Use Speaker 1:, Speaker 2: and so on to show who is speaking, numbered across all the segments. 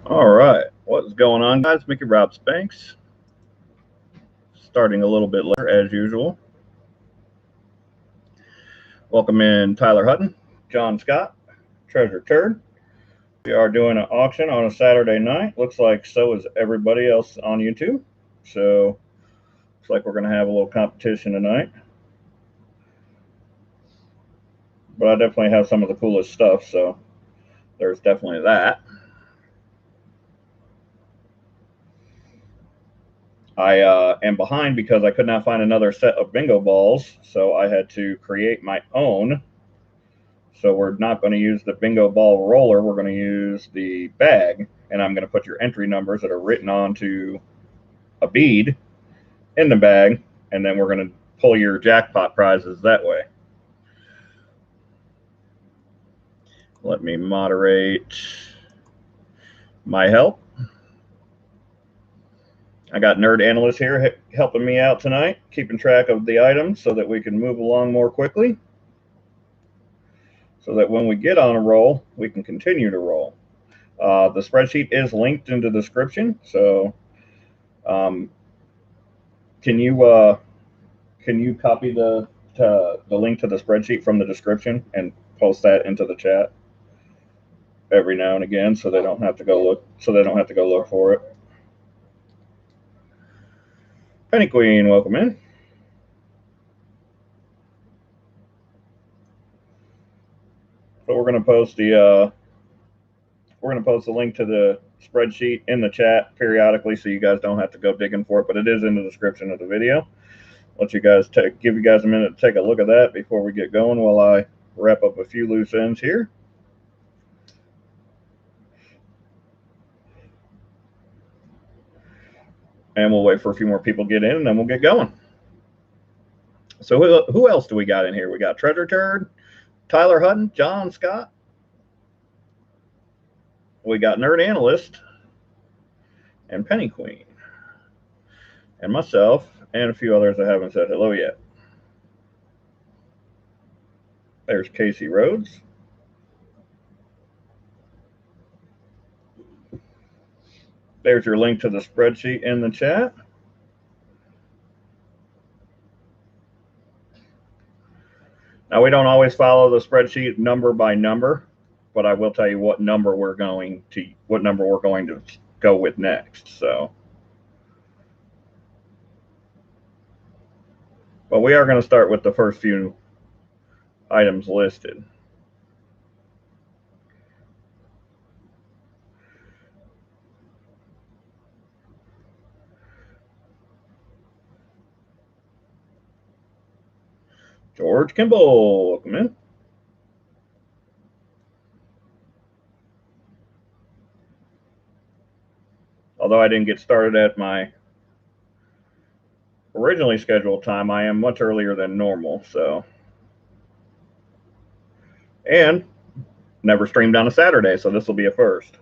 Speaker 1: All right, what's going on, guys? Mickey Rob Spanks, starting a little bit later as usual. Welcome in Tyler Hutton, John Scott, Treasure Turd. We are doing an auction on a Saturday night. Looks like so is everybody else on YouTube. So looks like we're going to have a little competition tonight. But I definitely have some of the coolest stuff, so there's definitely that. I am behind because I could not find another set of bingo balls, so I had to create my own. So we're not going to use the bingo ball roller. We're going to use the bag, and I'm going to put your entry numbers that are written onto a bead in the bag, and then we're going to pull your jackpot prizes that way. Let me moderate my help. I got Nerd Analyst here helping me out tonight, keeping track of the items so that we can move along more quickly, so that when we get on a roll, we can continue to roll. The spreadsheet is linked in the description, so can you copy the link to the spreadsheet from the description and post that into the chat every now and again, so they don't have to go look for it. Penny Queen, welcome in. So we're going to post the link to the spreadsheet in the chat periodically, so you guys don't have to go digging for it. But it is in the description of the video. Give you guys a minute to take a look at that before we get going, while I wrap up a few loose ends here. And we'll wait for a few more people to get in, and then we'll get going. So who else do we got in here? We got Treasure Turd, Tyler Hutton, John Scott. We got Nerd Analyst and Penny Queen, and myself, and a few others that haven't said hello yet. There's Casey Rhodes. There's your link to the spreadsheet in the chat. Now, we don't always follow the spreadsheet number by number, but I will tell you what number we're going to go with next. So, but we are going to start with the first few items listed. George Kimball, welcome in. Although I didn't get started at my originally scheduled time, I am much earlier than normal, so. And never streamed on a Saturday, so this will be a first.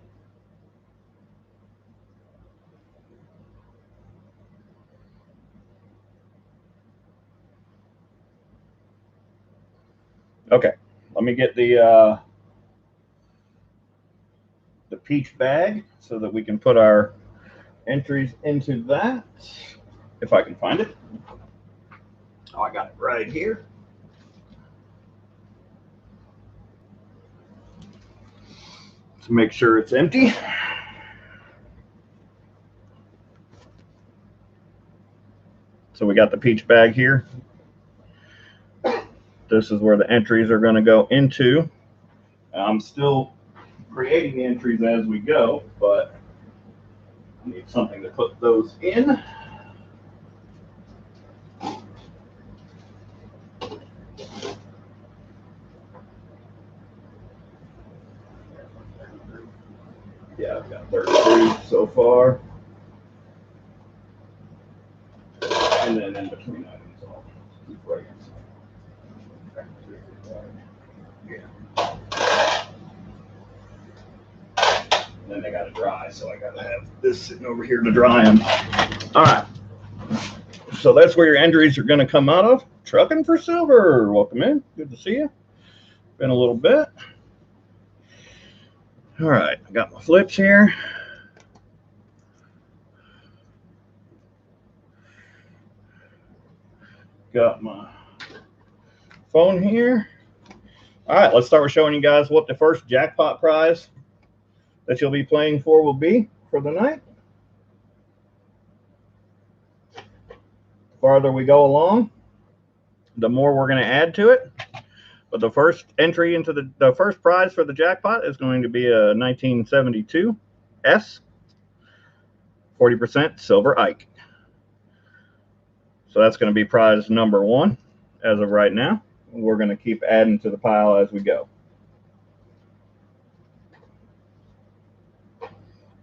Speaker 1: Okay, let me get the peach bag so that we can put our entries into that, if I can find it. Oh, I got it right here. To make sure it's empty. So we got the peach bag here. This is where the entries are going to go into. I'm still creating the entries as we go, but I need something to put those in. Yeah, I've got 32 so far. And then in between items, I'll keep writing. Yeah. And then they got to dry, so I got to have this sitting over here to dry them. All right. So that's where your entries are going to come out of. Trucking for Silver. Welcome in. Good to see you. Been a little bit. All right. I got my flips here. Got my phone here. All right, let's start with showing you guys what the first jackpot prize that you'll be playing for will be for the night. The farther we go along, the more we're going to add to it. But the first entry into the first prize for the jackpot is going to be a 1972 S 40% silver Ike. So that's going to be prize number 1 as of right now. We're going to keep adding to the pile as we go.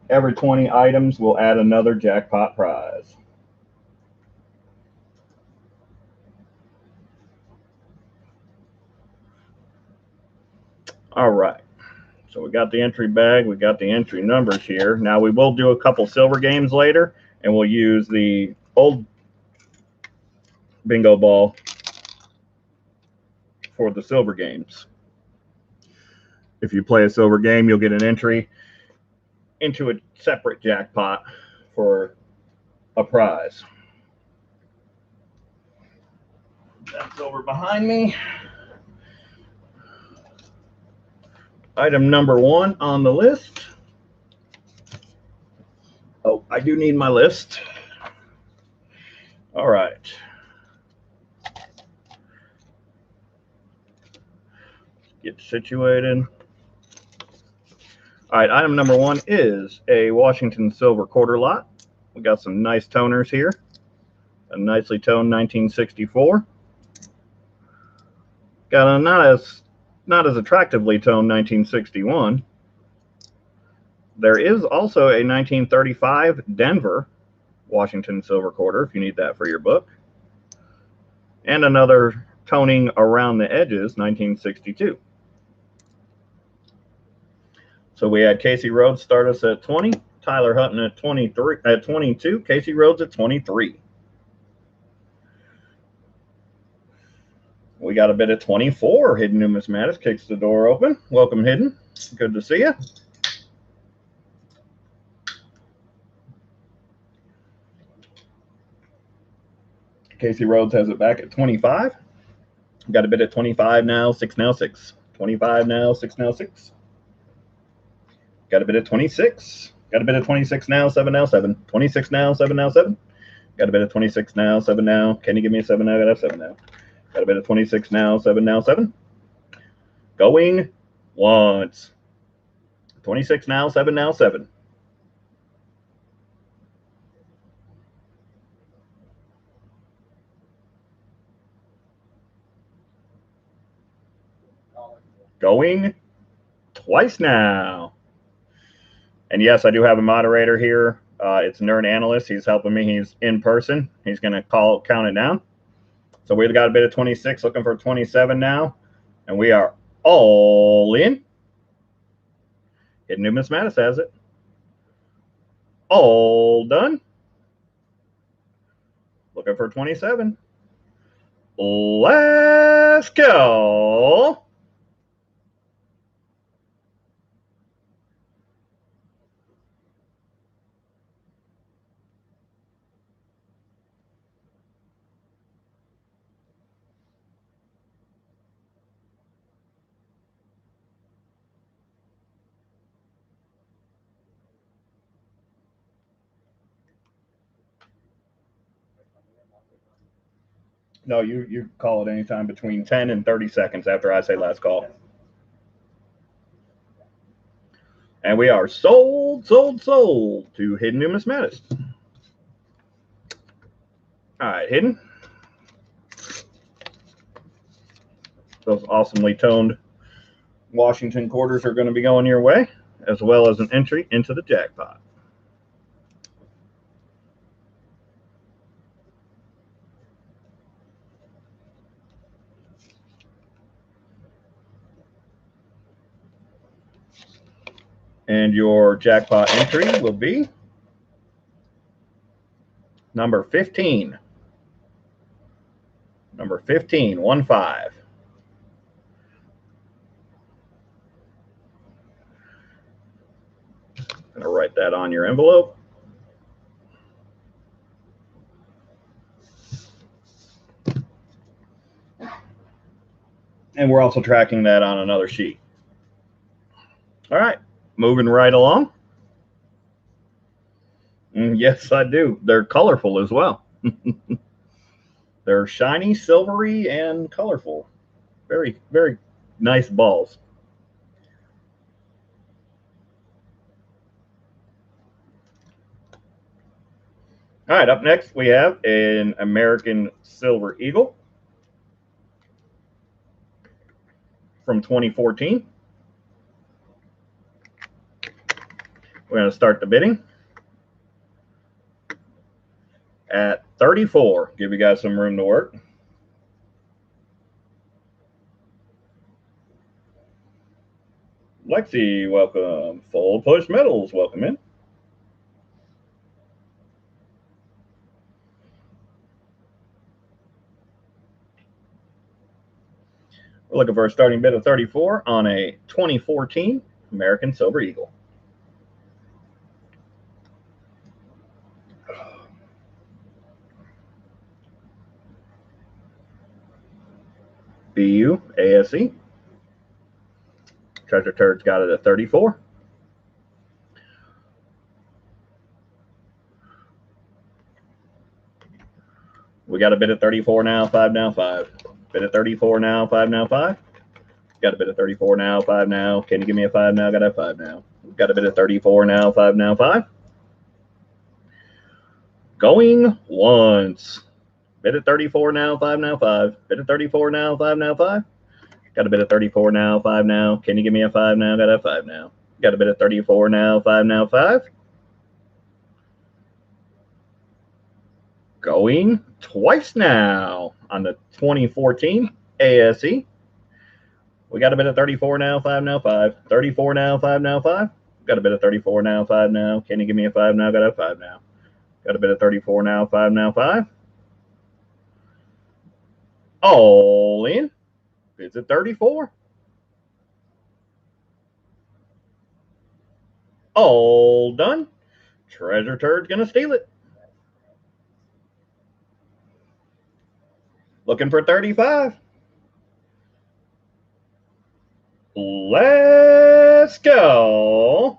Speaker 1: Every 20 items will add another jackpot prize. All right. So we got the entry bag, we got the entry numbers here. Now we will do a couple silver games later, and we'll use the old bingo ball for the silver games. If you play a silver game, you'll get an entry into a separate jackpot for a prize. That's over behind me. Item number 1 on the list. Oh, I do need my list. All right. Get situated. All right, item number 1 is a Washington silver quarter lot. We got some nice toners here. A nicely toned 1964. Got a not as attractively toned 1961. There is also a 1935 Denver Washington silver quarter if you need that for your book. And another toning around the edges, 1962. So we had Casey Rhodes start us at 20, Tyler Hutton at 22, Casey Rhodes at 23. We got a bit of 24. Hidden Numismatist kicks the door open. Welcome, Hidden. Good to see you. Casey Rhodes has it back at 25. Got a bit at 25 now, 6 now, 6. 25 now, 6 now, 6. Got a bit at 26. Got a bit of 26 now, 7 now, 7. 26 now, 7 now, 7. Got a bit of 26 now, 7 now. Can you give me a 7 now? Got a 7 now. Got a bit of 26 now, 7 now, 7. Going once. 26 now, 7 now, 7. Going twice now. And yes, I do have a moderator here. It's Nerd Analyst. He's helping me. He's in person. He's going to count it down. So we've got a bit of 26, looking for 27 now. And we are all in. Hidden Numismatist has it. All done. Looking for 27. Let's go. No, you call it anytime between 10 and 30 seconds after I say last call. And we are sold to Hidden Numismatist. All right, Hidden. Those awesomely toned Washington quarters are going to be going your way, as well as an entry into the jackpot. And your jackpot entry will be number 15. Number 15, 1-5. Going to write that on your envelope. And we're also tracking that on another sheet. All right, moving right along. Yes, I do. They're colorful as well. They're shiny, silvery, and colorful. Very, very nice balls. All right, up next we have an American Silver Eagle from 2014. We're going to start the bidding at 34. Give you guys some room to work. Lexi, welcome. Full Push Metals, welcome in. We're looking for a starting bid of 34 on a 2014 American Silver Eagle. BU ASE. Treasure Turd's got it at 34. We got a bid at 34 now, 5 now, 5. Bid at 34 now, 5 now, 5. Got a bid at 34 now, 5 now. Can you give me a 5 now? Got a 5 now. Got a bid at 34 now, 5 now, 5. Going once. Bid at 34 now, 5 now, 5. Bid at 34 now, 5 now, 5. Got a bid at 34 now, 5 now. Can you give me a 5 now? Got a 5 now. Got a bid at 34 now, 5 now, 5. Going twice now on the 2014 ASE. We got a bid at 34 now, 5 now, 5. 34 now, 5 now, 5. Got a bid at 34 now, 5 now. Can you give me a 5 now? Got a 5 now. Got a bid at 34 now, 5 now, 5. All in. Bids at 34. All done. Treasure Turd's gonna steal it. Looking for 35. Let's go.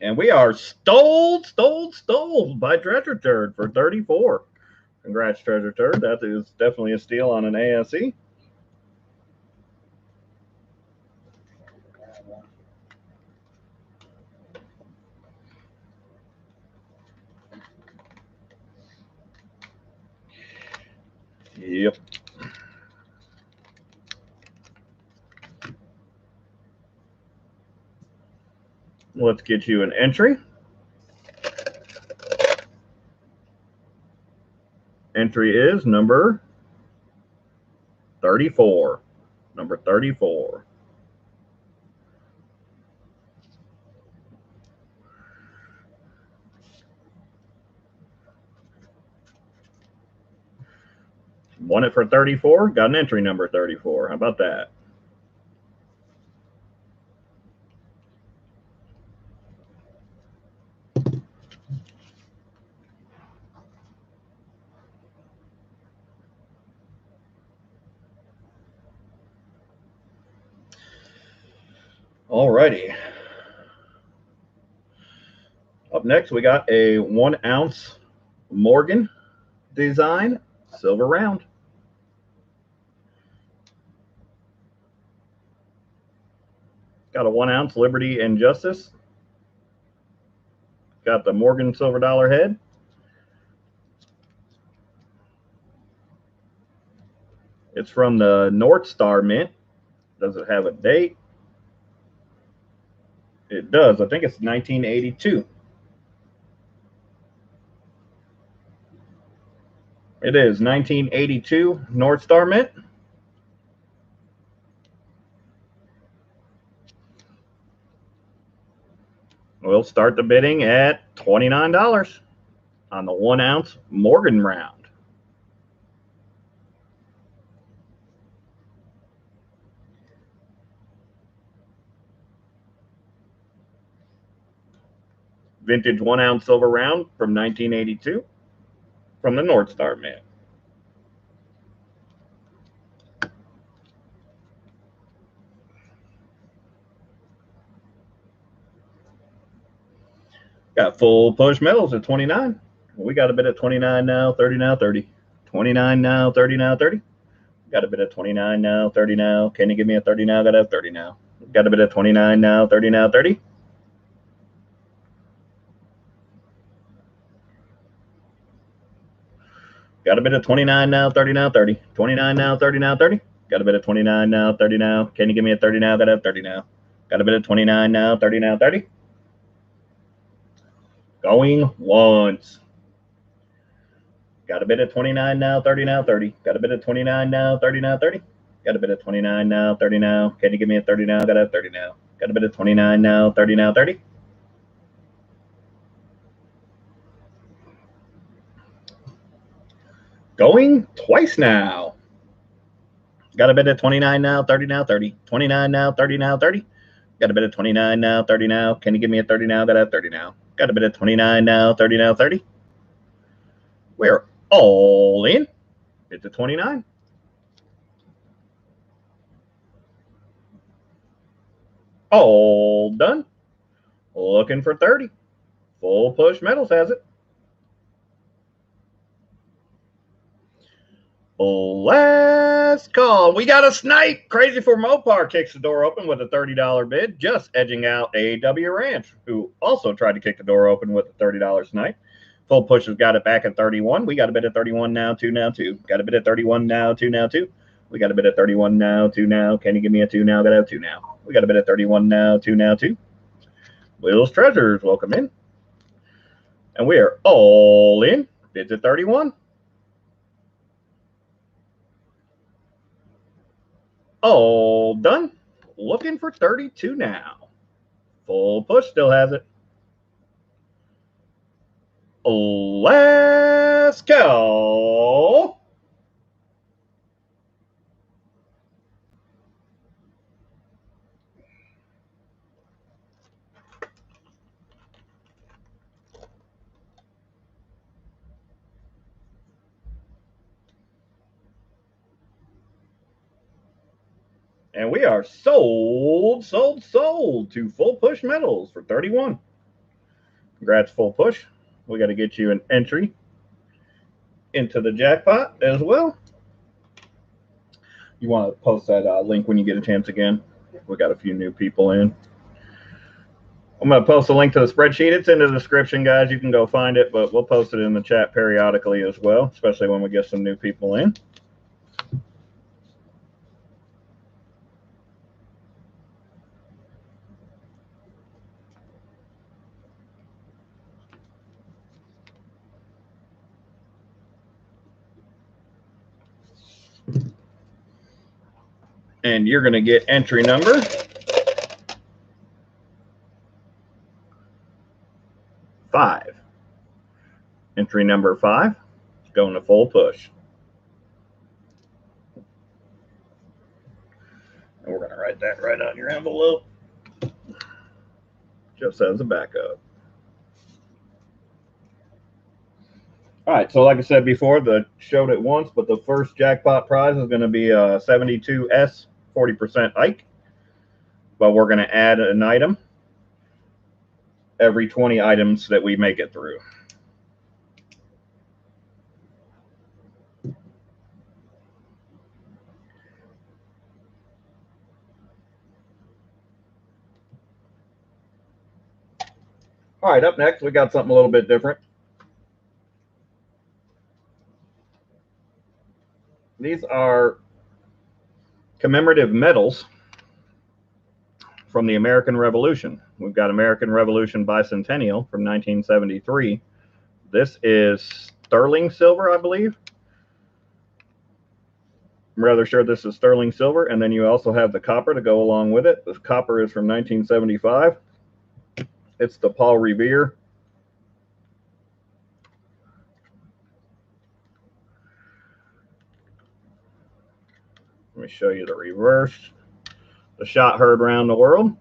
Speaker 1: And we are stole by Treasure Turd for 34. Congrats, Treasure Turd. That is definitely a steal on an ASE. Yep. Let's get you an entry. Entry is number 34. Number 34. Won it for 34, got an entry number 34. How about that? Alrighty. Up next, we got a 1 ounce Morgan design silver round. Got a 1 ounce Liberty and Justice. Got the Morgan silver dollar head. It's from the North Star Mint. Does it have a date? It does. I think it's 1982. It is 1982 North Star Mint. We'll start the bidding at $29 on the 1 ounce Morgan round. vintage 1 ounce silver round from 1982 from the North Star Mint. Got full push metals at 29. We got a bit at 29 now, 30 now, 30. 29 now, 30 now, 30. Got a bit at 29 now, 30 now. Can you give me a 30 now? Got to have 30 now. Got a bit at 29 now, 30 now, 30. Got a bit of 29 now, 30 now, 30. 29 now, 30 now, 30. Got a bit of 29 now, 30 now. Can you give me a 30 now? Got to have 30 now. Got a bit of 29 now, 30 now, 30. Going once. Got a bit of 29 now, 30 now, 30. Got a bit of 29 now, 30 now, 30. Got a bit of 29 now, 30 now. Can you give me a 30 now? Got to have 30 now. Got a bit of 29 now, 30 now, 30. Going twice now. Got a bit of 29 now, 30 now, 30. 29 now, 30 now, 30. Got a bit of 29 now, 30 now. Can you give me a 30 now? Got to have 30 now. Got a bit of 29 now, 30 now, 30. We're all in. Hit the 29. All done. Looking for 30. Full push metals has it. Last call. We got a snipe. Crazy for Mopar kicks the door open with a $30 bid, just edging out AW Ranch, who also tried to kick the door open with a $30 snipe. Full push has got it back at 31. We got a bit of 31 now, 2 now, 2. Got a bit of 31 now, 2 now, 2. We got a bit of 31 now, 2 now. Can you give me a 2 now? Got to have 2 now. We got a bit of 31 now, 2 now, 2. Will's Treasures, welcome in. And we are all in. Bids at 31. All done. Looking for 32 now. Full push still has it. Last call. And we are sold to Full Push Metals for 31. Congrats, Full Push. We got to get you an entry into the jackpot as well. You want to post that link when you get a chance again. We got a few new people in. I'm going to post a link to the spreadsheet. It's in the description, guys. You can go find it, but we'll post it in the chat periodically as well, especially when we get some new people in. And you're going to get entry number 5. Entry number 5 is going to Full Push. And we're going to write that right on your envelope, just as a backup. All right, so like I said before, showed it once, but the first jackpot prize is going to be a 72S 40% Ike. But we're going to add an item every 20 items that we make it through. All right, up next, we got something a little bit different. These are commemorative medals from the American Revolution. We've got American Revolution Bicentennial from 1973. This is sterling silver, I believe. I'm rather sure this is sterling silver, and then you also have the copper to go along with it. This copper is from 1975. It's the Paul Revere. Let me show you the reverse. The shot heard around the world.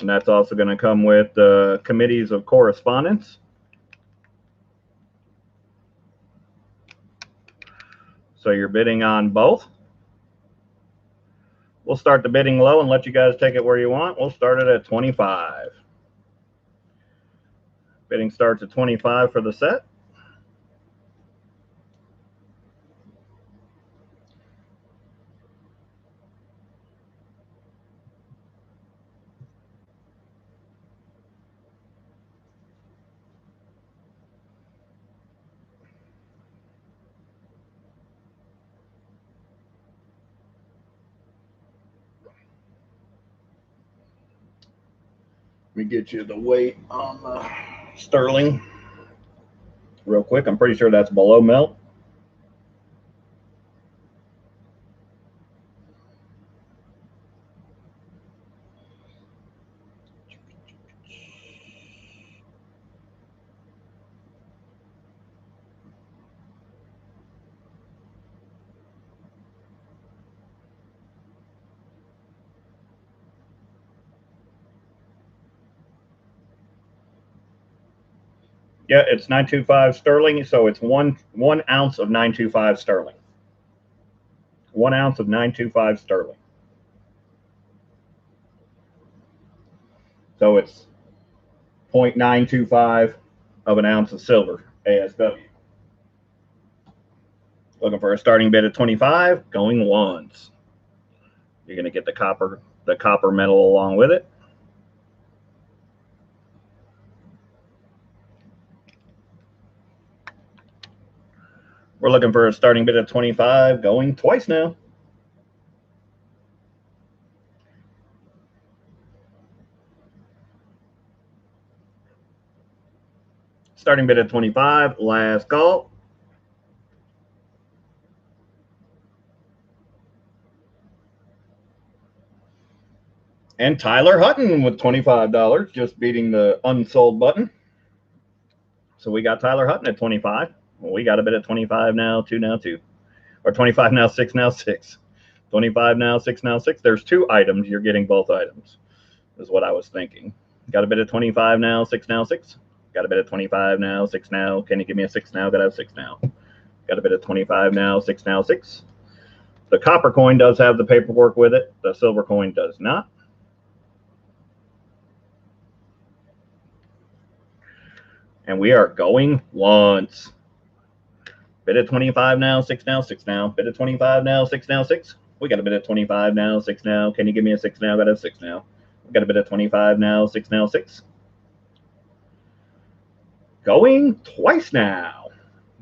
Speaker 1: And that's also going to come with the committees of correspondence. So you're bidding on both. We'll start the bidding low and let you guys take it where you want. We'll start it at 25. Bidding starts at 25 for the set. Let me get you the weight on the sterling real quick. I'm pretty sure that's below melt. Yeah, it's 925 sterling, so it's one ounce of 925 sterling. 1 ounce of 925 sterling. So it's 0.925 of an ounce of silver ASW. Looking for a starting bid at 25, going once. You're going to get the copper metal along with it. We're looking for a starting bid at 25, going twice now. Starting bid at 25, last call. And Tyler Hutton with $25, just beating the unsold button. So we got Tyler Hutton at 25. Well, we got a bid at 25 now, 2 now, 2. Or 25 now, 6 now, 6. 25 now, 6 now, 6. There's 2 items. You're getting both items, is what I was thinking. Got a bid at 25 now, 6 now, 6. Got a bid at 25 now, 6 now. Can you give me a 6 now? Got to have 6 now. Got a bid at 25 now, 6 now, 6. The copper coin does have the paperwork with it. The silver coin does not. And we are going once. Bid at 25 now, 6 now, 6 now. Bid at 25 now, 6 now, 6. We got a bid at 25 now, 6 now. Can you give me a 6 now? Got a 6 now. We got a bid at 25 now, 6 now, 6. Going twice now.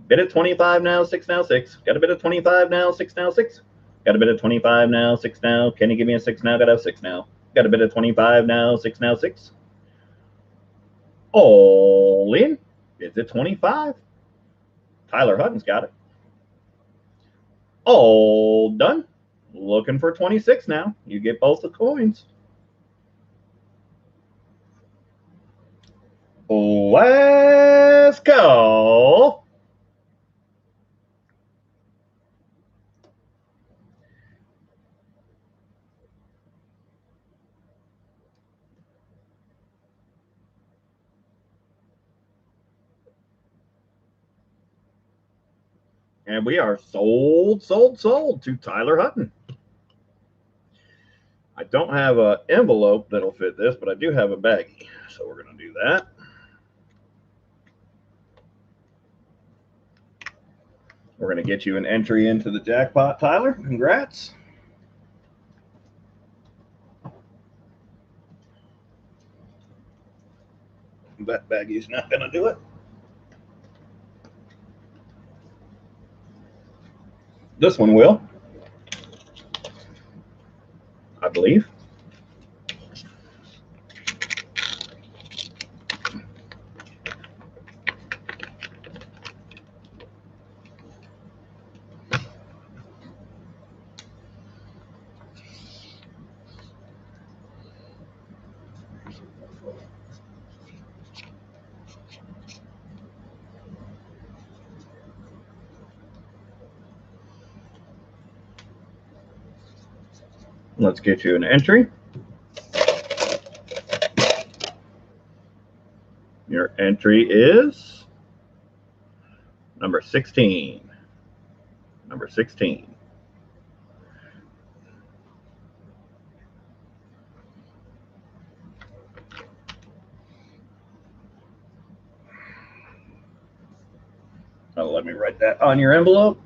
Speaker 1: Bid at 25 now, 6 now, 6. Got a bid at 25 now, 6 now, 6. Got a bid at 25 now, 6 now. Can you give me a 6 now? Got a 6 now. Got a bid at 25 now, 6 now, 6. All in. Is it 25? Tyler Hutton's got it. All done. Looking for 26 now. You get both the coins. Let's go. And we are sold to Tyler Hutton. I don't have an envelope that'll fit this, but I do have a baggie. So we're going to do that. We're going to get you an entry into the jackpot, Tyler. Congrats. That baggie's not going to do it. This one will, I believe. Let's get you an entry. Your entry is number 16. Number 16. Oh, let me write that on your envelope.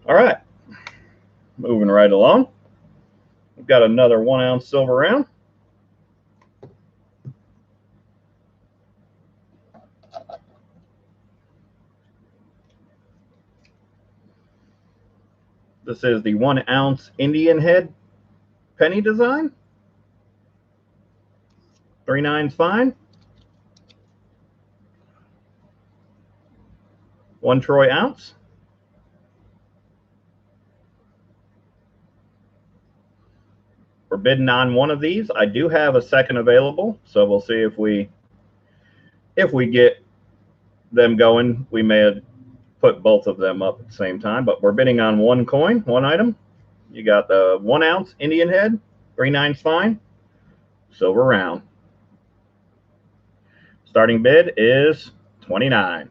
Speaker 1: All right. Moving right along. We've got another 1 ounce silver round. This is the 1 ounce Indian head penny design. 3/9 fine. 1 troy ounce. We're bidding on one of these. I do have a second available, so we'll see if we get them going. We may have put both of them up at the same time, but we're bidding on 1 coin, 1 item. You got the 1 ounce Indian head, 3/9 fine, silver round. Starting bid is 29.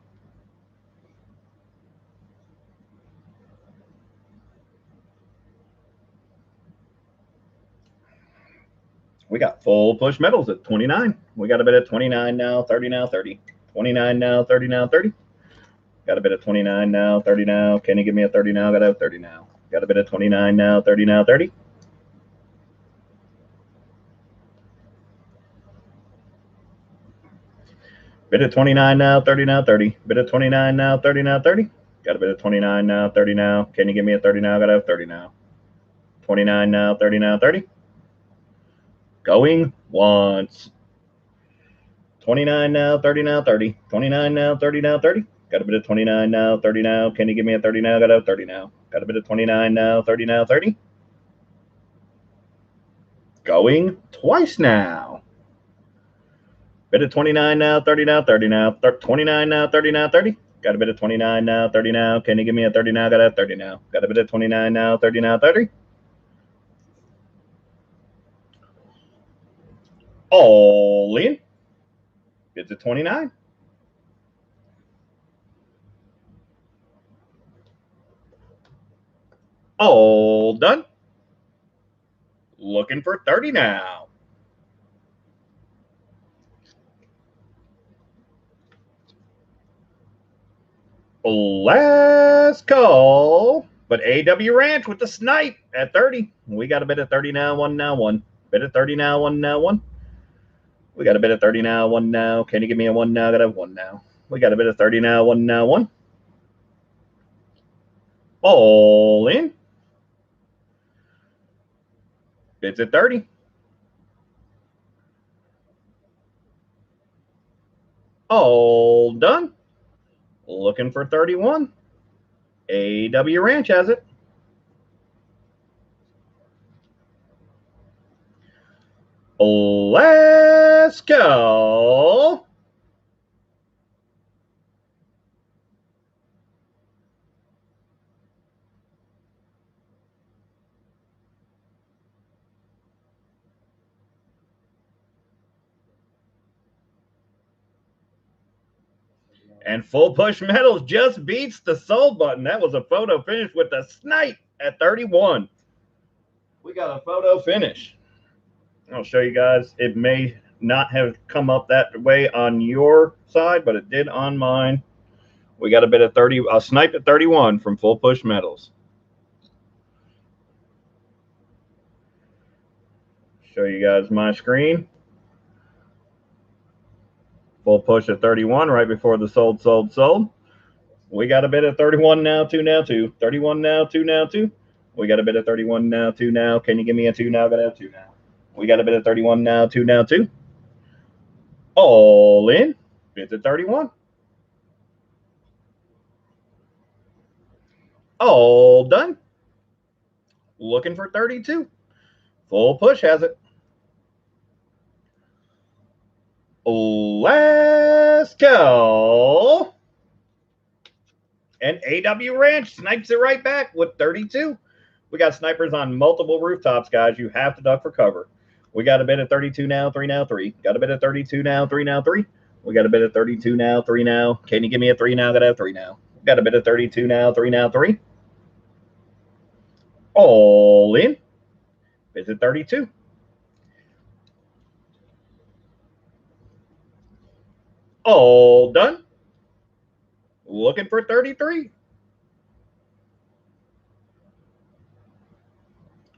Speaker 1: We got full push metals at 29. We got a bid at 29 now, 30 now, 30. 29 now, 30 now, 30. Got a bid at 29 now, 30 now. Can you give me a 30 now? Got a 30 now. Got a bid at 29 now, 30 now, 30. Bid at 29 now, 30 now, 30. Bid at 29 now, 30 now, 30. Got a bid at 29 now, 30 now. Can you give me a 30 now? Got a 30 now. 29 now, 30 now, 30. Going once. 29 now, 30 now, 30. 29 now, 30 now, 30. Got a bid of 29 now, 30 now. Can you give me a 30 now? Got a 30 now. Got a bid of 29 now, 30 now, 30. Going twice now. Bid of 29 now, 30 now, 30 now. 29 now, 30 now, 30. Got a bid of 29 now, 30 now. Can you give me a 30 now? Got a 30 now. Got a bid of 29 now, 30 now, 30. All in. Bids at 29. All done. Looking for 30 now. Last call. But AW Ranch with the snipe at 30. We got a bid of 30 now, 1 now, 1. Bid of 30 now, 1 now, 1. We got a bid of 30 now, 1 now. Can you give me a 1 now? Got a 1 now. We got a bid of 30 now, 1 now, 1. All in. Bids at 30. All done. Looking for 31. AW Ranch has it. Let's go. And full push metals just beats the sold button. That was a photo finish with the snipe at 31. We got a photo finish. I'll show you guys. It may not have come up that way on your side, but it did on mine. We got a bit of 30, a snipe at 31 from full push metals. Show you guys my screen. Full push at 31 right before the sold. We got a bit of 31 now, 2 now, 2. 31 now, 2 now, 2. We got a bit of 31 now, 2 now. Can you give me a 2 now? Got to have 2 now. We got a bit of 31 now, 2 now, 2. All in. Bids at 31. All done. Looking for 32. Full push has it. Let's go. And AW Ranch snipes it right back with 32. We got snipers on multiple rooftops, guys. You have to duck for cover. We got a bid at 32 now, 3 now, 3. Got a bid at 32 now, 3 now, 3. We got a bid at 32 now, 3 now. Can you give me a 3 now? Got to have 3 now. Got a bid at 32 now, 3 now, 3. All in. Bids at 32. All done. Looking for 33.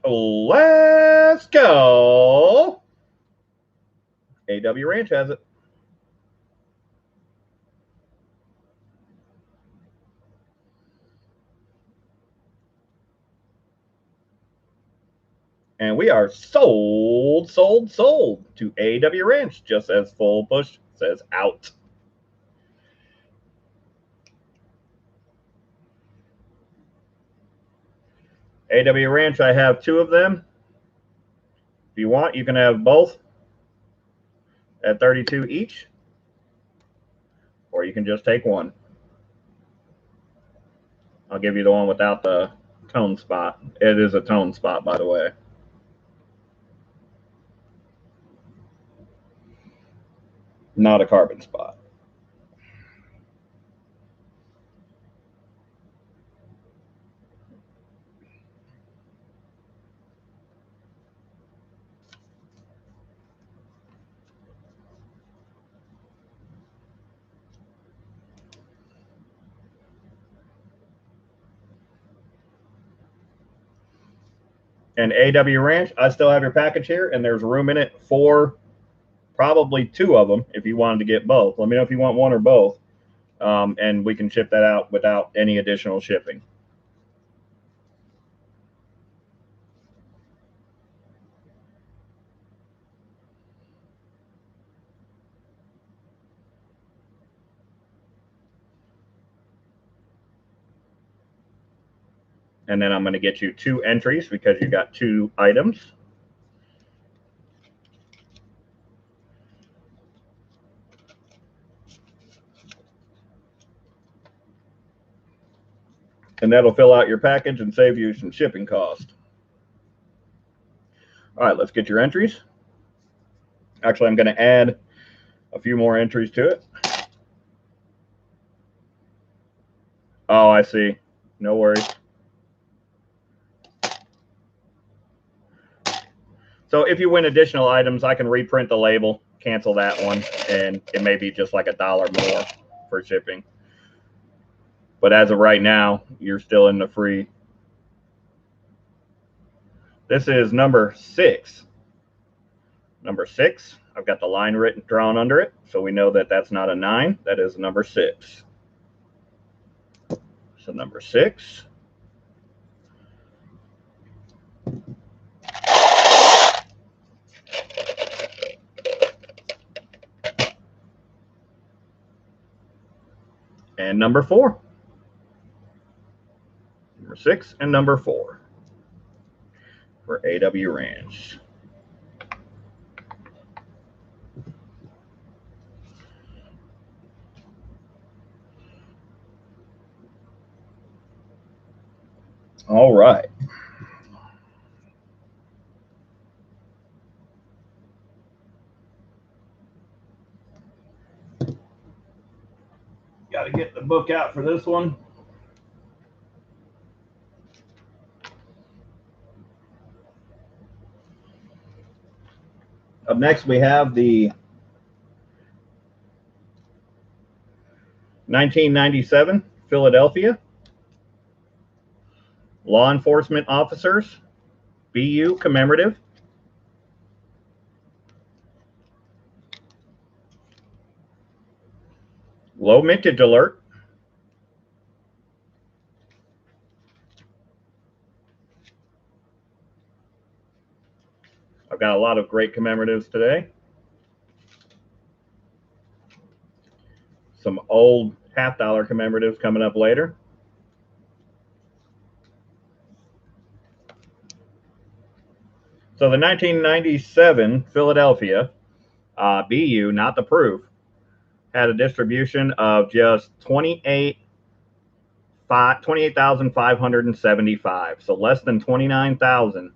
Speaker 1: Let's go. AW Ranch has it. And we are sold to AW Ranch, just as Full Push says out. AW Ranch, I have 2 of them. If you want, you can have both at 32 each, or you can just take one. I'll give you the one without the tone spot. It is a tone spot, by the way. Not a carbon spot. And AW Ranch, I still have your package here, and there's room in it for probably 2 of them if you wanted to get both. Let me know if you want one or both, and we can ship that out without any additional shipping. And then I'm going to get you 2 entries because you got 2 items. And that'll fill out your package and save you some shipping cost. All right, let's get your entries. Actually, I'm going to add a few more entries to it. Oh, I see. No worries. So if you win additional items, I can reprint the label, cancel that one, and it may be just like $1 more for shipping. But as of right now, you're still in the free. This is number 6. Number 6. I've got the line drawn under it, so we know that that's not a 9. That is number 6. So number 6. And number 4. Number 6 and number 4 for AW Ranch. All right. Got to get the book out for this one. Up next, we have the 1997 Philadelphia Law Enforcement Officers BU commemorative. Low mintage alert. I've got a lot of great commemoratives today. Some old $50 commemoratives coming up later. So the 1997 Philadelphia BU, not the proof, had a distribution of just 28 $28,575. So less than 29,000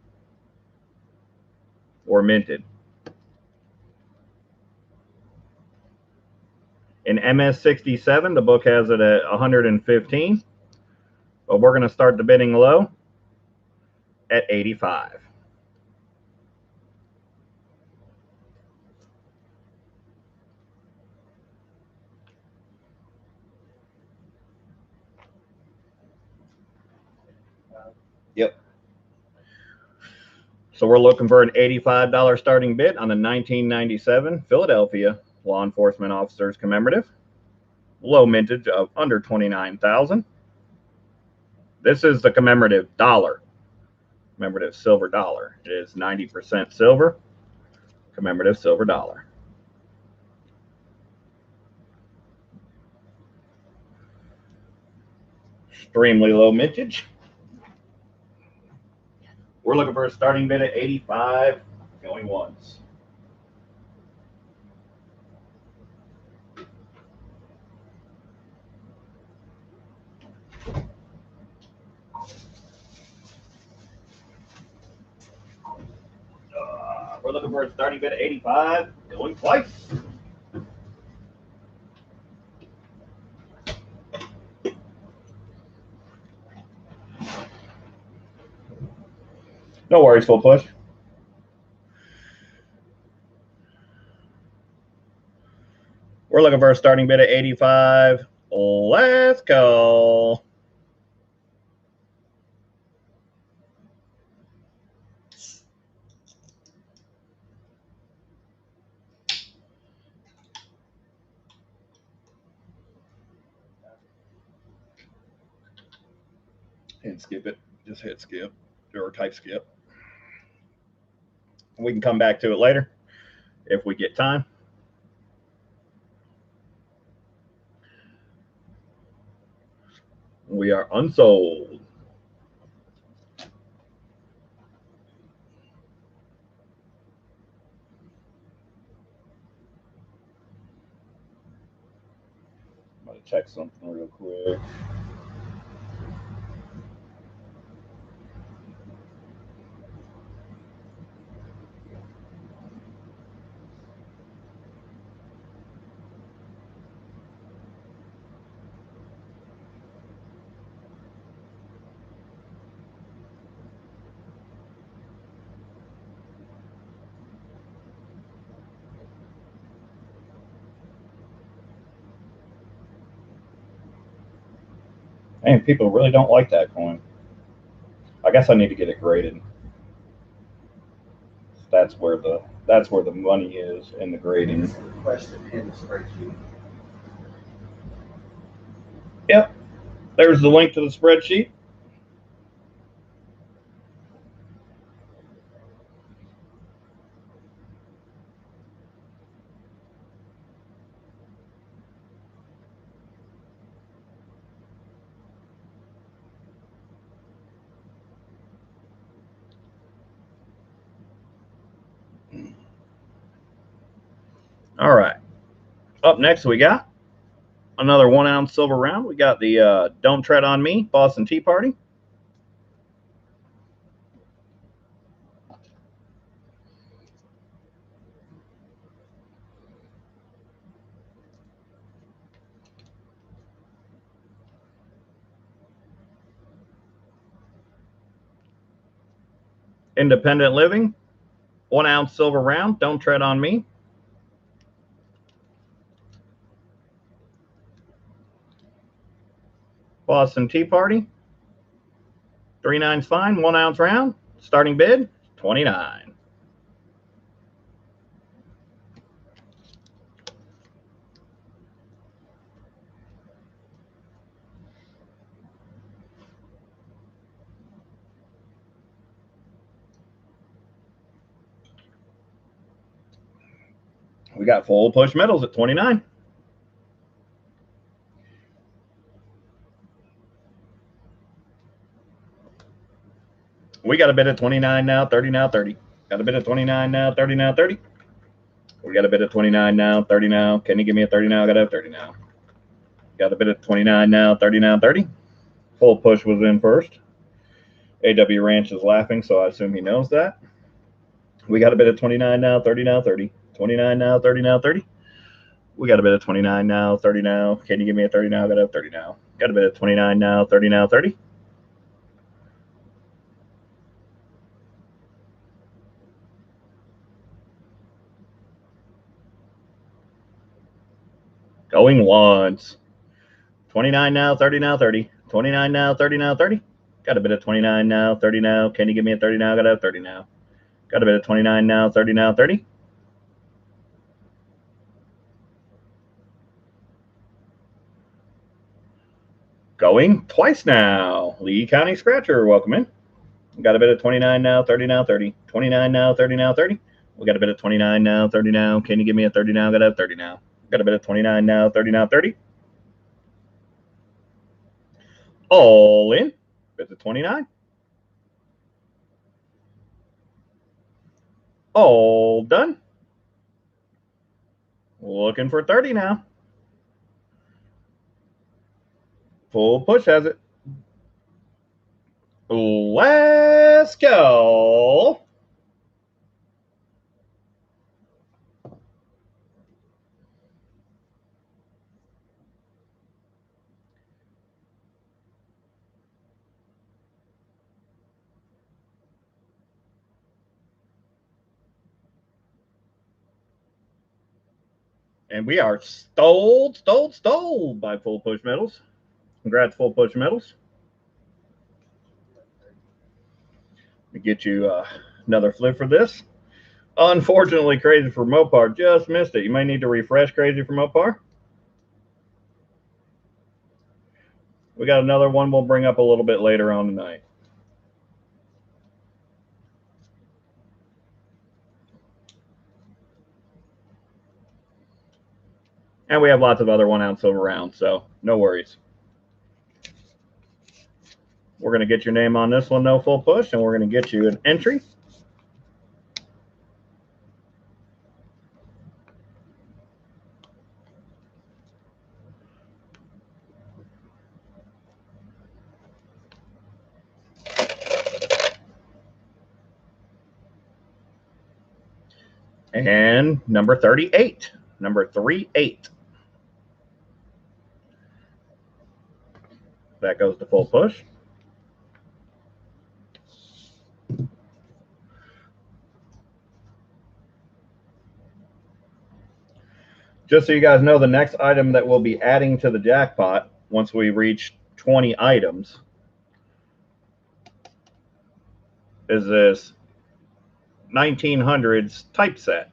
Speaker 1: were minted. In MS67, the book has it at 115, but we're going to start the bidding low at 85. Yep. So we're looking for an $85 starting bid on the 1997 Philadelphia Law Enforcement Officers Commemorative. Low mintage of under 29,000. This is the commemorative dollar. Commemorative silver dollar. It is 90% silver. Commemorative silver dollar. Extremely low mintage. We're looking for a starting bid at 85, going once. We're looking for a starting bid at 85, going twice. No worries, full push. We're looking for a starting bid at 85. Let's go. And skip it. Just hit skip or type skip. We can come back to it later if we get time. We are unsold. I'm going to check something real quick. Man, people really don't like that coin. I guess I need to get it graded. That's where the money is in the grading.
Speaker 2: Question in the spreadsheet.
Speaker 1: Yep. There's the link to the spreadsheet. All right. Up next, we got another 1 ounce silver round. We got the Don't Tread on Me Boston Tea Party. Independent Living 1 ounce silver round. Don't Tread on Me. Boston Tea Party. 3/9's fine. 1 ounce round. Starting bid 29. We got full push metals at 29. We got a bid at 29 now, 30 now, 30. Got a bid at 29 now, 30 now, 30. We got a bid at 29 now, 30 now. Can you give me a 30 now? I got a 30 now. Got a bid at 29 now, 30 now, 30. Full push was in first. AW Ranch is laughing, so I assume he knows that. We got a bid of 29 now, 30 now, 30. 29 now, 30 now, 30. We got a bid of 29 now, 30 now. Can you give me a 30 now? I got a 30 now. Got a bid of 29 now, 30 now, 30. Going once. 29 now, 30 now, 30. 29 now, 30 now, 30. Got a bid of 29 now, 30 now. Can you give me a 30 now? Got a 30 now. Got a bid of 29 now, 30 now, 30. Going twice now. Lee County Scratcher, welcome in. Got a bit of 29 now, 30 now, 30. 29 now, 30 now, 30. We got a bit of 29 now, 30 now. Can you give me a 30 now? Got a 30 now. Got a bit of 29 now, 30 now, 30. All in. Bit of 29. All done. Looking for 30 now. Full push has it. Let's go. And we are stole by Full Push Metals. Congrats, Full Push Metals. Let me get you another flip for this. Unfortunately, Crazy for Mopar just missed it. You might need to refresh Crazy for Mopar. We got another one we'll bring up a little bit later on tonight. And we have lots of other 1 ounce silver rounds, so no worries. We're going to get your name on this one, no Full Push, and we're going to get you an entry. And number 38, number 38. That goes to Full Push. Just so you guys know, the next item that we'll be adding to the jackpot once we reach 20 items is this 1900s typeset.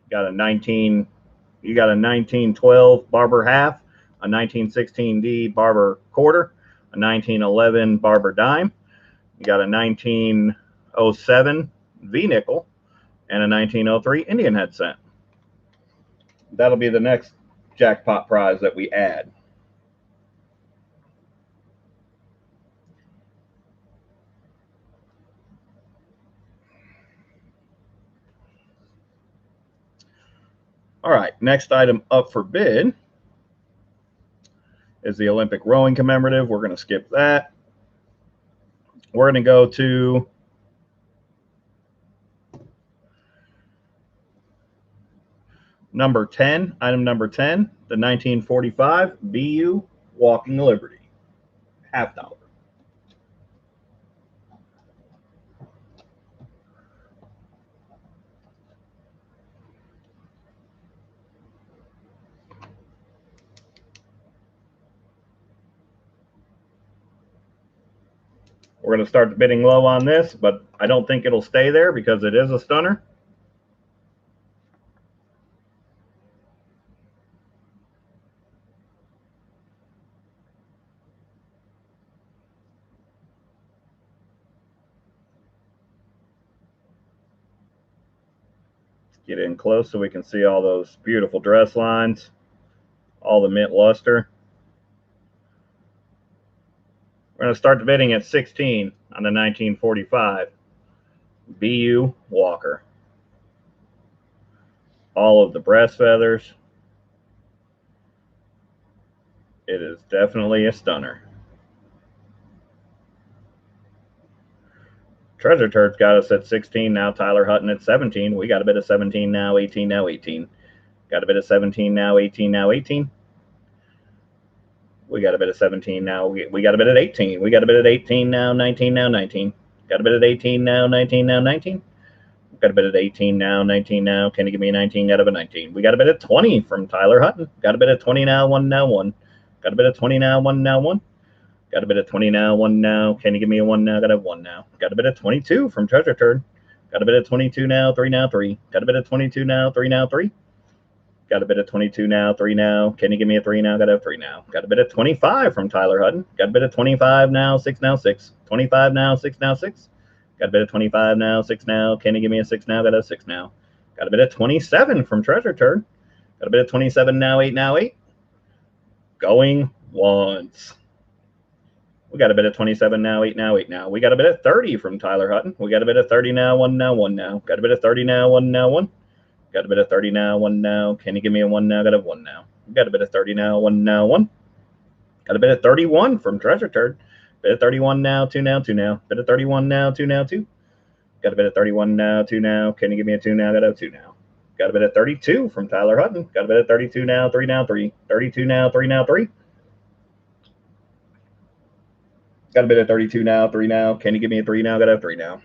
Speaker 1: You got a 1912 Barber half, a 1916D Barber quarter, a 1911 Barber dime. You got a 1907 V nickel and a 1903 Indian head cent. That'll be the next jackpot prize that we add. All right, next item up for bid is the Olympic rowing commemorative. We're going to skip that. We're going to go to number 10, item number 10, the 1945 BU Walking Liberty, $50. We're going to start the bidding low on this, but I don't think it'll stay there because it is a stunner. Let's get in close so we can see all those beautiful dress lines, all the mint luster. We're going to start the bidding at 16 on the 1945 BU Walker. All of the breast feathers. It is definitely a stunner. Treasure Turd's got us at 16 now. Tyler Hutton at 17. We got a bit of 17 now. 18 now. 18. Got a bit of 17 now. 18 now. 18. We got a bit of 17 now. We got a bit at 18. We got a bit at 18 now. 19 now. 19. Got a bit at 18 now. 19 now. 19. Got a bit at 18 now. 19 now. Can you give me a 19? Got a bit at 19. We got a bit at 20 from Tyler Hutton. Got a bit at 20 now. 1 now. 1. Got a bit at 20 now. 1 now. 1. Got a bit of 20 now, 1 now. Can you give me a 1 now? Got a 1 now. Got a bit of 22 from Treasure Turd. Got a bit of 22 now, 3 now, 3. Got a bit of 22 now, 3 now, 3. Got a bit of 22 now, 3 now. Can you give me a 3 now? Got a 3 now. Got a bit of 25 from Tyler Hutton. Got a bit of 25 now, 6 now, 6. 25 now, 6 now, 6. Got a bit of 25 now, 6 now. Can you give me a 6 now? Got a 6 now. Got a bit of 27 from Treasure Turd. Got a bit of 27 now, 8 now, 8. Going once. We got a bit of 27 now, 8 now, 8 now. We got a bit of 30 from Tyler Hutton. We got a bit of 30 now, 1 now, 1 now. Got a bit of 30 now, 1 now, 1. Got a bit of 30 now, 1 now. Can you give me a 1 now? Got a 1 now. We got a bit of 30 now, 1 now, 1. Got a bit of 31 from Treasure Turd. Bit of 31 now, 2 now, 2 now. Bit of 31 now, 2 now, 2. Got a bit of 31 now, 2 now. Can you give me a 2 now? Got a 2 now. Got a bit of 32 from Tyler Hutton. Got a bit of 32 now, 3 now, 3. 32 now, 3 now, 3. Got a bit of 32 now, 3 now. Can you give me a 3 now? Got a 3 now.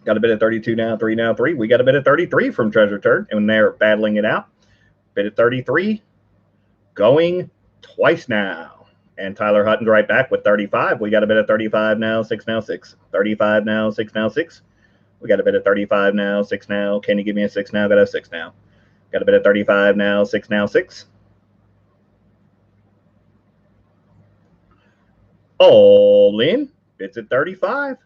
Speaker 1: Got a bit of 32 now, 3 now, 3. We got a bit of 33 from Treasure Turd, and they're battling it out. Bit of 33. Going twice now. And Tyler Hutton's right back with 35. We got a bit of 35 now, 6 now, 6. 35 now, 6 now, 6. We got a bit of 35 now, 6 now. Can you give me a 6 now? Got a 6 now. Got a bit of 35 now, 6 now, 6. All in. It's at 35.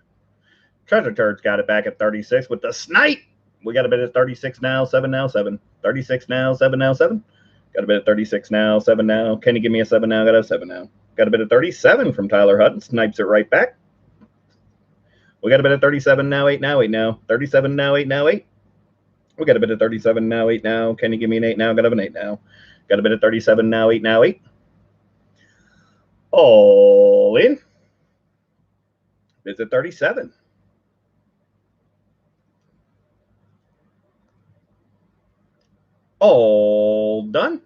Speaker 1: Treasure Turd's got it back at 36 with the snipe. We got a bit of 36 now, 7 now, 7. 36 now, 7 now, 7. Got a bit of 36 now, 7 now. Can you give me a 7 now? Got a 7 now. Got a bit of 37 from Tyler Hutton. Snipes it right back. We got a bit of 37 now, 8 now, 8 now. 37 now, 8 now, 8. We got a bit of 37 now, 8 now. Can you give me an 8 now? Got an 8 now. Got a bit of 37 now, 8 now, 8. All in. It's at 37. All done.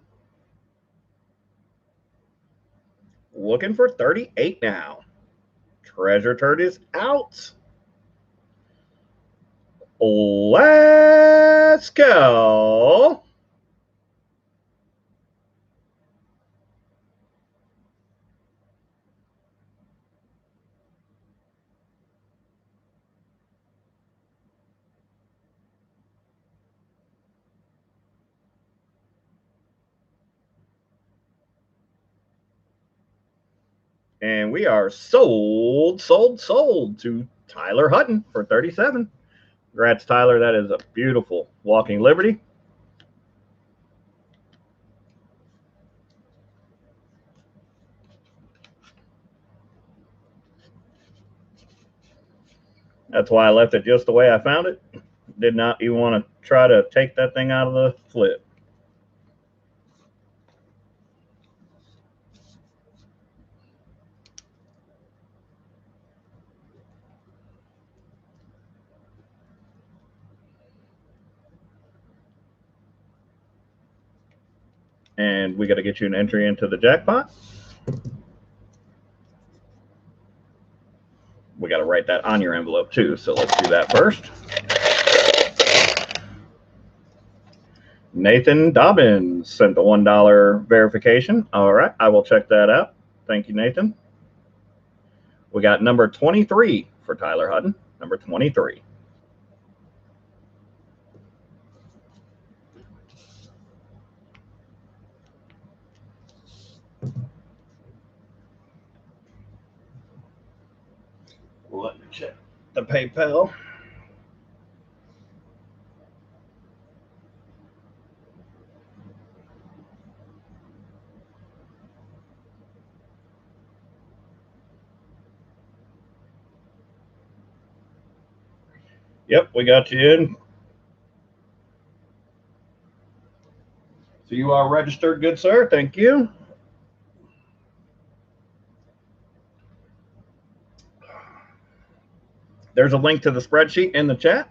Speaker 1: Looking for 38 now. Treasure Turd is out. Let's go. And we are sold to Tyler Hutton for 37. Congrats, Tyler. That is a beautiful Walking Liberty. That's why I left it just the way I found it. Did not even want to try to take that thing out of the flip. And we got to get you an entry into the jackpot. We got to write that on your envelope too, so let's do that first. Nathan Dobbins sent the $1 verification. All right, I will check that out. Thank you, Nathan. We got number 23 for Tyler Hutton. Number 23. Let me check the PayPal. Yep, we got you in. So you are registered, good sir. Thank you. There's a link to the spreadsheet in the chat.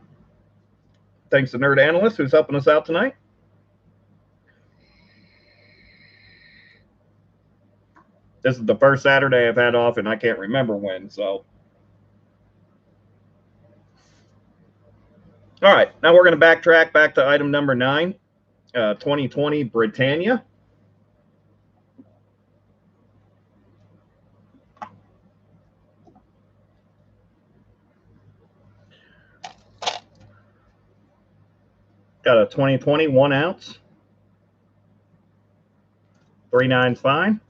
Speaker 1: Thanks to Nerd Analyst who's helping us out tonight. This is the first Saturday I've had off, and I can't remember when, so. All right, now we're going to backtrack back to item number 9, 2020 Britannia. Got a 2020 1 ounce. 3/9 fine.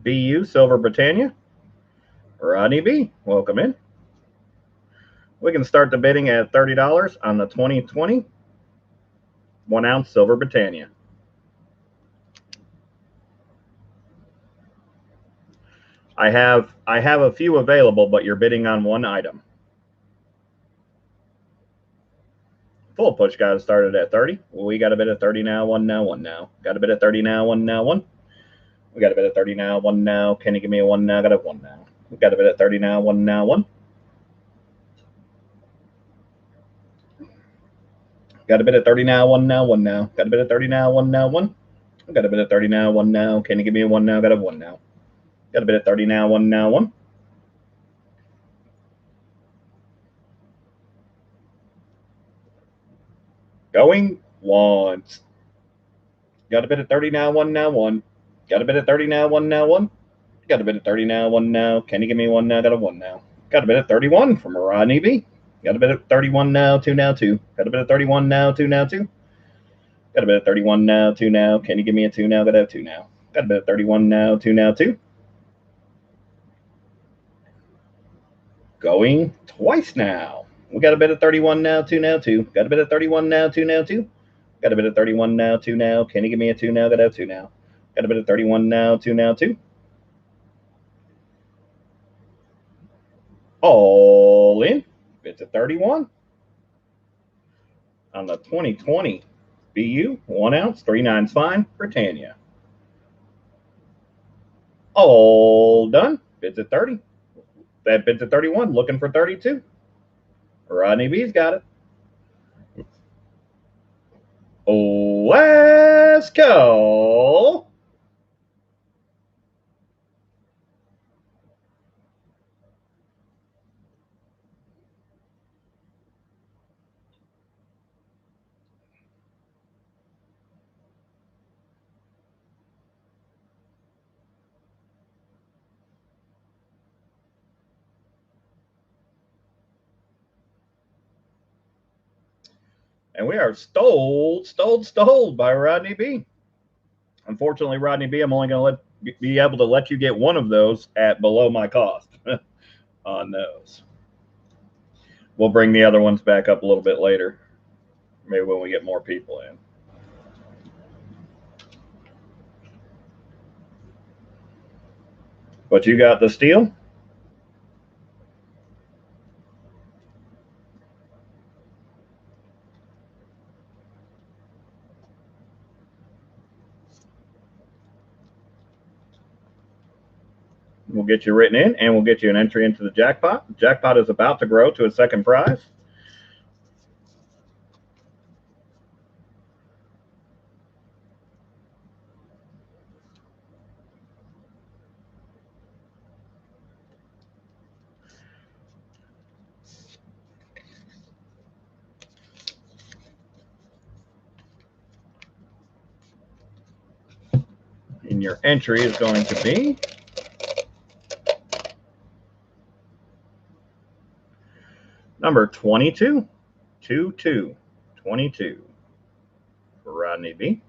Speaker 1: BU Silver Britannia. Rodney B, welcome in. We can start the bidding at $30 on the 2020 1 ounce Silver Britannia. I have a few available, but you're bidding on one item. Full push got started at 30. Well, we got a bid at 30 now, 1 now, 1 now. Got a bid at 30 now, 1 now, 1. We got a bid at 30 now, 1 now. Can you give me a 1 now? Got a 1 now. We got a bid at 30 now, 1 now, 1. Got a bid at 30 now, 1 now, 1 now. Got a bid at 30 now, 1 now, 1. We got a bid at 30 now, 1 now. Can you give me a 1 now? Got a 1 now. Got a bid at 30 now, 1 now, 1. Going once. Got a bid at 30 now, 1 now, 1. Got a bid at 30 now, 1 now, 1. Got a bid at 30 now, 1 now. Can you give me 1 now? Got a 1 now. Got a bid at 31 from Rodney B. Got a bid at 31 now, 2 now, 2. Got a bid at 31 now, 2 now, 2. Got a bid at 31 now, 2 now. Can you give me a 2 now? Got a 2 now. Got a bid at 31 now, 2 now, 2. Going twice now. We got a bid at 31 now, 2 now, 2. Got a bid at 31 now, 2 now, 2. Got a bid at 31 now, 2 now. Can you give me a 2 now? Got a 2 now. Got a bid at 31 now, 2 now, 2. All in. Bids at 31. On the 2020 BU 1 ounce 3/9 fine Britannia. All done. Bids at 30. That bids at 31. Looking for 32. Rodney B's got it. Let's go. And we are stoled by Rodney B. Unfortunately, Rodney B, I'm only going to be able to let you get one of those at below my cost on those. We'll bring the other ones back up a little bit later, maybe when we get more people in. But you got the steel? We'll get you written in, and we'll get you an entry into the jackpot. The jackpot is about to grow to a second prize. And your entry is going to be number 22, 22, for Rodney B.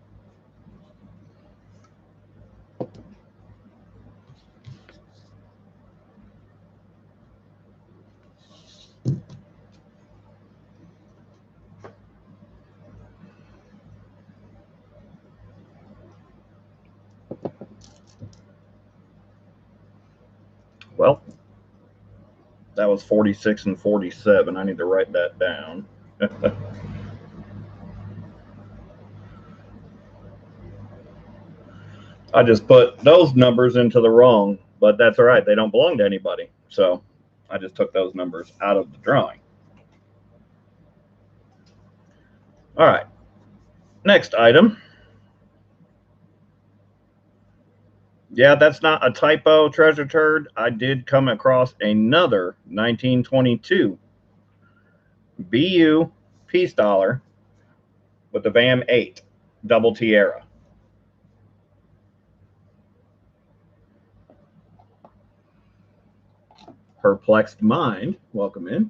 Speaker 1: Well, that was 46 and 47. I need to write that down. I just put those numbers into the wrong, but that's all right. They don't belong to anybody. So I just took those numbers out of the drawing. All right. Next item. Yeah, that's not a typo, Treasure Turd. I did come across another 1922 BU peace dollar with the VAM 8 double tiara. Perplexed Mind, welcome in.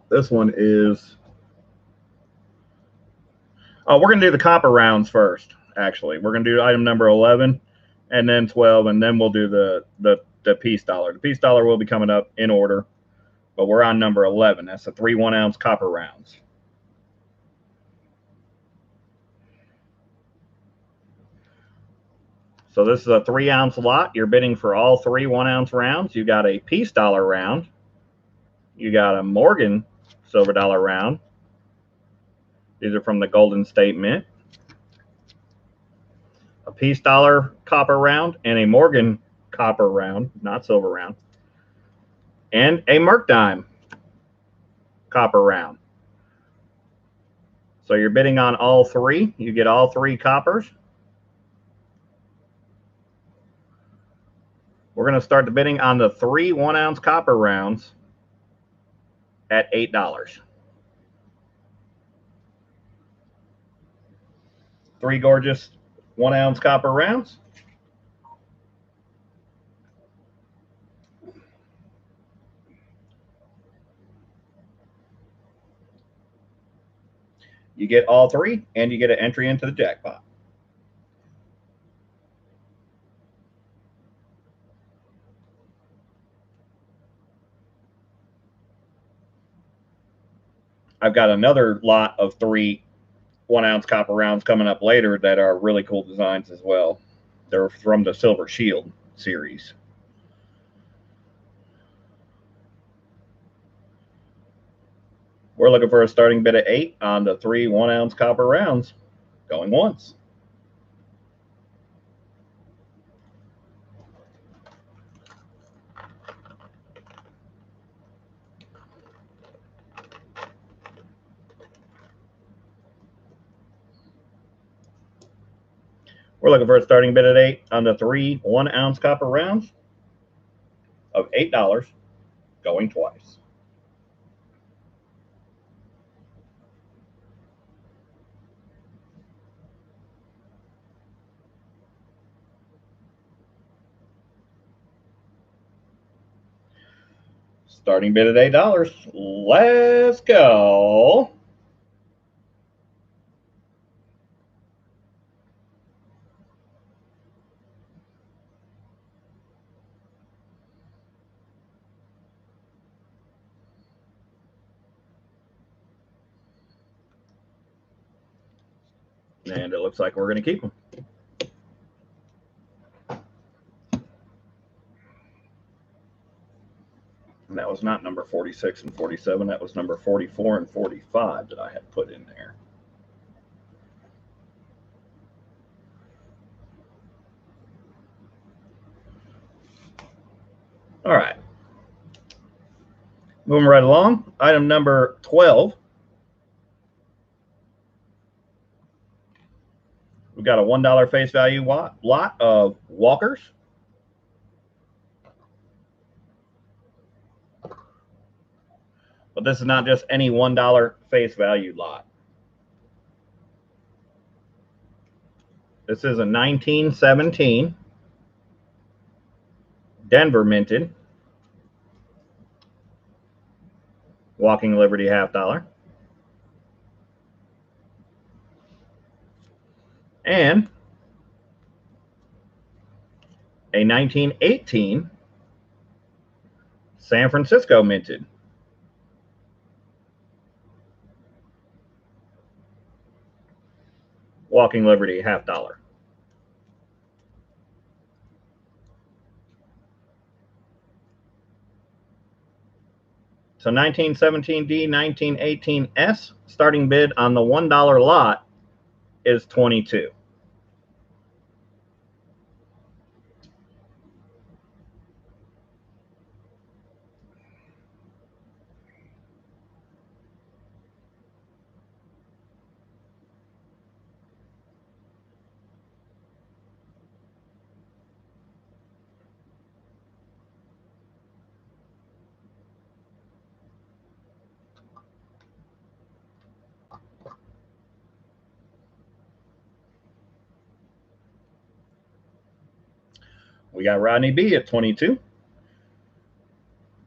Speaker 1: This one is, oh, we're going to do the copper rounds first, actually. We're going to do item number 11 and then 12, and then we'll do the peace dollar. The peace dollar will be coming up in order, but we're on number 11. That's the 3 1-ounce copper rounds. So this is a 3-ounce lot. You're bidding for all 3 1-ounce rounds. You got a peace dollar round. You got a Morgan silver dollar round. These are from the Golden State Mint. A peace dollar copper round and a Morgan copper round, not silver round. And a Merc dime copper round. So you're bidding on all 3. You get all 3 coppers. We're going to start the bidding on the 3 1-ounce copper rounds at $8. 3 gorgeous 1-ounce copper rounds. You get all 3, and you get an entry into the jackpot. I've got another lot of 3 1-ounce copper rounds coming up later that are really cool designs as well. They're from the Silver Shield series. We're looking for a starting bid of 8 on the 3 1-ounce copper rounds. Going once. We're looking for a starting bid at 8 on the 3 1-ounce copper rounds of $8, going twice. Starting bid at $8. Let's go. And it looks like we're going to keep them. And that was not number 46 and 47. That was number 44 and 45 that I had put in there. All right. Moving right along. Item number 12. We've got a $1 face value lot of Walkers. But this is not just any $1 face value lot. This is a 1917 Denver minted Walking Liberty $half. And a 1918 San Francisco minted Walking Liberty $half. So 1917D, 1918S, starting bid on the $1 lot is $22. We got Rodney B at 22.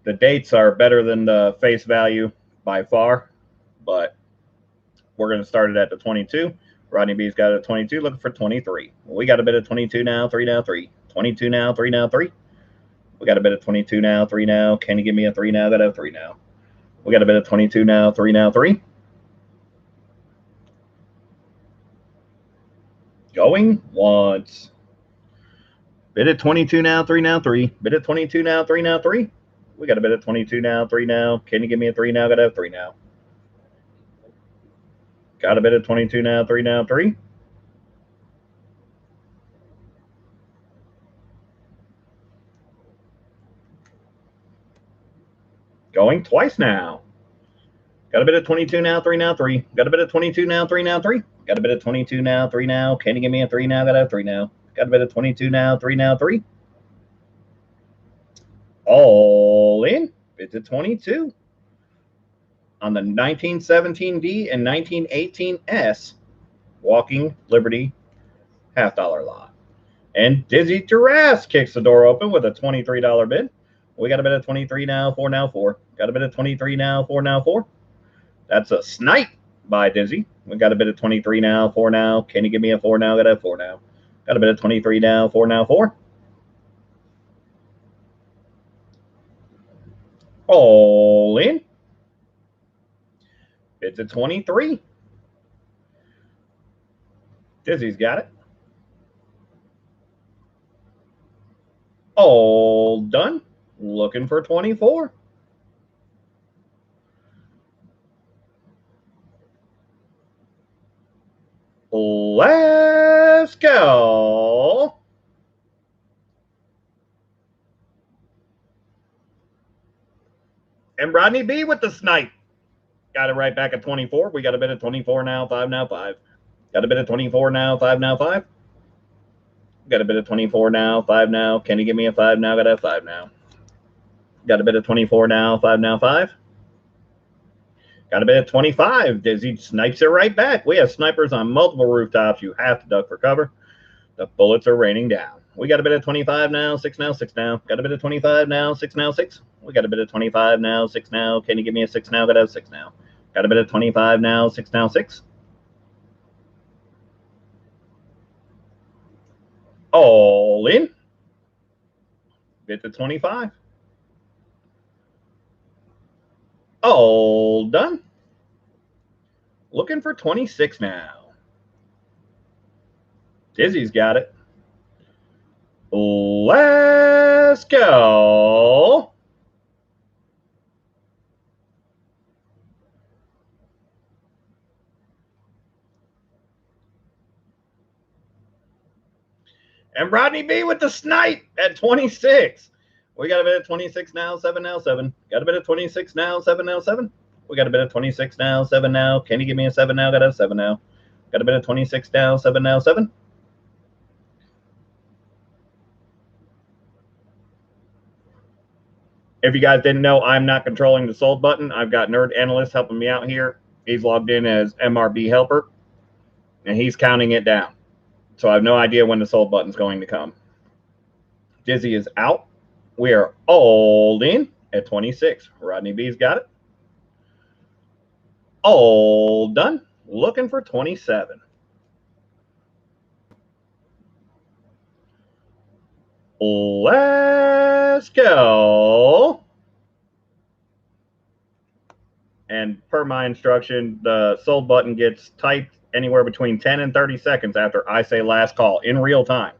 Speaker 1: The dates are better than the face value by far, but we're going to start it at the 22. Rodney B's got it at 22, looking for 23. Well, we got a bit of 22 now, 3 now, 3. 22 now, 3 now, 3. We got a bit of 22 now, 3 now. Can you give me a 3 now? Got a 3 now. We got a bit of 22 now, 3 now, 3. Going once. Bit of 22 now, 3 now, 3. Bit of 22 now, 3 now, 3. We got a bit of 22 now, 3 now. Can you give me a 3 now? Got a 3 now. Got a bit of 22 now, 3 now, 3. Going twice now. Got a bit of 22 now, 3 now, 3. Got a bit of 22 now, 3 now, 3. Got a bit of 22 now, 3 now. Can you give me a 3 now? Got a 3 now. Got a bit of 22 now, 3 now, 3. All in. It's a 22. On the 1917D and 1918S Walking Liberty $half lot. And Dizzy Giraffes kicks the door open with a $23 bid. We got a bit of 23 now, 4 now, 4. Got a bit of 23 now, 4 now, 4. That's a snipe by Dizzy. We got a bit of 23 now, 4 now. Can you give me a 4 now? Got a 4 now. Got a bit of 23 now, 4 now, 4. All in. It's a 23. Dizzy's got it. All done. Looking for 24. Let's go. And Rodney B with the snipe. Got it right back at 24. We got a bit of 24 now, 5 now, 5. Got a bit of 24 now, 5 now, 5. Got a bit of 24 now, 5 now. Can you give me a 5 now? Got a 5 now. Got a bit of 24 now, 5 now, 5. Got a bit of 25. Dizzy snipes it right back. We have snipers on multiple rooftops. You have to duck for cover. The bullets are raining down. We got a bit of 25 now, 6 now, 6 now. Got a bit of 25 now, 6 now, 6. We got a bit of 25 now, 6 now. Can you give me a 6 now? Got a 6 now. Got a bit of 25 now, 6 now, 6. All in. Bit to 25. All done. Looking for 26 now. Dizzy's got it. Let's go. And Rodney B with the snipe at 26. We got a bit of 26 now, 7 now, 7. Got a bit of 26 now, 7 now, 7. We got a bit of 26 now, 7 now. Can you give me a 7 now? Got a 7 now. Got a bit of 26 now, 7 now, 7. If you guys didn't know, I'm not controlling the sold button. I've got Nerd Analyst helping me out here. He's logged in as MRB Helper, and he's counting it down. So I have no idea when the sold button's going to come. Dizzy is out. We are all in at 26. Rodney B's got it. All done. Looking for 27. Let's go. And per my instruction, the sold button gets typed anywhere between 10 and 30 seconds after I say last call in real time.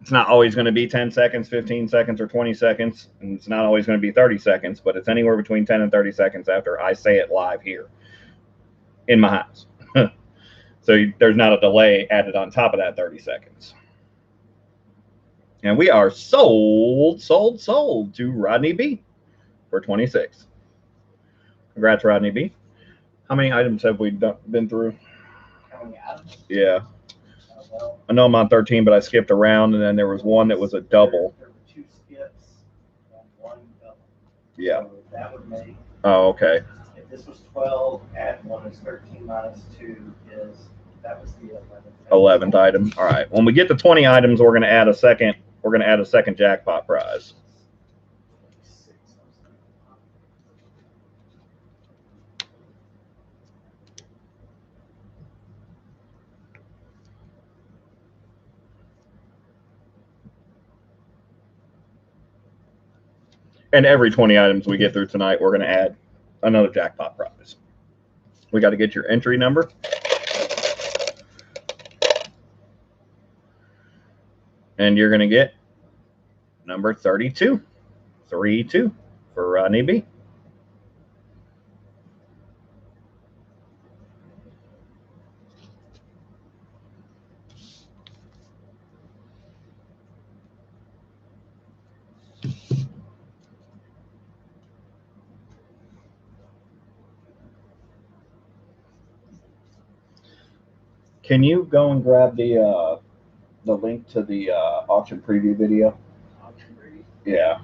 Speaker 1: It's not always going to be 10 seconds, 15 seconds, or 20 seconds. And it's not always going to be 30 seconds, but it's anywhere between 10 and 30 seconds after I say it live here in my house. So there's not a delay added on top of that 30 seconds. And we are sold to Rodney B for 26. Congrats, Rodney B. How many items have we been through?
Speaker 2: How many items?
Speaker 1: Yeah. I know I'm on 13, but I skipped around, and then there was one that was a double.
Speaker 2: There were 2 skips and 1 double.
Speaker 1: Yeah.
Speaker 2: So that would make.
Speaker 1: Oh, okay.
Speaker 2: If this was 12, add 1 is 13 minus 2 is That was the
Speaker 1: 11th item. All right. When we get to 20 items, we're going to add a second. We're going to add a second jackpot prize. And every 20 items we get through tonight, we're going to add another jackpot prize. We got to get your entry number. And you're going to get number 32. 3-2 for Rodney B. Can you go and grab the link to the auction preview video?
Speaker 2: Auction preview?
Speaker 1: Yeah.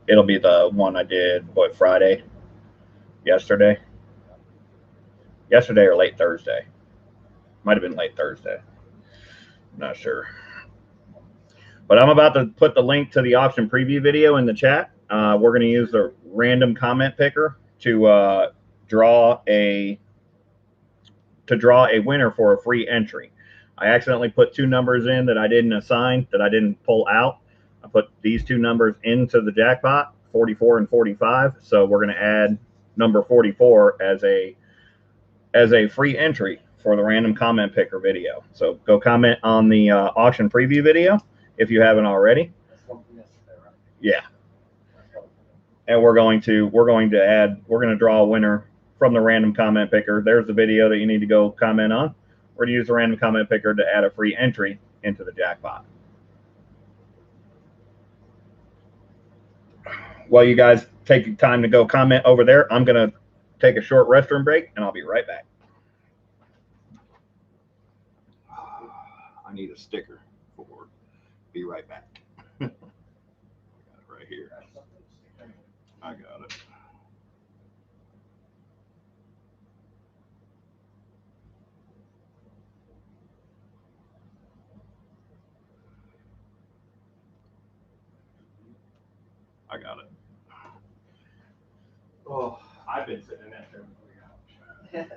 Speaker 1: It'll be the one I did, what, Friday? Yesterday? Yesterday or late Thursday. Might have been late Thursday. I'm not sure. But I'm about to put the link to the auction preview video in the chat. We're going to use the random comment picker to draw a winner for a free entry. I accidentally put two numbers in that I didn't assign, that I didn't pull out. I put these two numbers into the jackpot, 44 and 45. So we're going to add number 44 as a free entry for the random comment picker video. So go comment on the auction preview video if you haven't already. Yeah. And we're going to draw a winner from the random comment picker. There's the video that you need to go comment on. We're going to use the random comment picker to add a free entry into the jackpot. While you guys take time to go comment over there, I'm going to take a short restroom break, and I'll be right back. I need a sticker for be right back. I got it right here. I got it. I got it. Oh, I've been sitting in that chair for 3 hours.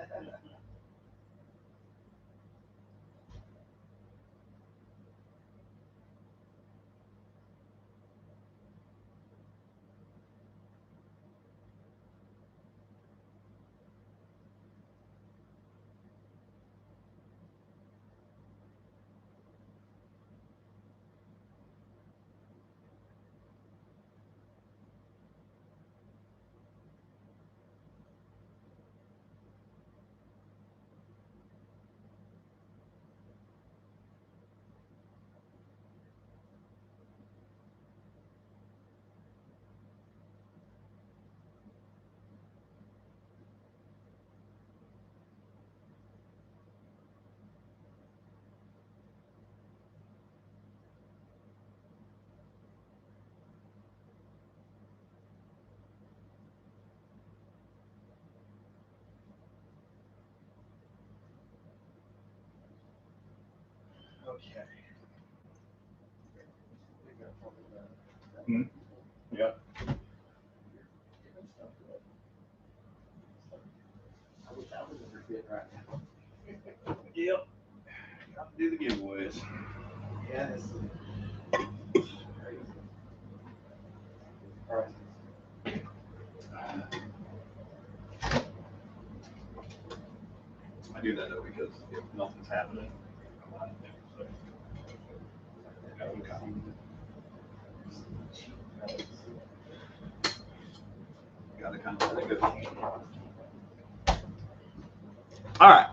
Speaker 1: Okay. Yeah.
Speaker 2: I wish I was in your bid right now.
Speaker 1: Yep. Got to do the giveaways.
Speaker 2: Yes. All right.
Speaker 1: I do that though because if nothing's happening, I'm not so. Gotta kind of let it go. All right,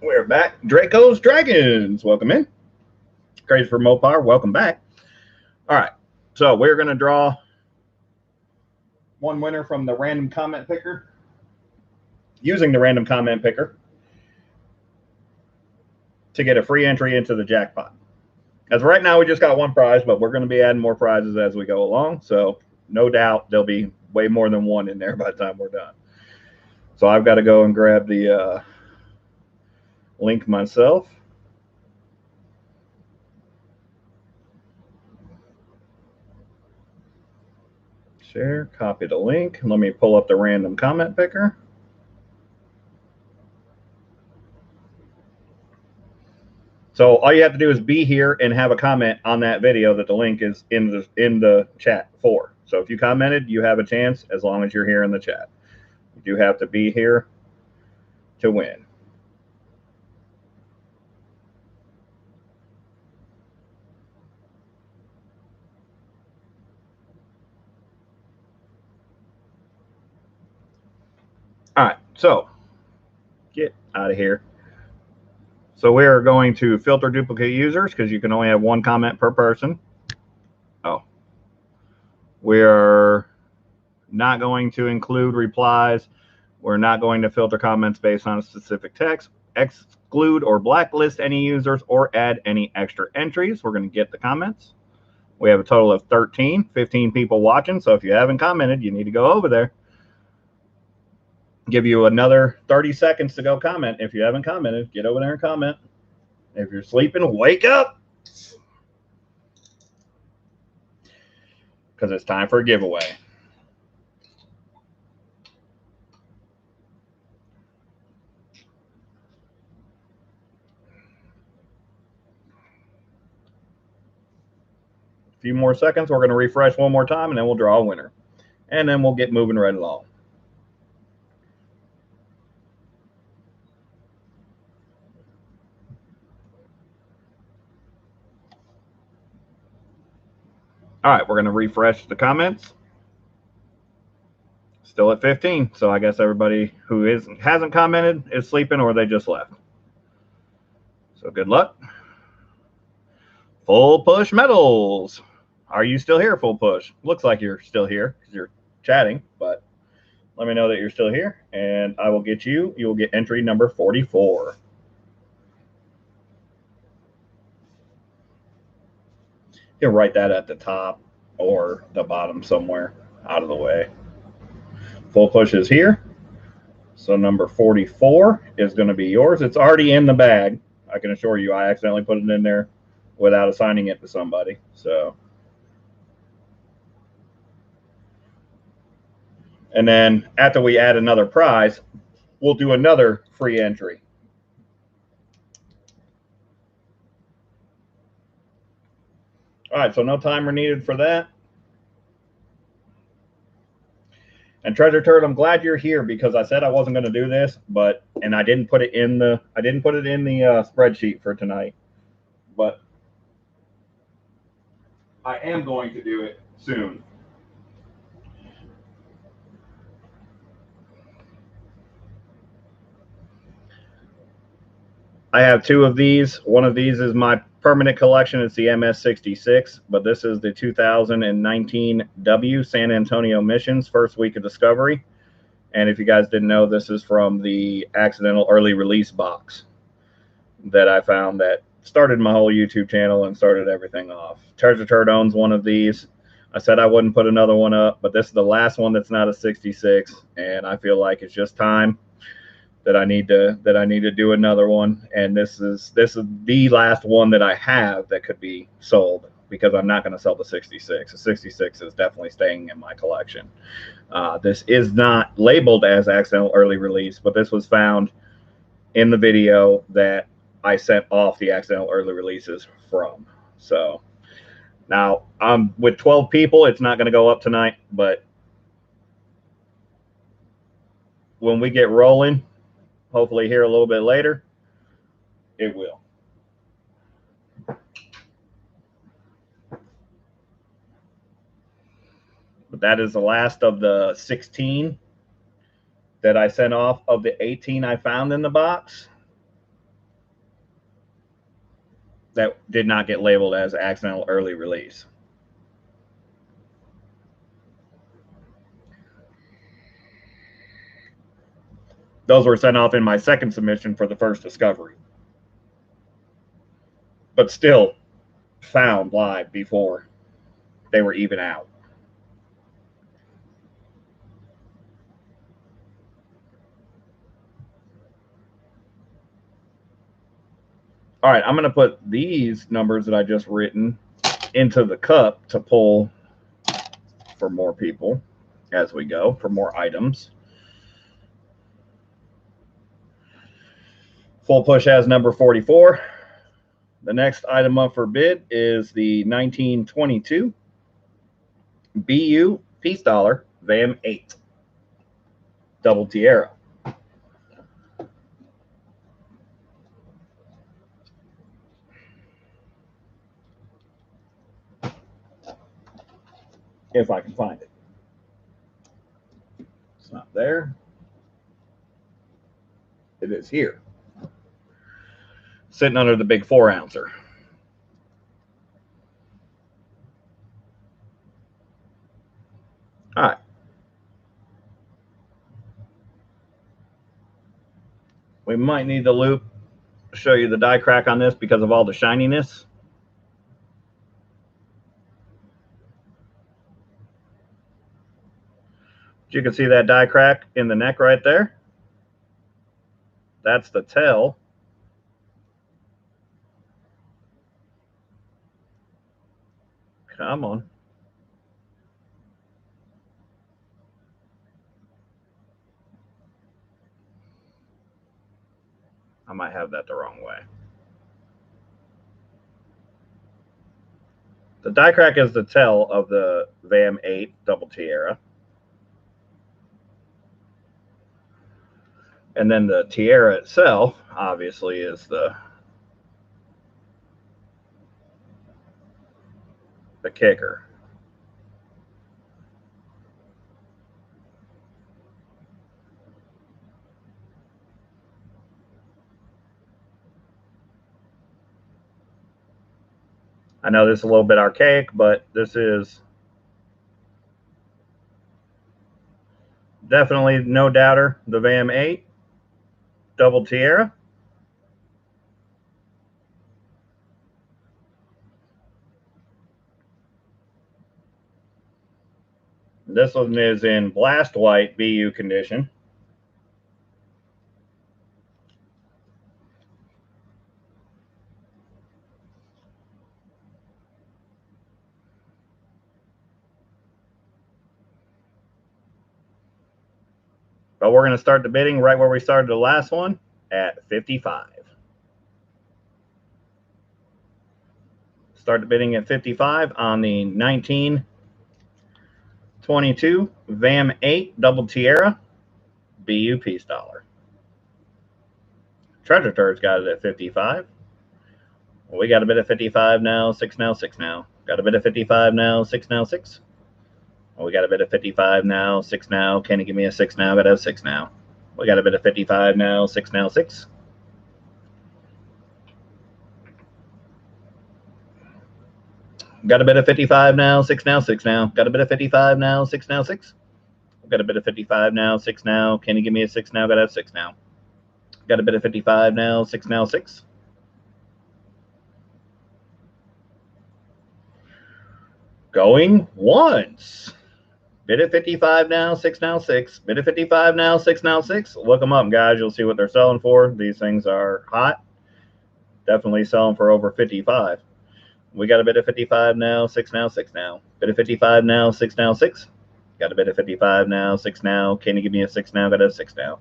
Speaker 1: we're back. Draco's Dragons, welcome in. Crazy for Mopar, welcome back. All right, so we're gonna draw one winner from the random comment picker, using the random comment picker to get a free entry into the jackpot. As right now, we just got one prize, but we're going to be adding more prizes as we go along. So no doubt there'll be way more than one in there by the time we're done. So I've got to go and grab the link myself. Share, copy the link. Let me pull up the random comment picker. So all you have to do is be here and have a comment on that video that the link is in the chat for. So if you commented, you have a chance as long as you're here in the chat. You do have to be here to win. All right, so get out of here. So we are going to filter duplicate users because you can only have one comment per person. Oh, we are not going to include replies. We're not going to filter comments based on a specific text, exclude or blacklist any users, or add any extra entries. We're going to get the comments. We have a total of 15 people watching. So if you haven't commented, you need to go over there. Give you another 30 seconds to go comment. If you haven't commented, get over there and comment. If you're sleeping, wake up, because it's time for a giveaway. A few more seconds. We're going to refresh one more time, and then we'll draw a winner. And then we'll get moving right along. All right, we're going to refresh the comments. Still at 15, so I guess everybody who hasn't commented is sleeping or they just left. So good luck. Full push medals. Are you still here, full push? Looks like you're still here because you're chatting, but let me know that you're still here, and I will get you. You will get entry number 44. You'll write that at the top or the bottom somewhere out of the way. Full push is here. So number 44 is going to be yours. It's already in the bag. I can assure you I accidentally put it in there without assigning it to somebody. So, and then after we add another prize, we'll do another free entry. All right, so no timer needed for that. And Treasure Turd, I'm glad you're here because I said I wasn't going to do this, and I didn't put it in the spreadsheet for tonight, but I am going to do it soon. I have two of these. One of these is my permanent collection. It's the MS-66, but this is the 2019 W San Antonio Missions first week of discovery. And if you guys didn't know, this is from the accidental early release box that I found that started my whole YouTube channel and started everything off. Treasure Turd owns one of these. I said I wouldn't put another one up, but this is the last one that's not a 66, and I feel like it's just time that I need to do another one. And this is the last one that I have that could be sold because I'm not going to sell the 66. The 66 is definitely staying in my collection. This is not labeled as accidental early release, but this was found in the video that I sent off the accidental early releases from. So now I'm with 12 people. It's not going to go up tonight, but when we get rolling, hopefully here a little bit later, it will. But that is the last of the 16 that I sent off of the 18 I found in the box that did not get labeled as accidental early release. Those were sent off in my second submission for the first discovery, but still found live before they were even out. All right, I'm going to put these numbers that I just written into the cup to pull for more people as we go, for more items. Full push has number 44. The next item up for bid is the 1922 BU Peace Dollar VAM 8 Double Tiara. If I can find it. It's not there. It is here. Sitting under the big 4-ouncer. All right. We might need the loop to show you the die crack on this because of all the shininess. You can see that die crack in the neck right there. That's the tail. Come on. I might have that the wrong way. The die crack is the tail of the VAM 8 Double Tiara. And then the tiara itself, obviously, is the kicker. I know this is a little bit archaic, but this is definitely, no doubter, the VAM 8 Double Tiara. This one is in blast white BU condition. But we're going to start the bidding right where we started the last one, at 55. Start the bidding at 55 on the 1922 VAM 8 Double Tiara BU Peace Dollar. Treasure Turd's got it at 55. Well, we got a bid at 55 now, 6 now, 6 now. Got a bid at 55 now, 6 now, 6. Well, we got a bid at 55 now, 6 now. Can you give me a 6 now? Got to have 6 now. We got a bid at 55 now, 6 now, 6. Got a bid at 55 now, 6 now, 6 now. Got a bid at 55 now, 6 now, 6. Got a bid at 55 now, 6 now. Can you give me a 6 now? Got to have 6 now. Got a bid at 55 now, 6 now, 6. Going once. Bid at 55 now, 6 now, 6. Bid at 55 now, 6 now, 6. Look them up, guys. You'll see what they're selling for. These things are hot. Definitely selling for over 55. We got a bid at 55 now, 6 now, 6 now. Bid at 55 now, 6 now, 6. Got a bid at 55 now, 6 now. Can you give me a 6 now? Got a 6 now.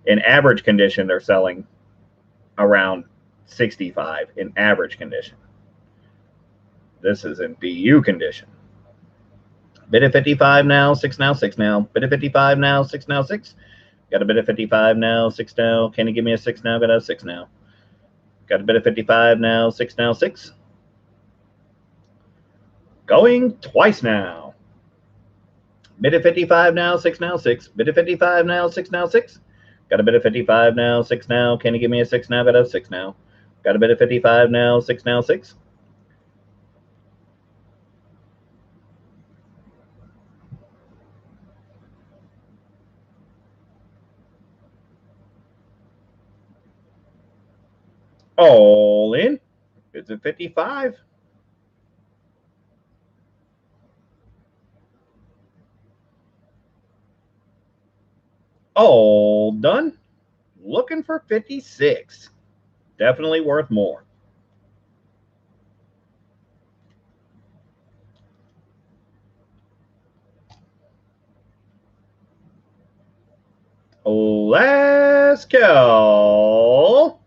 Speaker 1: In average condition, they're selling around 65 in average condition. This is in BU condition. Bid at 55 now, 6 now, 6 now. Bid at 55 now, 6 now, 6. Got a bid at 55 now, 6 now. Can you give me a 6 now? Got a 6 now. Got a bid at 55 now, 6 now, 6. Going twice now. Bid at 55 now, 6 now, 6. Bid at 55 now, 6 now, 6. Got a bid at 55 now, 6 now. Can you give me a 6 now? Got a 6 now. Got a bid at 55 now, 6 now, 6. All in. It's at 55. All done. Looking for 56. Definitely worth more. Let's go.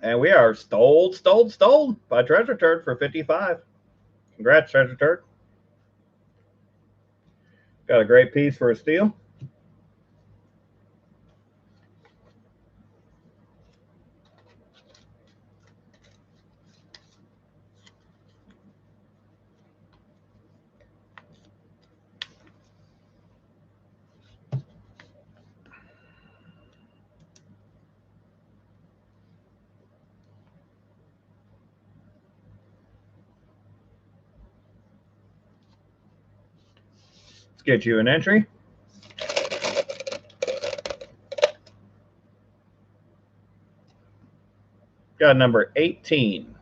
Speaker 1: And we are stole by Treasure Turd for 55. Congrats, Treasure Turd. Got a great piece for a steal. Let's get you an entry. Got number 18.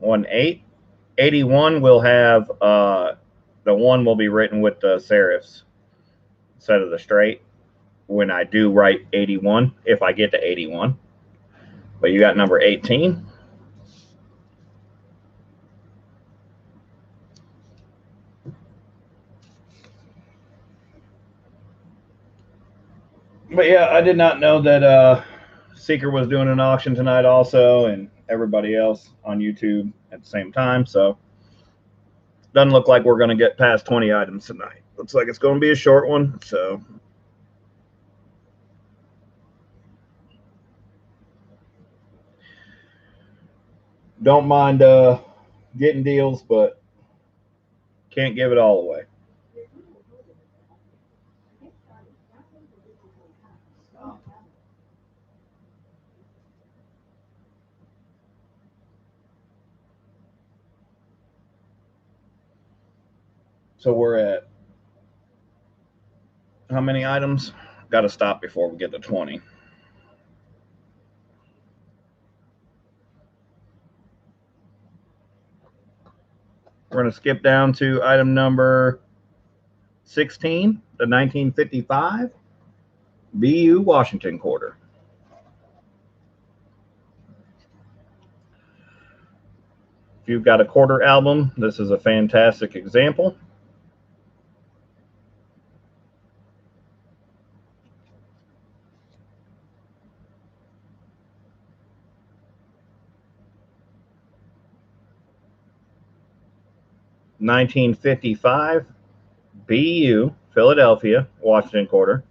Speaker 1: 1-8. 81 will have the 1 will be written with the serifs instead of the straight when I do write 81, if I get to 81. But you got number 18. But yeah, I did not know that Seeker was doing an auction tonight also, and everybody else on YouTube at the same time. So doesn't look like we're going to get past 20 items tonight. Looks like it's going to be a short one. So don't mind getting deals, but can't give it all away. So we're at how many items? Got to stop before we get to 20. We're going to skip down to item number 16, the 1955 BU Washington quarter. If you've got a quarter album, this is a fantastic example. $19.55 BU Philadelphia Washington quarter.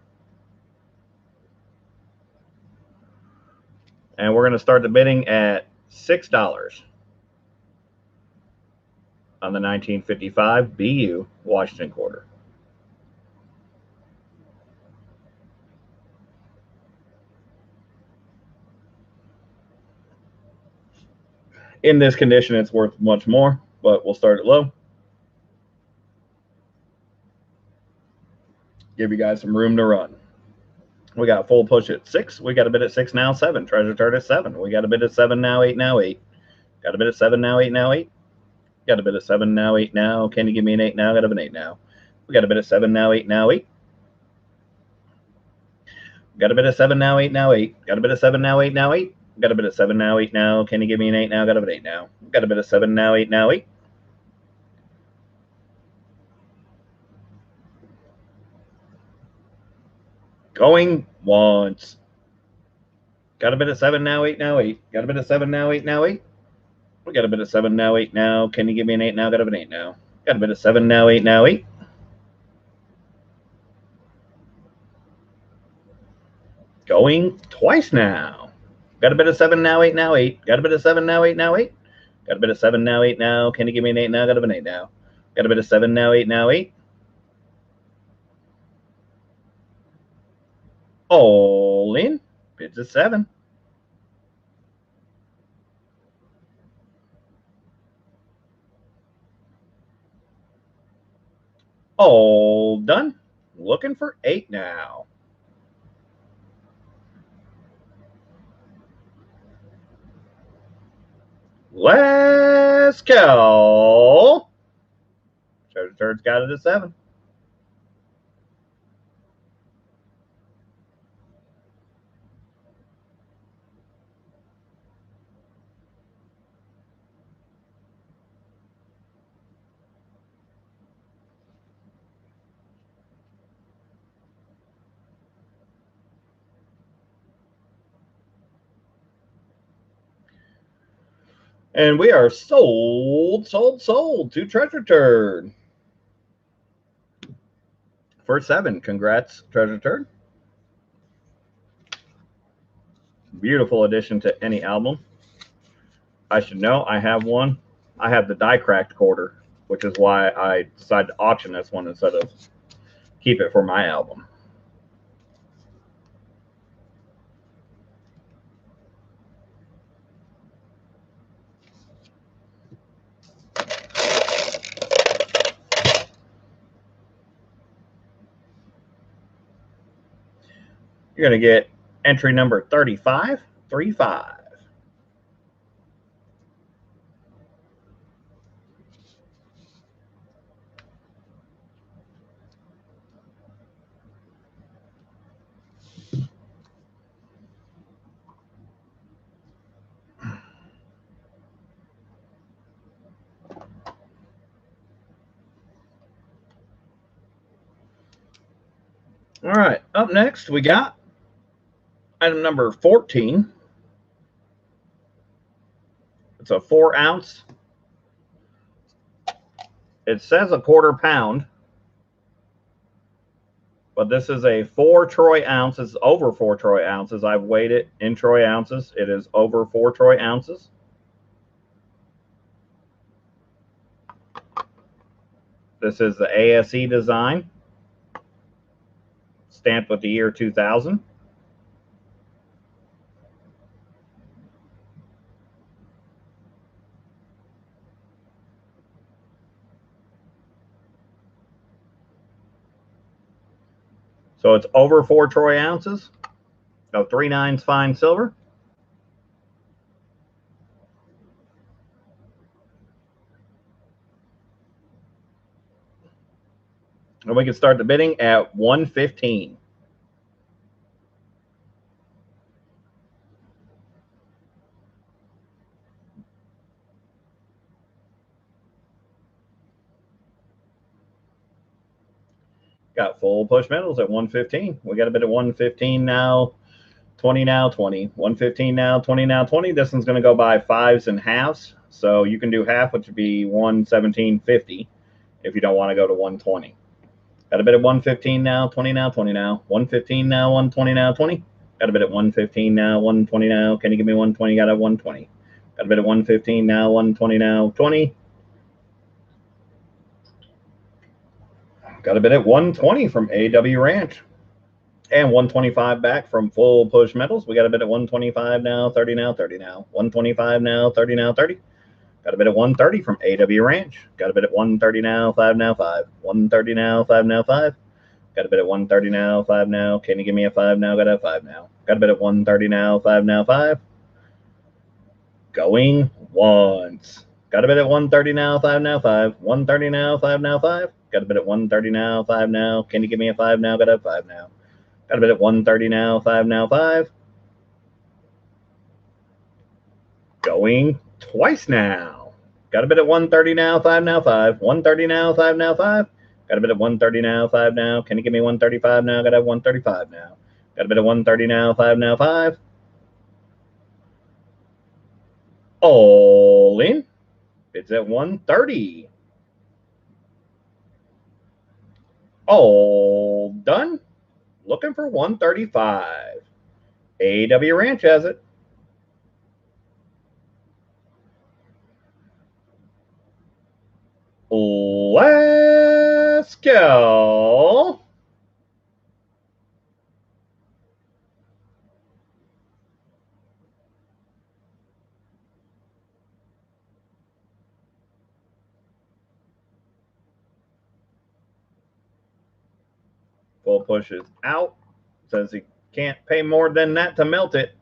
Speaker 1: And we're going to start the bidding at $6 on the 1955 BU Washington quarter. In this condition, it's worth much more, but we'll start it low. Give you guys some room to run. We got full push at 6. We got a bid at 6 now, 7. Treasure Turd at 7. We got a bid at 7 now, 8 now, 8. Got a bid at 7 now, 8 now, 8. Got a bid at 7 now, 8 now. Can you give me an 8 now? Got an 8 now. We got a bid at 7 now, 8 now, 8. Got a bid at 7 now, 8 now, 8. Got a bid at 7 now, 8 now, 8. Got a bid at 7 now, 8 now. Can you give me an 8 now? Got an 8 now. Got a bid at 7 now, 8 now, 8. Going once. Got a bid at 7 now, 8 now, 8. Got a bid at 7 now, 8 now, 8. We got a bid at 7 now, 8 now. Can you give me an 8 now? Got an 8 now. Got a bid at 7 now, 8 now, 8. Going twice now. Got a bid at 7 now, 8 now, 8. Got a bid at 7 now, 8 now, 8. Got a bid at 7 now, 8 now. Can you give me an 8 now? Got an 8 now. Got a bid at 7 now, 8 now, 8. All in. Bids at 7. All done. Looking for 8 now. Let's go. Treasure Turd's got it at 7. And we are sold to Treasure Turd. For 7. Congrats, Treasure Turd. Beautiful addition to any album. I should know I have one. I have the die cracked quarter, which is why I decided to auction this one instead of keep it for my album. You're going to get entry number 3535. All right, up next we got item number 14. It's a 4-ounce. It says a quarter pound, but this is a 4 troy ounces, over 4 troy ounces. I've weighed it in troy ounces. It is over 4 troy ounces. This is the ASE design, stamped with the year 2000. So it's over 4 troy ounces of 3/9 fine silver. And we can start the bidding at $115. Got full push metals at $115. We got a bid at $115 now. 20 now, 20. 115 now, 20 now, 20. This one's going to go by 5s and halves. So you can do half, which would be $117.50 if you don't want to go to 120. Got a bid at 115 now, 20 now, 20 now. 115 now, 120 now, 20. Got a bid at 115 now, 120 now. Can you give me 120? Got a 120. Got a bid at 115 now, 120 now, 20. Got a bid at 120 from AW Ranch. And 125 back from Full Push Metals. We got a bid at 125 now, 30 now, 30 now. 125 now, 30 now, 30. Got a bid at 130 from AW Ranch. Got a bid at 130 now, 5 now, 5. 130 now, 5 now, 5. Got a bid at 130 now, 5 now. Can you give me a 5 now? Got a 5 now. Got a bid at 130 now, 5 now, 5. Going once. Got a bid at 130 now, 5 now, 5. 130 now, 5 now, 5. Got a bid at 130 now, 5 now. Can you give me a 5 now? Got a 5 now. Got a bid at 130 now, 5 now, 5. Going twice now. Got a bid at 130 now, 5 now, 5. 130 now, 5 now, 5. Got a bid at 130 now, 5 now. Can you give me 135 now? Got a 135 now. Got a bid at 130 now, 5 now, 5. All in. It's at 130. All done. Looking for 135. AW Ranch has it. Let's go. Full push is out. Says he can't pay more than that to melt it.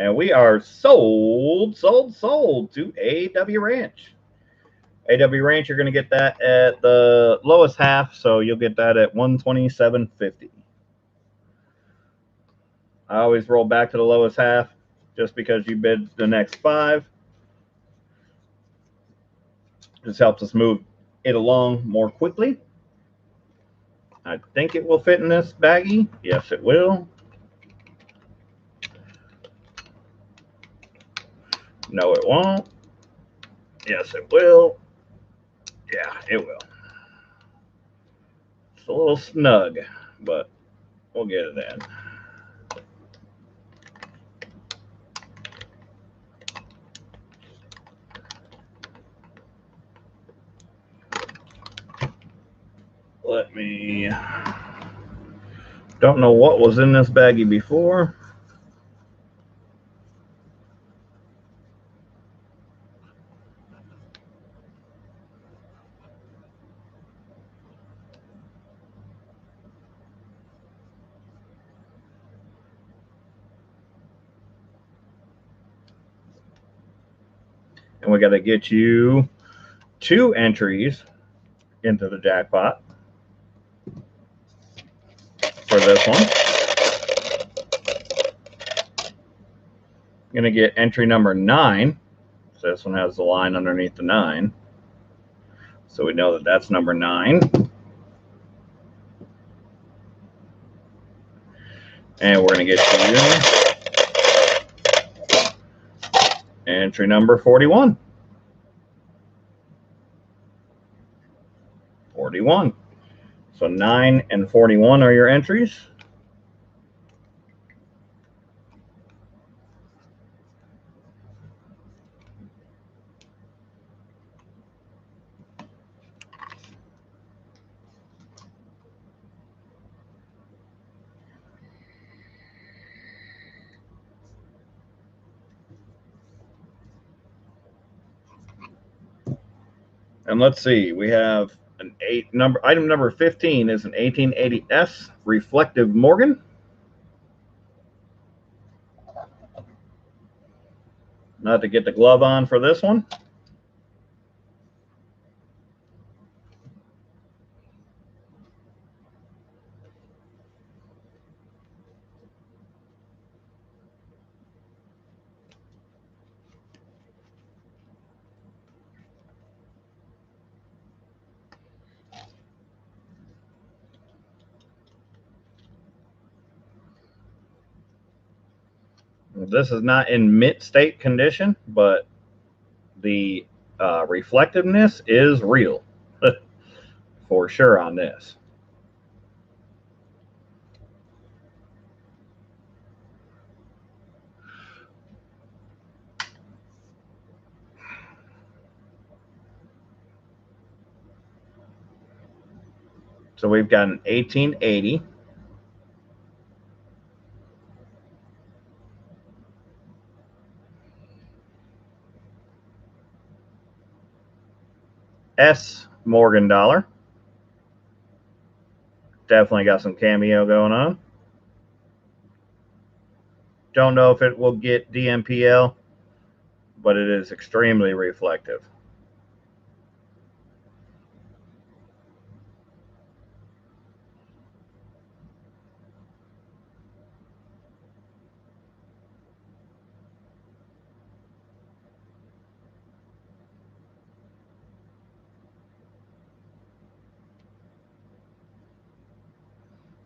Speaker 1: And we are sold to AW Ranch. AW Ranch, you're going to get that at the lowest half, so you'll get that at $127.50. I always roll back to the lowest half just because you bid the next 5. This helps us move it along more quickly. I think it will fit in this baggie. Yes, it will. No, it won't. Yes, it will. Yeah, it will. It's a little snug, but we'll get it in. Let me... Don't know what was in this baggie before. And we got to get you 2 entries into the jackpot for this one. I'm going to get entry number 9. So this one has the line underneath the 9. So we know that that's number 9. And we're going to get you entry number 41. 41. So 9 and 41 are your entries. And let's see, we have an item number 15 is an 1880S reflective Morgan. Not to get the glove on for this one. This is not in mint state condition, but the reflectiveness is real for sure on this. So we've got an 1880. S Morgan dollar. Definitely got some cameo going on. Don't know if it will get DMPL, but it is extremely reflective.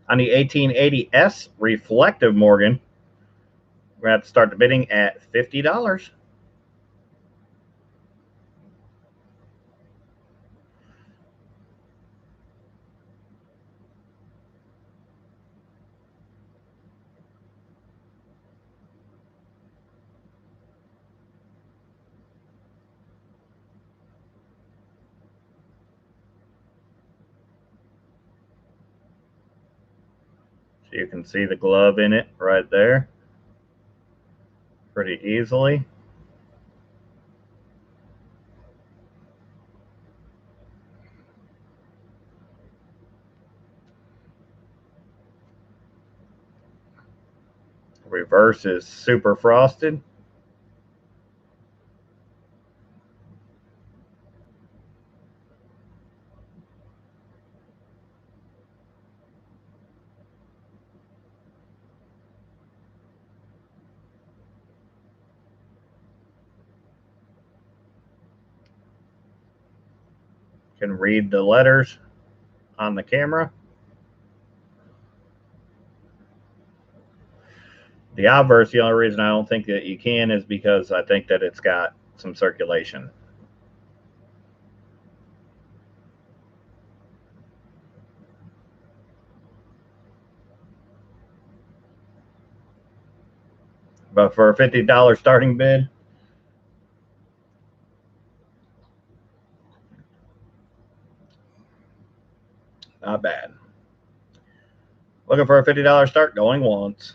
Speaker 1: On the 1880S reflective Morgan, we're going to have to start the bidding at $50. So you can see the glove in it right there pretty easily. Reverse is super frosted. Can read the letters on the camera. The obverse, the only reason I don't think that you can is because I think that it's got some circulation. But for a $50 starting bid, not bad. Looking for a $50 start, going once.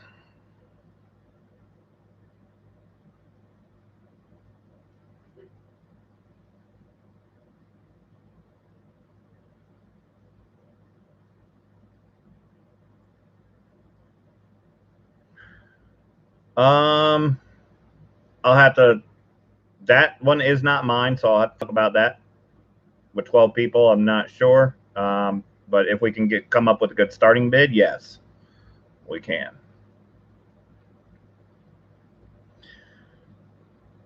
Speaker 1: I'll have to, that one is not mine, so I'll have to talk about that with 12 people. I'm not sure. But if we can come up with a good starting bid, yes, we can.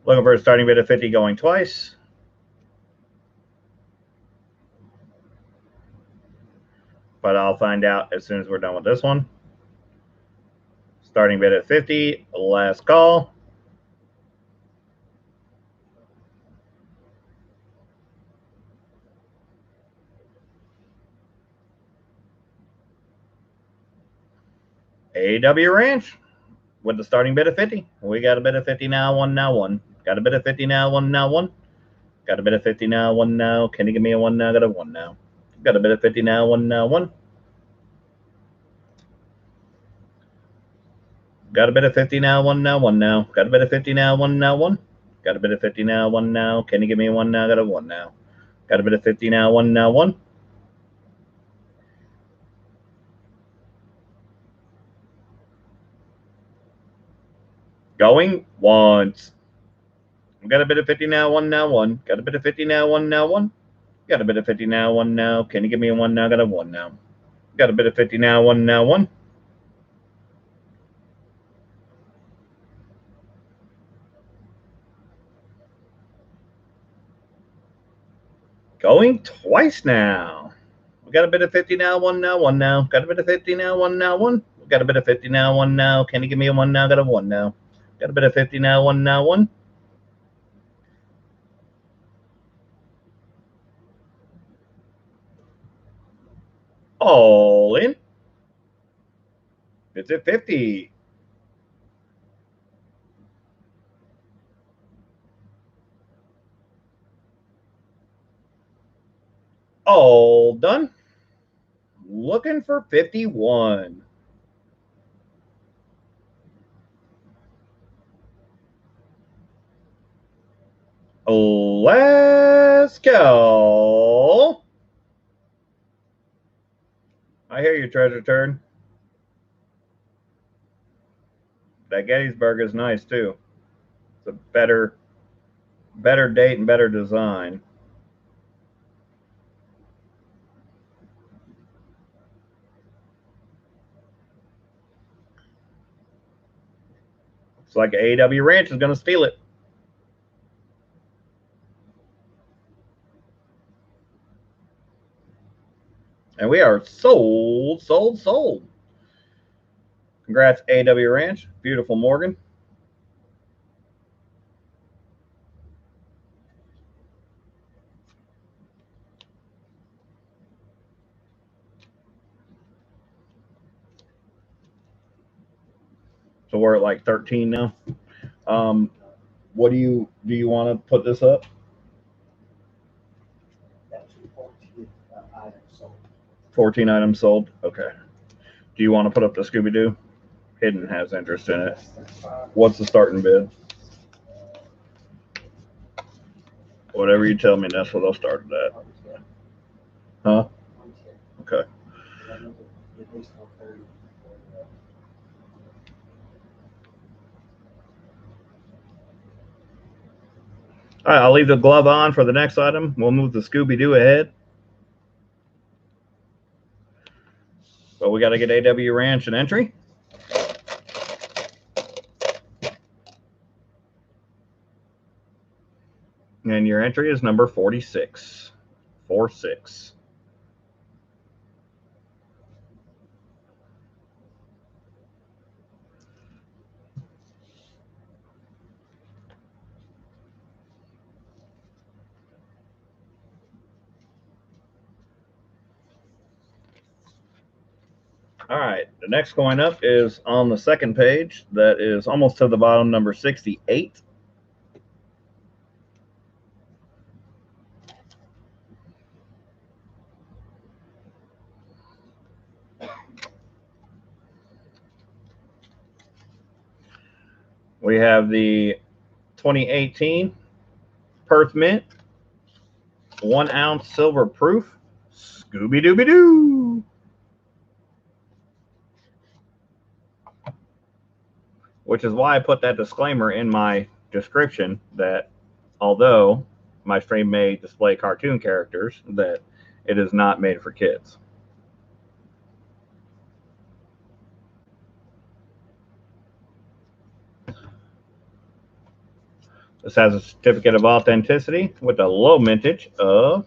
Speaker 1: Looking for a starting bid of 50 going twice. But I'll find out as soon as we're done with this one. Starting bid at 50, last call. AW Ranch with the starting bid of 50. We got a bid of 50 now, one now, one. Got a bid of 50 now, one now, one. Got a bid of 50 now, one now. Can you give me a one now? Got a one now. Got a bid of 50 now, one now, one. Got a bit of 50 now, one now, one now. Got a bit of 50 now, one now, one. Got a bit of 50 now, one now. Can you give me a one now? Got a one now. Got a bit of 50 now, one now, one. Going once. Got a bit of 50 now, one now, one. Got a bit of 50 now, one now, one. Got a bit of 50 now, one now. Can you give me a one now? Got a one now. Got a bit of 50 now, one now, one. Going twice now. We got a bit of 50 now, one now, one now. Got a bit of 50 now, one now, one. We got a bit of 50 now, one now. Can you give me a one now? Got a one now. Got a bit of 50 now, one now, one. All in. It's at 50. All done. Looking for 51. Let's go. I hear you, Treasure Turd. That Gettysburg is nice too. It's a better date and better design. It's like AW Ranch is going to steal it. And we are sold, sold, sold. Congrats, AW Ranch. Beautiful Morgan. So we're at like 13 now. What do you want to put this up?
Speaker 2: That's 14 items sold.
Speaker 1: 14 items sold. Okay. Do you want to put up the Scooby-Doo? Hidden has interest in it. What's the starting bid? Whatever you tell me, that's what I'll start it at. Huh? Okay. All right, I'll leave the glove on for the next item. We'll move the Scooby-Doo ahead. But we got to get AW Ranch an entry. And your entry is number 46. 46. All right, the next coin up is on the second page. That is almost to the bottom, number 68. We have the 2018 Perth Mint 1 ounce silver proof Scooby-Dooby-Doo. Which is why I put that disclaimer in my description that although my stream may display cartoon characters, that it is not made for kids. This has a certificate of authenticity with a low mintage of,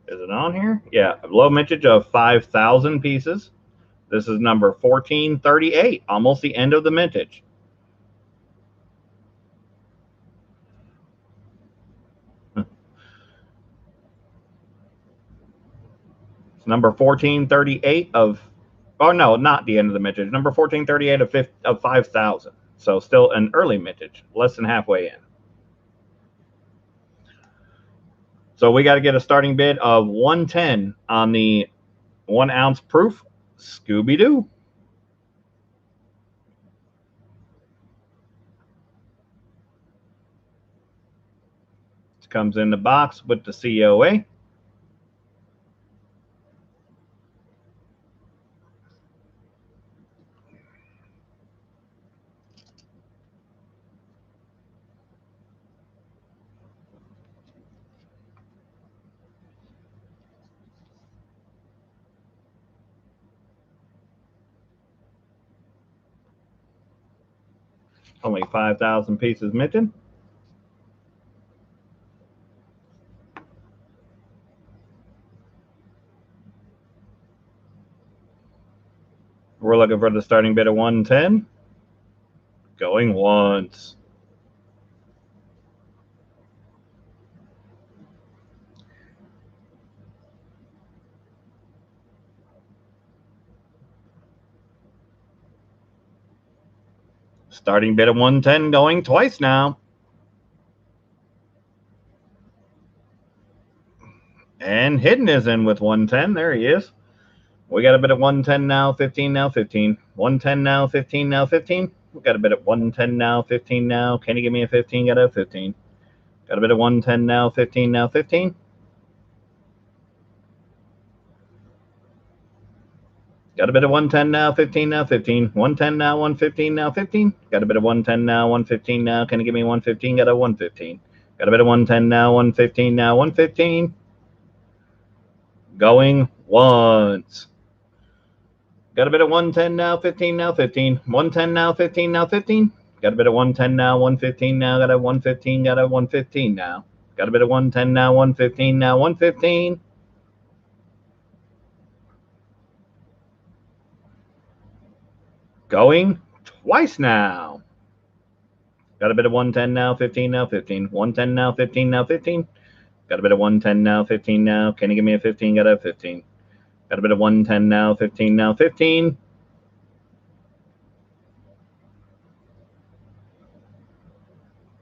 Speaker 1: is it on here? Yeah, a low mintage of 5,000 pieces. This is number 1438, almost the end of the mintage. It's number 1438 of, oh no, not the end of the mintage. Number 1438 of 5,000. So still an early mintage, less than halfway in. So we got to get a starting bid of 110 on the 1 ounce proof Scooby-Doo. It comes in the box with the COA. Only 5,000 pieces minted. We're looking for the starting bid of 110. Going once. Starting bid of 110 going twice now. And Hidden is in with 110. There he is. We got a bid at 110 now, 15 now, 15. 110 now, 15 now, 15. We got a bid at 110 now, 15 now. Can you give me a 15? Got a 15. Got a bid at 110 now, 15 now, 15. Got a bit of 110 now, 15 now, 15. 110 now, 115 now, 15. Got a bit of 110 now, 115 now. Can you give me 115? Got a 115. Got a bit of 110 now, 115 now, 115. Going once. Got a bit of 110 now, 15 now, 15. 110 now, 15 now, 15. Got a bit of 110 now, 115 now. Got a 115, got a 115 now. Got a bit of 110 now, 115 now, 115. Going twice now. Got a bit of 110 now, 15 now, 15. 110 now, 15 now, 15. Got a bit of 110 now, 15 now. Can you give me a 15? Got a 15. Got a bit of 110 now, 15 now, 15.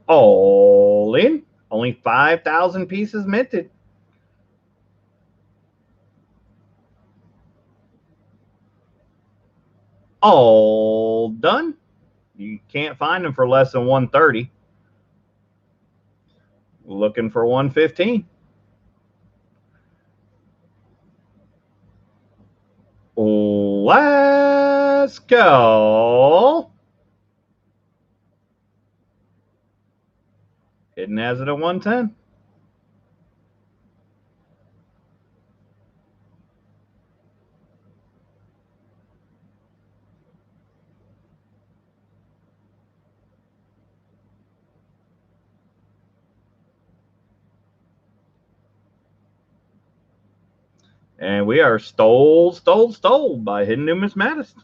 Speaker 1: All in. Only 5,000 pieces minted. All done. You can't find them for less than 130. Looking for 115. Let's go. Hidden has it at 110. And we are stole by Hidden Numismatist.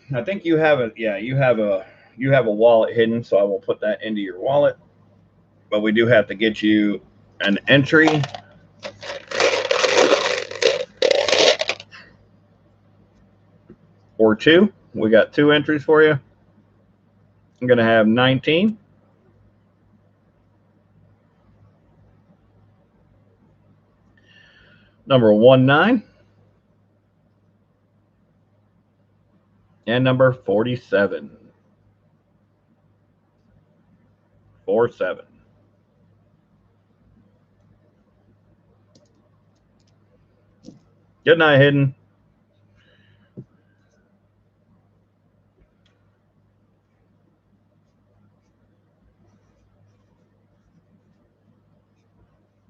Speaker 1: I think you have a you have a wallet hidden, so I will put that into your wallet. But we do have to get you an entry. Or two. We got 2 entries for you. I'm going to have 19. Number 19. And number 47. 47. Good night, Hidden.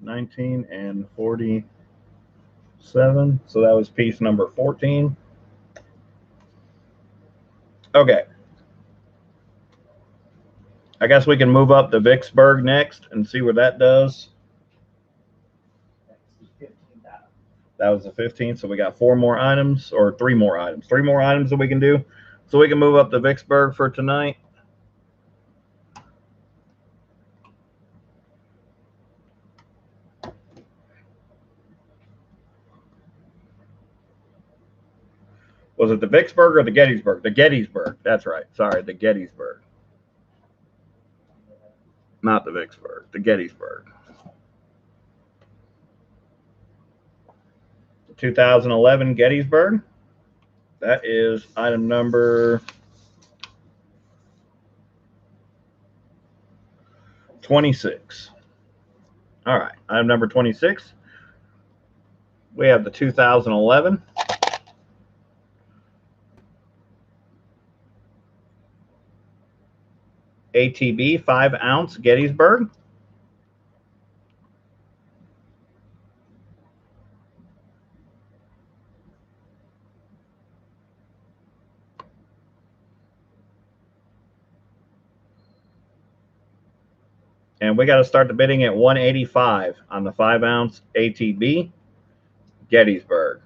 Speaker 1: $19 and $47. So that was piece number 14. Okay. I guess we can move up to Vicksburg next and see what that does. That was the 15th. So we got 4 more items, or 3 more items. 3 more items that we can do. So we can move up to Vicksburg for tonight. Was it the Vicksburg or the Gettysburg? The Gettysburg. That's right. Sorry, the Gettysburg. Not the Vicksburg. The Gettysburg. 2011 Gettysburg. That is item number 26. All right, item number 26. We have the 2011 ATB 5-ounce Gettysburg. And we got to start the bidding at 185 on the 5-ounce ATB Gettysburg.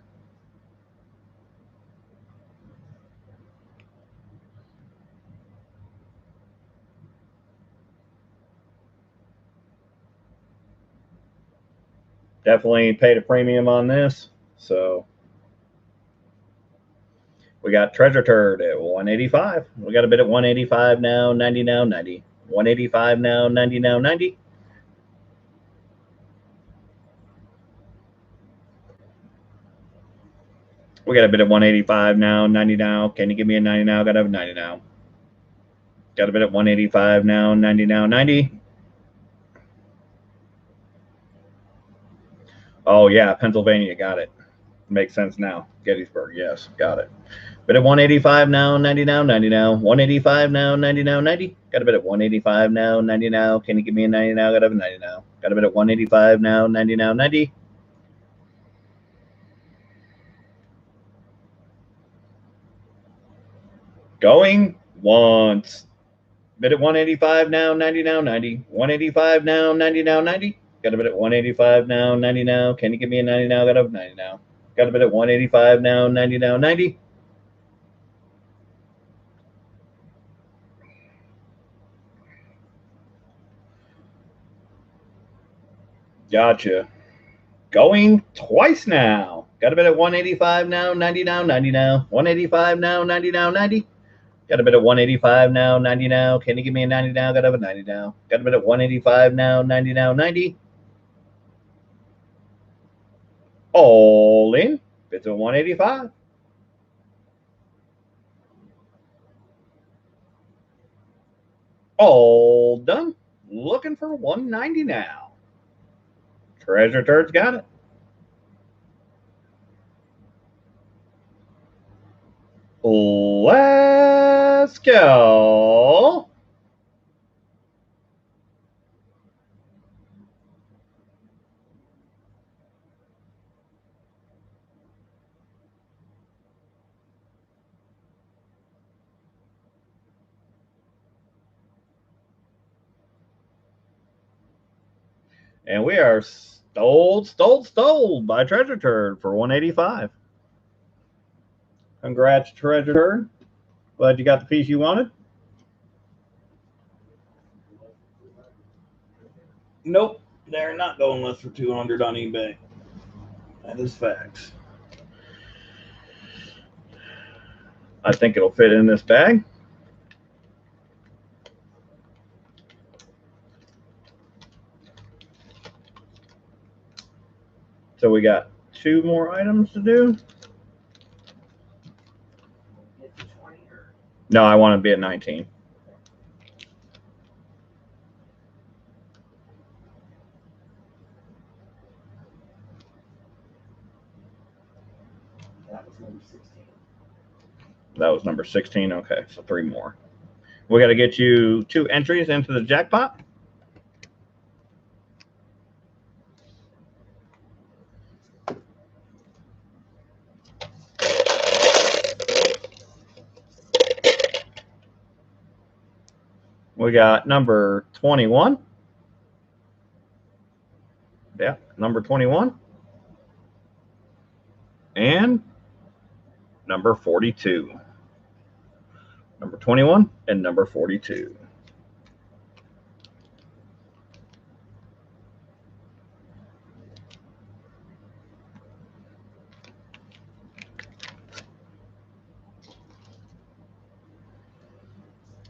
Speaker 1: Definitely paid a premium on this. So we got Treasure Turd at 185. We got a bid at 185 now, 90 now, 90. 185 now, 90 now, 90. We got a bid at 185 now, 90 now. Can you give me a 90 now? Got to have a 90 now. Got a bid at 185 now, 90 now, 90. Oh, yeah, Pennsylvania, got it. Makes sense now. Gettysburg, yes, got it. Bid at 185 now, 90 now, 90 now. 185 now, 90 now, 90. Got a bid at 185 now, 90 now. Can you give me a 90 now? Got to have a 90 now. Got a bid at 185 now, 90 now, 90. Going once. Bid at 185 now, 90 now, 90. 185 now, 90 now, 90. Got a bid at 185 now, 90 now. Can you give me a 90 now? Got a 90 now. Got a bid at 185 now, 90 now, 90. Gotcha. Going twice now. Got a bid at 185 now, 90 now, 90 now. 185 now, 90 now, 90. Got a bid at 185 now, 90 now. Can you give me a 90 now? Got a 90 now. Got a bid at 185 now, 90 now, 90. All in. Bids at 185. 185 now, All done. Looking for 190 now. Treasure Turd's got it. Let's go. And we are stole by Treasure Turd for 185. Congrats, Treasure Turd. Glad you got the piece you wanted. Nope, they're not going less for 200 on eBay. That is facts. I think it'll fit in this bag. So we got 2 more items to do. No, I want to be at 19.
Speaker 2: That was number 16.
Speaker 1: That was number 16. Okay, so 3 more. We got to get you 2 entries into the jackpot. We got number 21. Yeah, number 21. And number 42. Number 21 and number 42.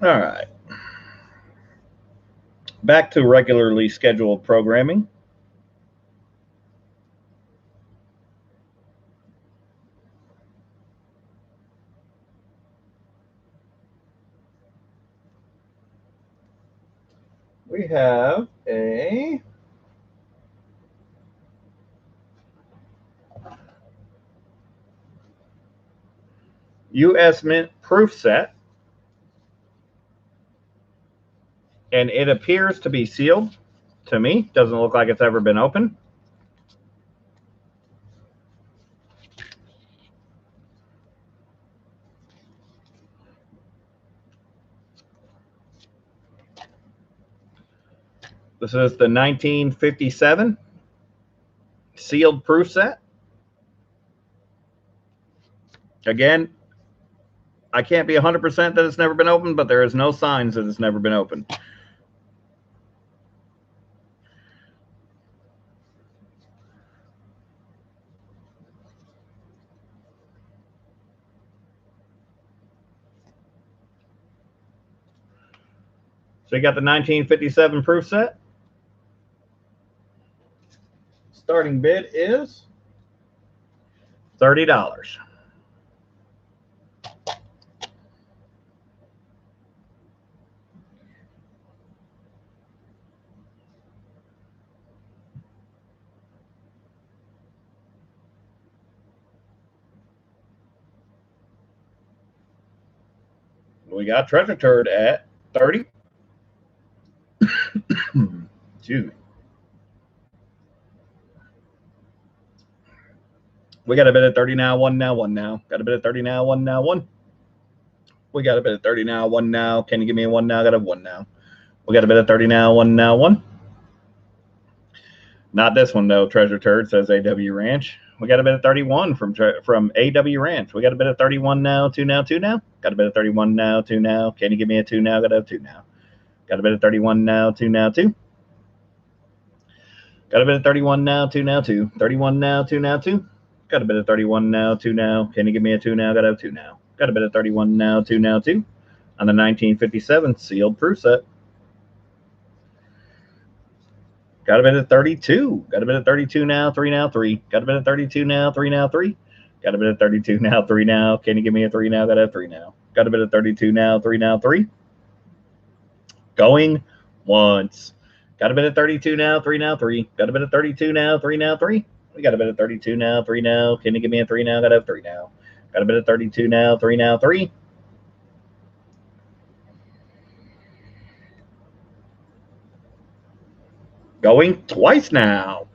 Speaker 1: All right. Back to regularly scheduled programming. We have a US Mint proof set, and it appears to be sealed to me. Doesn't look like it's ever been opened. This is the 1957 sealed proof set. Again, I can't be 100% that it's never been opened, but there is no signs that it's never been opened. So you got the 1957 proof set. Starting bid is $30. We got Treasure Turd at 30. Excuse me. We got a bid at 30 now, 1 now, 1 now. Got a bid at 30 now, 1 now, 1. We got a bid at 30 now, 1 now. Can you give me a 1 now? Got a 1 now. We got a bid at 30 now, 1 now, 1. Not this one though. Treasure Turd says AW Ranch. We got a bid at 31 from AW Ranch. We got a bid at 31 now, 2 now, 2 now. Got a bid at 31 now, 2 now. Can you give me a 2 now? Got a 2 now. Got a bid at 31 now, 2 now, 2. Got a bid at 31 now, 2 now, 2. 31 now, 2 now, 2. Got a bid at 31 now, 2 now. Can you give me a 2 now? Got a 2 now. Got a bid at 31 now, 2 now, 2. On the 1957 sealed proof set. Got a bid at 32. Got a bid at 32 now, 3 now, 3. Got a bid at 32 now, 3 now, 3. Got a bid at 32 now, 3 now. Can you give me a 3 now? Got a 3 now. Got a bid at 32 now, 3 now, 3. Going once. Got a bid at 32 now, 3 now, 3. Got a bid at 32 now, 3 now, 3. We got a bid at 32 now, 3 now. Can you give me a 3 now? Got a 3 now. Got a bid at 32 now, 3 now, 3. Going twice now.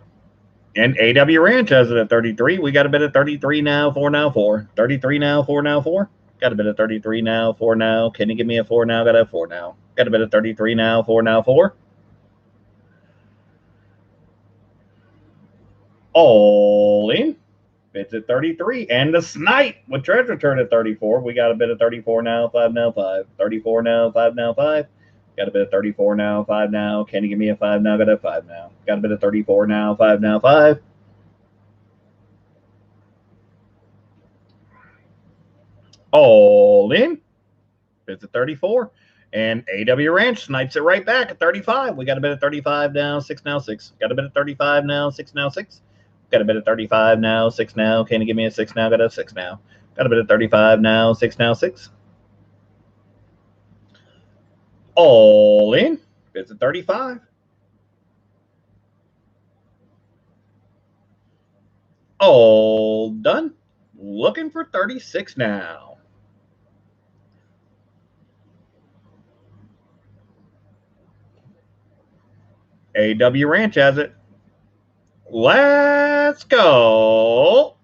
Speaker 1: And AW Ranch has it at 33. We got a bid at 33 now, 4 now, 4. 33 now, 4 now, 4. Got a bid at 33 now, 4 now. Can you give me a 4 now? Got a 4 now. Got a bid at 33 now, 4 now, 4. All in. Bids at 33. And the snipe with treasure turn at 34. We got a bid at 34 now, 5 now, 5. 34 now, 5 now, 5. Got a bit of 34 now, 5 now. Can you give me a 5 now? Got a 5 now. Got a bit of 34 now, 5 now, 5. All in. Bids at 34. And AW Ranch snipes it right back at 35. We got a bit of 35 now, 6 now, 6. Got a bit of 35 now, 6 now, 6. Got a bit of 35 now, 6 now. Can you give me a 6 now? Got a 6 now. Got a bit of 35 now, 6 now, 6. All in. Bids at 35. All done. Looking for 36 now. AW Ranch has it. Let's go.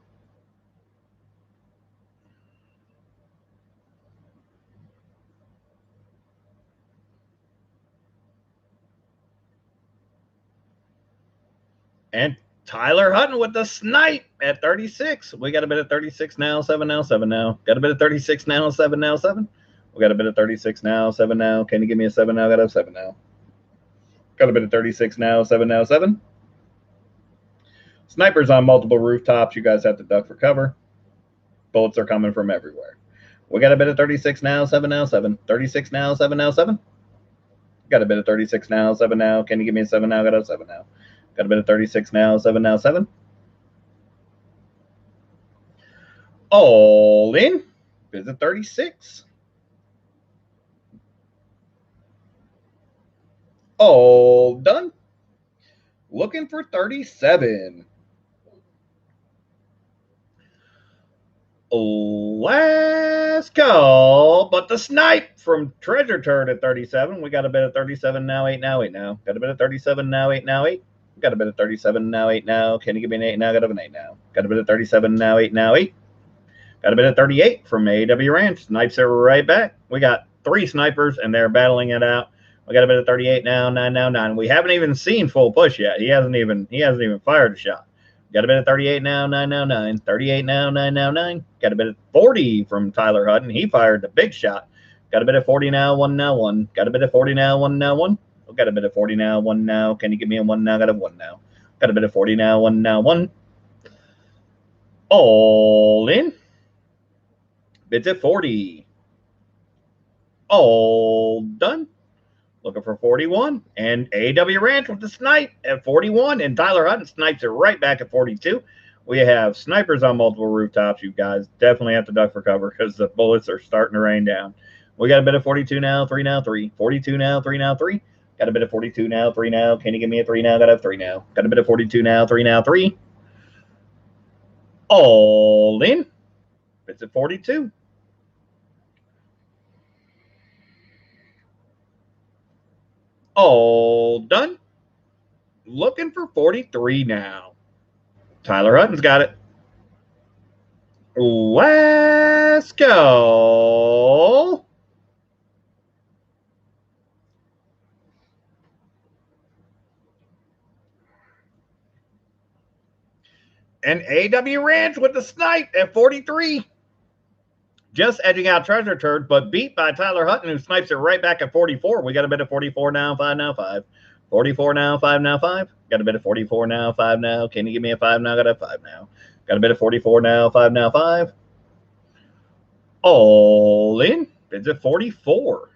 Speaker 1: And Tyler Hutton with the snipe at 36. We got a bit of 36 now, 7 now, 7 now. Got a bit of 36 now, 7 now, 7. We got a bit of 36 now, 7 now. Can you give me a 7 now? Got a 7 now. Got a bit of 36 now, 7 now, 7. Snipers on multiple rooftops. You guys have to duck for cover. Bullets are coming from everywhere. We got a bit of 36 now, 7 now, 7. 36 now, 7 now, 7. Got a bit of 36 now, 7 now. Can you give me a 7 now? Got a 7 now. Got a bit of 36 now, 7 now, 7. All in. Visit 36. All done. Looking for 37. Let's go. But the snipe from Treasure Turd at 37. We got a bit of 37 now, 8 now, 8 now. Got a bit of 37 now, 8 now, 8. Got a bit of 37 now, 8 now. Can you give me an 8 now? Got an 8 now. Got a bit of 37 now, 8 now, 8. Got a bit of 38 from AW Ranch. Snipes are right back. We got 3 snipers, and they're battling it out. We got a bit of 38 now, 9 now, 9. We haven't even seen full push yet. He hasn't even fired a shot. Got a bit of 38 now, 9 now, 9. 38 now, 9 now, 9. Got a bit of 40 from Tyler Hutton. He fired the big shot. Got a bit of 40 now, 1 now, 1. Got a bit of 40 now, 1 now, 1. Got a bit of 40 now, 1 now. Can you give me a 1 now? Got a 1 now. Got a bit of 40 now, 1 now, 1. All in. Bids at 40. All done. Looking for 41. And AW Ranch with the snipe at 41. And Tyler Hutton snipes it right back at 42. We have snipers on multiple rooftops. You guys definitely have to duck for cover because the bullets are starting to rain down. We got a bit of 42 now, 3 now, 3. 42 now, 3 now, 3. Got a bit of 42 now, 3 now. Can you give me a 3 now? Got a 3 now. Got a bit of 42 now, 3 now, 3. All in. It's at 42. All done. Looking for 43 now. Tyler Hutton's got it. Let's go. And AW Ranch with the snipe at 43. Just edging out Treasure Turd, but beat by Tyler Hutton, who snipes it right back at 44. We got a bit of 44 now, 5 now, 5. 44 now, 5 now, 5. Got a bit of 44 now, 5 now. Can you give me a 5 now? Got a 5 now. Got a bit of 44 now, 5 now, 5. All in. Bids at 44.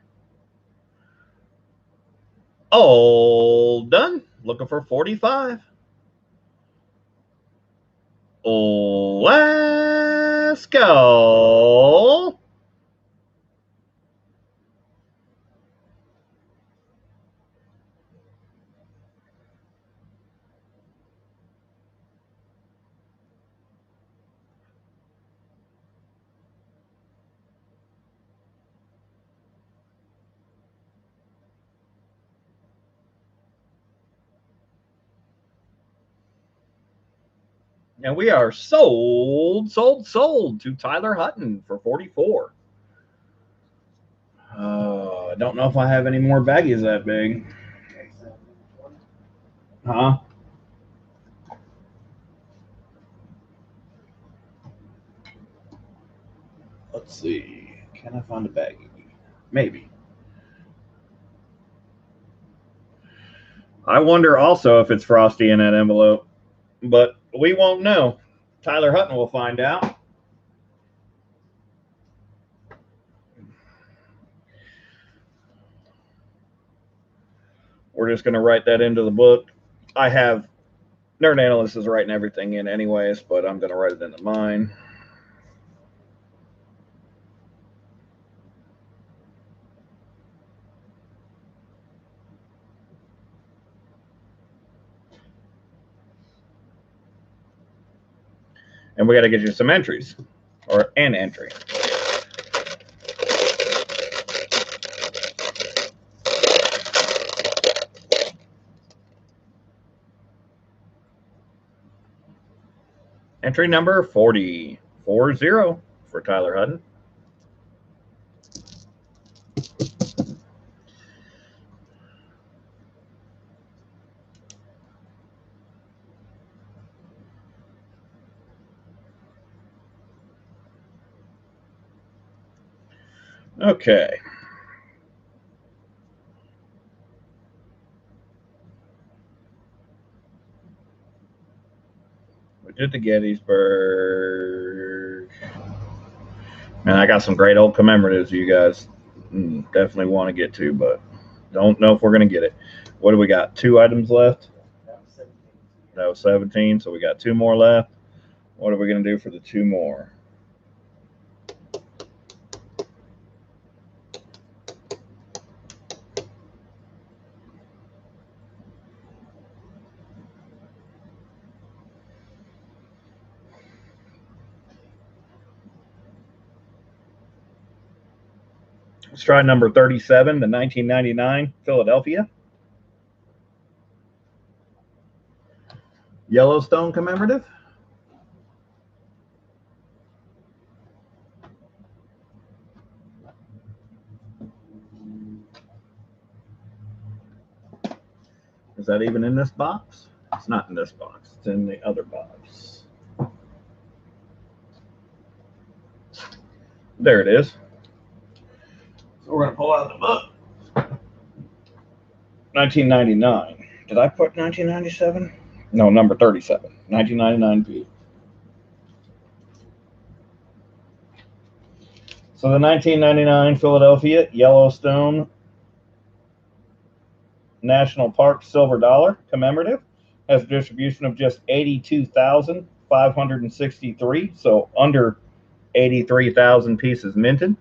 Speaker 1: All done. Looking for 45. Let's go. And we are sold to Tyler Hutton for 44. I don't know if I have any more baggies that big. Huh? Let's see. Can I find a baggie? Maybe. I wonder also if it's frosty in that envelope, but we won't know. Tyler Hutton will find out. We're just going to write that into the book. I have Nerd Analyst is writing everything in anyways, but I'm going to write it into mine. And we got to get you some entries, or an entry. Entry number 40 for Tyler Hutton. Okay. We did the Gettysburg. Man, I got some great old commemoratives you guys definitely want to get to, but don't know if we're going to get it. What do we got? 2 items left? That was 17, so we got 2 more left. What are we going to do for the 2 more? Let's try number 37, the 1999 Philadelphia Yellowstone commemorative. Is that even in this box? It's not in this box. It's in the other box. There it is. So we're going to pull out the book. 1999. Did I put 1997? No, number 37. 1999P. So the 1999 Philadelphia Yellowstone National Park Silver Dollar commemorative has a distribution of just 82,563, so under 83,000 pieces minted.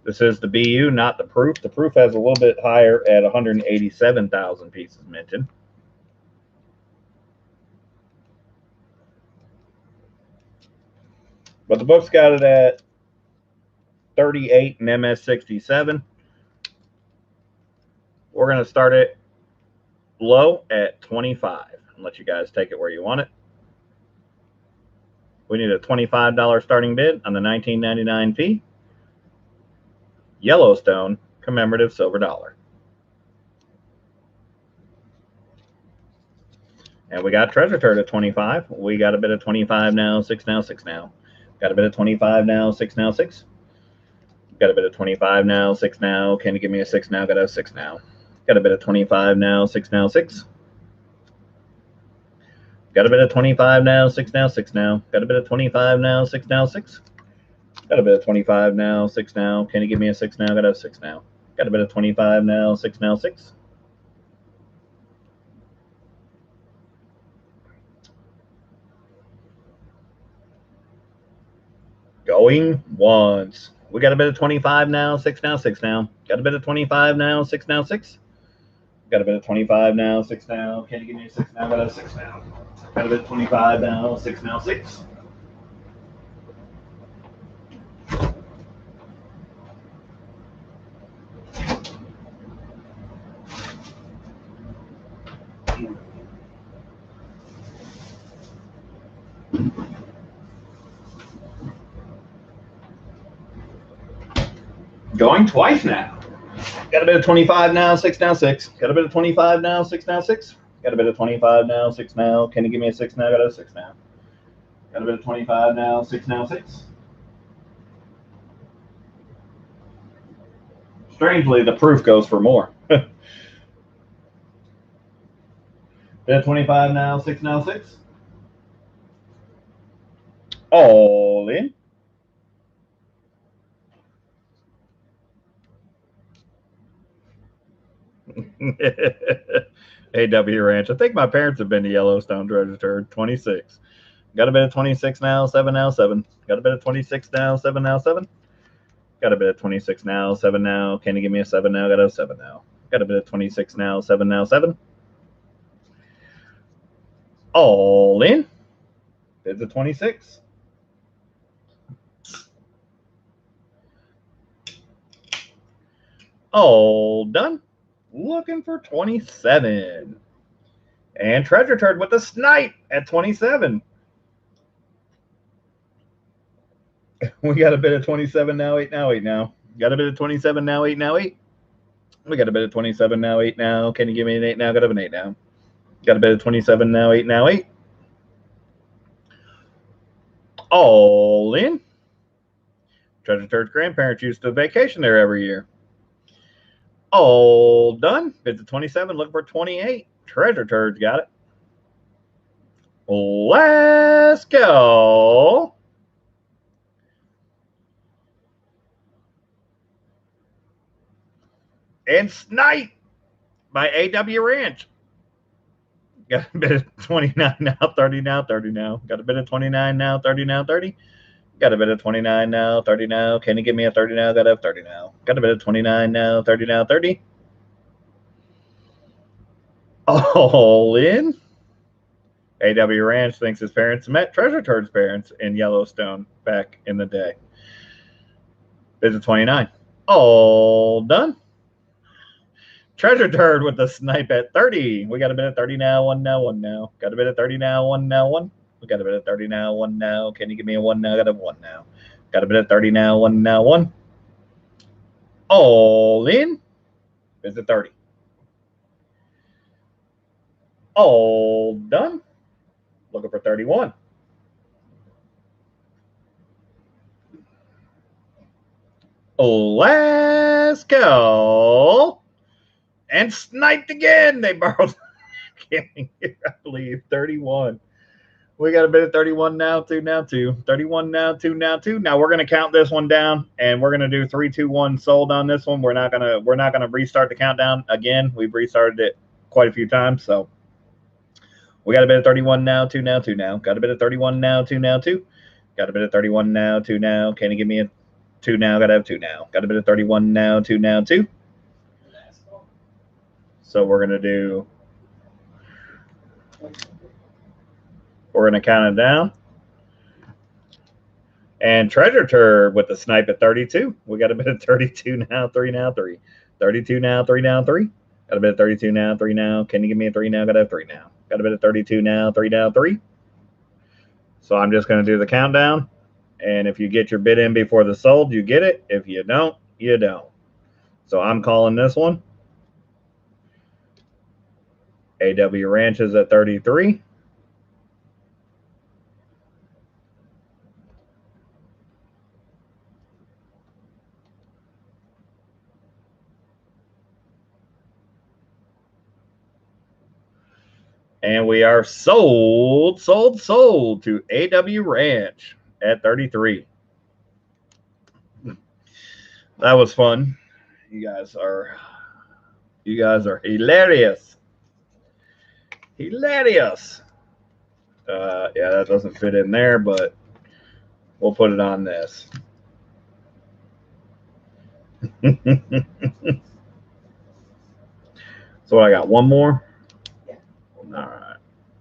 Speaker 1: This is the BU, not the proof. The proof has a little bit higher at 187,000 pieces minted. But the book's got it at 38 and MS67. We're going to start it low at 25 and let you guys take it where you want it. We need a $25 starting bid on the 1999P Yellowstone commemorative silver dollar. And we got Treasure Turd at 25. We got a bit of 25 now, 6 now, 6 now. Got a bit of 25 now, 6 now, 6. Got a bit of 25 now, 6 now. Can you give me a 6 now? Got a 6 now. Got a bit of 25 now, 6 now, 6. Got a bit of 25 now, 6 now, 6 now. Got a bit of 25 now, 6 now, 6. Got a bit of 25 now, 6 now. Can you give me a 6 now? Got a 6 now. Got a bit of 25 now, 6 now, 6. Going once. We got a bit of 25 now, 6 now, 6 now. Got a bit of 25 now, 6 now, 6. Got a bit of 25 now, 6 now. Can you give me a 6 now? Got a 6 now. Got a bit of 25 now, 6 now, 6. Going twice now. Got a bit of 25 now, 6 now, 6. Got a bit of 25 now, 6 now, 6. Got a bit of 25 now, 6 now. Can you give me a 6 now? Got a 6 now. Got a bit of 25 now, 6 now, 6. Strangely, the proof goes for more. Bit of 25 now, 6 now, 6. All in. AW Ranch. I think my parents have been to Yellowstone Treasure Turd. 26. Got a bit of 26 now, 7 now, 7. Got a bit of 26 now, 7 now, 7. Got a bit of 26 now, 7 now. Can you give me a 7 now? Got a 7 now. Got a bit of 26 now, 7 now, 7. All in. Bids a 26. All done. Looking for 27. And Treasure Turd with a snipe at 27. We got a bit of 27 now, 8 now, 8 now. Got a bit of 27 now, 8 now, 8. We got a bit of 27 now, 8 now. Can you give me an 8 now? Got an 8 now. Got a bit of 27 now, 8 now, 8. All in. Treasure Turd's grandparents used to vacation there every year. All done. Bids at 27, looking for 28. Treasure Turd's got it. Let's go. And snipe by AW Ranch. Got a bit of 29 now, 30 now, 30 now. Got a bit of 29 now, 30 now, 30. Got a bit of 29 now, 30 now. Can you give me a 30 now? Got a 30 now. Got a bit of 29 now, 30 now, 30. All in. AW Ranch thinks his parents met Treasure Turd's parents in Yellowstone back in the day. Bids at 29. All done. Treasure Turd with the snipe at 30. We got a bit of 30 now, 1 now, 1 now. Got a bit of 30 now, 1 now, 1. We got a bit of 30 now, 1 now. Can you give me a 1 now? Got a 1 now. Got a bit of 30 now, 1 now, 1. All in. Bids at 30. All done. Looking for 31. Let's go. And sniped again. They borrowed. I believe 31. We got a bit of 31 now, 2 now, 2. 31 now, 2 now, 2. Now we're gonna count this one down, and we're gonna do 3, 2, 1 sold on this one. We're not gonna restart the countdown again. We've restarted it quite a few times, so we got a bit of 31 now, 2 now, 2 now. Got a bit of 31 now, 2 now, 2. Got a bit of 31 now, 2 now. Can you give me a 2 now? Got to have 2 now. Got a bit of 31 now, 2 now, 2. So we're gonna do. We're going to count it down. And Treasure Turd with the snipe at 32. We got a bit of 32 now, 3 now, 3. 32 now, 3 now, 3. Got a bit of 32 now, 3 now. Can you give me a 3 now? Got to have 3 now. Got a bit of 32 now, 3 now, 3. So I'm just going to do the countdown. And if you get your bid in before the sold, you get it. If you don't, you don't. So I'm calling this one. AW Ranch is at 33. And we are sold to AW Ranch at 33. That was fun. You guys are hilarious. Hilarious. Yeah, that doesn't fit in there, but we'll put it on this. So I got one more?
Speaker 2: Yeah.
Speaker 1: All right.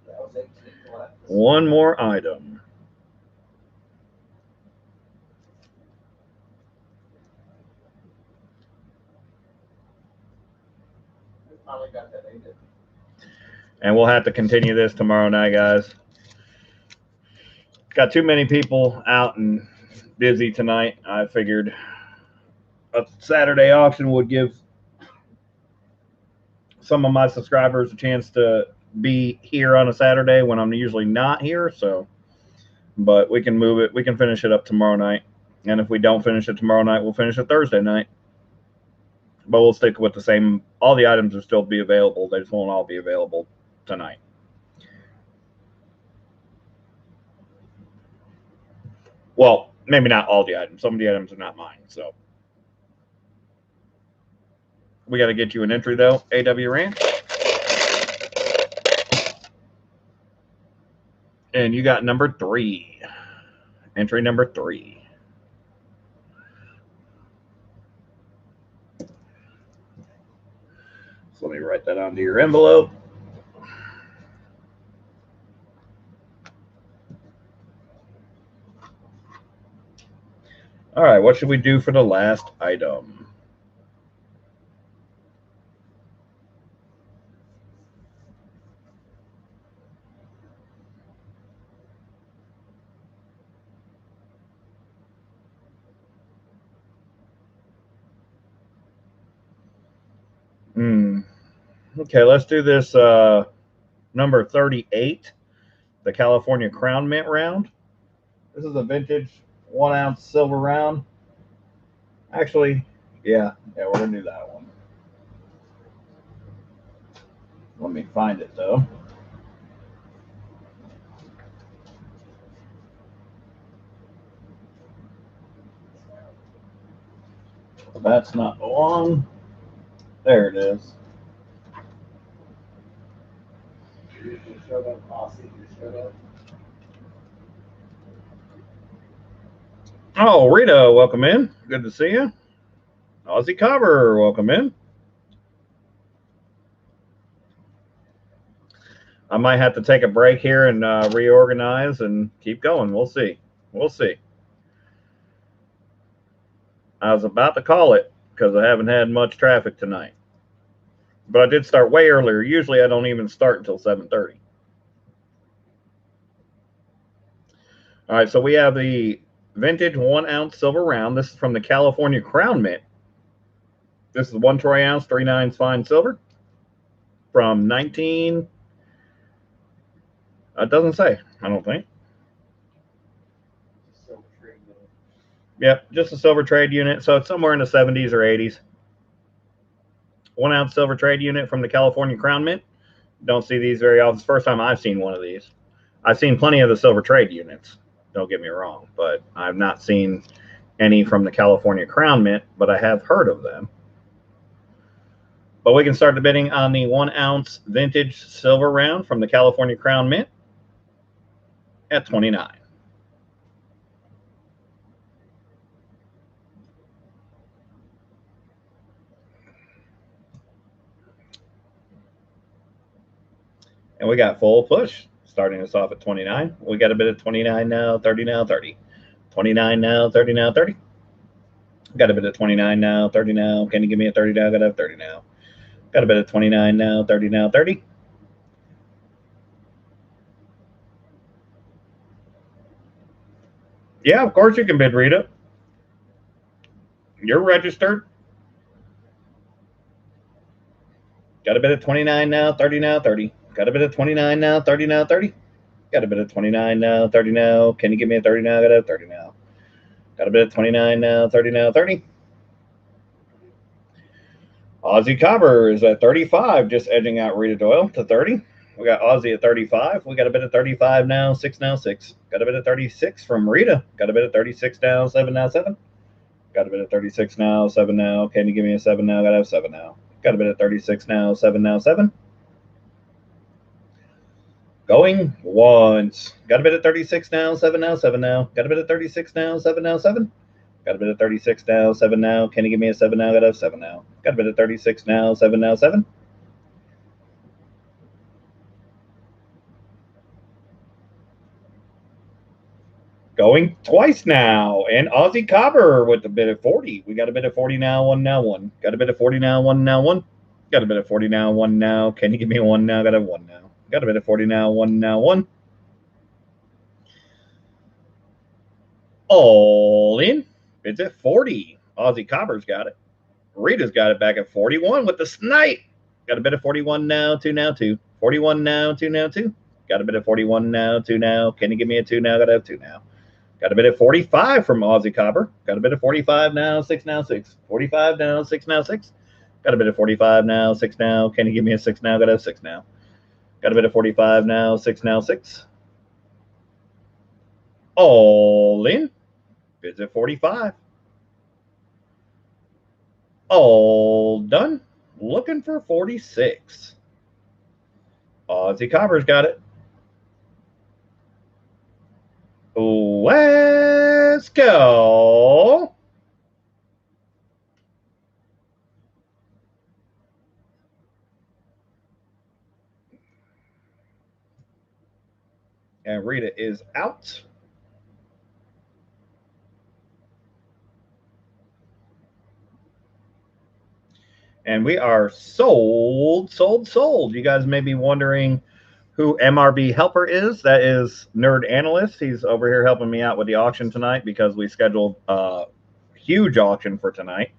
Speaker 2: That was 18 left.
Speaker 1: One more item.
Speaker 2: We finally got that 8.
Speaker 1: And we'll have to continue this tomorrow night, guys. Got too many people out and busy tonight. I figured a Saturday auction would give some of my subscribers a chance to be here on a Saturday when I'm usually not here. So, but we can move it. We can finish it up tomorrow night. And if we don't finish it tomorrow night, we'll finish it Thursday night. But we'll stick with the same. All the items will still be available. They just won't all be available tonight. Well, maybe not all the items. Some of the items are not mine. So we got to get you an entry, though, AW Ranch. And you got number 3. Entry number 3. So let me write that onto your envelope. All right, what should we do for the last item? Okay, let's do this number 38, the California Crown Mint round. This is a vintage 1-ounce silver round. Actually, yeah, we're going to do that one. Let me find it, though. That's not the one. There it is.
Speaker 2: You showed up, Aussie. You showed up.
Speaker 1: Oh, Rita, welcome in. Good to see you. Aussie Cobber, welcome in. I might have to take a break here and reorganize and keep going. We'll see. We'll see. I was about to call it because I haven't had much traffic tonight. But I did start way earlier. Usually I don't even start until 7:30. All right, so we have the vintage 1-ounce silver round. This is from the California Crown Mint. This is 1 troy ounce, 3/9 fine silver from 19. It doesn't say, I don't think.
Speaker 2: Silver trade unit.
Speaker 1: Yep, just a silver trade unit. So it's somewhere in the 70s or 80s. 1-ounce silver trade unit from the California Crown Mint. Don't see these very often. It's the first time I've seen one of these. I've seen plenty of the silver trade units. Don't get me wrong, but I've not seen any from the California Crown Mint, but I have heard of them. But we can start the bidding on the 1-ounce vintage silver round from the California Crown Mint at $29. And we got full push, starting us off at 29. We got a bid of 29 now, 30 now, 30. 29 now, 30 now, 30. Got a bid of 29 now, 30 now. Can you give me a 30 now? Got to have 30 now. Got a bid of 29 now, 30 now, 30. Yeah, of course you can bid, Rita. You're registered. Got a bid of 29 now, 30 now, 30. Got a bid of 29 now, 30 now, 30. Got a bid of 29 now, 30 now. Can you give me a 30 now? Got to have 30 now. Got a bid of 29 now, 30 now, 30. Aussie Cobber is at 35, just edging out Rita Doyle to 30. We got Aussie at 35. We got a bit of 35 now, 6 now, 6. Got a bit of 36 from Rita. Got a bit of 36 now, 7 now, 7. Got a bit of 36 now, 7 now. Can you give me a 7 now? Got to have 7 now. Got a bit of 36 now, 7 now, 7. Going once. Got a bit of 36 now, 7 now, 7 now. Got a bit of 36 now, 7 now, 7. Got a bit of 36 now, 7 now. Can you give me a 7 now? Got to have 7 now. Got a bit of 36 now, 7 now, 7. Going twice now. And Aussie Cobber with a bit of 40. We got a bit of 40 now, 1 now, 1. Got a bit of 40 now, 1 now, 1. Got a bit of 40 now, 1 now. Can you give me a 1 now? Got a 1 now. Got a bid at 40 now, 1 now, 1. All in. Bids at 40. Aussie Copper's got it. Rita's got it back at 41 with the snipe. Got a bid at 41 now, 2 now, 2. 41 now, 2 now, 2. Got a bid at 41 now, 2 now. Can you give me a 2 now? Got to have 2 now. Got a bid at 45 from Aussie Copper. Got a bid at 45 now, 6 now, 6. 45 now, 6 now, 6. Got a bid at 45 now, 6 now. Can you give me a 6 now? Got to have 6 now. Got a bid at 45 now, 6 now, 6. All in. Bids at 45. All done. Looking for 46. Aussie Copper's got it. Let's go. And Rita is out. And we are sold. You guys may be wondering who MRB Helper is. That is Nerd Analyst. He's over here helping me out with the auction tonight because we scheduled a huge auction for tonight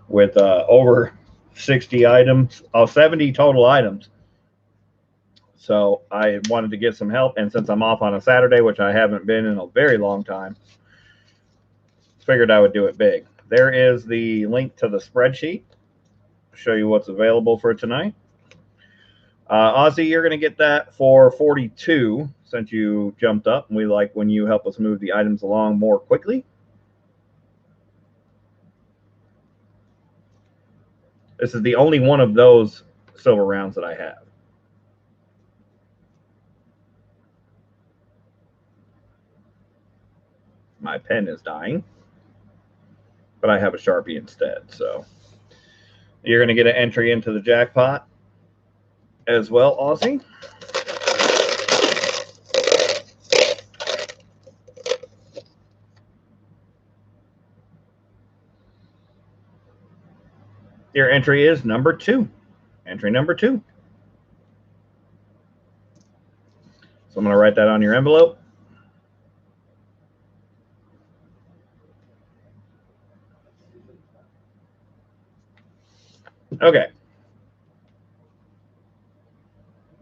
Speaker 1: with over 60 items, 70 total items. So I wanted to get some help, and since I'm off on a Saturday, which I haven't been in a very long time, figured I would do it big. There is the link to the spreadsheet. Show you what's available for tonight. Ozzy, you're going to get that for 42 since you jumped up, and we like when you help us move the items along more quickly. This is the only one of those silver rounds that I have. My pen is dying, but I have a Sharpie instead. So you're going to get an entry into the jackpot as well, Aussie. Your entry is number 2. Entry number 2. So I'm going to write that on your envelope. Okay.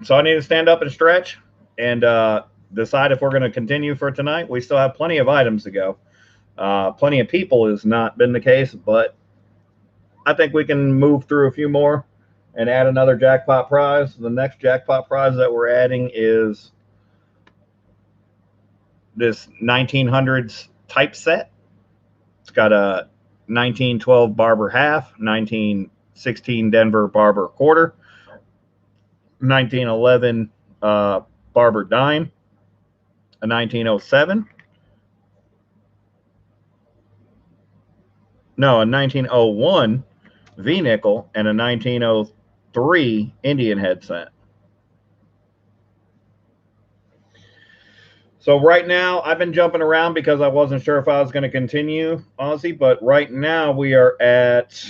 Speaker 1: So I need to stand up and stretch and decide if we're going to continue for tonight. We still have plenty of items to go. Plenty of people has not been the case, but I think we can move through a few more and add another jackpot prize. The next jackpot prize that we're adding is this 1900s type set. It's got a 1912 Barber half, 1916 Denver Barber quarter, 1911 Barber dime, a 1907. No, a 1901 V-nickel, and a 1903 Indian head set. So right now, I've been jumping around because I wasn't sure if I was going to continue, Aussie, but right now we're at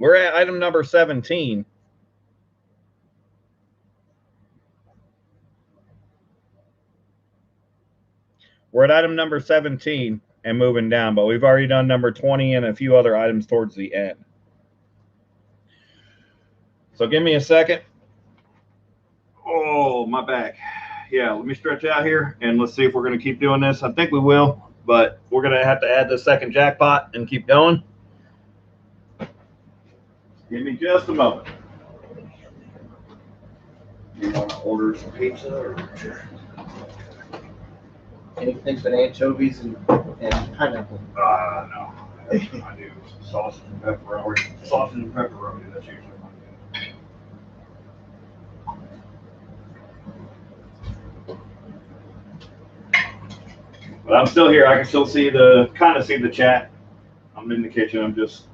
Speaker 1: item number 17. We're at item number 17 and moving down, but we've already done number 20 and a few other items towards the end. So give me a second. Oh, my back. Yeah, let me stretch out here, and let's see if we're going to keep doing this. I think we will, but we're going to have to add the second jackpot and keep going. Give me just a moment. You want to order some pizza or sure?
Speaker 2: Anything but anchovies and pineapple.
Speaker 1: No. I do sausage and pepperoni. Sausage and pepperoni, that's usually my good. But I'm still here. I can still see kind of see the chat. I'm in the kitchen. I'm just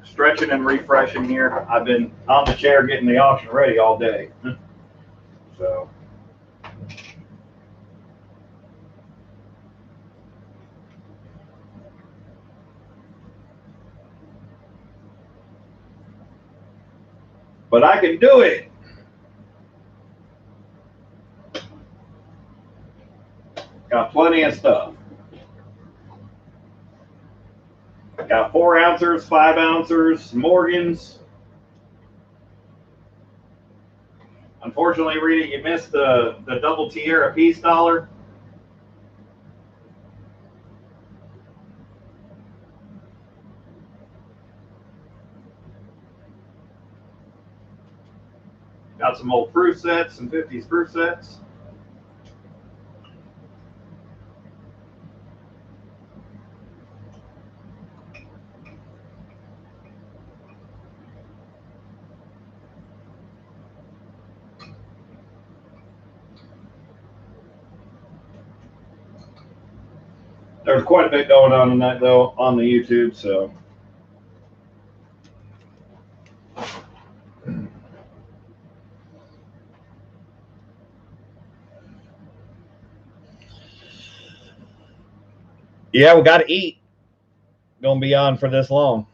Speaker 1: stretching and refreshing here. I've been on the chair getting the auction ready all day. So. but I can do it. Got plenty of stuff. Got 4 ounces, 5 ounces, Morgans. Unfortunately, Rita, you missed the double Tierra Peace dollar. Got some old fruit sets, some 50s fruit sets. There's quite a bit going on in that, though, on the YouTube, so. Yeah, we got to eat. Gonna be on for this long.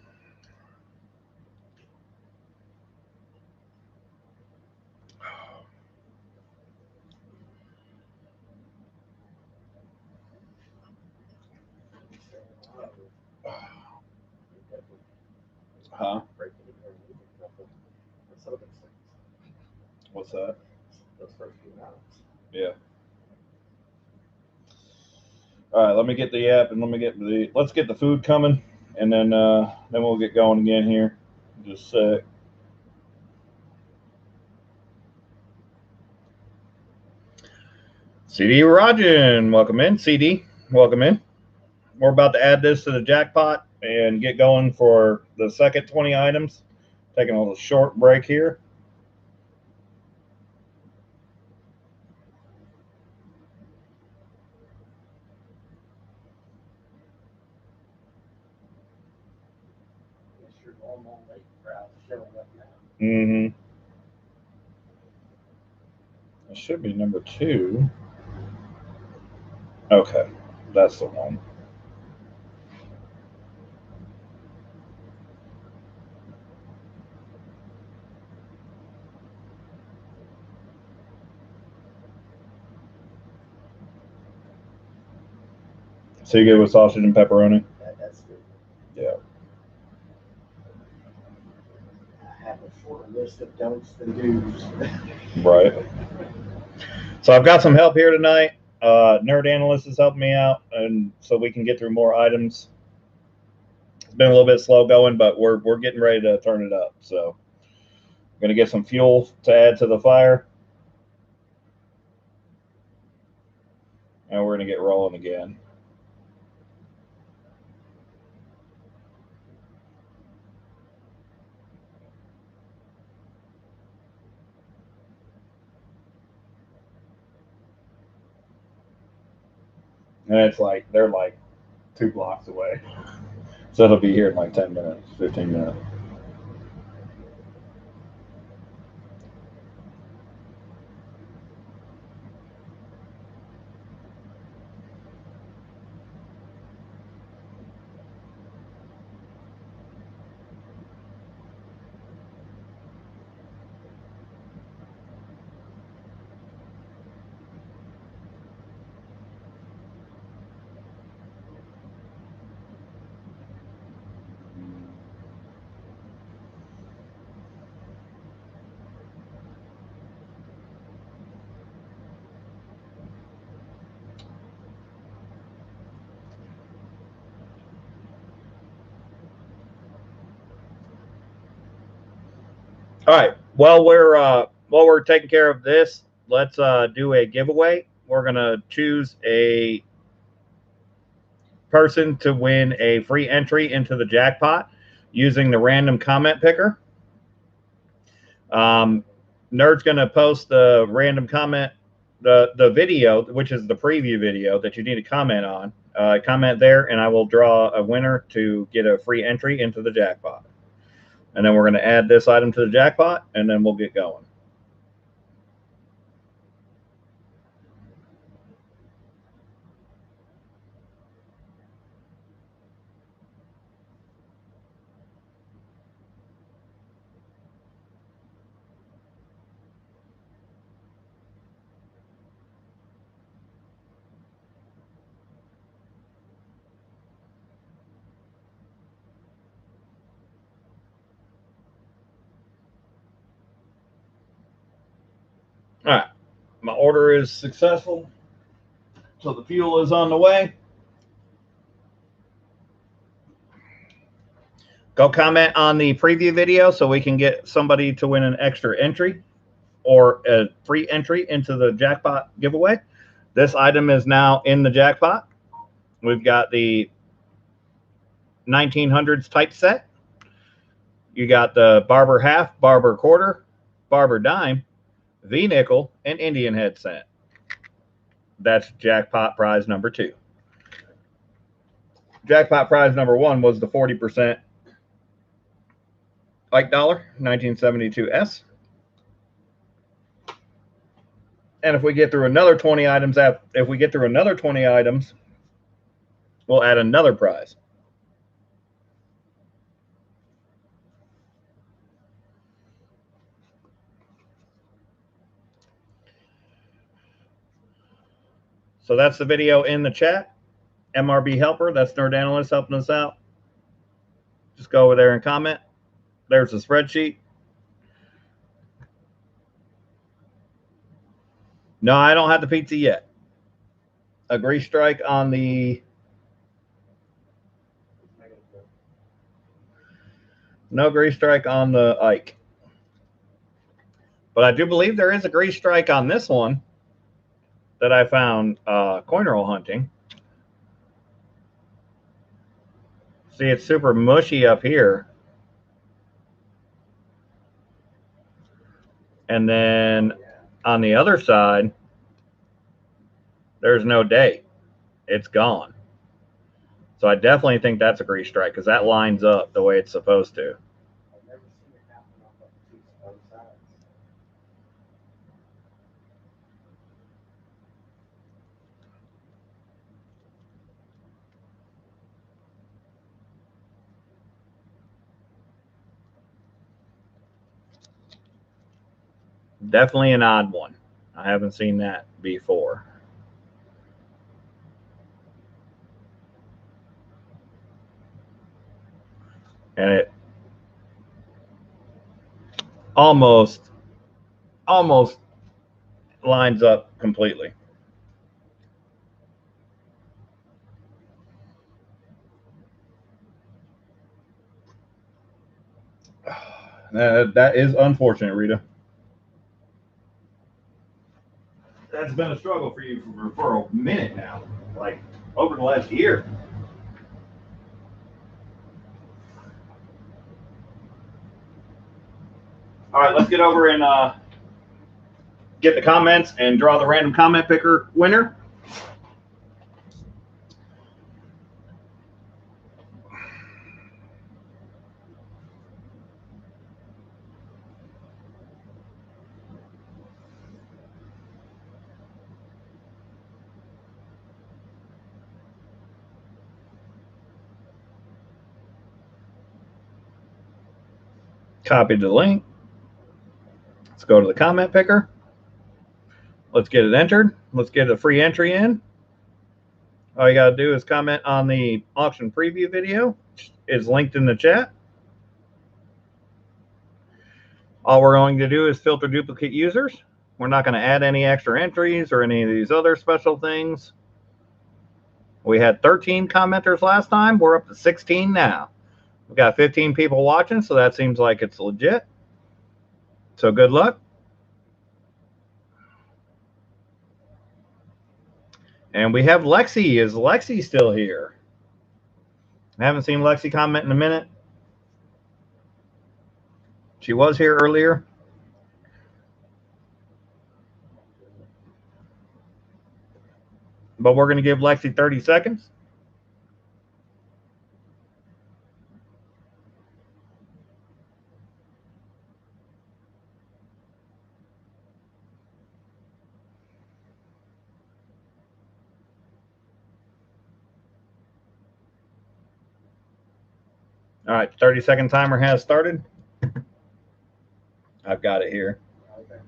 Speaker 1: Huh? What's that?
Speaker 2: Those first few rounds.
Speaker 1: Yeah. All right, let me get the app and let's get the food coming, and then we'll get going again here. Just a sec. CD Rajan, welcome in. CD, welcome in. We're about to add this to the jackpot and get going for the second 20 items. Taking a little short break here.
Speaker 2: It's your normal late crowd showing up now.
Speaker 1: Mm-hmm. It should be number 2. Okay, that's the one. So you good with sausage and pepperoni?
Speaker 2: That's good.
Speaker 1: Yeah.
Speaker 2: I have a shorter list of don'ts than do's.
Speaker 1: Right. So I've got some help here tonight. Nerd Analyst is helping me out, and so we can get through more items. It's been a little bit slow going, but we're getting ready to turn it up. So I'm going to get some fuel to add to the fire, and we're going to get rolling again. And it's like they're like 2 blocks away. So it'll be here in like 10 minutes, 15 minutes. All right. While we're taking care of this, let's do a giveaway. We're gonna choose a person to win a free entry into the jackpot using the random comment picker. Nerd's gonna post the random comment, the video, which is the preview video that you need to comment on. Comment there, and I will draw a winner to get a free entry into the jackpot. And then we're going to add this item to the jackpot, and then we'll get going. My order is successful. So the fuel is on the way. Go comment on the preview video so we can get somebody to win an extra entry or a free entry into the jackpot giveaway. This item is now in the jackpot. We've got the 1900s type set. You got the barber half, barber quarter, barber dime, V-nickel, and Indian head set. That's jackpot prize number 2. Jackpot prize number 1 was the 40% Ike dollar, 1972S. And if we get through another 20 items, we'll add another prize. So that's the video in the chat. MRB Helper, that's Nerd Analyst helping us out. Just go over there and comment. There's the spreadsheet. No, I don't have the pizza yet. A grease strike on the... No grease strike on the Ike. But I do believe there is a grease strike on this one that I found coin roll hunting. See, it's super mushy up here. And then on the other side, there's no date. It's gone. So I definitely think that's a grease strike because that lines up the way it's supposed to.
Speaker 2: I've never seen it happen on both sides.
Speaker 1: Definitely an odd one. I haven't seen that before. And it almost lines up completely. That is unfortunate, Rita. That's been a struggle for you for a minute now, like over the last year. All right, let's get over and get the comments and draw the random comment picker winner. Copy the link. Let's go to the comment picker. Let's get it entered. Let's get a free entry in. All you got to do is comment on the auction preview video. It's linked in the chat. All we're going to do is filter duplicate users. We're not going to add any extra entries or any of these other special things. We had 13 commenters last time. We're up to 16 now. We've got 15 people watching, so that seems like it's legit. So good luck. And we have Lexi. Is Lexi still here? I haven't seen Lexi comment in a minute. She was here earlier. But we're going to give Lexi 30 seconds. All right, 30-second timer has started. I've got it here.
Speaker 2: Okay.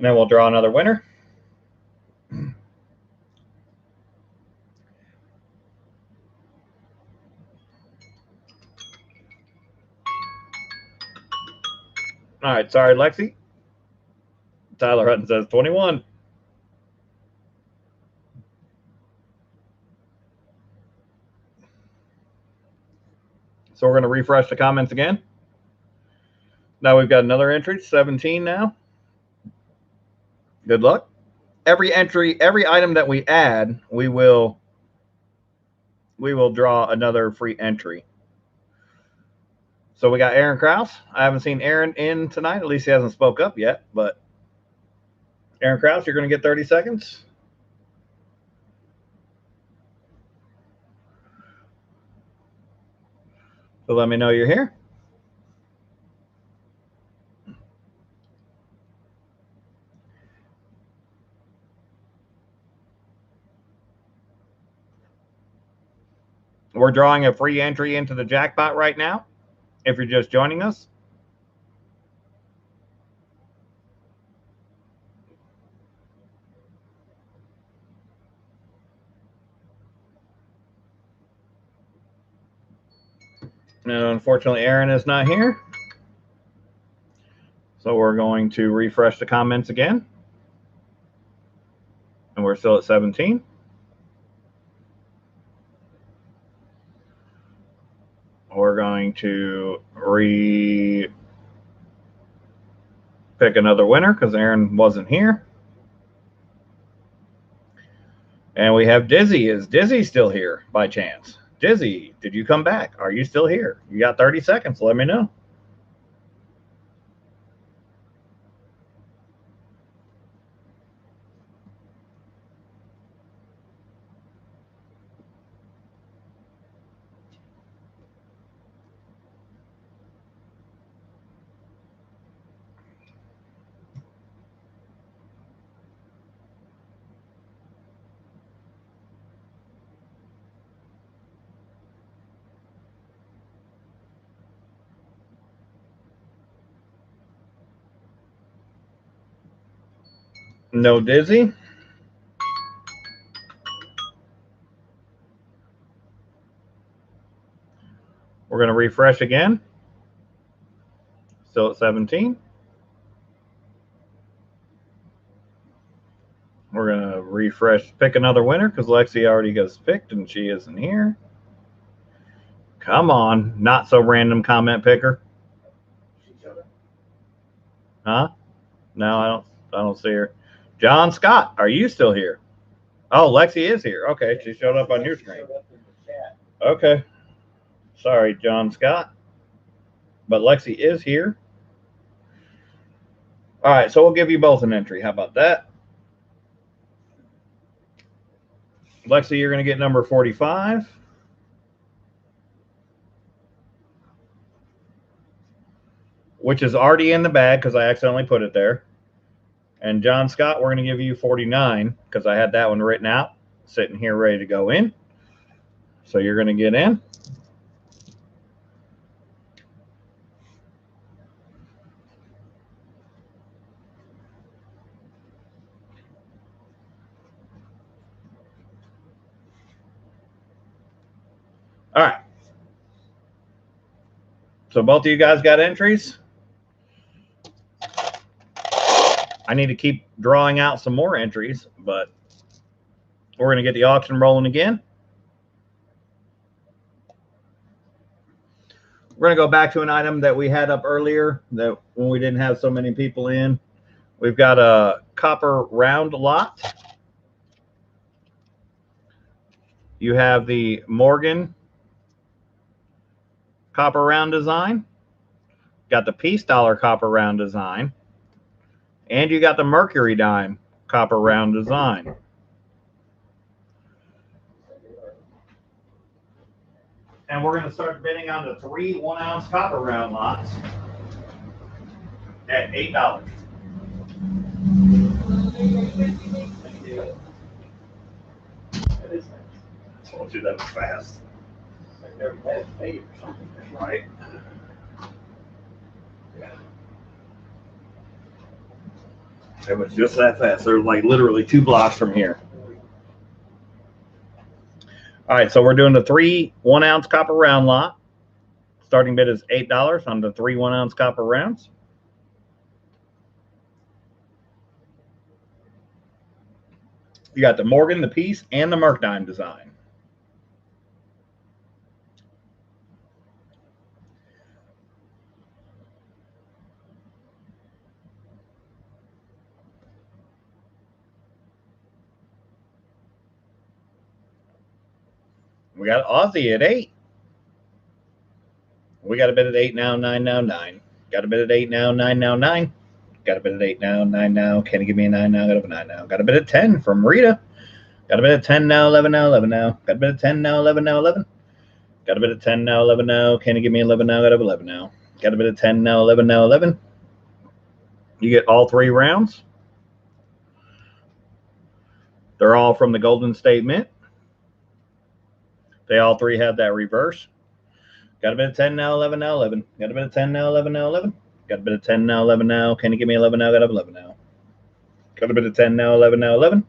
Speaker 1: And then we'll draw another winner. All right, sorry, Lexi. Tyler Hutton says 21. So we're going to refresh the comments again. Now we've got another entry, 17 now. Good luck. Every entry, every item that we add, we will draw another free entry. So we got Aaron Krause. I haven't seen Aaron in tonight. At least he hasn't spoke up yet. But Aaron Krause, you're going to get 30 seconds. So let me know you're here. We're drawing a free entry into the jackpot right now, if you're just joining us. And unfortunately, Aaron is not here. So we're going to refresh the comments again. And we're still at 17. We're going to pick another winner because Aaron wasn't here. And we have Dizzy. Is Dizzy still here by chance? Dizzy, did you come back? Are you still here? You got 30 seconds. Let me know. No Dizzy. We're going to refresh again. Still at 17. We're going to refresh, pick another winner because Lexi already gets picked and she isn't here. Come on, not so random comment picker. Huh? No, I don't see her. John Scott, are you still here? Oh, Lexi is here. Okay, she showed up on your screen. Okay. Sorry, John Scott. But Lexi is here. All right, so we'll give you both an entry. How about that? Lexi, you're going to get number 45. Which is already in the bag because I accidentally put it there. And John Scott, we're going to give you 49 because I had that one written out, sitting here ready to go in. So you're going to get in. All right. So both of you guys got entries. I need to keep drawing out some more entries, but we're going to get the auction rolling again. We're going to go back to an item that we had up earlier that when we didn't have so many people in. We've got a copper round lot. You have the Morgan copper round design. Got the piece dollar copper round design. And you got the Mercury dime copper round design. And we're going to start bidding on the 3 1-ounce copper round lots at $8. I told you that was fast.
Speaker 2: Like they're bad fate or something.
Speaker 1: Right. It was just that fast. They're like literally 2 blocks from here. All right, so we're doing the 3 1-ounce copper round lot. Starting bid is $8 on the 3 1-ounce copper rounds. You got the Morgan, the Peace, and the Mercdime design. We got Aussie at 8. We got a bid at 8 now, 9 now, 9. Got a bid at 8 now, 9 now, 9. Got a bid at 8 now, 9 now. Can you give me a 9 now? Got a 9 now. Got a bid at 10 from Rita. Got a bid at 10 now, 11 now, 11 now. Got a bid at 10 now, 11 now, 11. Got a bid at 10 now, 11 now. Can you give me 11 now? Got a 11 now. Got a bid at 10 now, 11 now, 11. You get all 3 rounds. They're all from the Golden State Mint. They all 3 have that reverse. Got a bit of 10 now, 11 now, 11. Got a bit of 10 now, 11 now, 11. Got a bit of 10 now, 11 now. Can you give me 11 now? Got a 11 now. Got a bit of 10 now, 11 now, 11.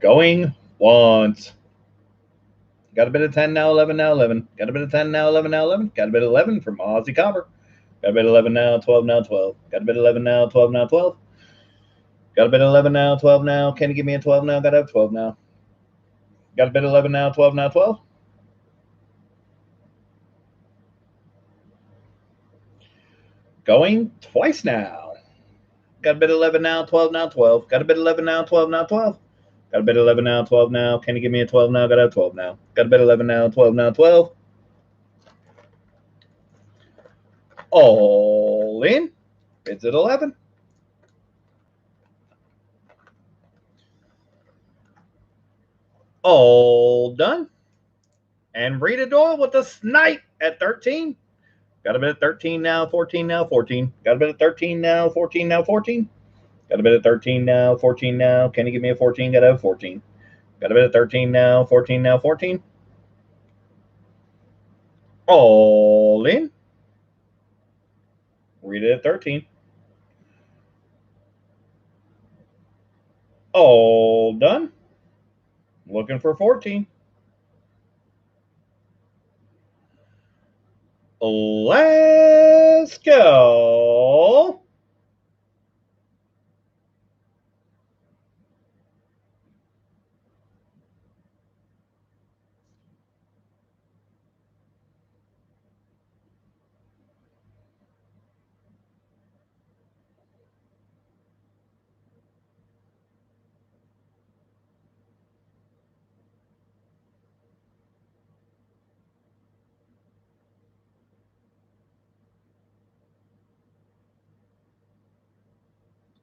Speaker 1: Going once. Got a bit of 10 now, 11 now, 11. Got a bit of 10 now, 11 now, 11. Got a bit of 11 from Aussie Copper. Got a bit of 11 now, 12 now, 12. Got a bit of 11 now, 12 now, 12. Got a bit of 11 now, 12 now. Can you give me a 12 now? Got to have 12 now. Got a bit of 11 now, 12 now, 12. Going twice now. Got a bit of 11 now, 12 now, 12. Got a bit of 11 now, 12 now, 12. Got a bit of 11 now, 12 now. Can you give me a 12 now? Got to have 12 now. Got a bit of 11 now, 12 now, 12. All in. Bids at 11. All done. And Rita Doyle with the snipe at 13. Got a bit of 13 now, 14 now, 14. Got a bit of 13 now, 14 now, 14. Got a bit of 13 now, 14 now. Can you give me a 14? Got to have 14. Got a bit of 13 now, 14 now, 14. All in. Read it at 13. All done. Looking for 14. Let's go.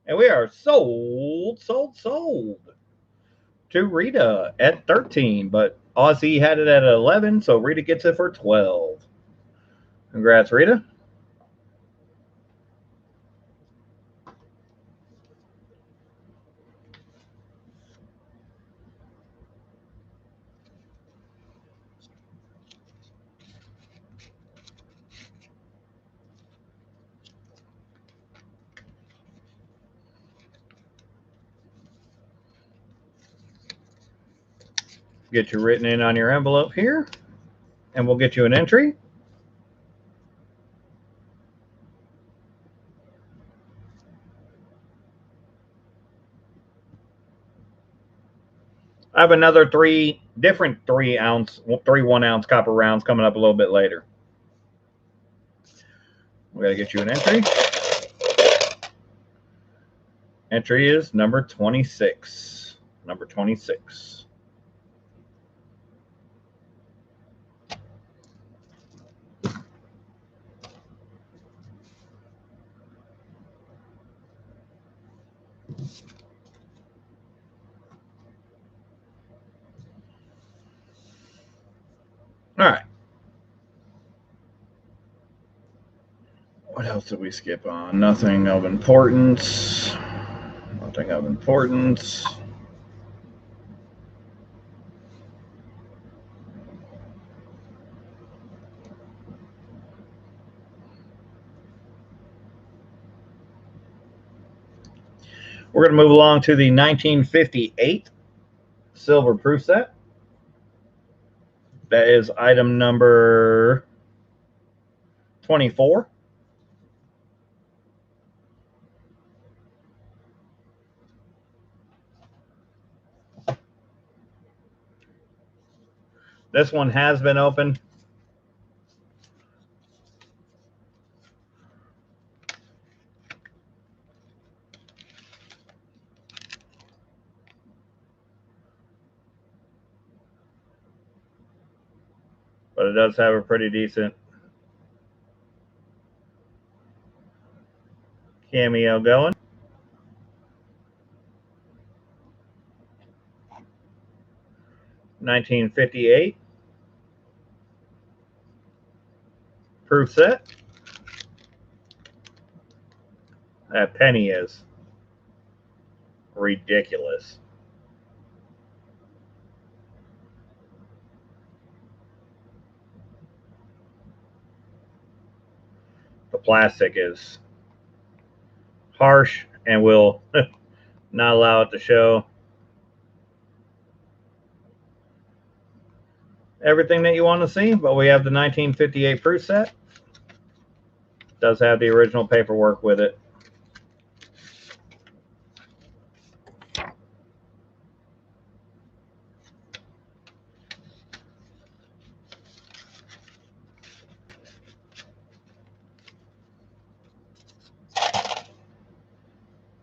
Speaker 1: And we are sold to Rita at 13. But Aussie had it at 11, so Rita gets it for 12. Congrats, Rita. Get you written in on your envelope here, and we'll get you an entry. I have another 3 different 3 1-ounce copper rounds coming up a little bit later. We got to get you an entry. Entry is number 26. Number 26. All right. What else did we skip on? Nothing of importance. Nothing of importance. We're going to move along to the 1958 silver proof set. That is item number 24. This one has been opened. But it does have a pretty decent cameo going. $19.58 proof set. That penny is ridiculous. The plastic is harsh and will not allow it to show everything that you want to see, but we have the 1958 proof set. Does have the original paperwork with it.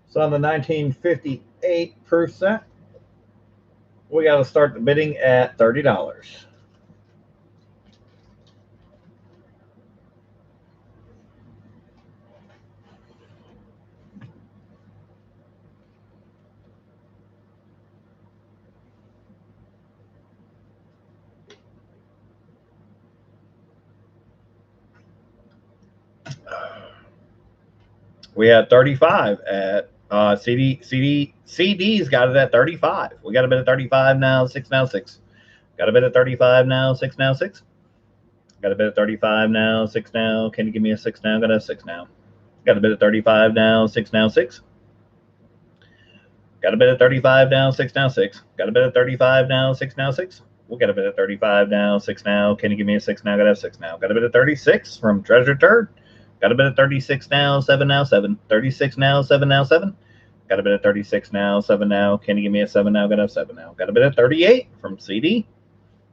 Speaker 1: So on the 1958 proof set, we got to start the bidding at $30. We had 35 at CD's got it at 35. We got a bid at 35 now, 6 now, 6. Got a bid at 35 now, 6 now, 6. Got a bid at 35 now, 6 now. Can you give me a 6 now? Got a 6 now. Got a bid at 35 now, 6 now, 6. Got a bid at 35 now, 6 now, 6. Got a bid at 35 now, 6 now, 6. We got a bid at 35 now, 6 now. Can you give me a 6 now? Got a 6 now. Got a bid at 36 from Treasure Turd. Got a bid at 36 now, 7 now, 7. 36 now, 7 now, 7. Got a bid at 36 now, 7 now. Can you give me a 7 now? Got a 7 now. Got a bid at 38 from CD.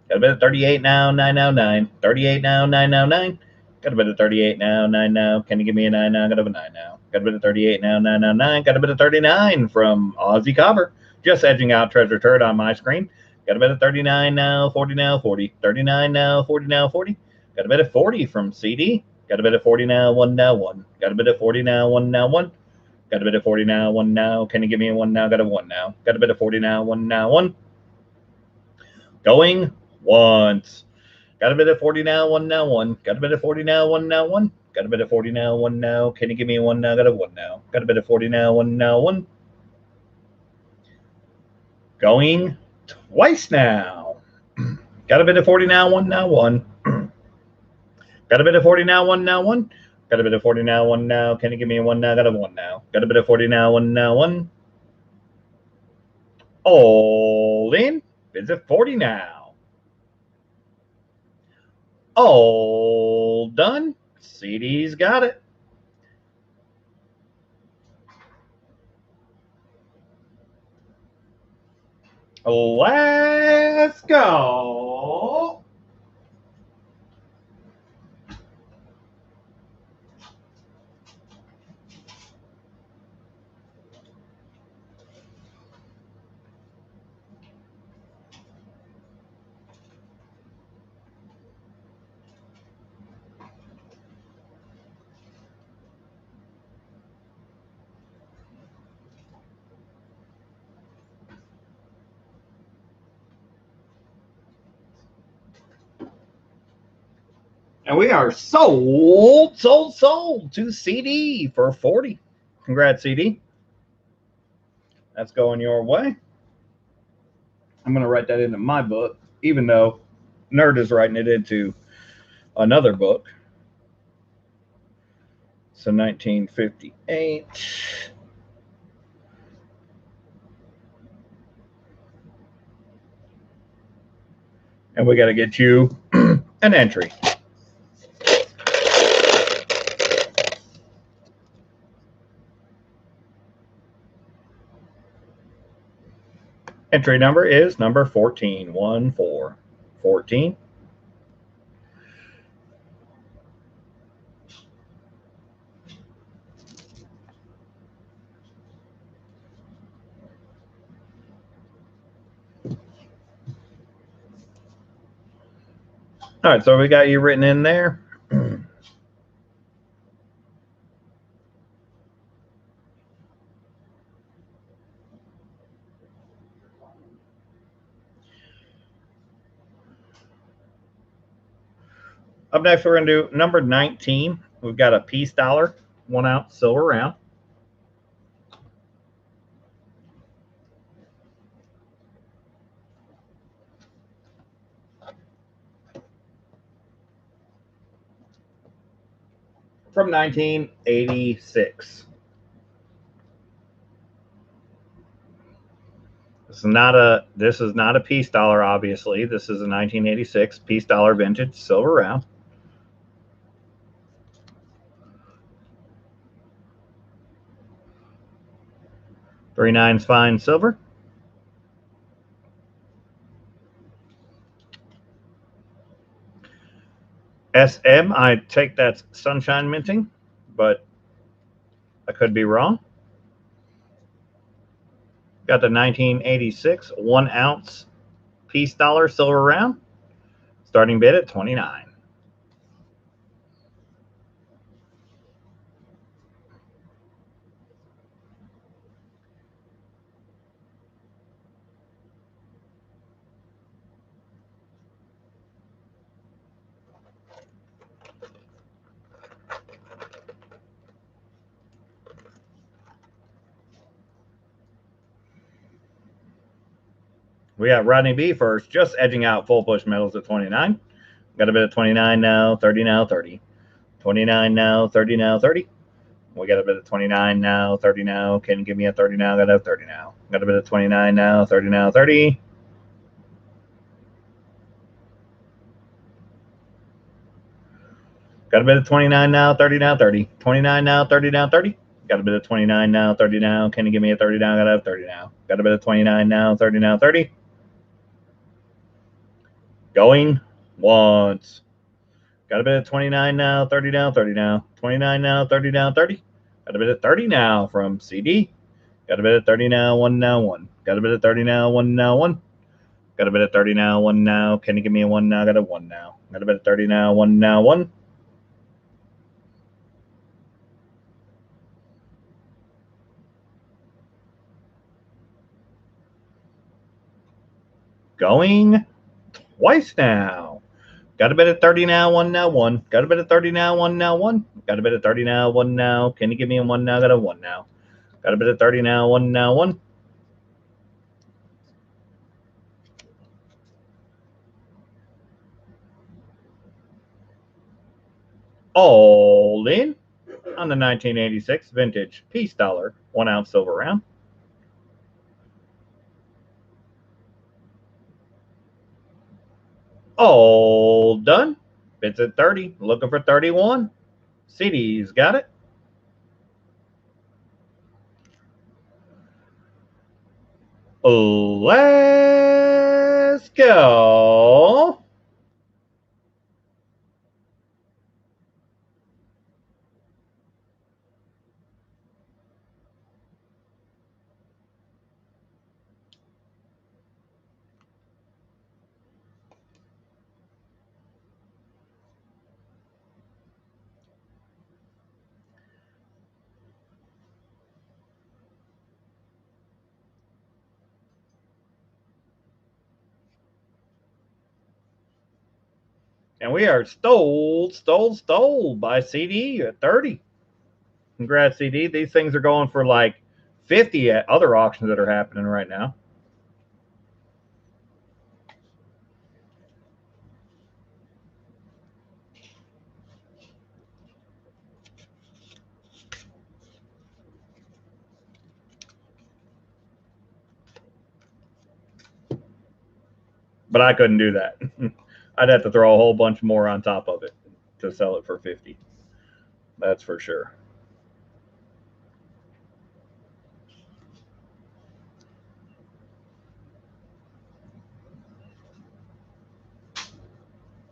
Speaker 1: Got a bid at 38 now, 9 now, 9. 38 now, 9 now, 9. Got a bid at 38 now, 9 now. Can you give me a 9 now? Got a 9 now. Got a bid at 38 now, 9 now, 9. Got a bid at 39 from Aussie Copper. Just edging out Treasure Turd on my screen. Got a bid at 39 now, 40 now, 40. 39 now, 40 now, 40. Got a bid at 40 from CD. Got a bid at 40 now, 1 now, 1. Got a bid at 40 now, 1 now, 1. Got a bid at 40 now, 1 now. Can you give me a 1 now? Got a 1 now. Got a bid at 40 now, 1 now, 1. Going once. Got a bid at 40 now, 1 now, 1. Got a bid at 40 now, 1 now, 1. Got a bid at 40 now, 1 now. Can you give me a 1 now? Got a 1 now. Got a bid at 40 now, 1 now, 1. Going twice now. Got a bid at 40 now, 1 now, 1. Got a bid at 40 now, 1 now, 1. Got a bid at 40 now, 1 now. Can you give me a 1 now? Got a 1 now. Got a bid at 40 now, 1 now, 1. All in. Bids at 40 now. All done. CD's got it. Let's go. And we are sold to CD for 40. Congrats, CD. That's going your way. I'm going to write that into my book, even though Nerd is writing it into another book. So 1958. And we got to get you an entry. Entry number is number 14. 1, 4. 14. All right, so we got you written in there. Up next, we're going to do number 19. We've got a peace dollar, 1 ounce silver round. From 1986. This is not a peace dollar, obviously. This is a 1986 peace dollar vintage silver round. Three nines fine silver. SM, I take that's sunshine minting, but I could be wrong. Got the 1986 1 ounce peace dollar silver round. Starting bid at 29. We got Rodney B first, just edging out full push metals at 29. Got a bit of 29 now, 30 now, 30. 29 now, 30 now, 30. We got a bit of 29 now, 30 now. Can you give me a 30 now? Got a 30 now. Got a bit of 29 now, 30 now, 30. Got a bit of 29 now, 30 now, 30. 29 now, 30 now, 30. Got a bit of 29 now, 30 now. Can you give me a 30 now? Got a 30 now. Got a bit of 29 now, 30 now, 30. Going once. Got a bit of 29 now, 30 now, 30 now. 29 now, 30 now, 30. Got a bit of 30 now from CD. Got a bit of 30 now, 1 now, 1. Got a bit of 30 now, 1 now, 1. Got a bit of 30 now, 1 now. Can you give me a 1 now? Got a 1 now. Got a bit of 30 now, 1 now, 1. Going twice now. Got a bit of 30 now, 1 now, 1. Got a bit of 30 now, 1 now, 1. Got a bit of 30 now, 1 now. Can you give me a 1 now? Got a 1 now. Got a bit of 30 now, 1 now, 1. All in on the 1986 vintage peace dollar 1 ounce silver round. All done. Bids at 30. Looking for 31. CD's got it. Let's go. And we are stole by CD at 30. Congrats, CD. These things are going for like 50 at other auctions that are happening right now. But I couldn't do that. I'd have to throw a whole bunch more on top of it to sell it for 50. That's for sure.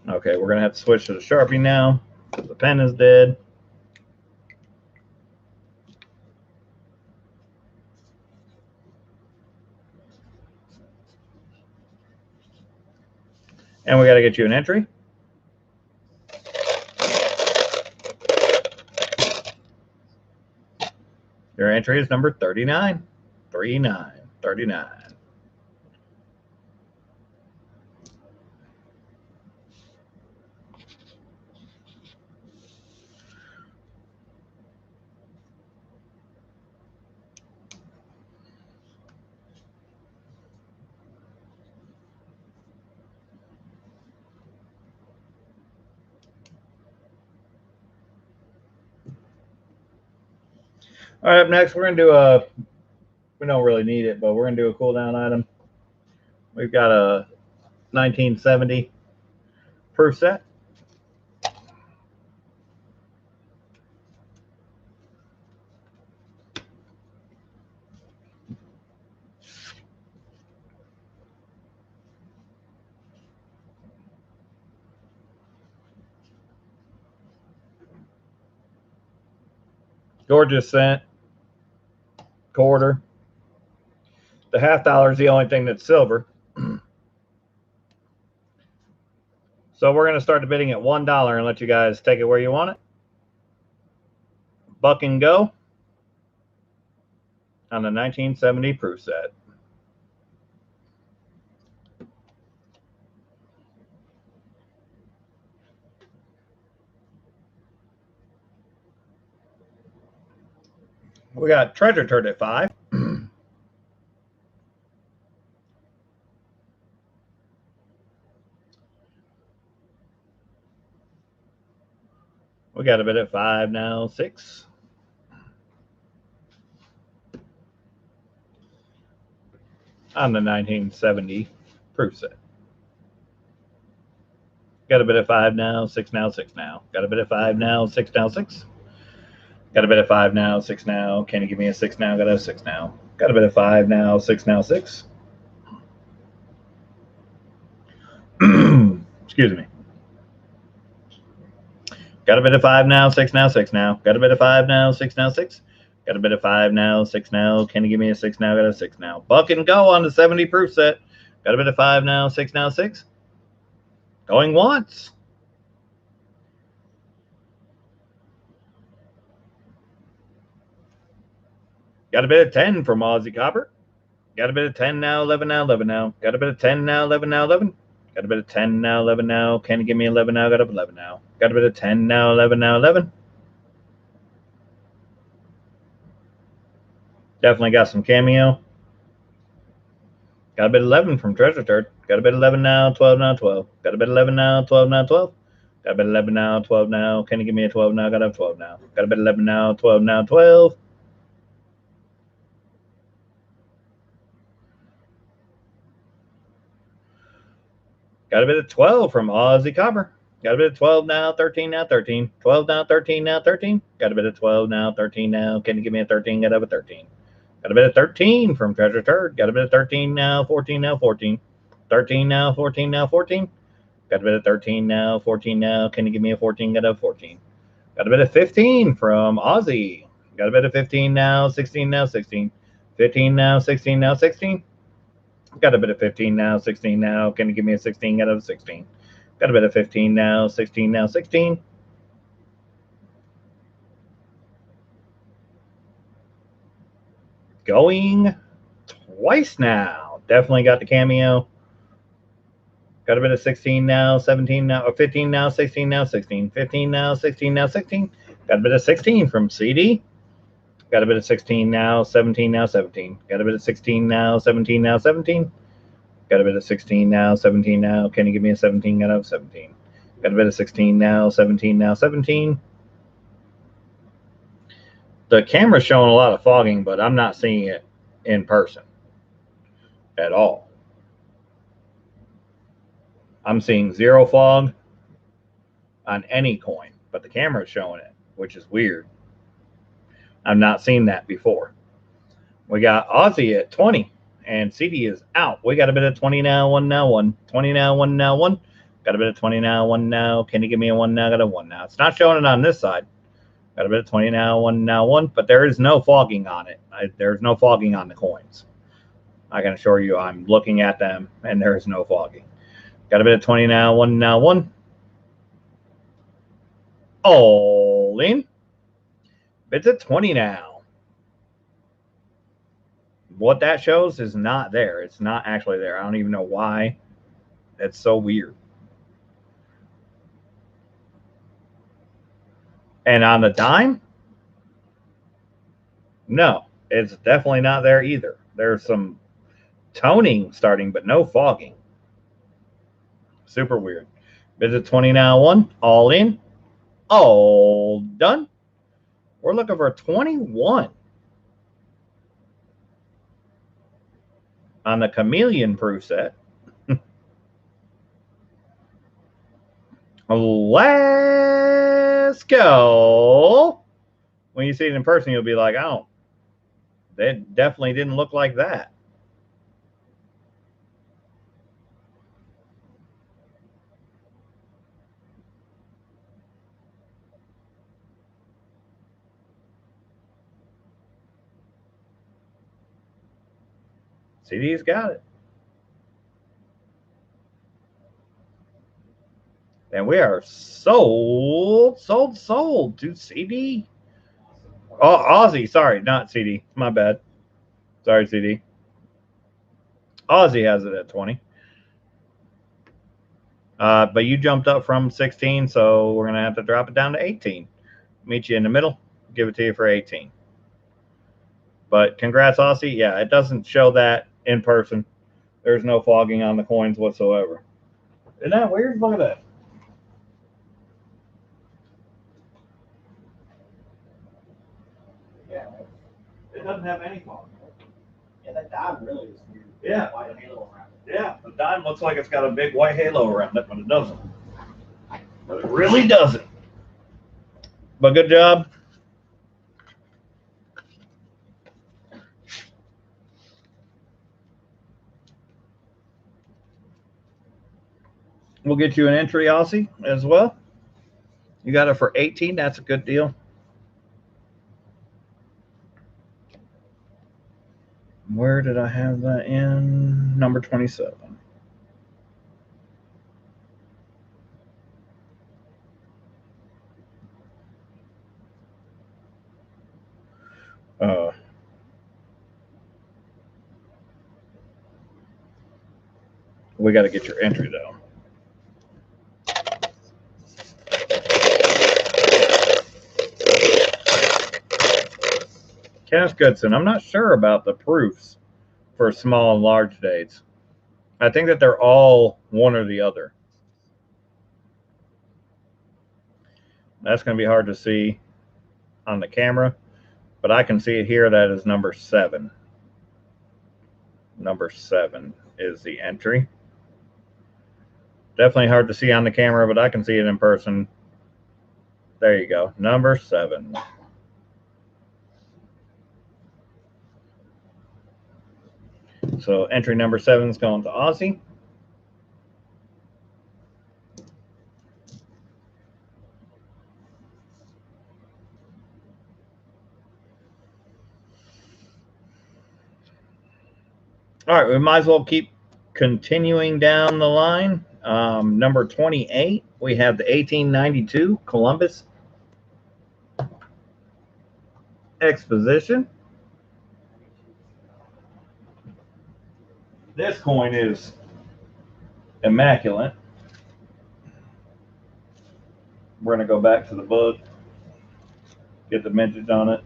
Speaker 1: Okay, we're going to have to switch to the Sharpie now. The pen is dead. And we got to get you an entry. Your entry is number 39. 39. 39. All right, up next, we're going to do a, we don't really need it, but we're going to do a cool down item. We've got a 1970 proof set. Gorgeous cent. Quarter. The $50 is the only thing that's silver. So we're going to start the bidding at $1 and let you guys take it where you want it. Buck and go on the 1970 proof set. We got Treasure Turd at 5. We got a bid at 5 now, 6. On the 1970 proof set. Got a bid at 5 now, 6 now, 6 now. Got a bid at 5 now, 6 now, 6. Got a bid at 5 now, 6 now. Can you give me a 6 now? Got a 6 now. Got a bid at 5 now, 6 now, 6. Excuse me. Got a bid at 5 now, 6 now, 6 now. Got a bid at 5 now, 6 now, 6. Got a bid at 5 now, 6 now. Can you give me a 6 now? Got a 6 now. Buck and go on the 70 proof set. Got a bid at 5 now, 6 now, 6. Going once. Got a bid at 10 from Aussie Copper. Got a bid at 10 now, 11 now, 11 now. Got a bid at 10 now, 11 now, 11. Got a bid at 10 now, 11 now. Can you give me 11 now? Got a 11 now. Got a bid at 10 now, 11 now, 11. Definitely got some cameo. Got a bid 11 from Treasure Turd. Got a bid 11 now, 12 now, 12. Got a bid 11 now, 12 now, 12. Got a bid 11 now, 12 now. Can you give me a 12 now? Got a 12 now. Got a bid 11 now, 12 now, 12. Got a bid of 12 from Aussie Copper. Got a bid of 12 now, 13 now, 13. 12 now, 13 now, 13. Got a bid of 12 now, 13 now. Can you give me a 13? Got a 13. Got a bid of 13 from Treasure Turd. Got a bid of 13 now, 14 now, 14. 13 now, 14 now, 14. Got a bid of 13 now, 14 now. Can you give me a 14? Got a 14. Got a bid of 15 from Aussie. Got a bid of 15 now, 16 now, 16. 15 now, 16 now, 16. Got a bit of 15 now, 16 now. Can you give me a 16? Got a 16. Got a bit of 15 now, 16 now, 16. Going twice now. Definitely got the cameo. Got a bit of 16 now, 17 now, or 15 now, 16 now, 16. 15 now, 16 now, 16. Got a bit of 16 from CD. Got a bit of 16 now, 17 now, 17. Got a bit of 16 now, 17 now, 17. Got a bit of 16 now, 17 now. Can you give me a 17? Got a 17. Got a bit of 16 now, 17 now, 17. The camera's showing a lot of fogging, but I'm not seeing it in person at all. I'm seeing zero fog on any coin, but the camera is showing it, which is weird. I've not seen that before. We got Aussie at 20, and CD is out. We got a bit of 20 now, 1 now, 1. 20 now, 1 now, 1. Got a bit of 20 now, 1 now. Can you give me a 1 now? Got a 1 now. It's not showing it on this side. Got a bit of 20 now, 1 now, 1. But there is no fogging on it. There's no fogging on the coins. I can assure you I'm looking at them, and there is no fogging. Got a bit of 20 now, 1 now, 1. All in. It's at 20 now. What that shows is not there. It's not actually there. I don't even know why. It's so weird. And on the dime, no, it's definitely not there either. There's some toning starting, but no fogging. Super weird. Visit 20 now, 1. All in. All done. We're looking for 21 on the chameleon proof set. Let's go. When you see it in person, you'll be like, oh, that definitely didn't look like that. CD's got it. And we are sold to CD. Oh, Aussie. Sorry, not CD. My bad. Sorry, CD. Aussie has it at 20. But you jumped up from 16, so we're going to have to drop it down to 18. Meet you in the middle. Give it to you for 18. But congrats, Aussie. Yeah, it doesn't show that in person. There's no fogging on the coins whatsoever. Isn't that weird? Look at that.
Speaker 2: Yeah.
Speaker 1: It doesn't have any fog.
Speaker 2: Yeah, that dime really is weird.
Speaker 1: Yeah.
Speaker 2: White halo around it.
Speaker 1: Yeah, the dime looks like it's got a big white halo around it, but it doesn't. But it really doesn't. But good job. We'll get you an entry, Aussie, as well. You got it for 18. That's a good deal. Where did I have that in? Number 27. We got to get your entry, though. Cash Goodson, I'm not sure about the proofs for small and large dates. I think that they're all one or the other. That's going to be hard to see on the camera, but I can see it here. That is number 7. Number 7 is the entry. Definitely hard to see on the camera, but I can see it in person. There you go. Number 7. So entry number 7 is going to Aussie. All right, we might as well keep continuing down the line. Number 28, we have the 1892 Columbus Exposition. This coin is immaculate. We're going to go back to the book, get the vintage on it.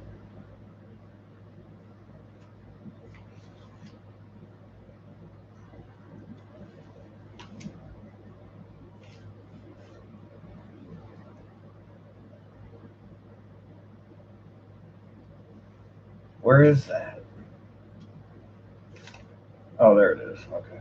Speaker 1: Where is that? Oh, there it is. Okay.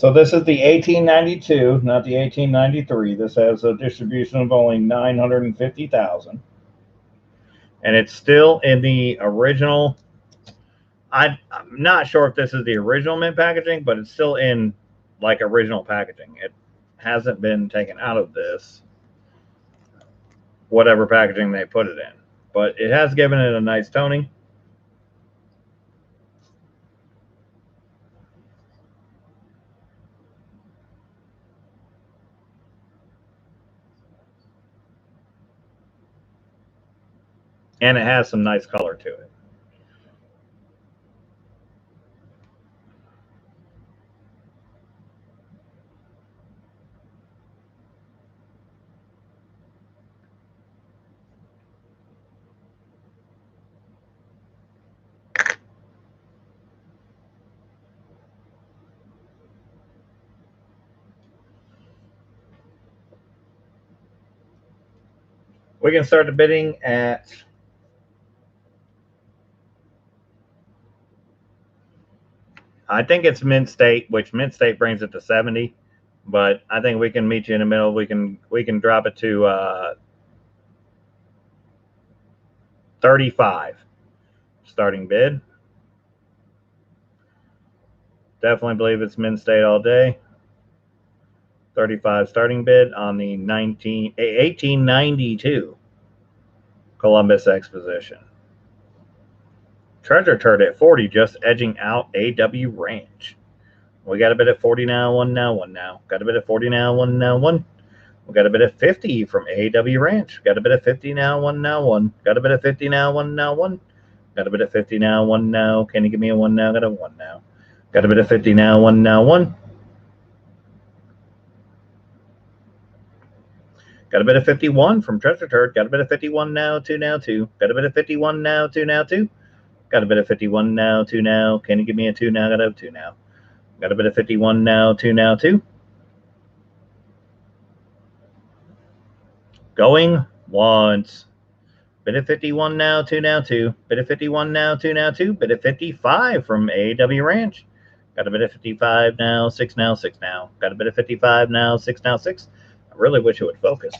Speaker 1: So this is the 1892, not the 1893. This has a distribution of only 950,000. And it's still in the original. I'm not sure if this is the original mint packaging, but it's still in like original packaging. It hasn't been taken out of this, whatever packaging they put it in. But it has given it a nice toning. And it has some nice color to it. We can start the bidding at I think it's mint state, which mint state brings it to 70, but I think we can meet you in the middle. We can drop it to 35 starting bid. Definitely believe it's mint state all day. 35 starting bid on the 1892 Columbus Exposition. Treasure Turd at 40, just edging out AW Ranch. We got a bid at 40 now, 1 now, 1 now. Got a bid at 40 now, 1 now, 1. We got a bid at 50 from AW Ranch. Got a bid at 50 now, 1 now, 1. Got a bid at 50 now, 1 now, 1. Got a bid at 50 now, 1 now. Can you give me a 1 now? Got a 1 now. Got a bid at 50 now, 1 now, 1. Got a bit of 51 from Treasure Turd. Got a bit of 51 now, 2 now, 2. Got a bit of 51 now, 2 now, 2. Got a bit of 51 now, 2 now. Can you give me a 2 now? Got a 2 now. Got a bit of 51 now, 2 now, 2. Going once. Bit of 51 now, 2 now, 2. Bit of 51 now, 2 now, 2. Bit of 55 from AW Ranch. Got a bit of 55 now, 6 now, 6 now. Got a bit of 55 now, 6 now, 6. I really wish it would focus.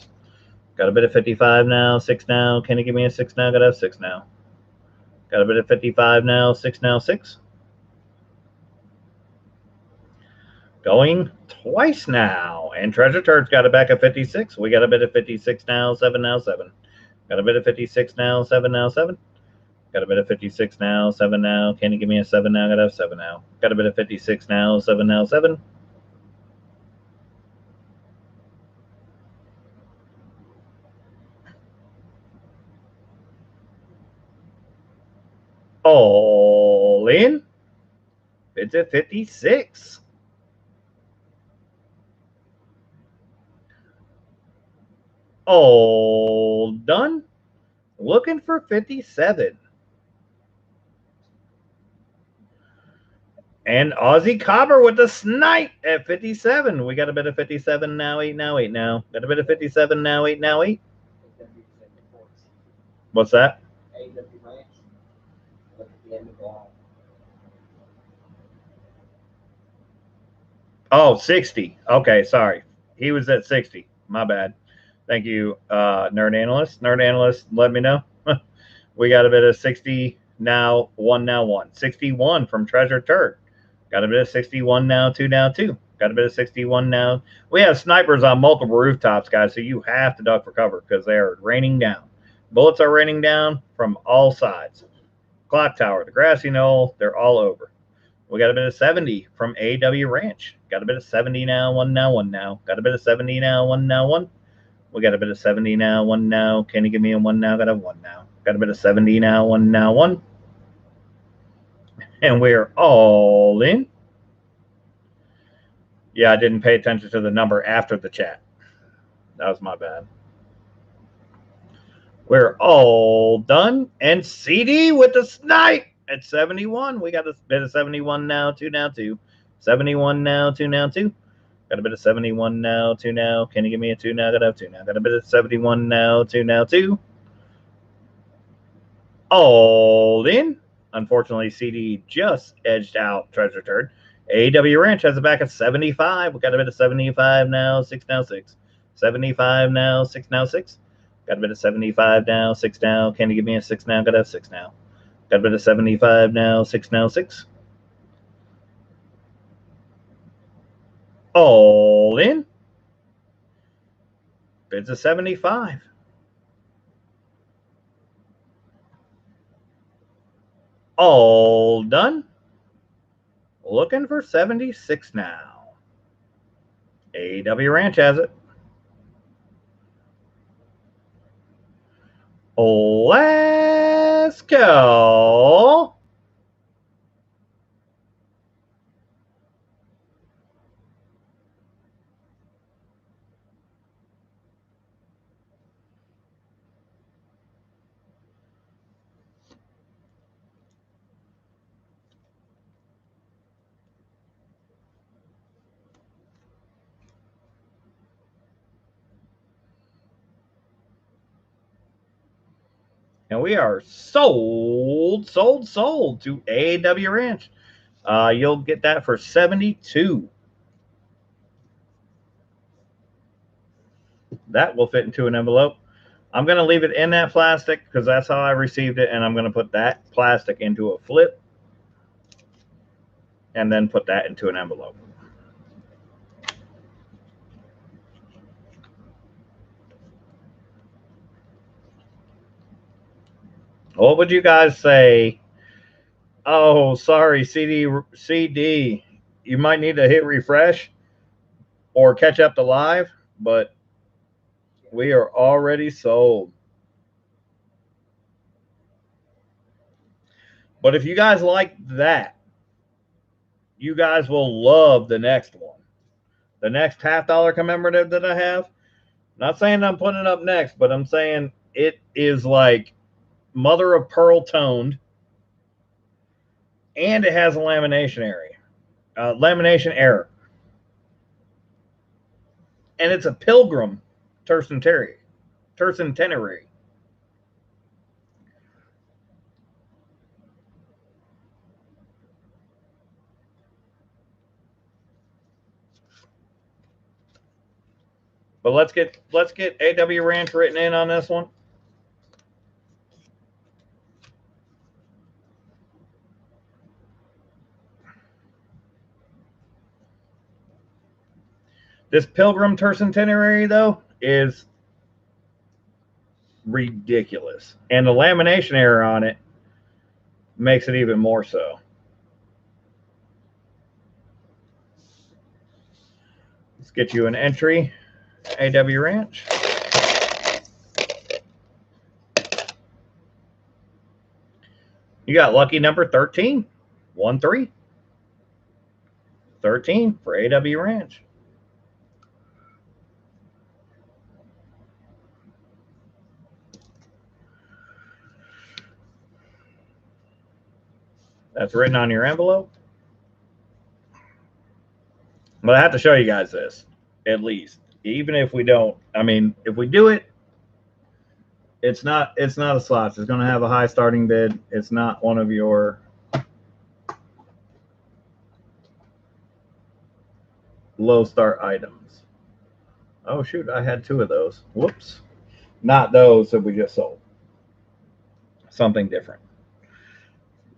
Speaker 1: Got a bit of 55 now, 6 now. Can you give me a 6 now? Got a 6 now. Got a bit of 55 now, 6 now, 6. Going twice now. And Treasure Turd's got it back at 56. We got a bit of 56 now, 7 now, 7. Got a bit of 56 now, 7 now, 7. Got a bit of 56 now, 7 now. Can you give me a 7 now? Got a 7 now. Got a bit of 56 now, 7 now, 7. All in. Bids at 56. All done. Looking for 57. And Aussie Cobber with the snipe at 57. We got a bit of 57 now, 8 now, 8 now. Got a bit of 57 now, 8 now, 8. What's that? Oh, 60. Okay, sorry. He was at 60. My bad. Thank you, Nerd Analyst. Nerd Analyst, let me know. We got a bit of 60 now, 1 now, 1. 61 from Treasure Turd. Got a bit of 61 now, 2 now, 2. Got a bit of 61 now. We have snipers on multiple rooftops, guys, so you have to duck for cover because they are raining down. Bullets are raining down from all sides. Clock Tower, the grassy knoll, they're all over. We got a bit of 70 from AW Ranch. Got a bit of 70 now, 1 now, 1 now. Got a bit of 70 now, 1 now, 1. We got a bit of 70 now, 1 now. Can you give me a 1 now? Got a 1 now. Got a bit of 70 now, 1 now, 1. And we're all in. Yeah, I didn't pay attention to the number after the chat. That was my bad. We're all done. And CD with the snipe at 71. We got a bit of 71 now, 2 now, 2. 71 now, 2 now, 2. Got a bit of 71 now, 2 now. Can you give me a 2 now? Got a 2 now. Got a bit of 71 now, 2 now, 2. All in. Unfortunately, CD just edged out Treasure Turd. AW Ranch has it back at 75. We got a bit of 75 now, 6 now, 6. 75 now, 6 now, 6. Got a bit of 75 now, 6 now. Can you give me a 6 now? Got a 6 now. Got a bit of 75 now, 6 now, 6. All in. Bids a 75. All done. Looking for 76 now. AW Ranch has it. Let's go. And we are sold to AW Ranch. You'll get that for 72. That will fit into an envelope. I'm going to leave it in that plastic because that's how I received it, and I'm going to put that plastic into a flip and then put that into an envelope. What would you guys say? Oh, sorry, CD. You might need to hit refresh or catch up to live, but we are already sold. But if you guys like that, you guys will love the next one. The next $50 commemorative that I have. Not saying I'm putting it up next, but I'm saying it is like mother of pearl toned, and it has a lamination error, and it's a Pilgrim tercentenary. But let's get AW Ranch written in on this one. This Pilgrim tercentenary, though, is ridiculous. And the lamination error on it makes it even more so. Let's get you an entry, AW Ranch. You got lucky number 13. 1-3. 13 for AW Ranch. That's written on your envelope. But I have to show you guys this, at least. Even if we don't, I mean, if we do it, it's not a slots. It's going to have a high starting bid. It's not one of your low start items. Oh, shoot, I had 2 of those. Whoops. Not those that we just sold. Something different.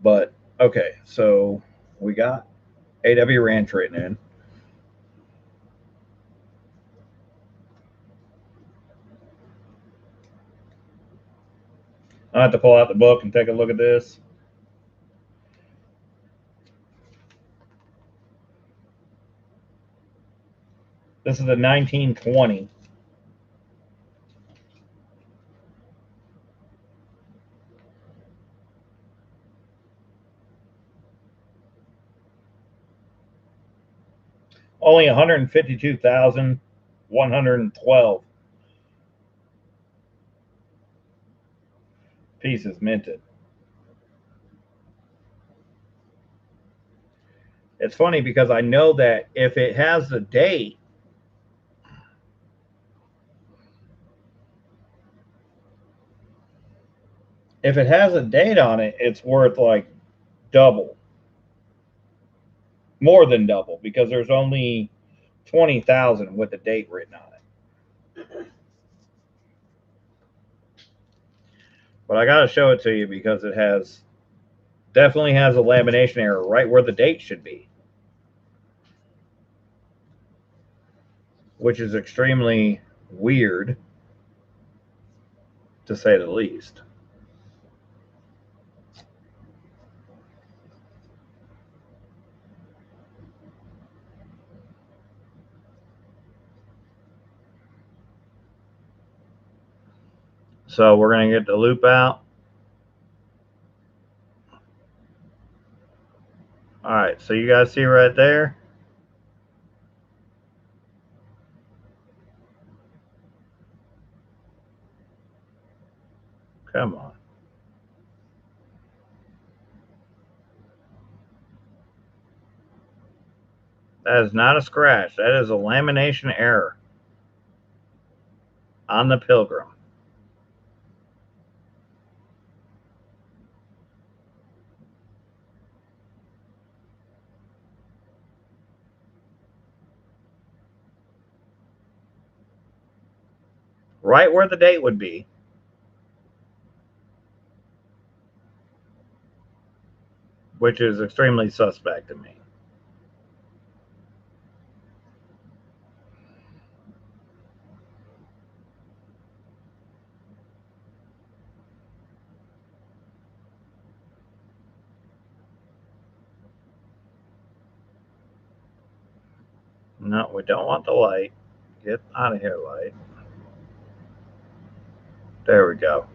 Speaker 1: But, okay, so we got AW Ranch written in. I have to pull out the book and take a look at this. This is a 1920. Only 152,112 pieces minted. It's funny because I know that if it has the date, if it has a date on it, it's worth like double. more than double because there's only 20,000 with the date written on it. But I got to show it to you because it definitely has a lamination error right where the date should be, which is extremely weird, to say the least. So we're going to get the loop out. All right, so you guys see right there? Come on. That is not a scratch. That is a lamination error on the Pilgrim. Right where the date would be. Which is extremely suspect to me. No, we don't want the light. Get out of here, light. There we go.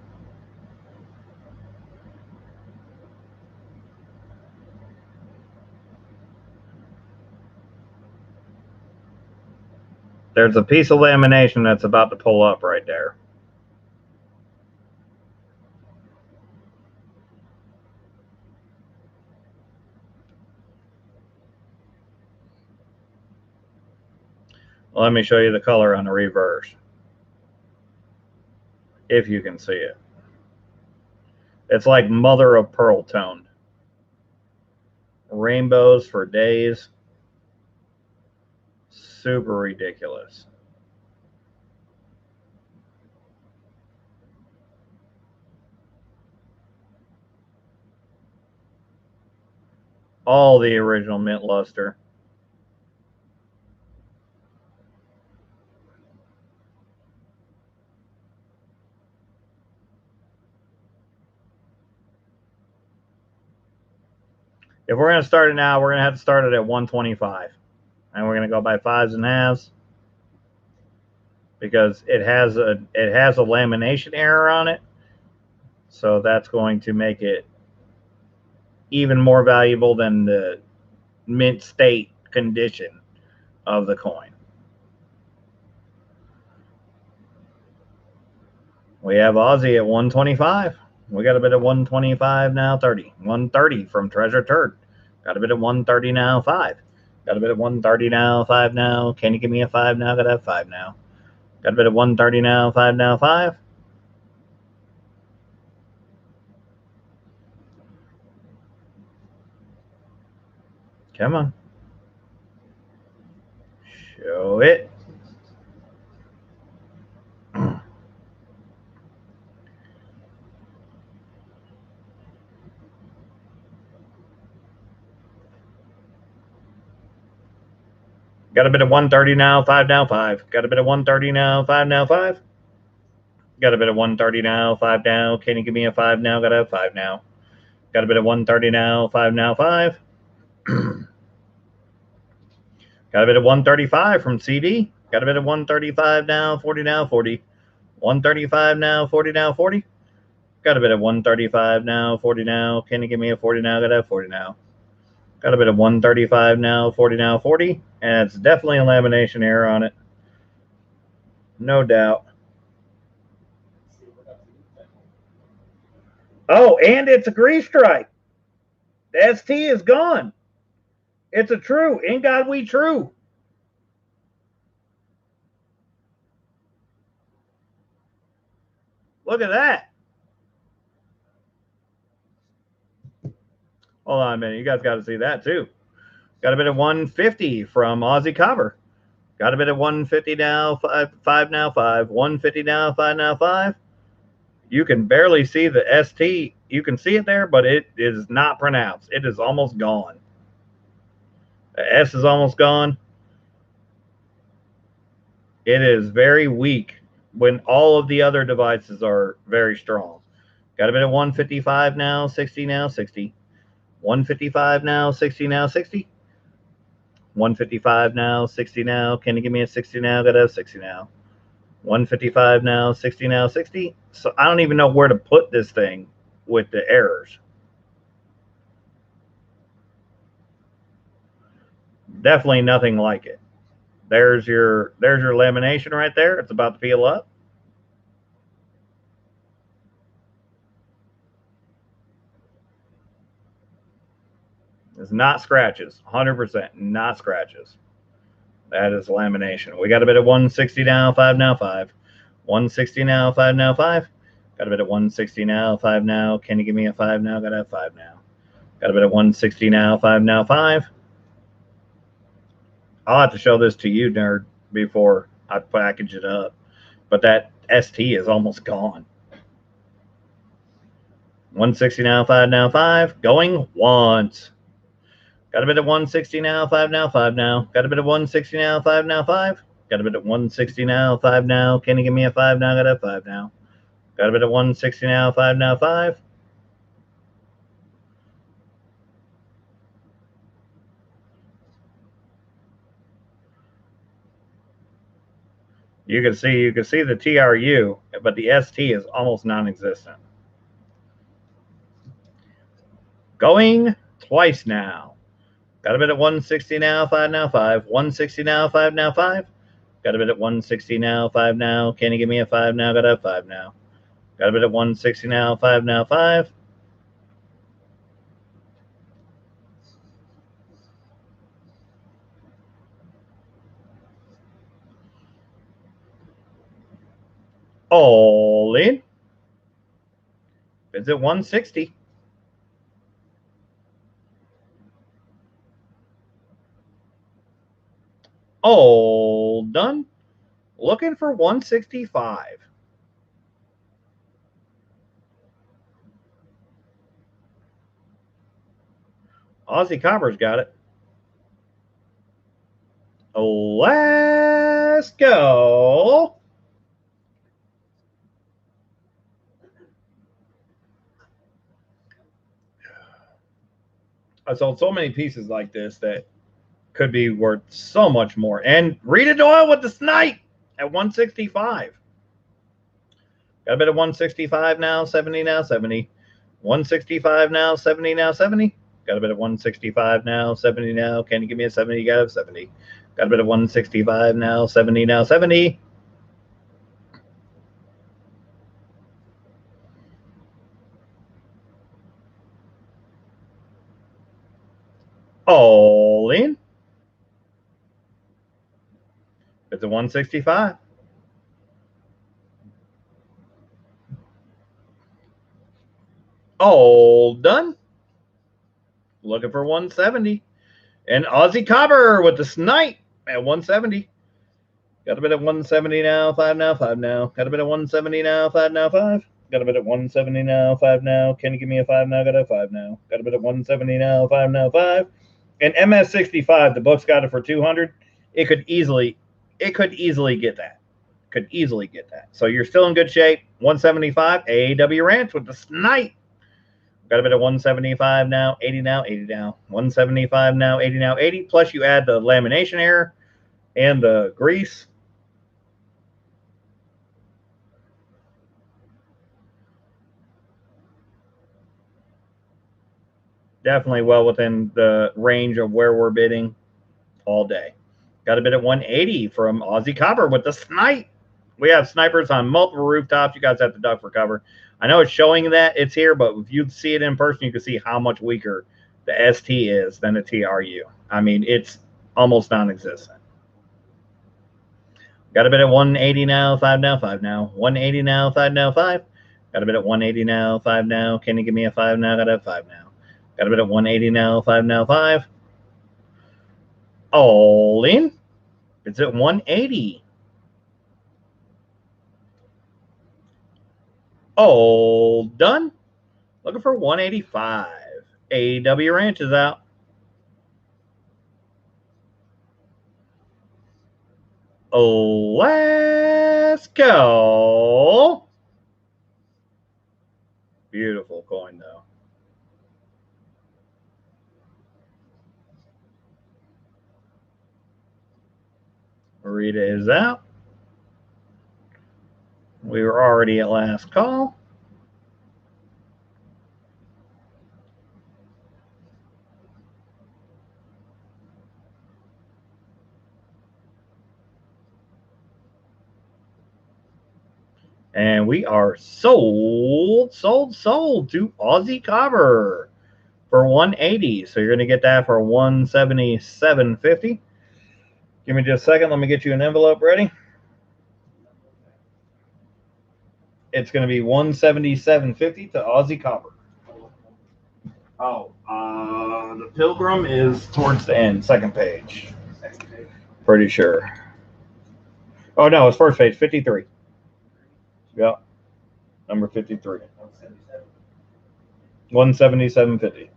Speaker 1: There's a piece of lamination that's about to pull up right there. Well, let me show you the color on the reverse, if you can see it. It's like mother of pearl toned. Rainbows for days. Super ridiculous. All the original mint luster. If we're going to start it now, we're going to have to start it at 125. And we're going to go by fives and halves because it has a lamination error on it. So that's going to make it even more valuable than the mint state condition of the coin. We have Aussie at 125. We got a bit of 125 now, 30. 130 from Treasure Turd. Got a bit of 130 now, 5. Got a bit of 130 now, 5 now. Can you give me a 5 now? Got to have 5 now. Got a bit of 130 now, 5 now, 5. Come on. Show it. Got a bit of 130 now, 5 now, 5. Got a bit of 130 now, 5 now, 5. Got a bit of 130 now, 5 now. Can you give me a 5 now? Got to have 5 now. Got a bit of 130 now, 5 now, 5. Got a bit of 135 from CD. Got a bit of 135 now, 40 now, 40. 135 now, 40 now, 40. Got a bit of 135 now, 40 now. Can you give me a 40 now? Got to have 40 now. Got a bit of 135 now, 40 now, 40. And it's definitely a lamination error on it. No doubt. Oh, and it's a grease stripe. The ST is gone. It's a true. In God we true. Look at that. Hold on a minute. You guys got to see that too. Got a bit of 150 from Aussie Copper. Got a bit of 150 now, 5 now, 5. 150 now, 5 now, 5. You can barely see the ST. You can see it there, but it is not pronounced. It is almost gone. The S is almost gone. It is very weak when all of the other devices are very strong. Got a bit of 155 now, 60 now, 60. 155 now, 60 now, 60. 155 now, 60 now. Can you give me a 60 now? Got a 60 now. 155 now, 60 now, 60. So I don't even know where to put this thing with the errors. Definitely nothing like it. There's your lamination right there. It's about to peel up. It's not scratches. 100% not scratches. That is lamination. We got a bit of 160 now, 5 now, 5. 160 now, 5 now, 5. Got a bit of 160 now, 5 now. Can you give me a 5 now? Got a 5 now. Got a bit of 160 now, 5 now, 5. I'll have to show this to you, nerd, before I package it up. But that ST is almost gone. 160 now, 5 now, 5. Going once. Got a bit of 160 now, 5 now, 5 now. Got a bit of 160 now, 5 now, 5. Got a bit of 160 now, 5 now. Can you give me a 5 now? Got a 5 now. Got a bit of 160 now, 5 now, 5. You can see the TRU, but the ST is almost non-existent. Going twice now. Got a bit at 160 now, 5 now, 5. 160 now, 5 now, 5. Got a bit at 160 now, 5 now. Can you give me a 5 now? Got a 5 now. Got a bit at 160 now, 5 now, 5. All in. It's at 160. All done. Looking for 165. Aussie Copper's got it. Let's go. I sold so many pieces like this that could be worth so much more. And Rita Doyle with the snipe at 165. Got a bit of 165 now, 70 now, 70. 165 now, 70 now, 70. Got a bit of 165 now, 70 now. Can you give me a 70? You got a 70. Got a bit of 165 now, 70 now, 70. All in. It's a 165. All done. Looking for 170. And Aussie Copper with the snipe at 170. Got a bit of 170 now, 5 now, 5 now. Got a bit of 170 now, 5 now, 5. Got a bit of 170 now, 5 now. Can you give me a 5 now? Got a 5 now. Got a bit of 170 now, 5 now, 5. And MS65, the book's got it for 200. It could easily get that. Could easily get that. So you're still in good shape. 175, AAW Ranch with the snipe. Got a bit of 175 now, 80 now, 80 now. 175 now, 80 now, 80. Plus you add the lamination error and the grease. Definitely well within the range of where we're bidding all day. Got a bit at 180 from Aussie Copper with the snipe. We have snipers on multiple rooftops. You guys have to duck for cover. I know it's showing that it's here, but if you see it in person, you can see how much weaker the ST is than the TRU. I mean, it's almost non-existent. Got a bit at 180 now, 5 now, 5 now. 180 now, 5 now, 5. Got a bit at 180 now, 5 now. Can you give me a 5 now? Got a 5 now. Got a bit at 180 now, 5 now, 5. All in. It's at 180. All done. Looking for 185. AW Ranch is out. Let's go. Beautiful coin, though. Rita is out. We were already at last call. And we are sold to Aussie Copper for 180. So you're going to get that for 177.50. Give me just a second. Let me get you an envelope ready. It's going to be 177.50 to Aussie Copper. Oh, the Pilgrim is towards the end, second page. Pretty sure. Oh, no, it's first page, 53. Yep. Number 53. 177.50.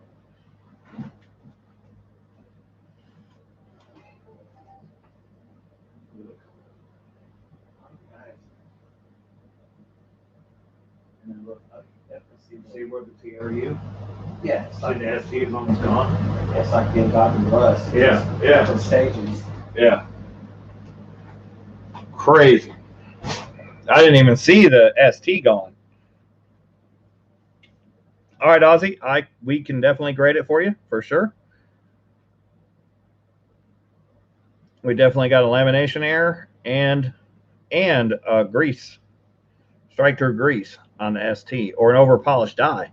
Speaker 2: See where the TRU?
Speaker 3: Yeah, it's like
Speaker 2: the ST is almost gone.
Speaker 3: it's like being gotten rust.
Speaker 2: Yeah, yeah.
Speaker 3: Different stages.
Speaker 1: Yeah. Crazy. I didn't even see the ST gone. All right, Ozzy, we can definitely grade it for you, for sure. We definitely got a lamination error and grease, strike through grease on the ST, or an over polished die.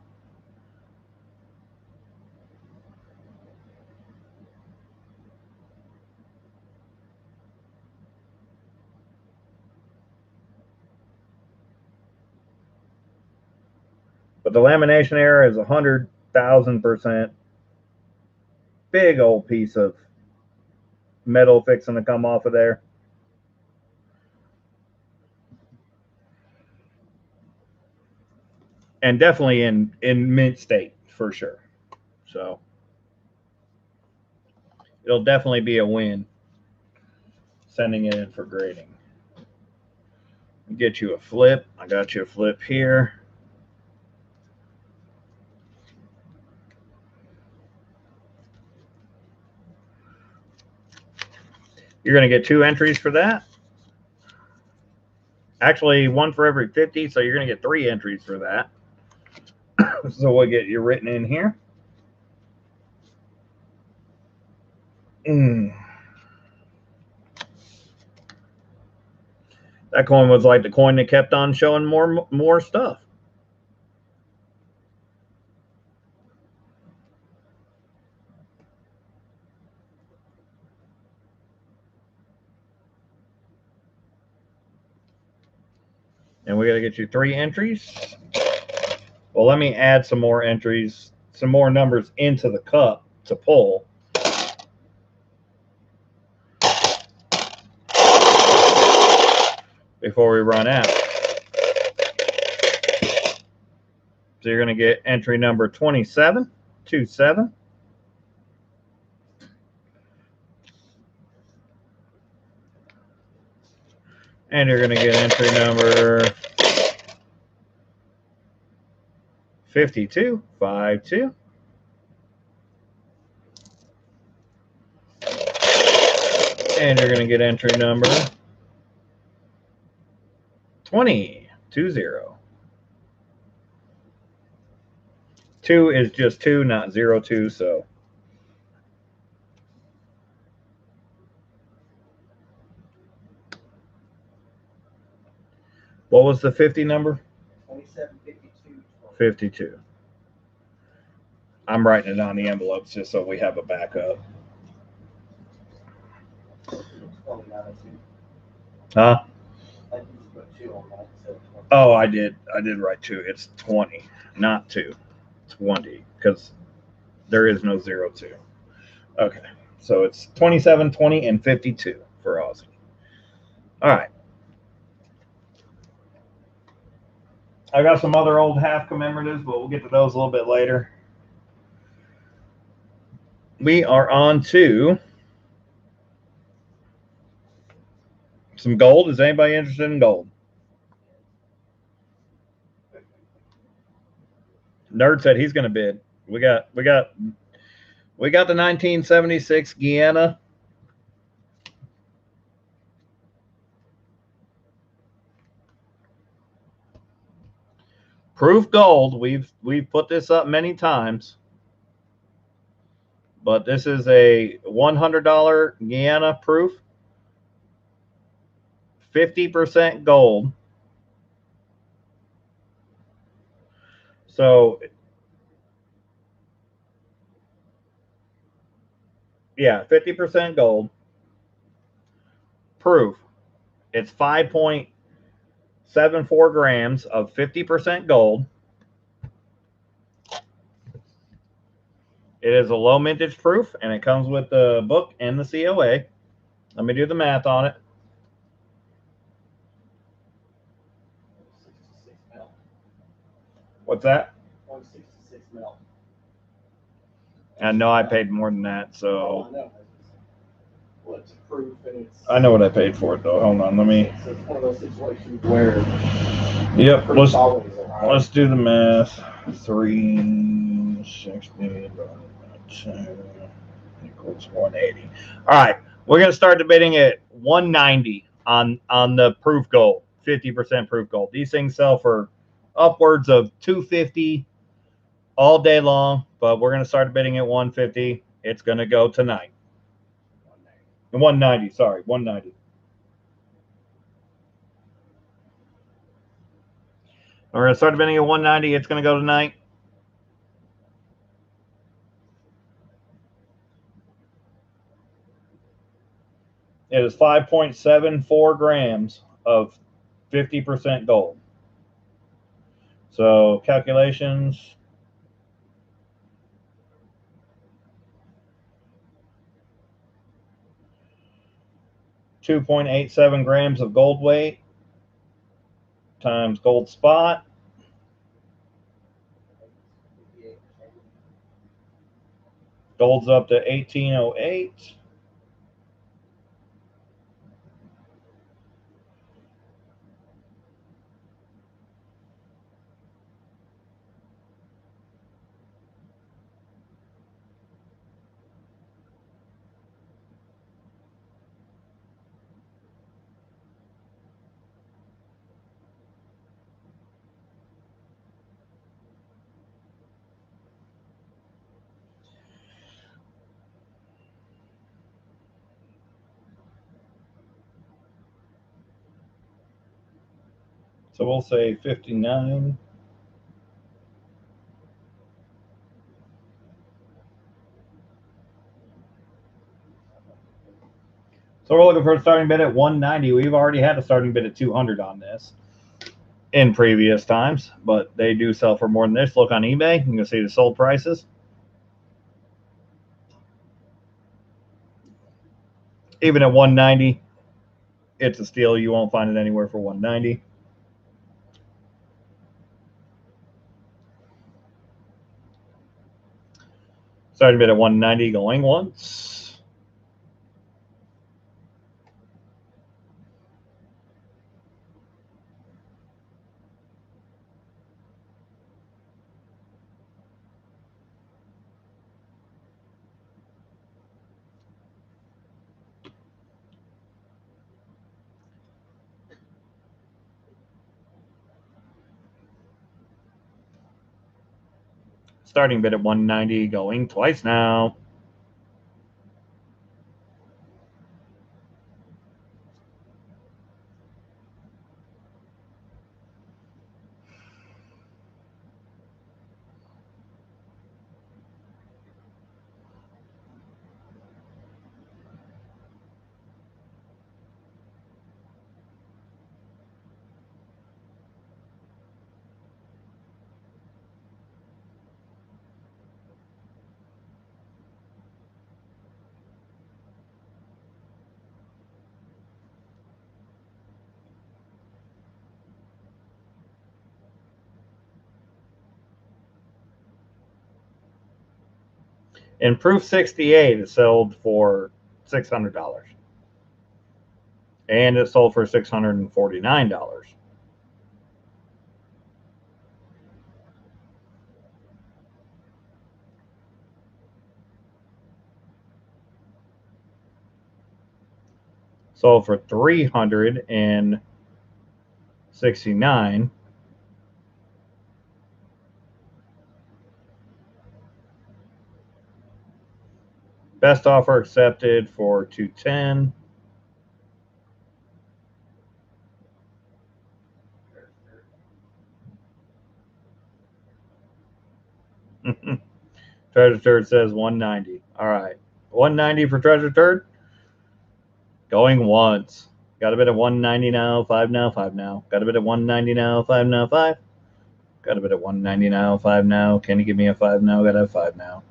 Speaker 1: But the lamination error is 100,000%. Big old piece of metal fixing to come off of there. And definitely in mint state for sure. So it'll definitely be a win sending it in for grading. Get you a flip. I got you a flip here. You're going to get 2 entries for that. Actually, 1 for every 50, so you're going to get 3 entries for that. So we'll get you written in here. That coin was like the coin that kept on showing more stuff. And we got to get you 3 entries. Well, let me add some more entries, some more numbers into the cup to pull. Before we run out. So you're going to get entry number 27, 27. And you're going to get entry number 52, 52. And you're going to get entry number 20, 20. 2 is just 2, not 02, so. What was the 50 number?
Speaker 3: 2752.
Speaker 1: 52. I'm writing it on the envelopes just so we have a backup. Huh? Oh, I did write 2. It's 20, not 2. 20, because there is no 02. Okay. So it's 27, 20, and 52 for Aussie. All right. I got some other old half commemoratives, but we'll get to those a little bit later. We are on to some gold. Is anybody interested in gold? Nerd said he's going to bid. We got the 1976 Guyana. Proof gold. We've put this up many times. But this is a $100 Guyana proof. 50% gold. So yeah, 50% gold. Proof. It's 5.74 grams of 50% gold. It is a low mintage proof, and it comes with the book and the COA. Let me do the math on it.
Speaker 2: 166 mil.
Speaker 1: What's that?
Speaker 2: 166 mil.
Speaker 1: I know I paid more than that,
Speaker 2: Oh,
Speaker 1: so
Speaker 2: I know. Well, it's proof and it's.
Speaker 1: I know what I paid for it though. Hold on, let me.
Speaker 2: So it's one of those situations where.
Speaker 1: Yep,
Speaker 2: proof's always a high.
Speaker 1: let's do the math. 360 equals 180. All right, we're gonna start debating at 190 on the proof gold, 50% proof gold. These things sell for upwards of 250 all day long, but we're gonna start bidding at 150. It's gonna go tonight. 190. Sorry, 190. We're gonna start bidding at 190. It's gonna go tonight. It is 5.74 grams of 50% gold. So calculations. $2.87 grams of gold weight times gold spot. Gold's up to 1808. So we'll say 59. So we're looking for a starting bid at 190. We've already had a starting bid at 200 on this in previous times, but they do sell for more than this. Look on eBay. You can see the sold prices. Even at 190, it's a steal. You won't find it anywhere for 190. Starting bid at 190, going once. Starting bid at 190, going twice now. In proof 68, it sold for $600. And it sold for $649. Sold for $369. Best offer accepted for $210. Treasure Turd says $190. All right, $190 for Treasure Turd. Going once. Got a bit of $190 now. 5 now. 5 now. Got a bit of $190 now. 5 now. 5. Got a bit of $190 now. 5 now. Can you give me a 5 now? Got a 5 now.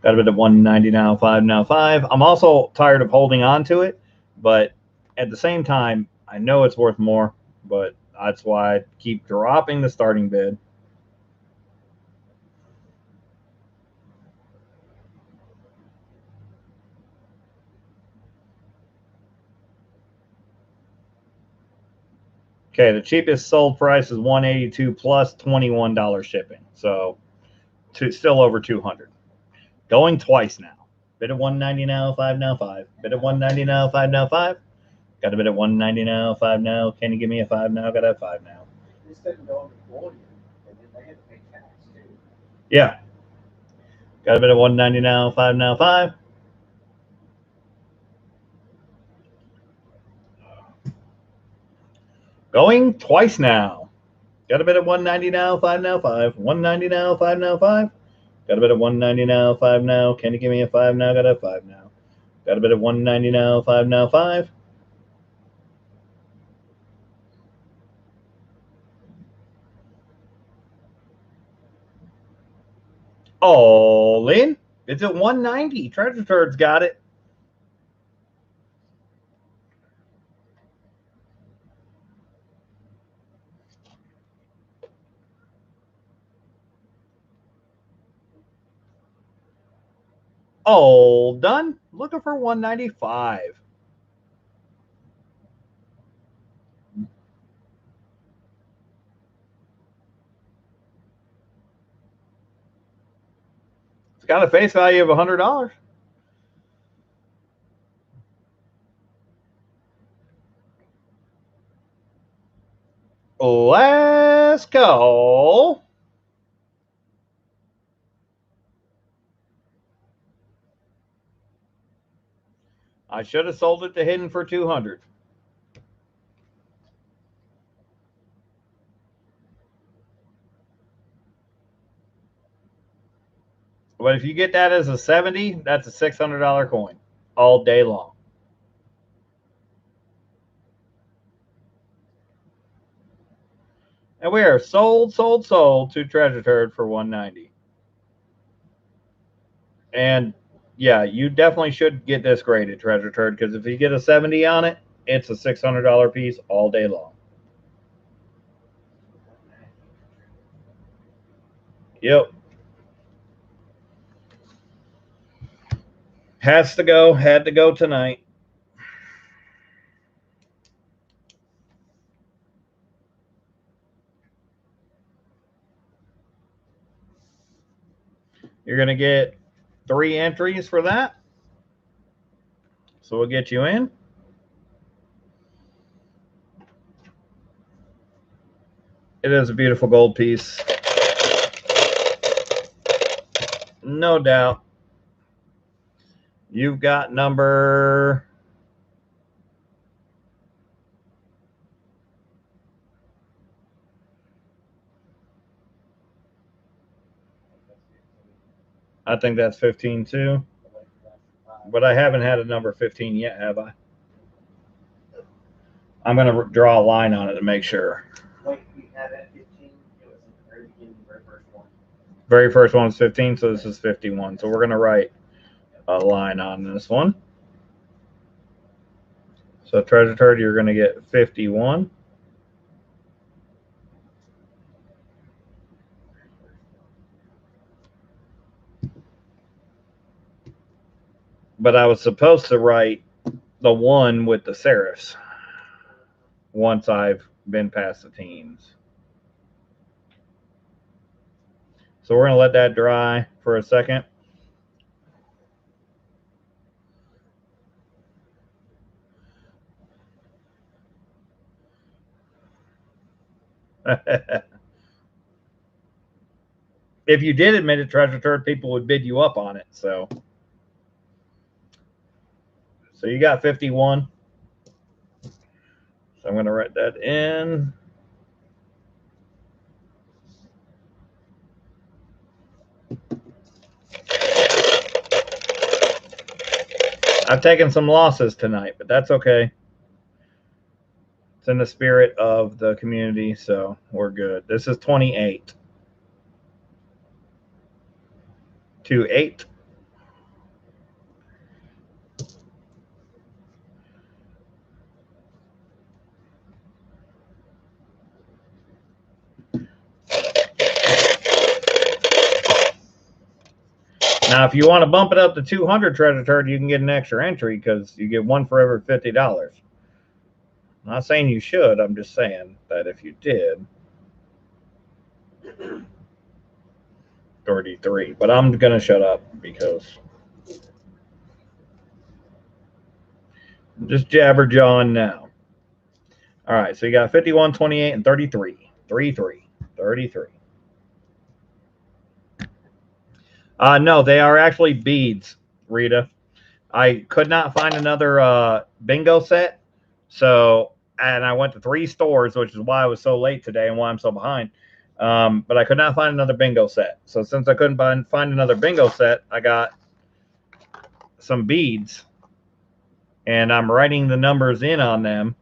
Speaker 1: Got a bit of $190 now. 5 now. 5. I'm also tired of holding on to it, but at the same time, I know it's worth more, but that's why I keep dropping the starting bid. Okay, the cheapest sold price is $182 plus $21 shipping, so still over $200. Going twice now. Bit of $190 now, 5 now, 5. Bit of $190 now, 5 now, 5. Got a bit of $190 now, 5 now. Can you give me a 5 now? Got a 5 now.
Speaker 3: This doesn't go into volume, and then they have to pay tax too.
Speaker 1: Yeah. Got a bit of $190 now, 5 now, 5. Going twice now. Got a bit of $190 now, 5 now, 5. $190 now, 5 now, 5. Got a bit of $190 now, 5 now. Can you give me a 5 now? Got a 5 now. Got a bit of $190 now, 5 now, 5. All in. It's at $190. Treasure Turd's got it. All done. Looking for $195. It's got a face value of $100. Let's go. I should have sold it to Hidden for $200. But if you get that as a 70, that's a $600 coin all day long. And we are sold to Treasure Turd for $190. And yeah, you definitely should get this graded, Treasure Turd, because if you get a 70 on it, it's a $600 piece all day long. Yep. Had to go tonight. You're going to get 3 entries for that. So we'll get you in. It is a beautiful gold piece. No doubt. You've got number... I think that's 15 too. But I haven't had a number 15 yet, have I? I'm going to draw a line on it to make sure.
Speaker 3: Like we had at 15, it was in the very beginning, very first one.
Speaker 1: Very first one is 15, so this is 51. So we're going to write a line on this one. So Treasure Turd, you're going to get 51. But I was supposed to write the 1 with the serifs once I've been past the teens. So we're going to let that dry for a second. If you did admit it, Treasure Turd, people would bid you up on it. So you got 51. So I'm going to write that in. I've taken some losses tonight, but that's okay. It's in the spirit of the community, so we're good. This is 28. 2-8. Now, if you want to bump it up to 200, Treasure Turd, you can get an extra entry because you get one for every $50. I'm not saying you should. I'm just saying that if you did, 33. But I'm going to shut up because I'm just jabber jawing now. All right, so you got 51, 28, and 33. 33. No, they are actually beads, Rita. I could not find another bingo set. And I went to 3 stores, which is why I was so late today and why I'm so behind. But I could not find another bingo set. So since I couldn't find another bingo set, I got some beads. And I'm writing the numbers in on them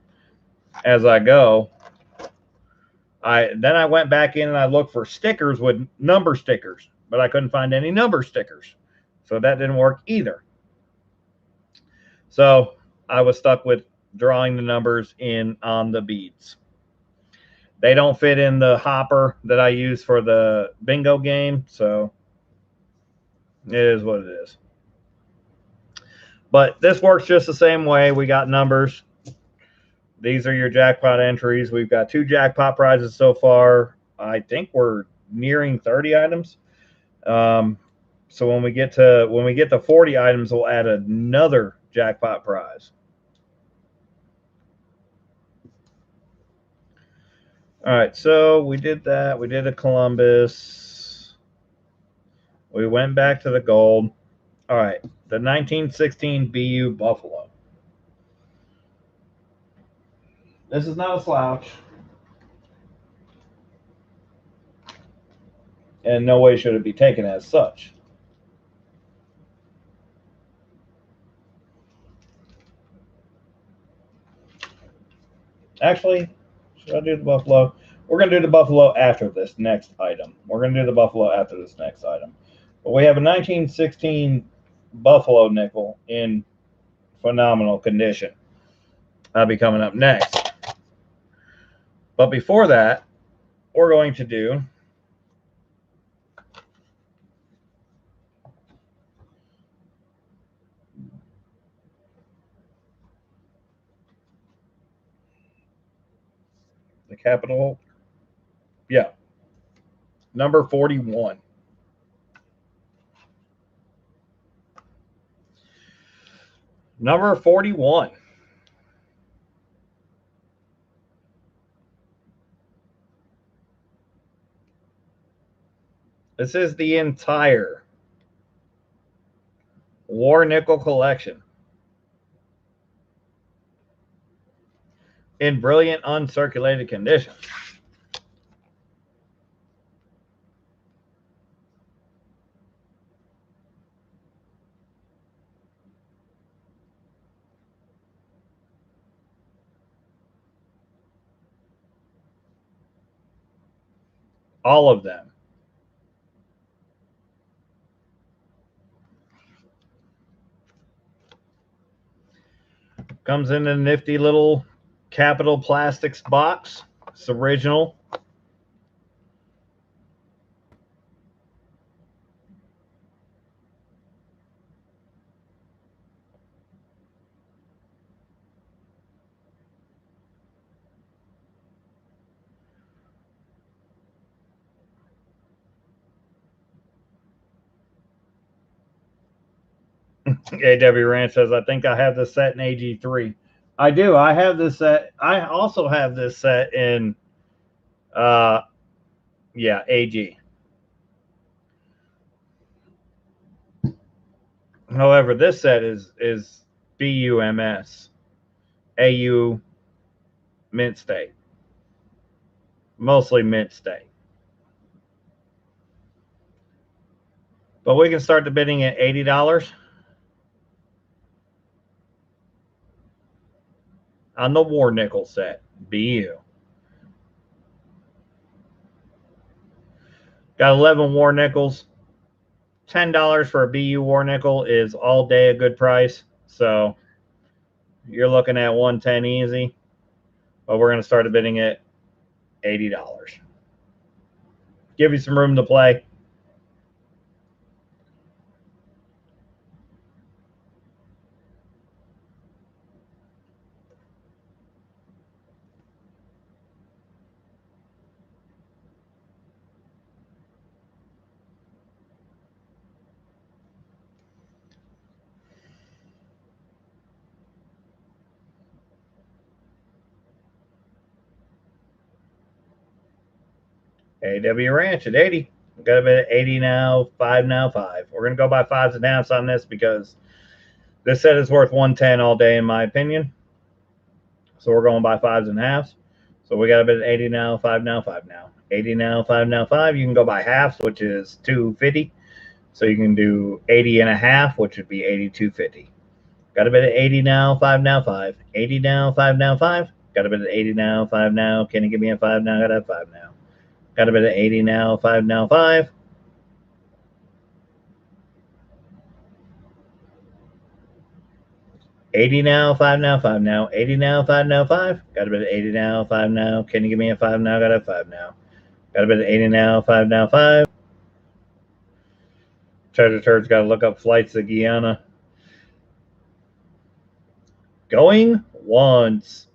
Speaker 1: as I go. Then I went back in and I looked for stickers with number stickers, but I couldn't find any number stickers. So that didn't work either. So I was stuck with drawing the numbers in on the beads. They don't fit in the hopper that I use for the bingo game, so it is what it is. But this works just the same way. We got numbers. These are your jackpot entries. We've got 2 jackpot prizes so far. I think we're nearing 30 items. So when we get to 40 items, we'll add another jackpot prize. All right, so we did that. We did a Columbus. We went back to the gold. All right, the 1916 BU Buffalo. This is not a slouch. And no way should it be taken as such. Actually, should I do the Buffalo? We're going to do the Buffalo after this next item. We're going to do the Buffalo after this next item. But we have a 1916 Buffalo nickel in phenomenal condition. That'll be coming up next. But before that, we're going to do the capital. Yeah. Number 41. Number 41. This is the entire War Nickel collection in brilliant uncirculated condition. All of them. Comes in a nifty little Capital Plastics box. It's original. AW Ranch says, I think I have this set in AG3. I do. I have this set. I also have this set in, AG. However, this set is BUMS, AU Mint State, mostly Mint State. But we can start the bidding at $80 on the War Nickel set, BU. Got 11 War Nickels. $10 for a BU War Nickel is all day a good price. So you're looking at 110 easy. But we're going to start the bidding at $80. Give you some room to play. AW Ranch at 80. Got a bit at 80 now, 5 now, 5. We're going to go by 5s and halves on this because this set is worth 110 all day in my opinion. So we're going by 5s and halves. So we got a bit at 80 now, 5 now, 5 now. 80 now, 5 now, 5. You can go by halves, which is 250. So you can do 80 and a half, which would be 82.50. Got a bit at 80 now, 5 now, 5. 80 now, 5 now, 5. Got a bit at 80 now, 5 now. Can you give me a 5 now? Got a 5 now. Got a bit at 80 now, 5 now, 5. $80 now, 5 now, 5 now. 80 now, 5 now, 5. Got a bit at 80 now, 5 now. Can you give me a 5 now? Got a 5 now. Got a bit at 80 now, 5 now, 5. Treasure Turd's got to look up flights to Guyana. Going once.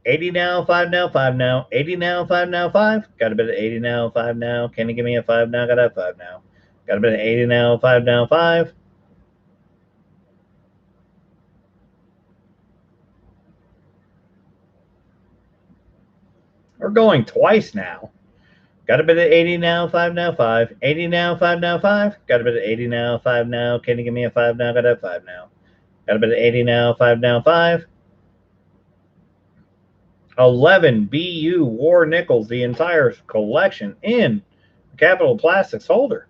Speaker 1: 80 now, 5 now, 5 now. 80 now, 5 now, 5. Got a bit at 80 now, 5 now. Can you give me a 5 now? Got a 5 now. Got a bit at 80 now, 5 now, 5. We're going twice now. Got a bit at 80 now, 5 now, 5. 80 now, 5 now, 5. Got a bit at 80 now, 5 now. Can you give me a 5 now? Got a 5 now. Got a bit at 80 now, 5 now, 5. 11 BU War Nickels, the entire collection in the Capital Plastics holder.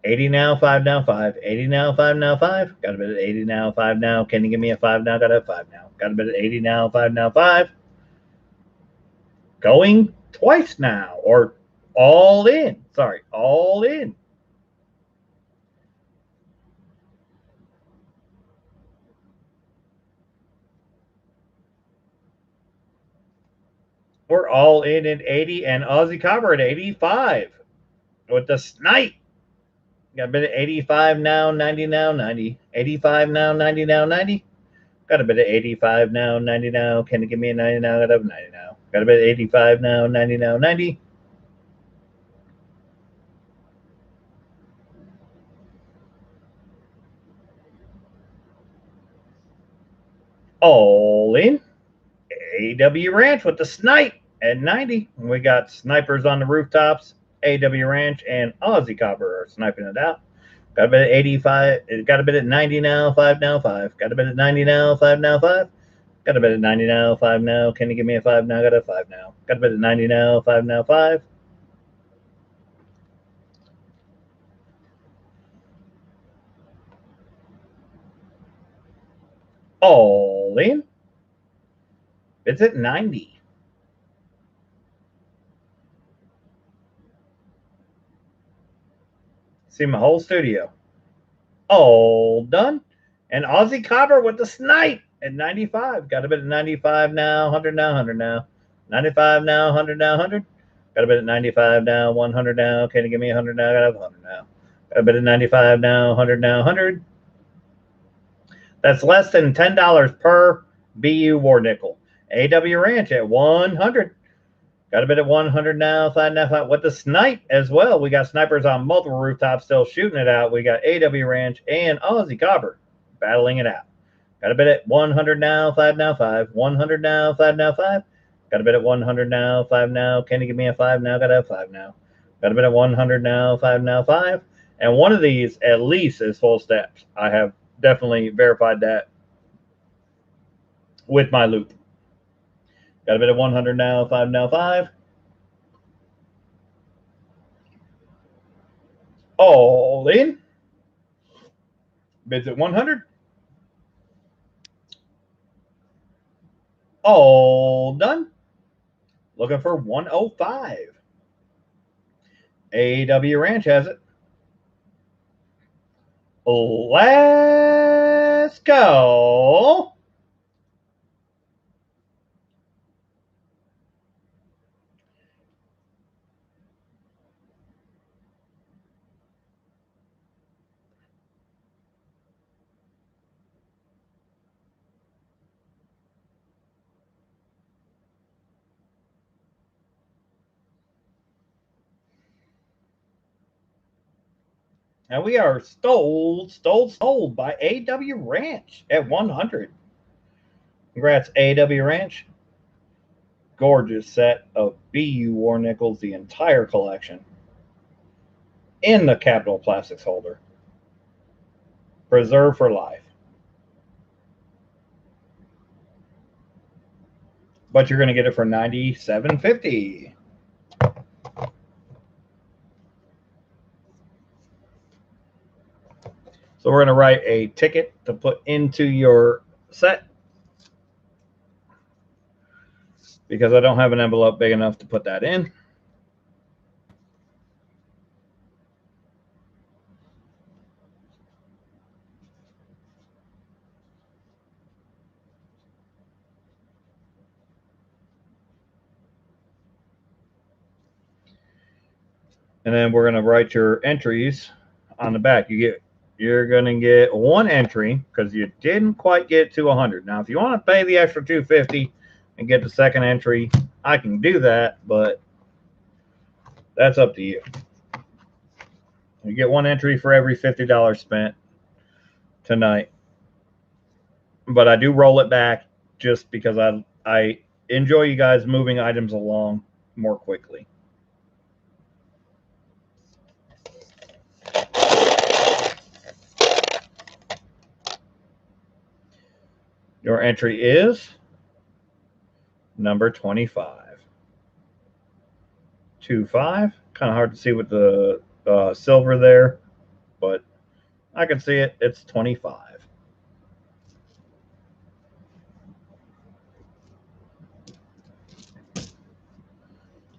Speaker 1: $80 now, 5 now, 5. 80 now, 5 now, 5. Got a bit at 80 now, 5 now. Can you give me a 5 now? Got a 5 now. Got a bit at 80 now, 5 now, 5. Going twice now, or all in. Sorry, all in. We're all in at 80 and Aussie Copper at 85 with the snipe. Got a bit of 85 now, 90 now, 90. 85 now, 90 now, 90. Got a bit of 85 now, 90 now. Can you give me a 90 now? Got a 90 now. Got a bit of 85 now, 90 now, 90. All in. AW Ranch with the snipe at 90. We got snipers on the rooftops. AW Ranch and Aussie Copper are sniping it out. Got a bit at 85. Got a bit at 90 now, 5 now, 5. Got a bit at 90 now, 5 now, 5. Got a bit at 90 now, 5 now. Can you give me a 5 now? Got a 5 now. Got a bit at 90 now, 5 now, 5. All in. It's at 90. See my whole studio. All done. And Aussie Copper with the snipe at 95. Got a bit at 95 now, 100 now, 100 now. 95 now, 100 now, 100. Got a bit at 95 now, 100 now. Can you give me 100 now? Got a 100 now. Got a bit at 95 now, 100 now, 100. That's less than $10 per BU War Nickel. AW Ranch at 100. Got a bit at 100 now, 5 with the snipe as well. We got snipers on multiple rooftops still shooting it out. We got AW Ranch and Aussie Copper battling it out. Got a bit at 100 now, 5. 100 now, 5. Got a bit at 100 now, 5 now. Can you give me a 5 now? Got a 5 now. Got a bit at 100 now, 5. And one of these at least is full steps. I have definitely verified that with my loop. Got a bit of 100 now, 5. All in. Bids at 100. All done. Looking for 105. AW Ranch has it. Let's go. And we are sold by AW Ranch at 100. Congrats, AW Ranch. Gorgeous set of BU War Nickels, the entire collection. In the Capital Plastics holder. Preserved for life. But you're going to get it for $97.50. So we're going to write a ticket to put into your set because I don't have an envelope big enough to put that in. And then we're going to write your entries on the back. You're going to get one entry because you didn't quite get to 100. Now, if you want to pay the extra $250 and get the second entry, I can do that, but that's up to you. You get one entry for every $50 spent tonight. But I do roll it back just because I enjoy you guys moving items along more quickly. Your entry is number 25. 25. Kind of hard to see with the silver there, but I can see it. It's 25.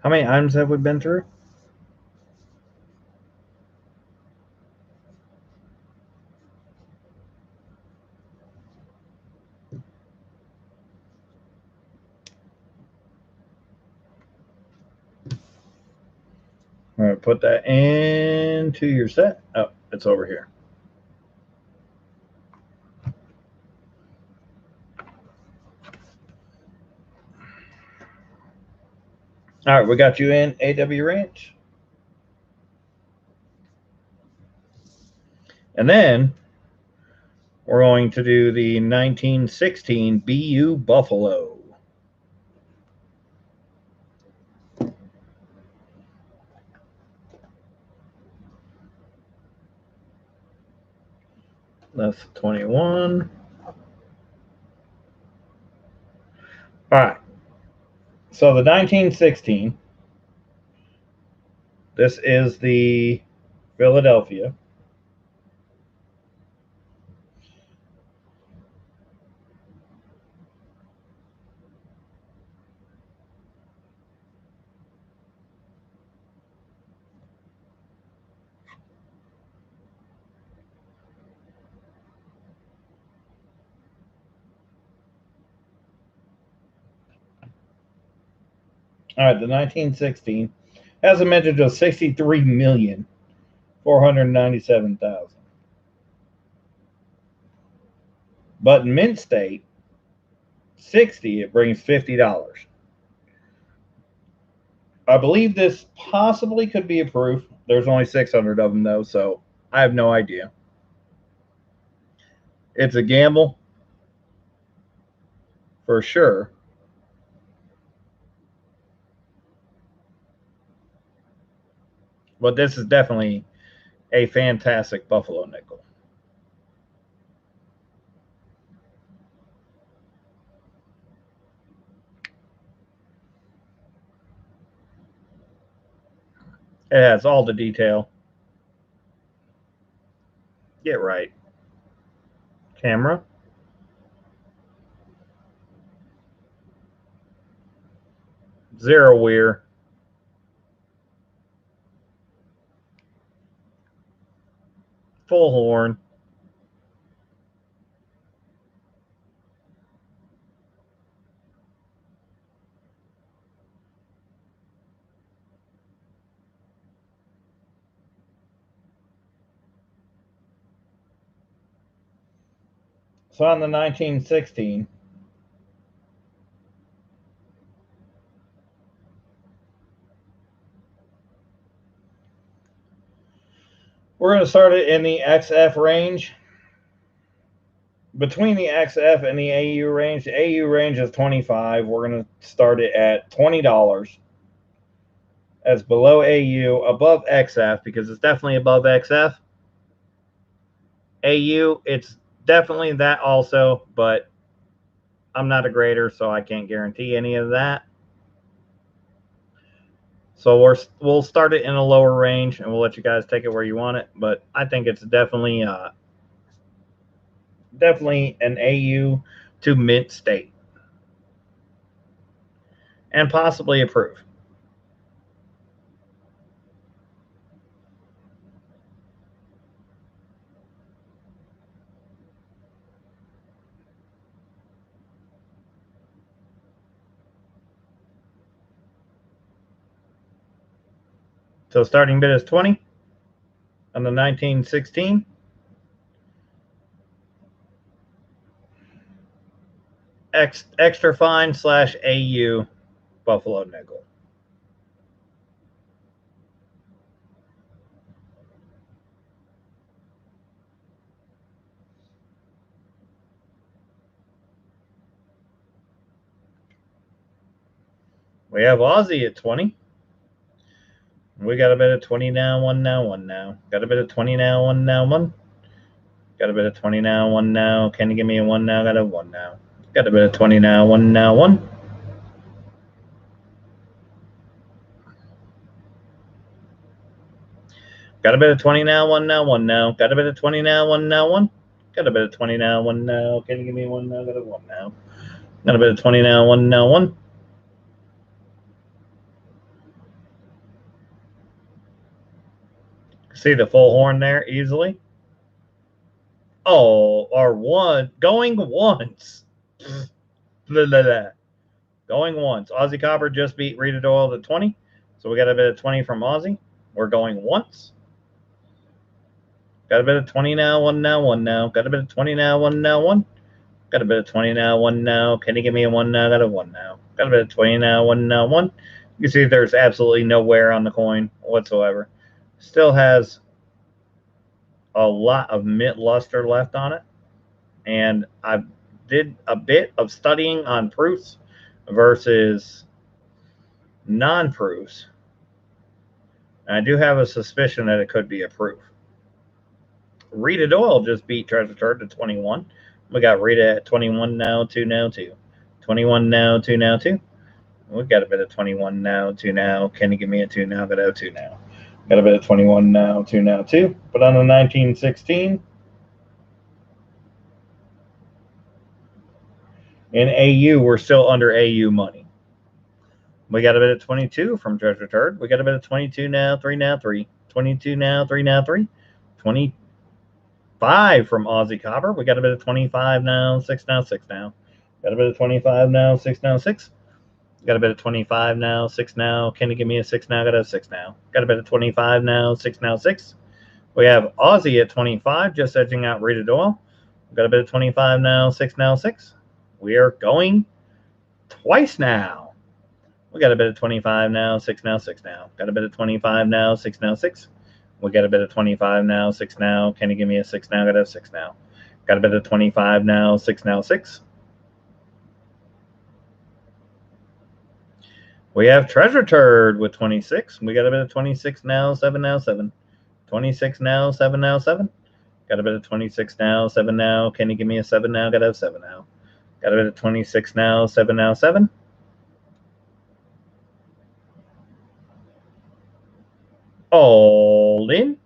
Speaker 1: How many items have we been through? All right, put that into your set. Oh, it's over here. All right, we got you in AW Ranch. And then we're going to do the 1916 BU Buffalo. That's 21. All right. So the 1916, this is the Philadelphia. All right, the 1916 has a mintage of 63,497,000. But in mint state, 60, it brings $50. I believe this possibly could be a proof. There's only 600 of them, though, so I have no idea. It's a gamble for sure. But this is definitely a fantastic Buffalo nickel. It has all the detail. Get right. Camera. Zero weir. Full horn. So on the 1916, we're going to start it in the XF range. Between the XF and the AU range, the AU range is 25. We're going to start it at $20. As below AU, above XF, because it's definitely above XF. AU, it's definitely that also, but I'm not a grader, so I can't guarantee any of that. So we'll start it in a lower range, and we'll let you guys take it where you want it. But I think it's definitely an AU to mint state, and possibly a proof. So starting bid is 20 on the 1916. Extra fine / AU Buffalo nickel. We have Aussie at 20. We got a bit of 20 now, 1 now, 1 now. Got a bit of 20 now, 1 now, 1. Got a bit of 20 now, 1 now. Can you give me a 1 now? Got a 1 now. Got a bit of 20 now, 1 now, 1. Got a bit of 20 now, 1 now, 1 now. Got a bit of 20 now, 1 now, 1. Got a bit of 20 now, 1 now. Can you give me a 1 now? Got a 1 now. Got a bit of 20 now, 1 now, 1. See the full horn there easily. Oh, our one going once. Blah, blah, blah. Going once. Aussie Copper just beat Rita Doyle to 20. So we got a bit of 20 from Aussie. We're going once. Got a bit of 20 now, 1 now, 1 now. Got a bit of 20 now, 1 now, 1. Got a bit of 20 now, 1 now. Can you give me a 1 now? Got a 1 now. Got a bit of 20 now, 1 now, 1. You can see there's absolutely no wear on the coin whatsoever. Still has a lot of mint luster left on it. And I did a bit of studying on proofs versus non-proofs. And I do have a suspicion that it could be a proof. Rita Doyle just beat Treasure Turd to 21. We got Rita at 21 now, 2 now, 2. 21 now, 2 now, 2. We've got a bit of 21 now, 2 now. Can you give me a 2 now? Got a 2 now. Got a bit of 21 now, 2 now, 2. But on the 1916, in AU, we're still under AU money. We got a bit of 22 from Treasure Turd. We got a bit of 22 now, 3 now, 3. 22 now, 3 now, 3. 25 from Aussie Copper. We got a bit of 25 now, 6 now, 6 now. Got a bit of 25 now, 6 now, 6. Got a bit of 25 now, 6 now. Can you give me a 6 now? Got a 6 now. Got a bit of 25 now, 6 now, 6. We have Aussie at 25, just edging out Rita Doyle. Got a bit of 25 now, 6 now, 6. We are going twice now. We got a bid of 25 now, 6 now, 6 now. Got a bid of 25 now, 6 now, 6. We got a bid of 25 now, 6 now. Can you give me a 6 now? Got a 6 now. Got a bid of 25 now, 6 now, 6. We have Treasure Turd with 26. We got a bit of 26 now, 7 now, 7. 26 now, 7 now, 7. Got a bit of 26 now, 7 now. Can you give me a 7 now? Got to have 7 now. Got a bit of 26 now, 7 now, 7. All in.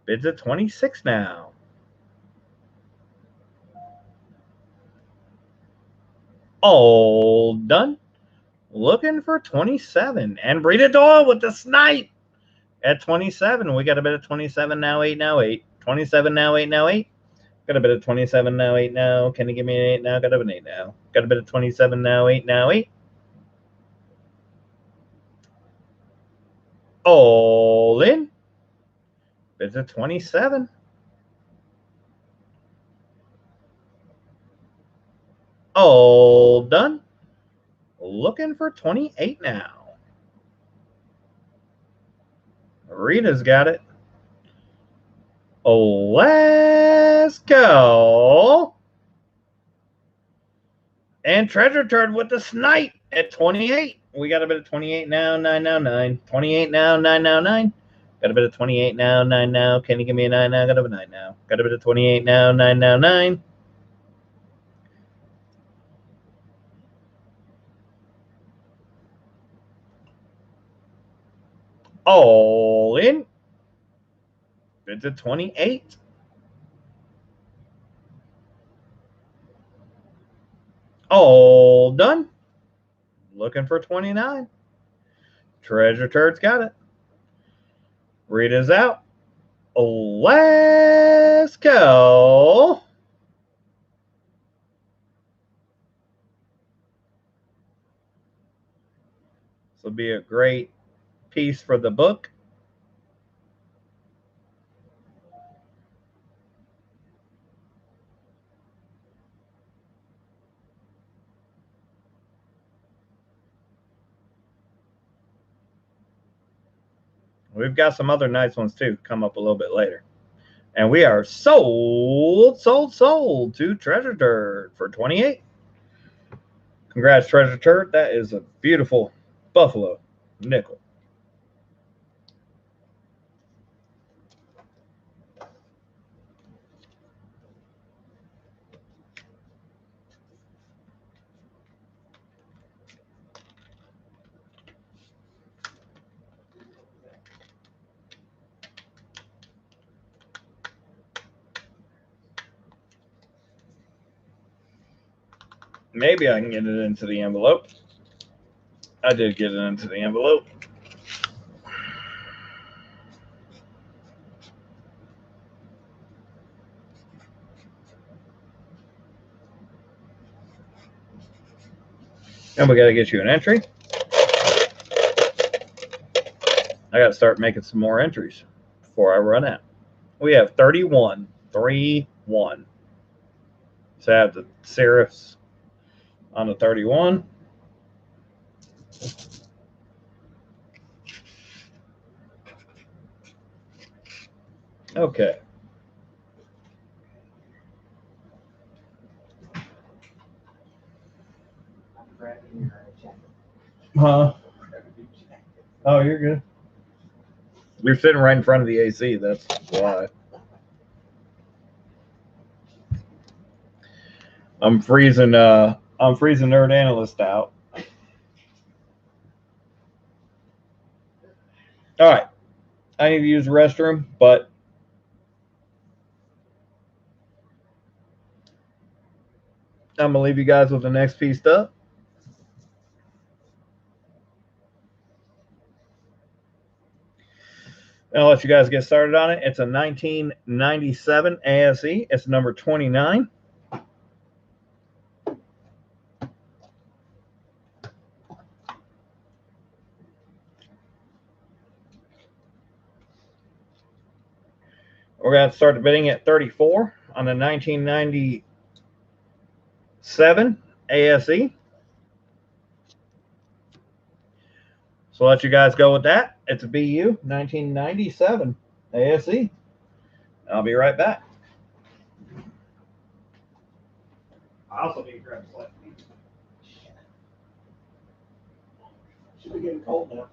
Speaker 1: Bids at 26 now. All done. Looking for 27. And Brita Doyle with the snipe at 27. We got a bit of 27 now, 8 now, 8. 27 now, 8 now, 8. Got a bit of 27 now, 8 now. Can you give me an 8 now? Got an 8 now. Got a bit of 27 now, 8 now, 8. All in. Bids at 27. All done. Looking for 28 now. Rita's got it. Oh, let's go. And Treasure Turd with the snipe at 28. We got a bit of 28 now, 9 now, 9. 28 now, 9 now, 9. Got a bit of 28 now, 9 now. Can you give me a 9 now? Got a 9 now. Got a bit of 28 now, 9 now, 9. All in. Bids at 28. All done. Looking for 29. Treasure Turd's got it. Rita's out. Let's go. This will be a great piece for the book. We've got some other nice ones too come up a little bit later. And we are sold to Treasure Turd for 28. Congrats, Treasure Turd. That is a beautiful buffalo nickel. Maybe I can get it into the envelope. I did get it into the envelope. And we got to get you an entry. I got to start making some more entries before I run out. We have 31, 3-1. So I have the serifs on the 31. Okay. Huh? Oh, you're good. You're sitting right in front of the AC. That's why. I'm freezing Nerd Analyst out. All right. I need to use the restroom, but I'm gonna leave you guys with the next piece up. I'll let you guys get started on it. It's a 1997 ASE. It's number 29. We're going to start the bidding at 34 on the 1997 ASE. So I'll let you guys go with that. It's a BU 1997 ASE. I'll be right back.
Speaker 2: I also need to grab a slice of pizza. Should be getting cold now.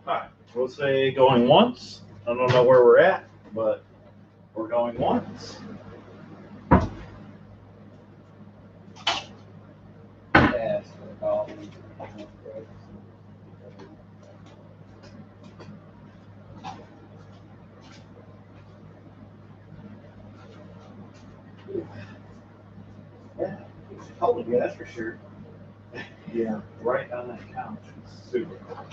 Speaker 1: Alright, we'll say going once. I don't know where we're at, but we're going once.
Speaker 2: Yes, for the coffee. Yeah, it's cold in here, that's for sure.
Speaker 1: Yeah, right on that couch. It's super cool.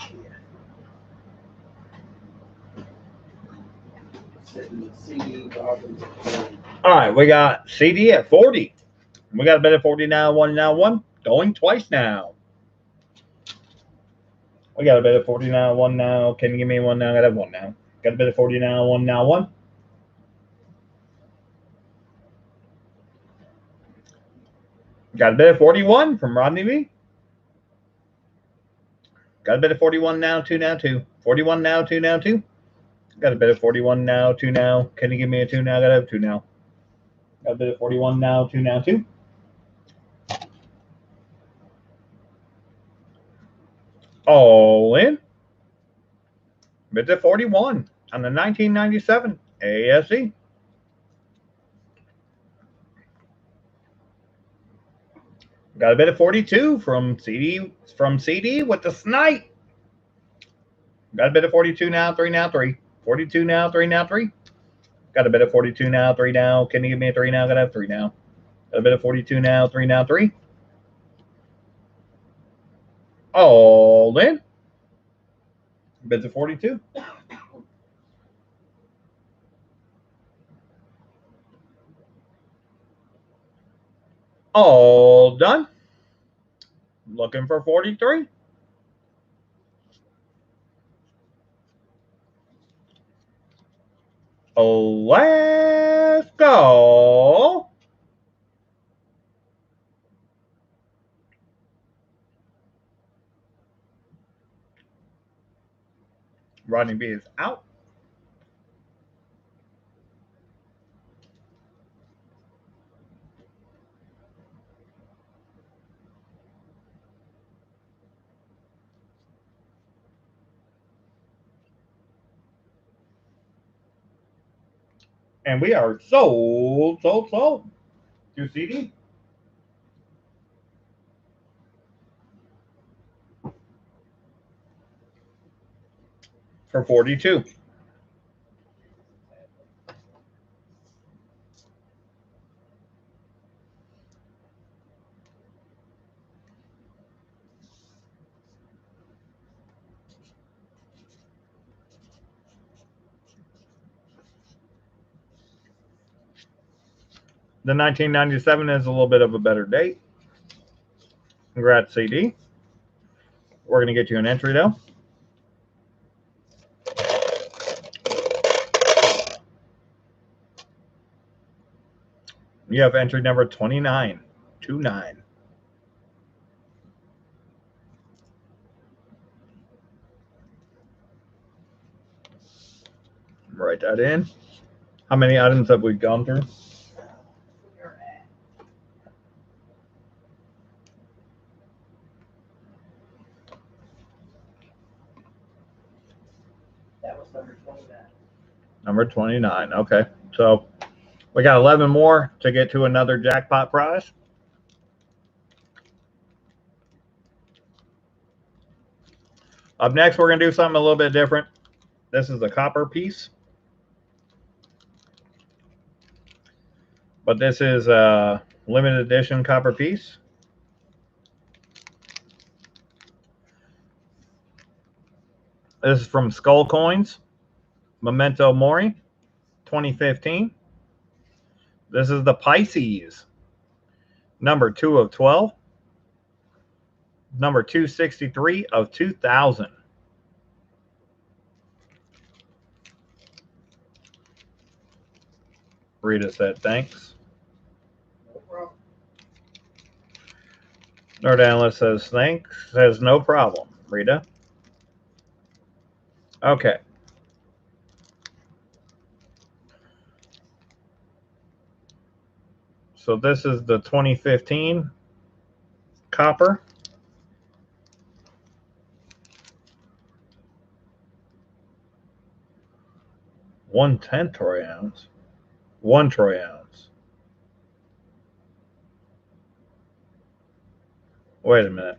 Speaker 2: Sitting with CD, bobbins.
Speaker 1: All right, we got CD at 40. We got a bit of 40 now, one now, one. Going twice now. We got a bit of 40 now, one now. Can you give me one now? I got one now. Got a bit of 40 now, one now, one. Got a bit of 41 from Rodney Lee. Got a bit of 41 now, two now, two. 41 now, two now, two. Got a bit of 41 now, two now. Can you give me a two now? Got a two now. Got a bit of 41 now, two now, two. All in. Bit of 41 on the 1997 ASE. Got a bit of 42 from CD with the snipe. Got a bit of 42 now, three now, three. 42 now, three now, three. Got a bit of 42 now, three now. Can you give me a three now? Got to have three now. Got a bit of 42 now, three now, three. All in. Bids of 42. All done. Looking for 43. Let's go. Rodney B is out. And we are sold to CD. For 42. The 1997 is a little bit of a better date. Congrats, CD. We're going to get you an entry, though. You have entry number 2929. Write that in. How many items have we gone through?
Speaker 3: That was number 29.
Speaker 1: Number 29. Okay. So we got 11 more to get to another jackpot prize. Up next, we're going to do something a little bit different. This is the copper piece. But this is a limited edition copper piece. This is from Skull Coins, Memento Mori, 2015. This is the Pisces, number 2 of 12, number 263 of 2000. Rita said thanks.
Speaker 3: No problem.
Speaker 1: Nerd Analyst says thanks. Says no problem, Rita. Okay. So this is the 2015 copper. One-tenth troy ounce. 1 troy ounce. Wait a minute.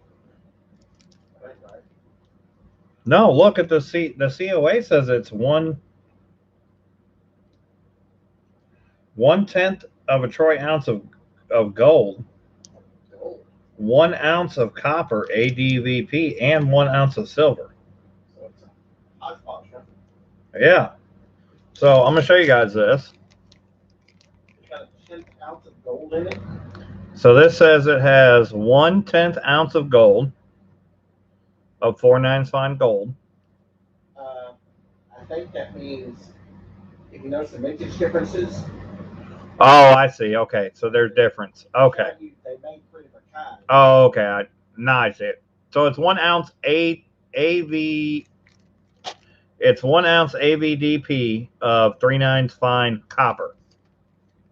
Speaker 1: No, look at the COA says it's 1/10 of a troy ounce of gold, 1 ounce of copper ADVP, and 1 ounce of silver.
Speaker 3: So it's a hodgepodge, huh?
Speaker 1: Yeah. So I'm gonna show you guys this.
Speaker 3: It's got a 1/10 ounce of gold in it.
Speaker 1: So this says it has 1/10 ounce of gold, of 4/9 fine gold.
Speaker 3: I think that means, if you notice the mintage differences.
Speaker 1: Oh, I see. Okay, so there's difference. Okay.
Speaker 3: They made 3 different kinds.
Speaker 1: Oh, okay. Now I see it. So it's 1 ounce AV. It's 1 ounce AVDP of 3/9 fine copper.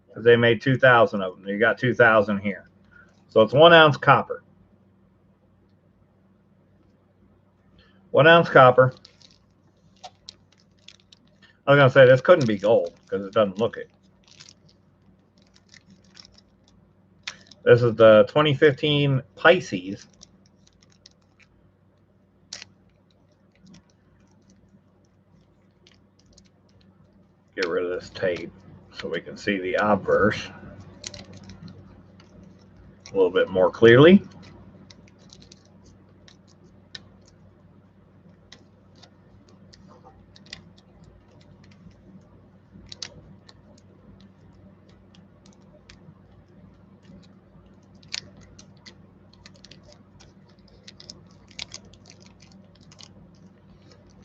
Speaker 1: Because they made 2,000 of them. You got 2,000 here. So it's 1 ounce copper. 1 ounce copper. I was going to say this couldn't be gold because it doesn't look it. This is the 2015 Pisces. Get rid of this tape so we can see the obverse a little bit more clearly.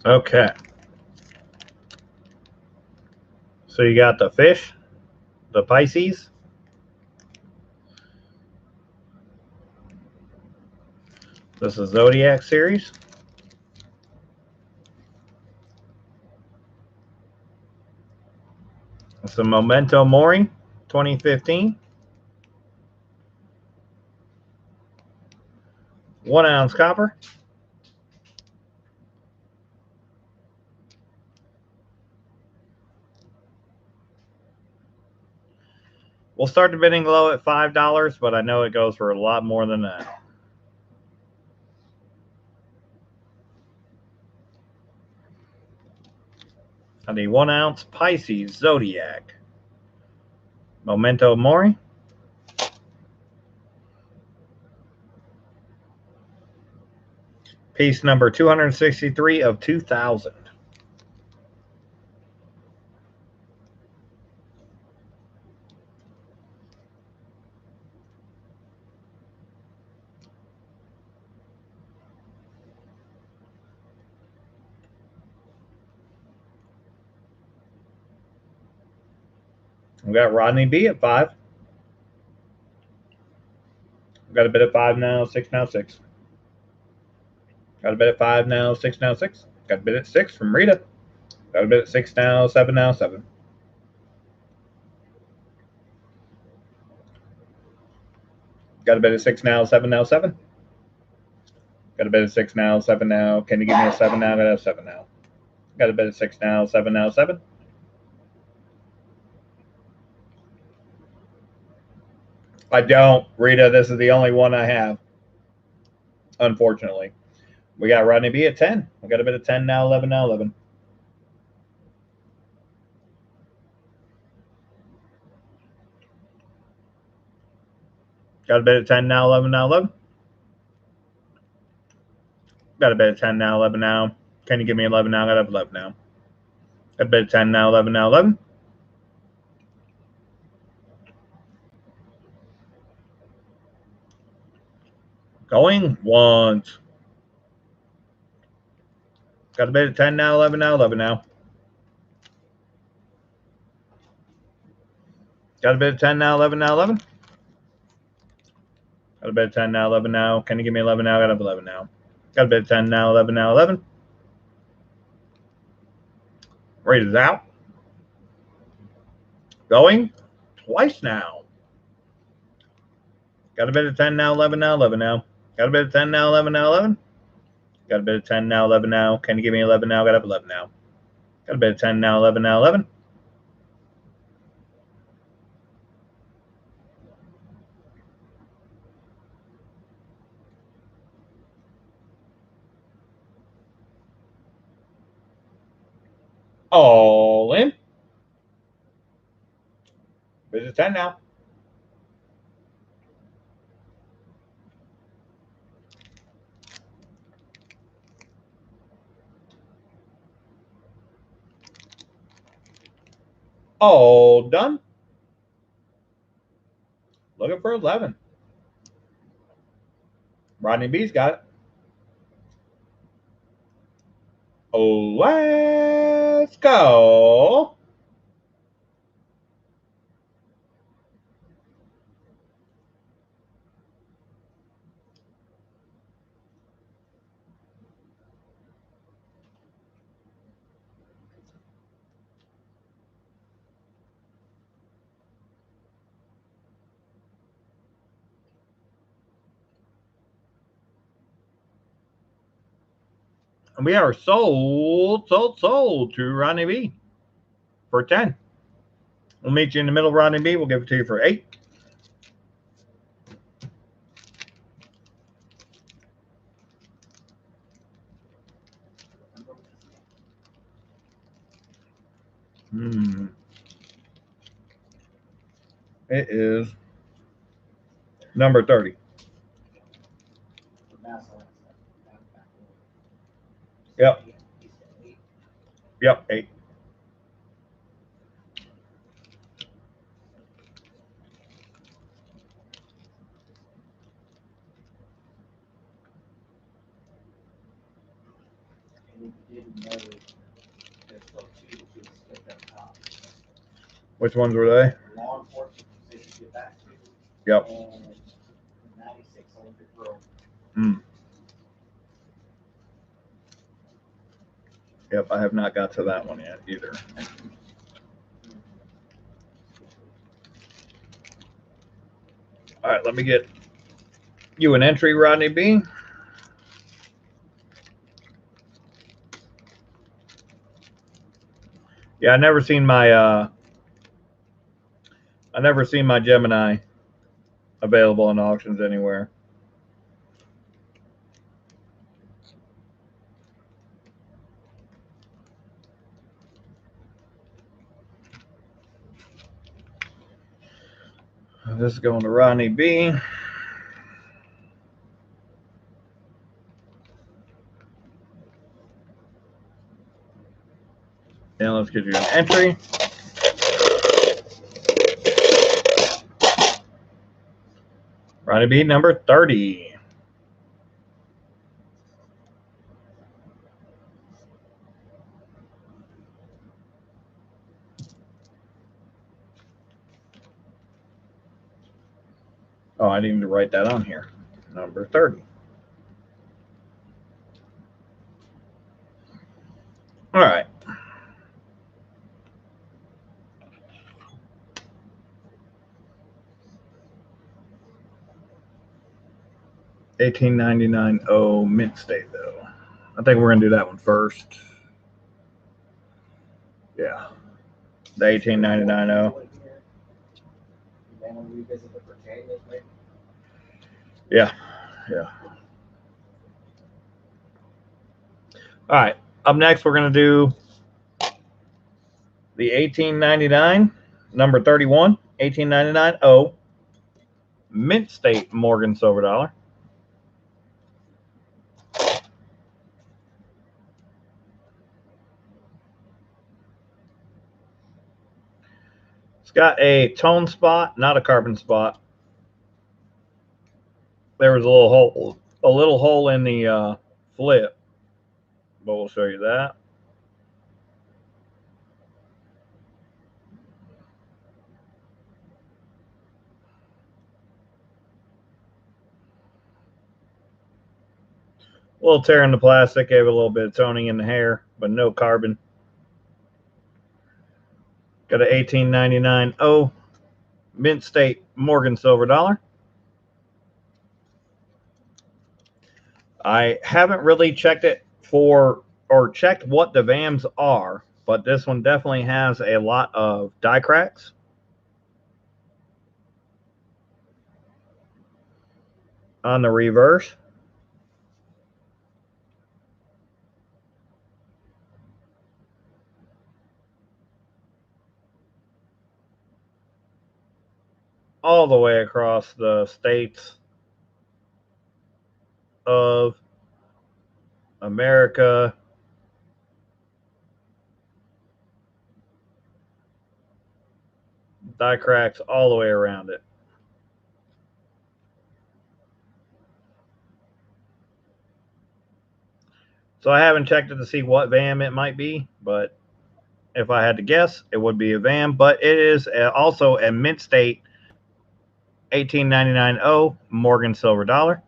Speaker 1: Okay. So you got the fish, the Pisces. This is Zodiac series. It's the Memento Mori, 2015. 1 ounce copper. We'll start the bidding low at $5, but I know it goes for a lot more than that. And the 1 ounce Pisces Zodiac. Memento Mori. Piece number 263 of 2000. We got Rodney B at 5. We got a bid at 5 now, 6 now, 6. Got a bid at 5 now, 6 now, 6. Got a bid at 6 from Rita. Got a bid at 6 now, 7 now, 7. Got a bid at 6 now, 7 now, 7. Got a bid at 6 now, 7 now. Can you give me a 7 now? Got a 7 now. Got a bid at 6 now, 7 now, 7. I don't, Rita. This is the only one I have, unfortunately. We got Rodney B at 10. We got a bid at 10 now, 11 now, 11. Got a bid at 10 now, 11 now, 11. Got a bid at 10 now, 11 now. Can you give me 11 now? Got 11 now. Got a bid at 10 now, 11 now, 11. Going once. Got a bid at 10 now, 11 now, 11 now. Got a bid at 10 now, 11 now, 11. Got a bid at 10 now, 11 now. Can you give me 11 now? Got 11 now. Got a bid at 10 now, 11 now, 11. Rate is out. Going twice now. Got a bid at 10 now, 11 now, 11 now. Got a bid at 10 now, 11 now, 11. Got a bid at 10 now, 11 now. Can you give me 11 now? Got 11 now. Got a bid at 10 now, 11 now, 11. All in. Bid at 10 now. All done. Looking for 11. Rodney B's got it. Let's go. And we are sold to Rodney B for 10. We'll meet you in the middle, Rodney B. We'll give it to you for 8. It is number 30. Yep. Yep, 8. Which ones were they?
Speaker 3: Law enforcement position to get back to.
Speaker 1: Yep.
Speaker 3: And 96 Olympic Road.
Speaker 1: Yep, I have not got to that one yet either. All right, let me get you an entry, Rodney B. Yeah, I never seen my Gemini available in auctions anywhere. This is going to Rodney B. And let's get you an entry. Rodney B, number 30. Oh, I need to write that on here. Number 30. All right. $18.99 mint state though. I think we're gonna do that one first. Yeah. The $18.99.
Speaker 3: Then we'll revisit the changes, maybe.
Speaker 1: Yeah. Yeah. All right. Up next, we're going to do the $18.99, number 31, $18.99 mint state Morgan silver dollar. It's got a tone spot, not a carbon spot. There was a little hole in the flip, but we'll show you that. A little tear in the plastic, gave it a little bit of toning in the hair, but no carbon. Got an $18.99 mint state Morgan silver dollar. I haven't really checked it for, or checked what the VAMs are, but this one definitely has a lot of die cracks. On the reverse, all the way across the states of America, die cracks all the way around it. So I haven't checked it to see what VAM it might be, but if I had to guess, it would be a VAM. But it is also a mint state $18.99 Morgan silver dollar.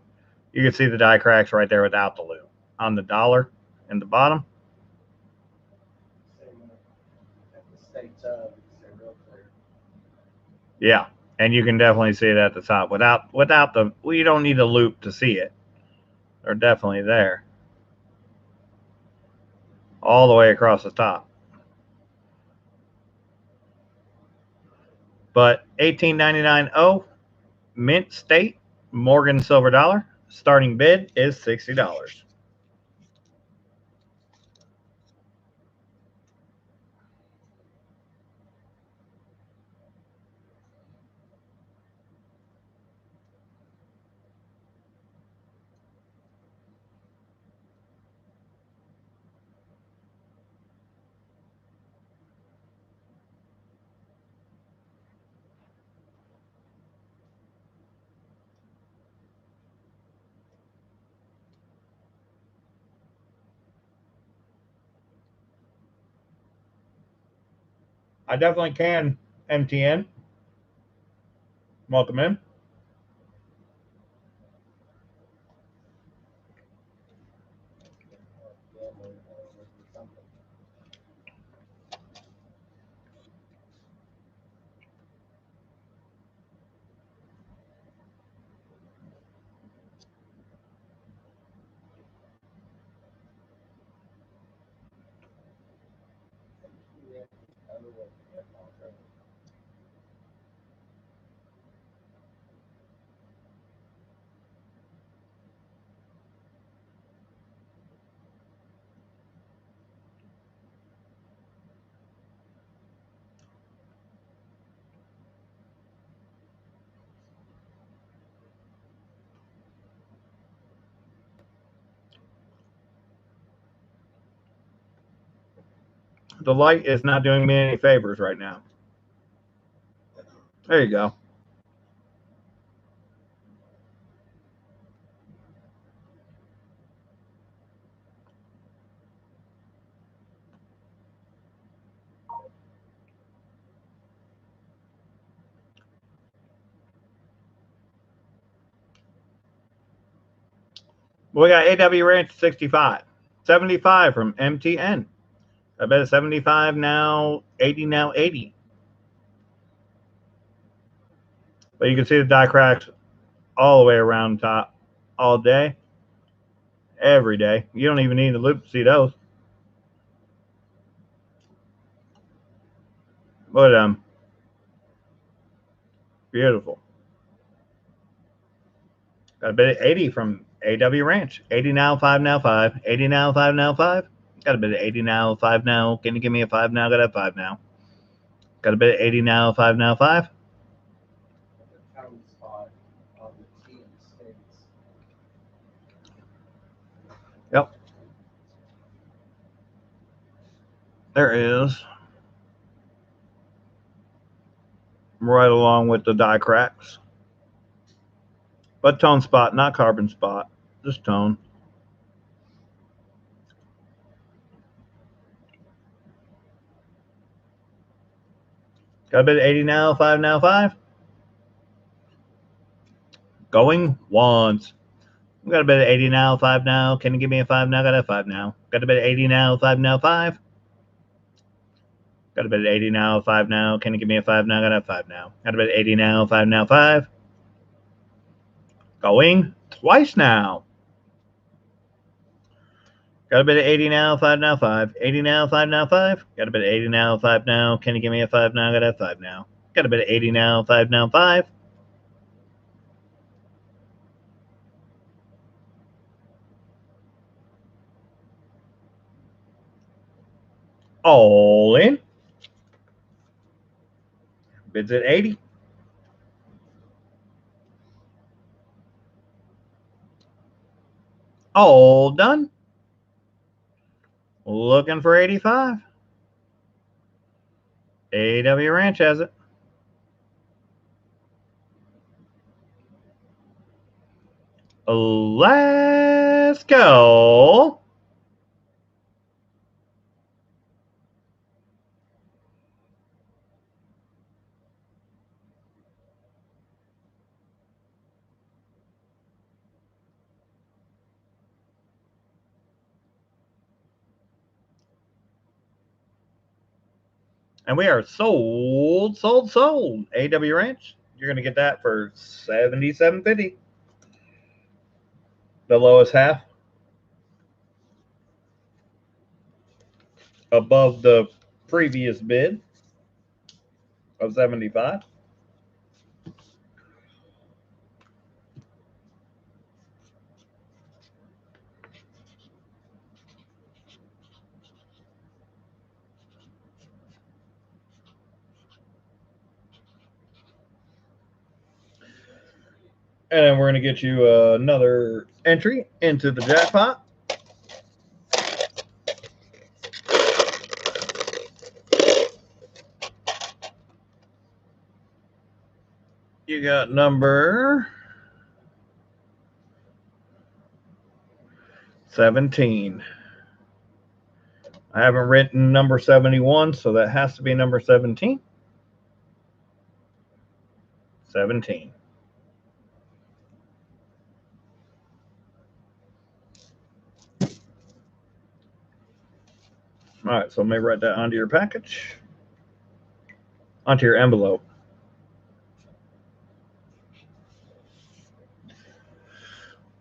Speaker 1: You can see the die cracks right there without the loop on the dollar in the bottom. Yeah, and you can definitely see it at the top without the. Well, you don't need a loop to see it. They're definitely there, all the way across the top. But $18.99 mint state Morgan silver dollar. Starting bid is $60. I definitely can. MTN, welcome in. The light is not doing me any favors right now. There you go. We got AW Ranch 65. 75 from MTN. I bet it's 75 now, 80 now, 80. But you can see the die cracks all the way around the top all day, every day. You don't even need a loop to see those. But beautiful. Got a bit of 80 from AW Ranch. 80 now, 5 now, 5. 80 now, 5 now, 5. Got a bit of 80 now, 5 now. Can you give me a 5 now? Got a 5 now. Got a bit of 80 now, 5 now, 5.
Speaker 2: The county spot on the team states.
Speaker 1: Yep. There is. Right along with the die cracks. But tone spot, not carbon spot. Just tone. Got a bit of 80 now, 5 now, 5. Going once. Got a bit of 80 now, 5 now. Can you give me a 5 now? Got a 5 now. Got a bit of 80 now, 5 now, 5. Got a bit of 80 now, 5 now. Can you give me a 5 now? Got a 5 now. Got a bit of 80 now, 5 now, 5. Going twice now. Got a bit of 80 now, 5 now, 5. 80 now, 5 now, 5. Got a bit of 80 now, 5 now. Can you give me a 5 now? Got a 5 now. Got a bit of 80 now, 5 now, 5. All in. Bids at 80. All done. Looking for 85. AW Ranch has it. Let's go. And we are sold. AW Ranch. You're gonna get that for $77.50. The lowest half. Above the previous bid of 75. And then we're going to get you another entry into the jackpot. You got number 17. I haven't written number 71, so that has to be number 17. 17. All right, so let me write that onto your package, onto your envelope.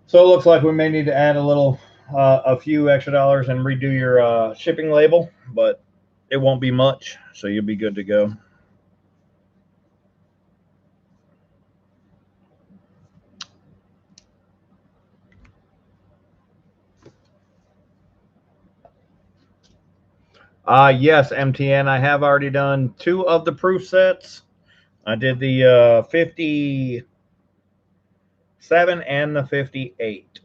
Speaker 1: So it looks like we may need to add a few extra dollars and redo your shipping label, but it won't be much, so you'll be good to go. Yes, MTN, I have already done 2 of the proof sets. I did the 57 and the 58.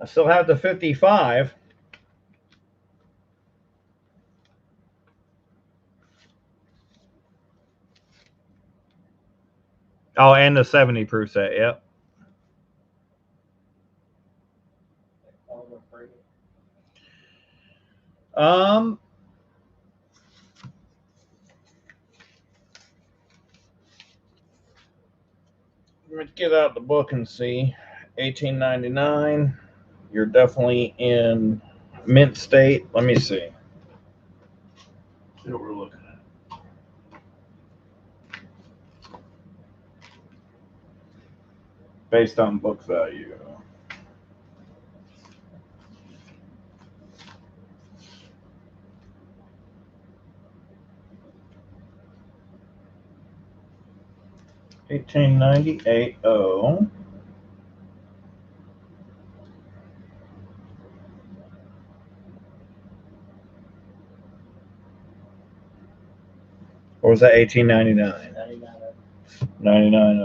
Speaker 1: I still have the 55. Oh, and the 70 proof set, yep. Let's get out the book and see. 1899. You're definitely in mint state. Let me see. See what we're looking at. Based on book value. $18.98. Oh. Or was that 1899? 99.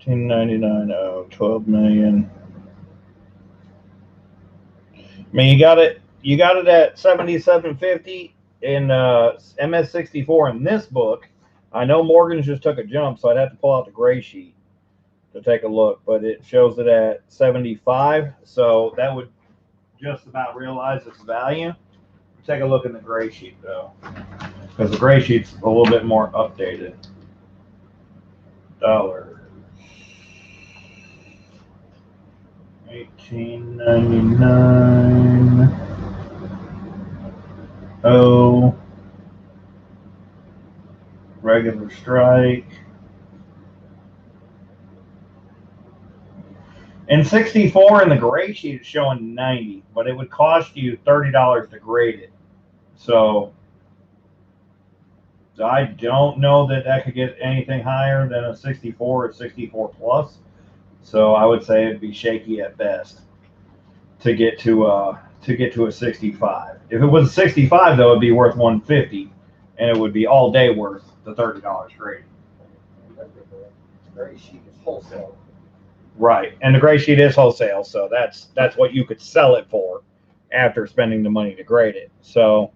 Speaker 1: 1899. 12 million. I mean, you got it at 7750 in MS64 in this book. I know Morgan's just took a jump, so I'd have to pull out the gray sheet to take a look, but it shows it at 75, so that would just about realize its value. Take a look in the gray sheet though, because the gray sheet's a little bit more updated. Dollars. 1899. Oh. Regular strike. In 64 in the gray sheet it's showing 90, but it would cost you $30 to grade it. So I don't know that could get anything higher than a 64 or 64 plus. So I would say it'd be shaky at best to get to a 65. If it was a 65 though, it'd be worth 150, and it would be all day worth the $30 grading.
Speaker 2: The gray sheet is wholesale.
Speaker 1: Right, and the gray sheet is wholesale, so that's what you could sell it for after spending the money to grade it. So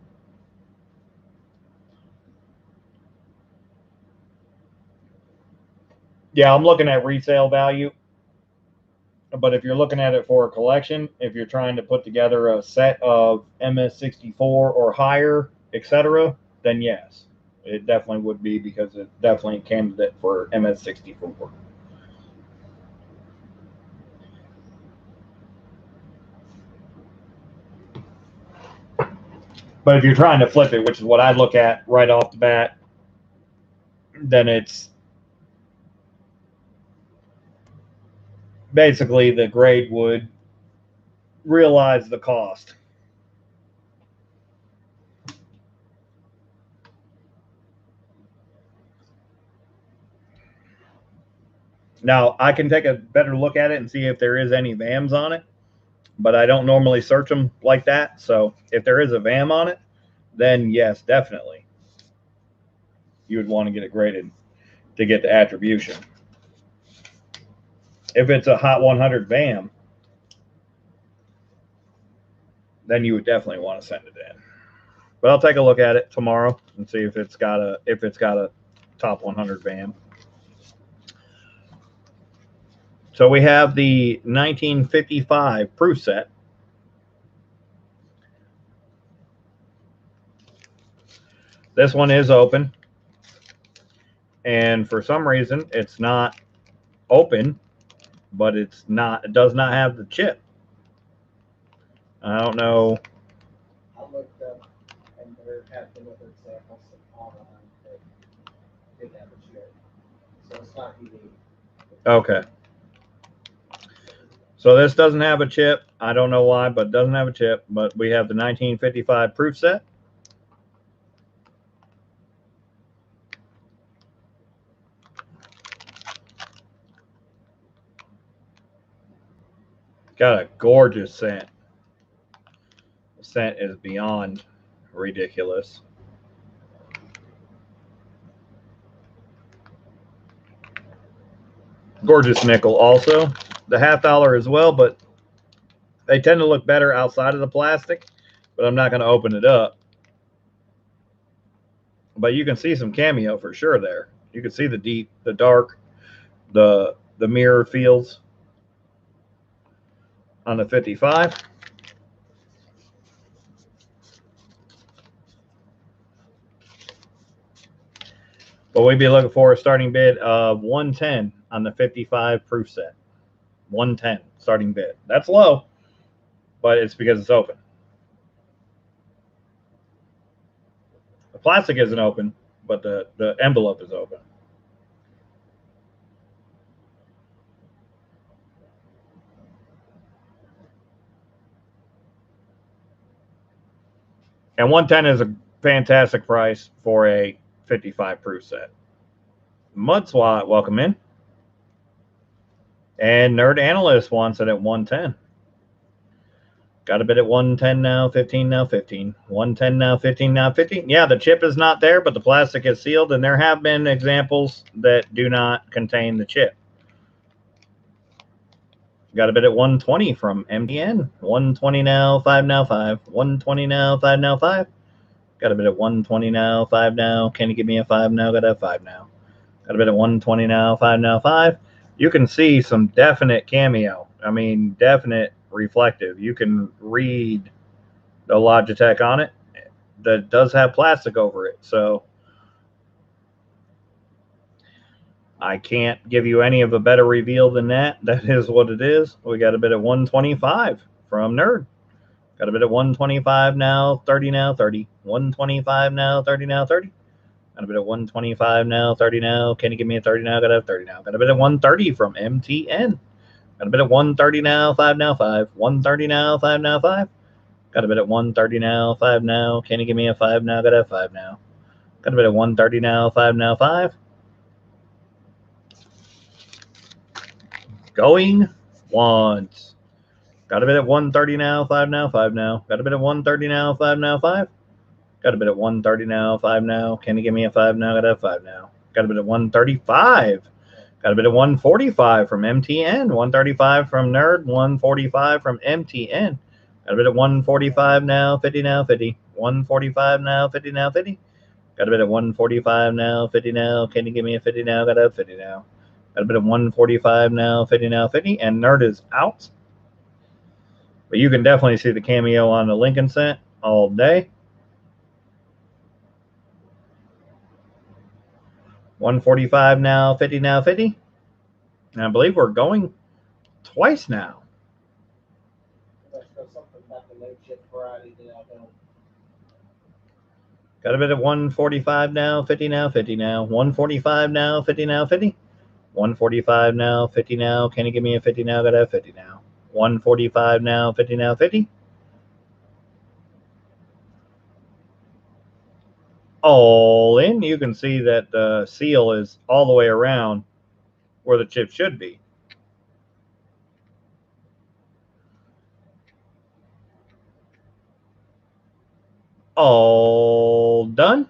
Speaker 1: yeah, I'm looking at resale value, but if you're looking at it for a collection, if you're trying to put together a set of MS64 or higher, etc., then yes, it definitely would be, because it's definitely a candidate for MS64. But if you're trying to flip it, which is what I look at right off the bat, then it's basically the grade would realize the cost. Now, I can take a better look at it and see if there is any VAMs on it, but I don't normally search them like that. So if there is a VAM on it, then yes, definitely, you would want to get it graded to get the attribution. If it's a Hot 100 VAM, then you would definitely want to send it in. But I'll take a look at it tomorrow and see if it's got a top 100 VAM. So we have the 1955 proof set. This one is open, and for some reason it's not open, but it does not have the chip. I don't know.
Speaker 2: I looked up, and there have been other examples online that did have a chip, so it's not unique.
Speaker 1: Okay. So this doesn't have a chip. I don't know why, but it doesn't have a chip. But we have the 1955 proof set. Got a gorgeous scent. The scent is beyond ridiculous. Gorgeous nickel also. The $50 as well, but they tend to look better outside of the plastic, but I'm not going to open it up. But you can see some cameo for sure there. You can see the deep, the dark, the mirror feels on the 55. But we'd be looking for a starting bid of 110 on the 55 proof set. 110 starting bid. That's low, but it's because it's open. The plastic isn't open, but the envelope is open. And 110 is a fantastic price for a 55 proof set. Mud Swat, welcome in. And Nerd Analyst wants it at 110. Got a bid at 110 now, 15 now, 15. 110 now, 15 now, 15. Yeah, the chip is not there, but the plastic is sealed, and there have been examples that do not contain the chip. Got a bid at 120 from MTN. 120 now, 5 now, 5. 120 now, 5 now, 5. Got a bid at 120 now, 5 now. Can you give me a 5 now? Got a 5 now. Got a bid at 120 now, 5 now, 5. You can see some definite cameo. I mean, definite reflective. You can read the Logitech on it. That does have plastic over it. So I can't give you any of a better reveal than that. That is what it is. We got a bid at 125 from Nerd. Got a bid at 125 now, 30 now, 30. 125 now, 30 now, 30. Got a bit at 125 now, 30 now. Can you give me a 30 now? Got a 30 now. Got a bit at 130 from MTN. Got a bit at 130 now, 5 now, 5. 130 now, 5 now, 5. Got a bit at 130 now, 5 now. Can you give me a 5 now? Got a 5 now. Got a bit at 130 now, 5 now, 5. Going once. Got a bit at 130 now, 5 now, 5 now. Got a bit at 130 now, 5 now, 5. Got a bit at 130 now, 5 now. Can you give me a 5 now? Got a 5 now. Got a bit at 135. Got a bit at 145 from MTN. 135 from Nerd. 145 from MTN. Got a bit at 145 now, 50 now, 50. 145 now, 50 now, 50. Got a bit at 145 now, 50 now. Can you give me a 50 now? Got a 50 now. Got a bit at 145 now, 50 now, 50. And Nerd is out. But you can definitely see the cameo on the Lincoln set all day. 145 now, 50 now, 50. And I believe we're going twice now. Got a bit at 145 now, 50 now, 50 now. 145 now, 50 now, 50. 145 now, 50 now. Can you give me a 50 now? Got a 50 now. 145 now, 50 now, 50. All in. You can see that the seal is all the way around where the chip should be. All done.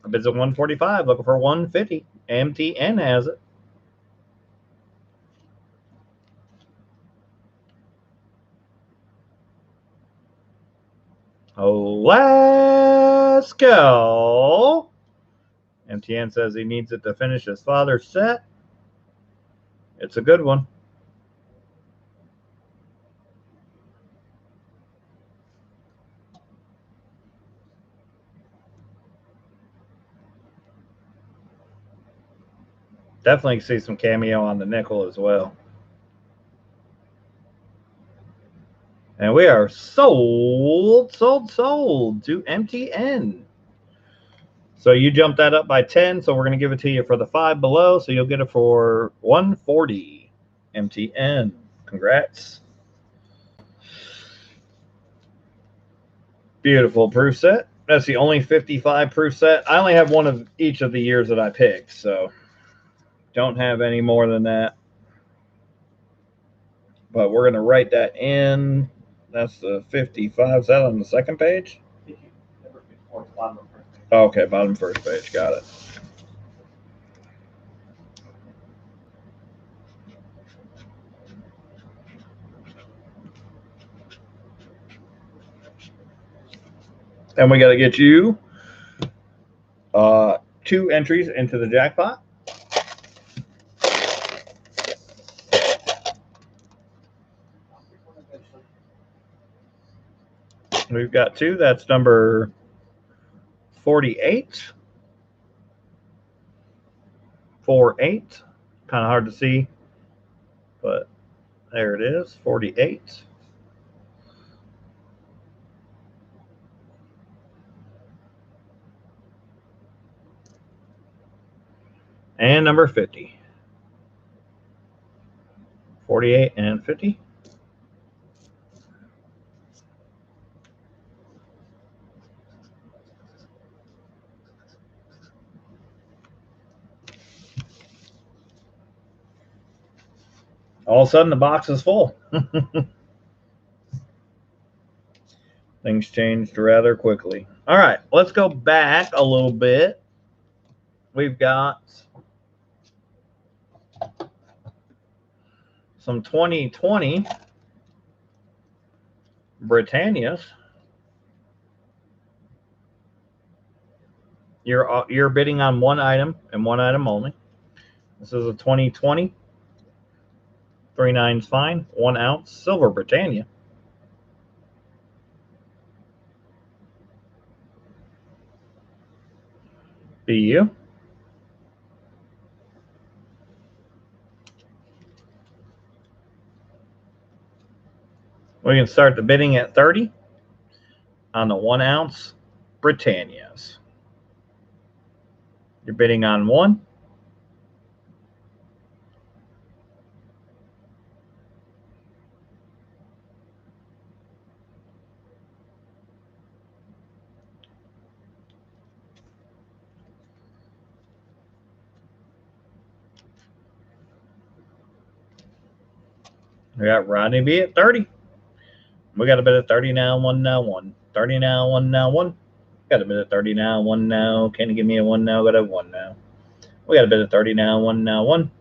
Speaker 1: A bid's at 145, looking for 150. MTN has it. Oh, let's go. MTN says he needs it to finish his father's set. It's a good one. Definitely see some cameo on the nickel as well. And we are sold to MTN. So you jumped that up by 10, so we're going to give it to you for the 5 below, so you'll get it for 140. MTN. Congrats. Beautiful proof set. That's the only 55 proof set. I only have one of each of the years that I picked, so don't have any more than that. But we're going to write that in. That's the 55. Is that on the second page?
Speaker 3: Number 54, bottom of first page.
Speaker 1: Okay, bottom first page. Got it. And we got to get you 2 entries into the jackpot. We've got 2. That's number 48 48. Kind of hard to see, but there it is, 48. And number 50. 48 and 50. All of a sudden, the box is full. Things changed rather quickly. All right, let's go back a little bit. We've got some 2020 Britannias. You're bidding on one item and one item only. This is a 2020. 3 9's fine. 1 ounce silver Britannia. BU. We can start the bidding at 30 on the 1 ounce Britannias. You're bidding on 1. We got Rodney B at 30. We got a bid at 30 now, 1 now, 1. 30 now, 1 now, 1. Got a bid at 30 now, 1 now. Can you give me a 1 now? Got a 1 now. We got a bid at 30 now, 1 now, 1.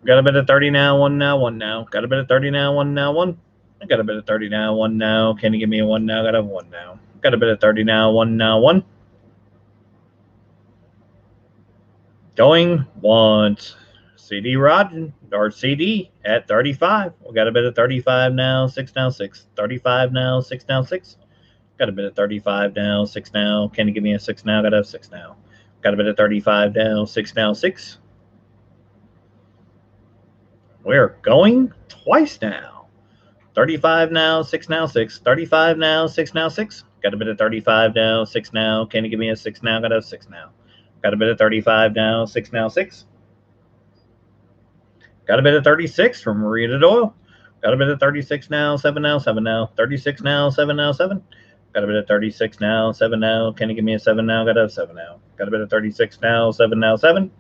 Speaker 1: Got a bid at 30 now, 1 now, 1 now. Got a bid at 30 now, 1 now, 1. I got a bid at 30 now, 1 now. Can you give me a 1 now? Got a 1 now. Got a bid at 30 now, 1 now, 1. Going once. CD Rod or CD at 35. We got a bid at 35 now, 6 now, 6. 35 now, 6 now, 6. Got a bid at 35 now, 6 now. Can you give me a 6 now? Got a 6 now. Got a bid at 35 now, 6 now, 6. We're going twice now. 35 now, 6 now, 6. 35 now, 6 now, 6. Got a bid at 35 now, 6 now. Can you give me a 6 now? Got a 6 now. Got a bid at 35 now, 6 now, 6. Got a bid at 36 from Maria Doyle. Got a bid at 36 now, 7 now, 7 now. 36 now, 7 now, 7. Got a bid at 36 now, 7 now. Can you give me a 7 now? Got a 7 now. Got a bid at 36 now, 7 now, 7.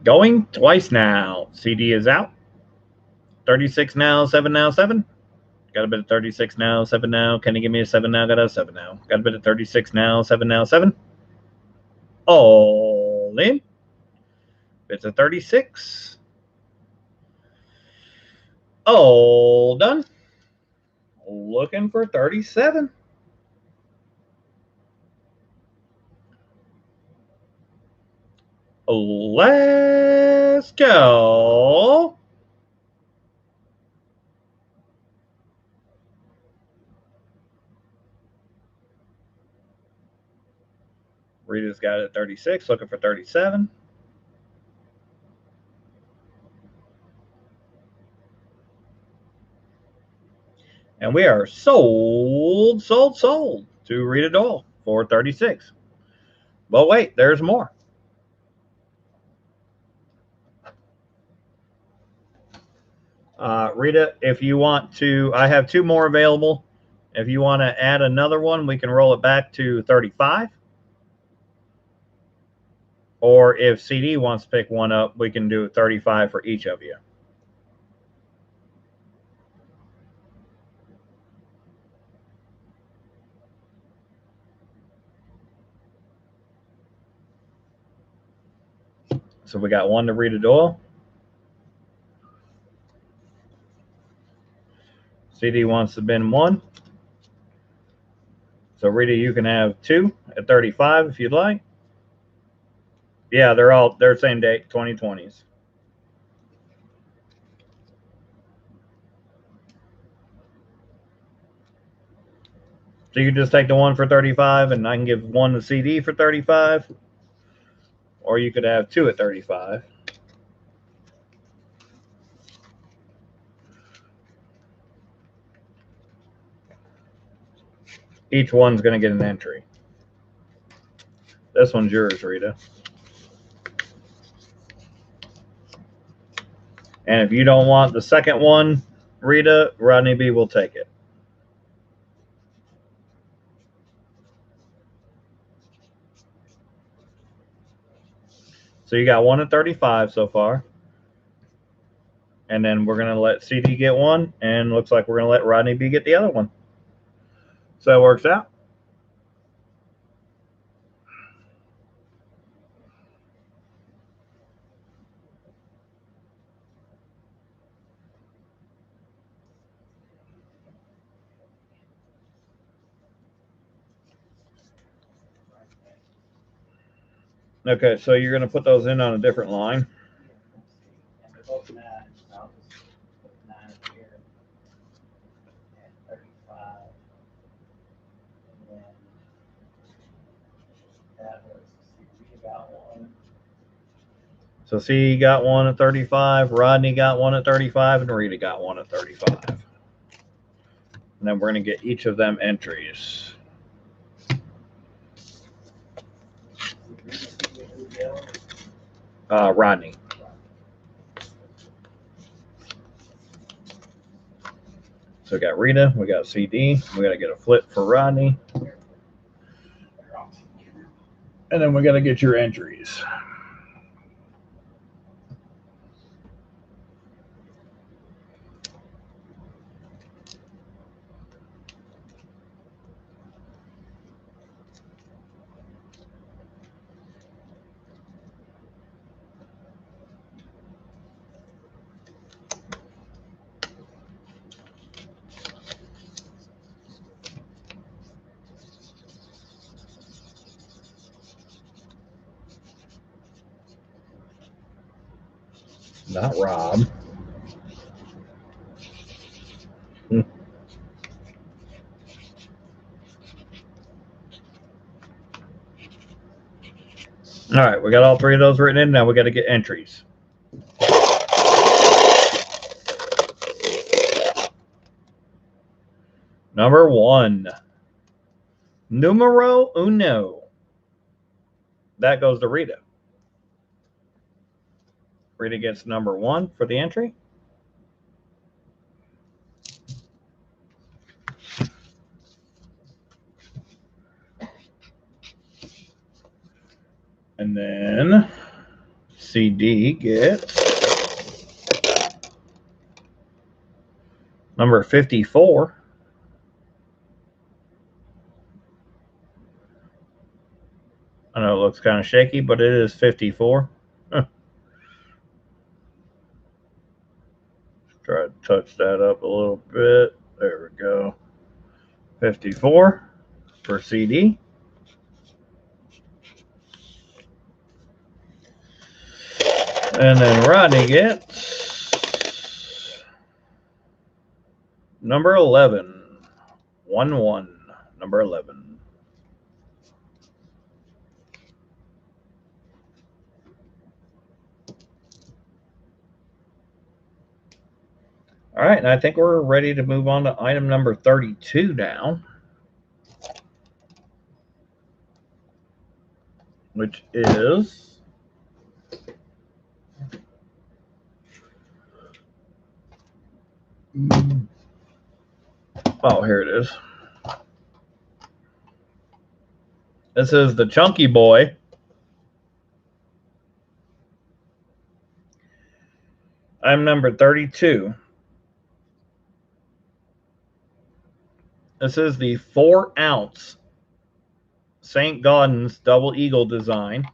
Speaker 1: Going twice now. CD is out. 36 now, 7 now, 7. Got a bid at 36 now, 7 now. Can you give me a 7 now? Got a 7 now. Got a bid at 36 now, 7 now, 7. All in. It's a 36. All done. Looking for 37. Let's go. Rita's got it at 36, looking for 37. And we are sold to Rita Doyle for 36. But wait, there's more. Rita, if you want to, I have 2 more available. If you want to add another one, we can roll it back to 35. Or if CD wants to pick one up, we can do 35 for each of you. So we got 1 to Rita Doyle. CD wants to bin 1. So Rita, you can have 2 at 35 if you'd like. Yeah, they're same date, 2020s. So you can just take the one for 35 and I can give one to CD for 35. Or you could have two at 35. Each one's going to get an entry. This one's yours, Rita. And if you don't want the second one, Rita, Rodney B will take it. So you got one at 35 so far. And then we're going to let CD get one. And looks like we're going to let Rodney B get the other one. So that works out. Okay, so you're going to put those in on a different line.
Speaker 3: And they're both 9, so I'll just put 9 here and 35. And then that was, we got one.
Speaker 1: So C got one at 35, Rodney got one at 35, and Rita got one at 35. And then we're going to get each of them entries. Rodney. So we got Rita, we got CD, we got to get a flip for Rodney. And then we got to get your entries. Not Rob. All right, we got all three of those written in. Now we got to get entries. Number 1. Numero uno. That goes to Rita. Rita gets number 1 for the entry. And then CD gets number 54. I know it looks kind of shaky, but it is 54. Try to touch that up a little bit. There we go. 54 for CD. And then Rodney gets number 11. 1-1. Number 11. All right, and I think we're ready to move on to item number 32 now, which is here it is. This is the Chunky Boy. Item number 32. This is the 4-ounce St. Gaudens Double Eagle design.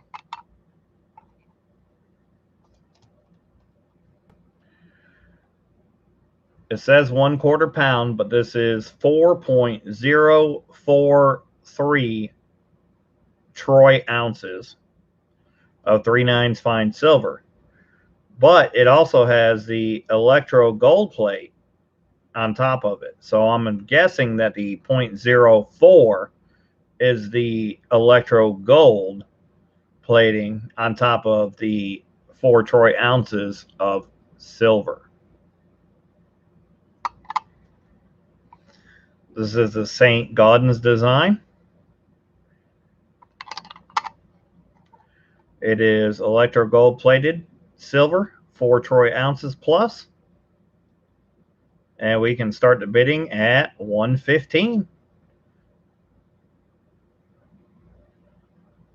Speaker 1: It says 1/4 pound, but this is 4.043 troy ounces. of 3/9 fine silver. But it also has the electro gold plate on top of it. So I'm guessing that the 0.04 is the electro gold plating on top of the 4 troy ounces of silver. This is the St. Gaudens design. It is electro gold plated silver, 4 troy ounces plus. And we can start the bidding at $115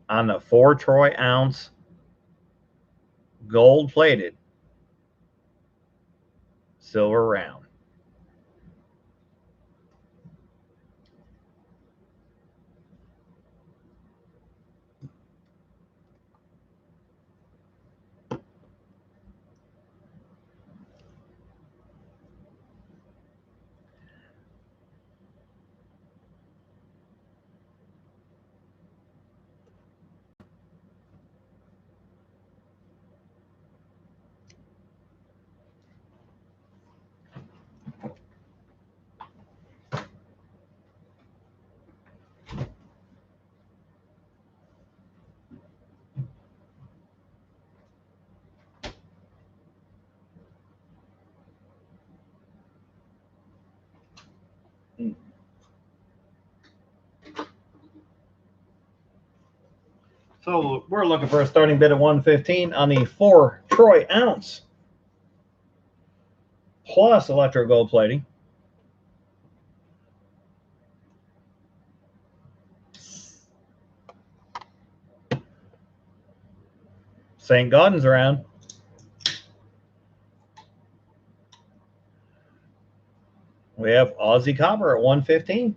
Speaker 1: on the 4 troy ounce gold plated silver round. So we're looking for a starting bid of $115 on the 4 troy ounce plus electro gold plating. St. Gaudens around. We have Aussie copper at $115.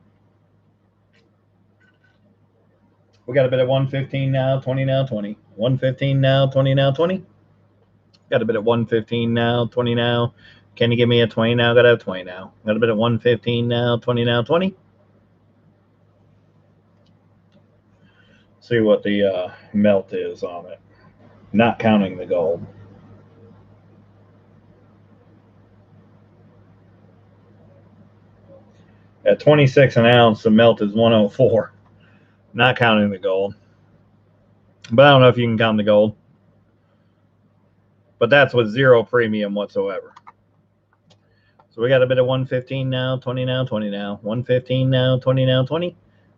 Speaker 1: We got a bid at $115 now, 20 now, 20. $115 now, 20 now, 20. Got a bid at $115 now, 20 now. Can you give me a 20 now? Got to have 20 now. Got a bid at $115 now, 20 now, 20. See what the melt is on it, not counting the gold. At 26 an ounce, the melt is 104, not counting the gold. But I don't know if you can count the gold. But that's with zero premium whatsoever. So we got a bit of $115 now, 20 now, 20 now. $115 now, 20 now, 20.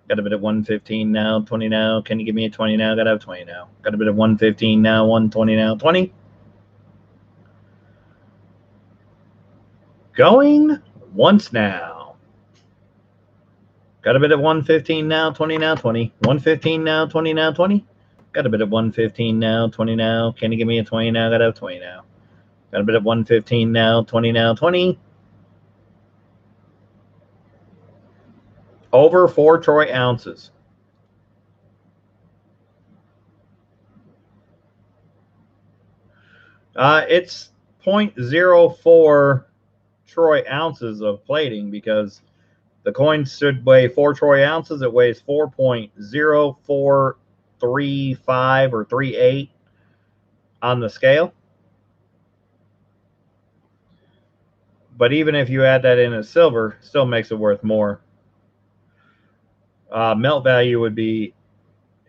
Speaker 1: Got a bit of $115 now, 20 now. Can you give me a 20 now? Got to have 20 now. Got a bit of $115 now, 120 now, 20. Going once now. Got a bit of $115 now, 20 now, 20. $115 now, 20 now, 20. Got a bit of $115 now, 20 now. Can you give me a 20 now? Got to have 20 now. Got a bit of $115 now, 20 now, 20. Over 4 troy ounces. It's 0.04 troy ounces of plating because the coin should weigh 4 troy ounces. It weighs 4.0435 or 38 on the scale. But even if you add that in as silver, still makes it worth more. Melt value would be,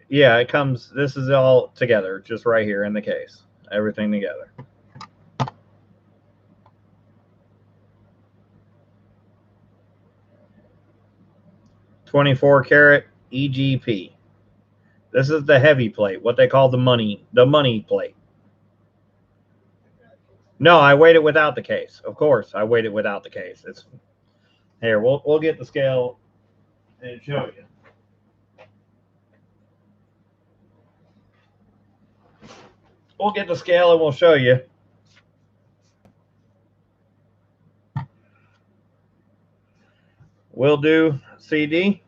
Speaker 1: yeah, it comes, this is all together, just right here in the case. Everything together. .24 karat EGP. This is the heavy plate, what they call the money plate. No, I weighed it without the case. Of course, I weighed it without the case. It's here. We'll get the scale and show you. We'll get the scale and we'll show you. We'll do CD.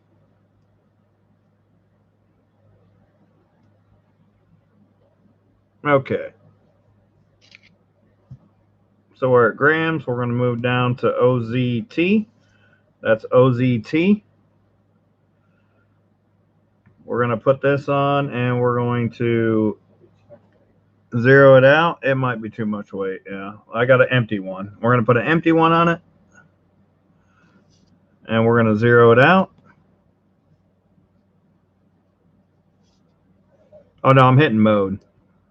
Speaker 1: Okay. So we're at grams. We're going to move down to OZT. That's OZT. We're going to put this on and we're going to zero it out. It might be too much weight. Yeah, I got an empty one. We're going to put an empty one on it. And we're going to zero it out. Oh, no, I'm hitting mode.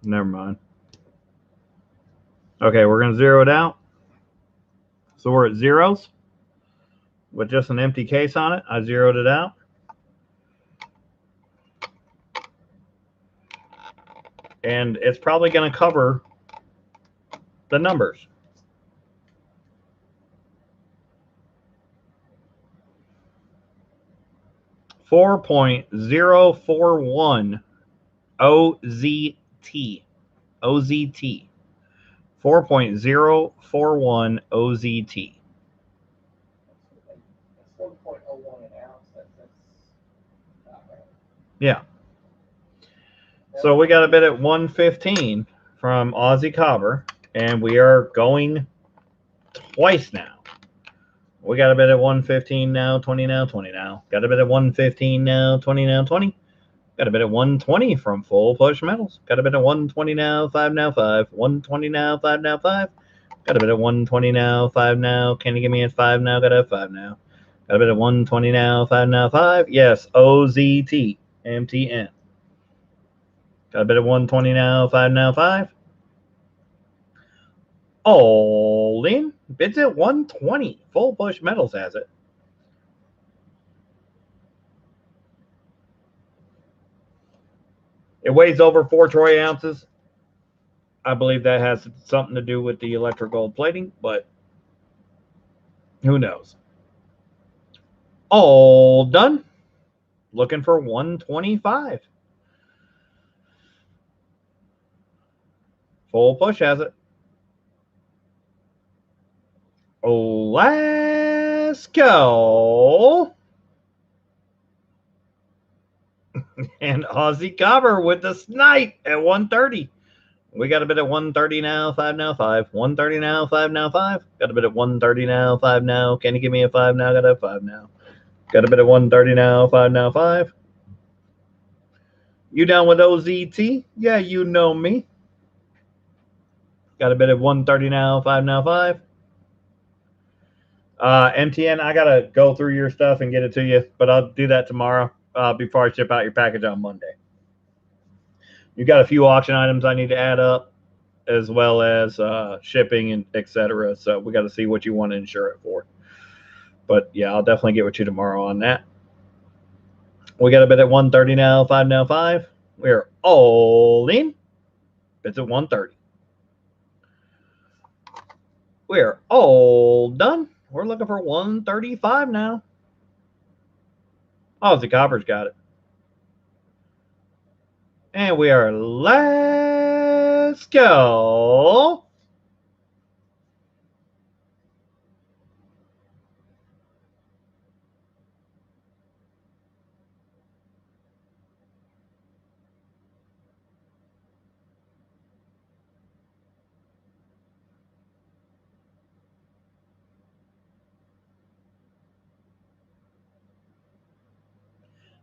Speaker 1: Never mind. Okay, we're going to zero it out. So we're at zeros with just an empty case on it. I zeroed it out. And it's probably going to cover the numbers. .041 OZT. OZT. 4.041 OZT.
Speaker 2: That's 1.01 an ounce. That's not bad.
Speaker 1: Yeah. So we got a bid at 115 from Aussie Copper, and we are going twice now. We got a bid at 115 now, 20 now, 20 now. Got a bid at 115 now, 20 now, 20. Got a bid at 120 from Full Push Metals. Got a bid at 120 now, 5 now, 5. 120 now, 5 now, 5. Got a bid at 120 now, 5 now. Can you give me a 5 now? Got a 5 now. Got a bid at 120 now, 5 now, 5. Yes, OZT, MTN. Got a bit of 120 now, 5 now, 5. All in. Bids at 120. Full Push Metals has it. It weighs over 4 troy ounces. I believe that has something to do with the electric gold plating, but who knows? All done. Looking for 125. Full Push has it. Let's go. And Aussie Copper with the snipe at 130. We got a bit at 130 now, 5 now, 5. 130 now, 5 now, 5. Got a bit at 130 now, 5 now. Can you give me a 5 now? Got a 5 now. Got a bit at 130 now, 5 now, 5. You down with OZT? Yeah, you know me. Got a bit at 130 now, 5 now, 5. MTN, I got to go through your stuff and get it to you, but I'll do that tomorrow before I ship out your package on Monday. You got a few auction items I need to add up, as well as shipping and etc. So we got to see what you want to insure it for. But yeah, I'll definitely get with you tomorrow on that. We got a bid at 130 now, 5 now, 5. We're all in. Bids at 130. We're all done. We're looking for 135 now. Aussie Copper's got it. And we are let's go.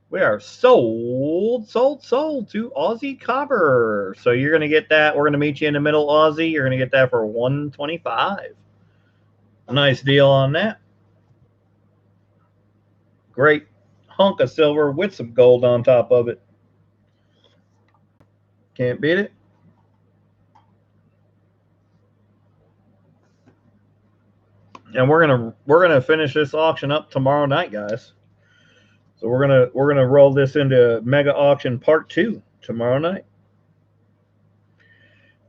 Speaker 1: We are sold to Aussie Copper. So you're going to get that. We're going to meet you in the middle, Aussie. You're going to get that for 125. Nice deal on that. Great hunk of silver with some gold on top of it. Can't beat it. And we're gonna finish this auction up tomorrow night, guys. So we're gonna roll this into Mega Auction Part 2 tomorrow night.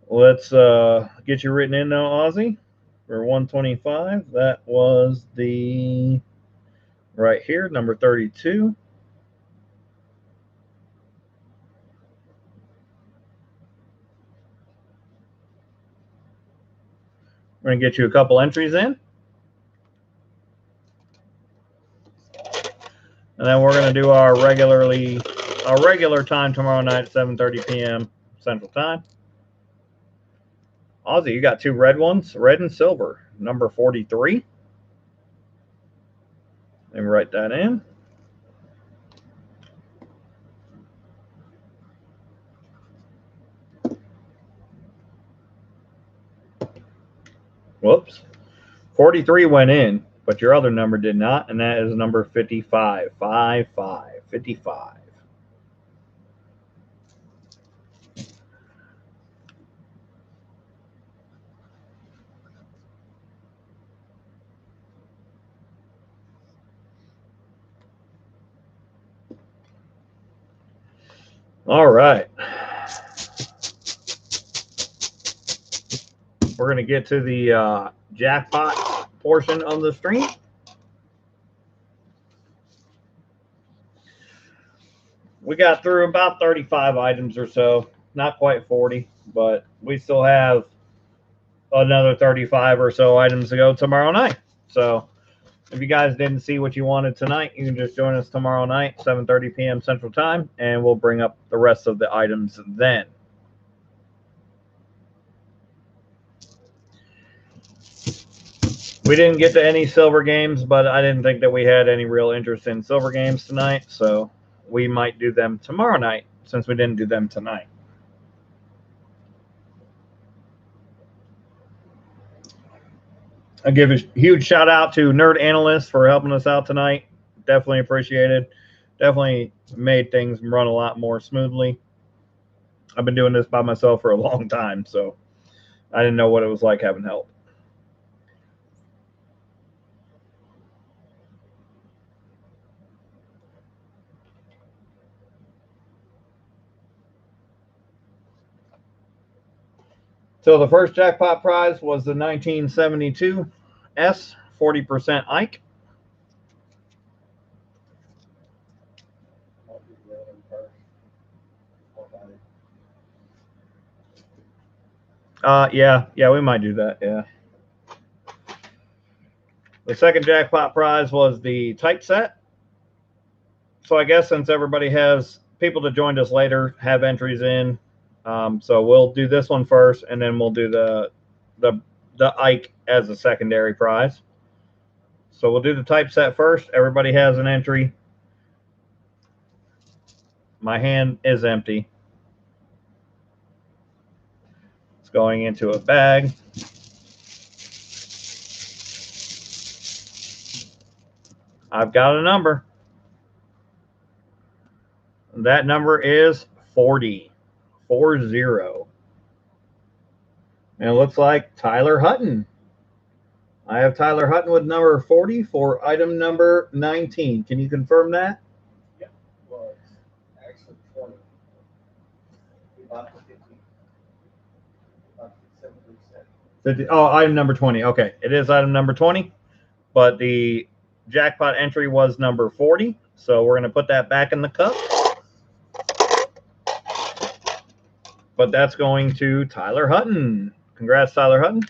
Speaker 1: Let's get you written in now, Aussie, for 125. That was the right here, number 32. We're gonna get you a couple entries in. And then we're going to do our regular time tomorrow night at 7:30 p.m. Central Time. Aussie, you got two red ones, red and silver, number 43. Let me write that in. Whoops. 43 went in, but your other number did not, and that is number 55. 55. All right. We're going to get to the jackpot portion of the stream. We got through about 35 items or so. Not quite 40, but we still have another 35 or so items to go tomorrow night. So if you guys didn't see what you wanted tonight, you can just join us tomorrow night, 7:30 p.m. Central Time, and we'll bring up the rest of the items then. We didn't get to any silver games, but I didn't think that we had any real interest in silver games tonight, so we might do them tomorrow night since we didn't do them tonight. I give a huge shout out to Nerd Analyst for helping us out tonight. Definitely appreciated. Definitely made things run a lot more smoothly. I've been doing this by myself for a long time, so I didn't know what it was like having help. So the first jackpot prize was the 1972 S 40% Ike. Yeah, we might do that. Yeah. The second jackpot prize was the typeset. So I guess since everybody has people that joined us later have entries in, so we'll do this one first, and then we'll do the Ike as a secondary prize. So we'll do the typeset first. Everybody has an entry. My hand is empty. It's going into a bag. I've got a number. That number is 40. 40. And it looks like Tyler Hutton. I have Tyler Hutton with number 40 for item number 19. Can you confirm that?
Speaker 2: Yeah, well, it's actually 20. We bought the 50. About 7%.
Speaker 1: 50, oh, item number 20. Okay, it is item number 20, but the jackpot entry was number 40. So we're going to put that back in the cup. But that's going to Tyler Hutton. Congrats, Tyler Hutton.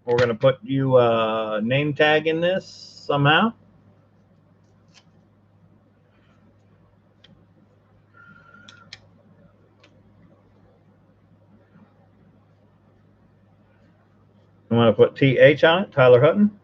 Speaker 1: We're going to put you a name tag in this somehow. I'm going to put TH on it, Tyler Hutton.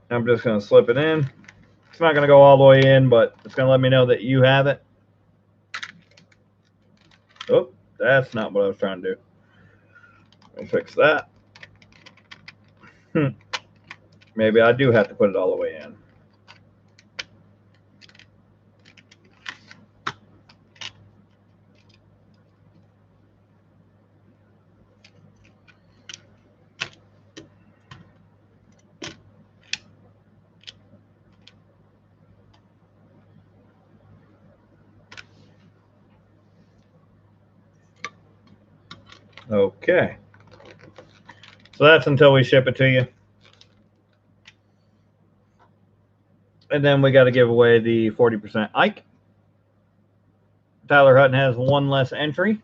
Speaker 1: I'm just going to slip it in. It's not going to go all the way in, but it's going to let me know that you have it. Oh, that's not what I was trying to do. Let me fix that. Maybe I do have to put it all the way in. Okay. So that's until we ship it to you. And then we got to give away the 40% Ike. Tyler Hutton has one less entry.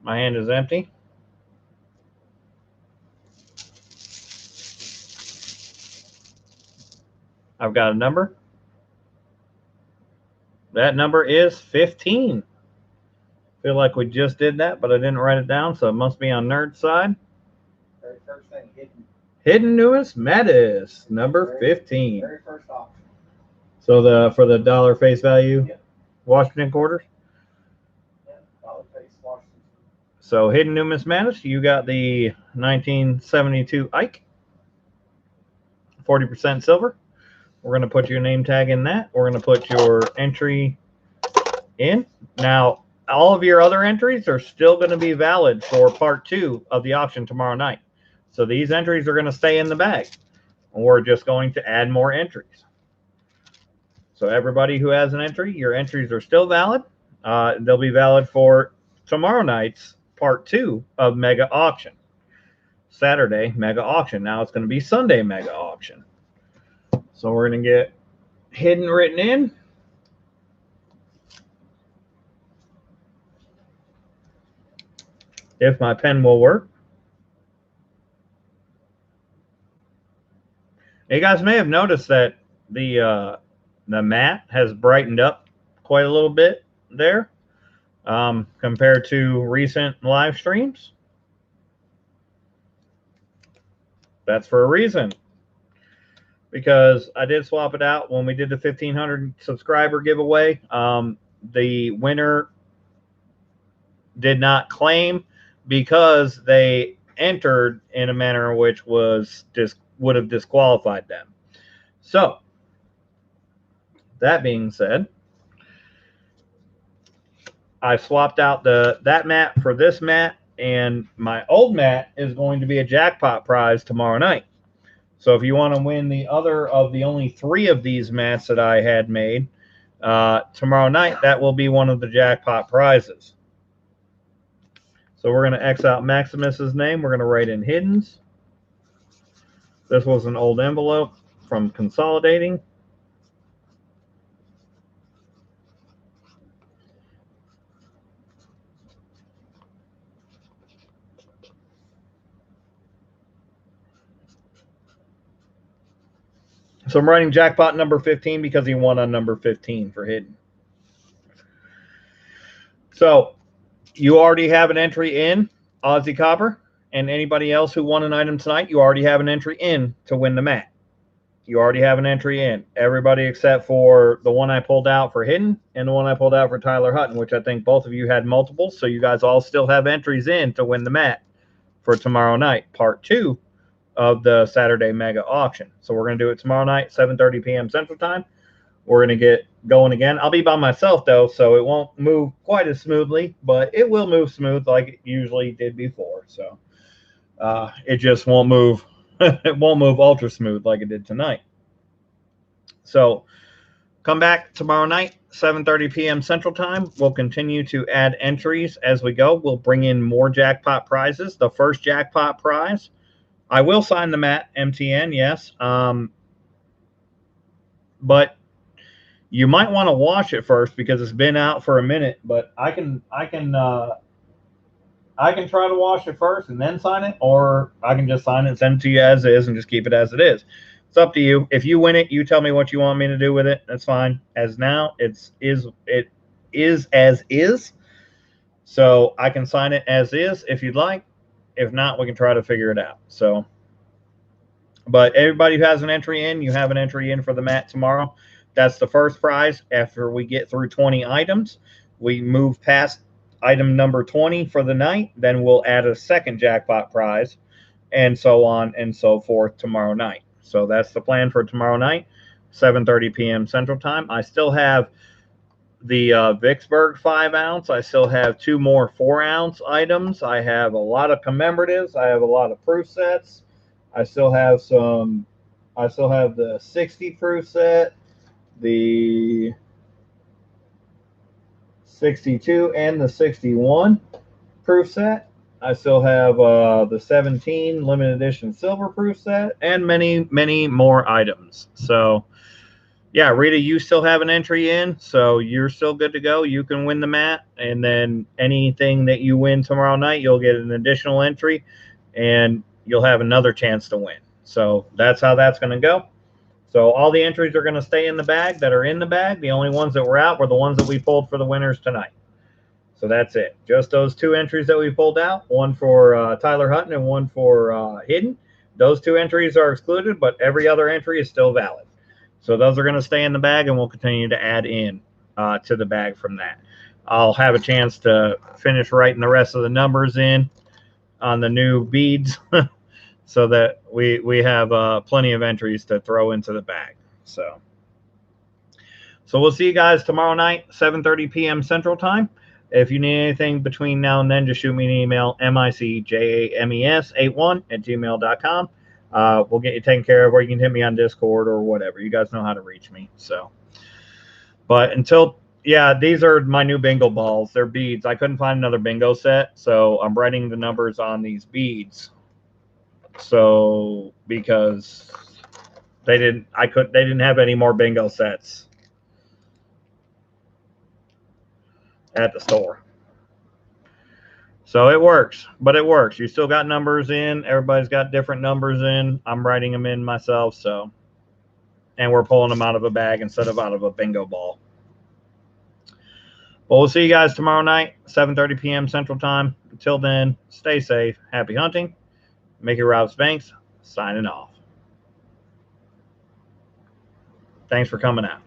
Speaker 1: My hand is empty. I've got a number. That number is 15. Feel like we just did that, but I didn't write it down, so it must be on Nerd's side.
Speaker 2: first thing, hidden.
Speaker 1: Hidden numismatis, number 15.
Speaker 2: Very first option.
Speaker 1: So for the dollar face value,
Speaker 2: Yep.
Speaker 1: Washington quarters.
Speaker 2: Yeah, dollar face Washington.
Speaker 1: So hidden numismatis, you got the 1972 Ike, 40% silver. We're going to put your name tag in that. We're going to put your entry in. Now, all of your other entries are still going to be valid for part 2 of the auction tomorrow night. So these entries are going to stay in the bag. We're just going to add more entries. So everybody who has an entry, your entries are still valid. They'll be valid for tomorrow night's part 2 of Mega Auction. Saturday Mega Auction. Now it's going to be Sunday Mega Auction. So we're going to get hidden written in. If my pen will work. You guys may have noticed that the mat has brightened up quite a little bit there compared to recent live streams. That's for a reason. Because I did swap it out when we did the 1,500 subscriber giveaway. The winner did not claim because they entered in a manner which was would have disqualified them. So, that being said, I swapped out that mat for this mat, and my old mat is going to be a jackpot prize tomorrow night. So if you want to win the other of the only 3 of these mats that I had made tomorrow night, that will be one of the jackpot prizes. So we're going to X out Maximus's name. We're going to write in Hiddens. This was an old envelope from Consolidating. So I'm writing jackpot number 15 because he won on number 15 for hidden. So you already have an entry in Aussie Copper, and anybody else who won an item tonight, you already have an entry in to win the mat. You already have an entry in. Everybody except for the one I pulled out for hidden and the one I pulled out for Tyler Hutton, which I think both of you had multiples. So you guys all still have entries in to win the mat for tomorrow night, part 2 of the Saturday Mega Auction. So we're going to do it tomorrow night, 7:30 p.m. Central Time. We're going to get going again. I'll be by myself, though, so it won't move quite as smoothly, but it will move smooth like it usually did before. So it just won't move. It won't move ultra smooth like it did tonight. So come back tomorrow night, 7:30 p.m. Central Time. We'll continue to add entries as we go. We'll bring in more jackpot prizes. The first jackpot prize, I will sign the mat, MTN, yes. But you might want to wash it first because it's been out for a minute. But I can try to wash it first and then sign it, or I can just sign it and send it to you as is and just keep it as it is. It's up to you. If you win it, you tell me what you want me to do with it. That's fine. As now, it is as is. So I can sign it as is if you'd like. If not, we can try to figure it out. So, but everybody who has an entry in, you have an entry in for the mat tomorrow. That's the first prize. After we get through 20 items, we move past item number 20 for the night. Then we'll add a second jackpot prize, and so on and so forth tomorrow night. So that's the plan for tomorrow night, 7:30 p.m. Central Time. I still have the Vicksburg 5-ounce. I still have 2 more 4-ounce items. I have a lot of commemoratives. I have a lot of proof sets. I still have some. I still have the 60 proof set, the 62 and the 61 proof set. I still have the 17 limited edition silver proof set and many, many more items. So, yeah, Rita, you still have an entry in, so you're still good to go. You can win the mat, and then anything that you win tomorrow night, you'll get an additional entry, and you'll have another chance to win. So that's how that's going to go. So all the entries are going to stay in the bag that are in the bag. The only ones that were out were the ones that we pulled for the winners tonight. So that's it. Just those 2 entries that we pulled out, one for Tyler Hutton and one for Hidden. Those 2 entries are excluded, but every other entry is still valid. So those are going to stay in the bag, and we'll continue to add in to the bag from that. I'll have a chance to finish writing the rest of the numbers in on the new beads so that we have plenty of entries to throw into the bag. So we'll see you guys tomorrow night, 7:30 p.m. Central Time. If you need anything between now and then, just shoot me an email, micjames81@gmail.com. We'll get you taken care of, or you can hit me on Discord or whatever. You guys know how to reach me. So, but until, yeah, these are my new bingo balls. They're beads. I couldn't find another bingo set, so I'm writing the numbers on these beads. So because they didn't have any more bingo sets at the store. So it works, but it works. You still got numbers in. Everybody's got different numbers in. I'm writing them in myself. So, and we're pulling them out of a bag instead of out of a bingo ball. Well, we'll see you guys tomorrow night, 7:30 p.m. Central Time. Until then, stay safe. Happy hunting. Mickey Rouse Banks signing off. Thanks for coming out.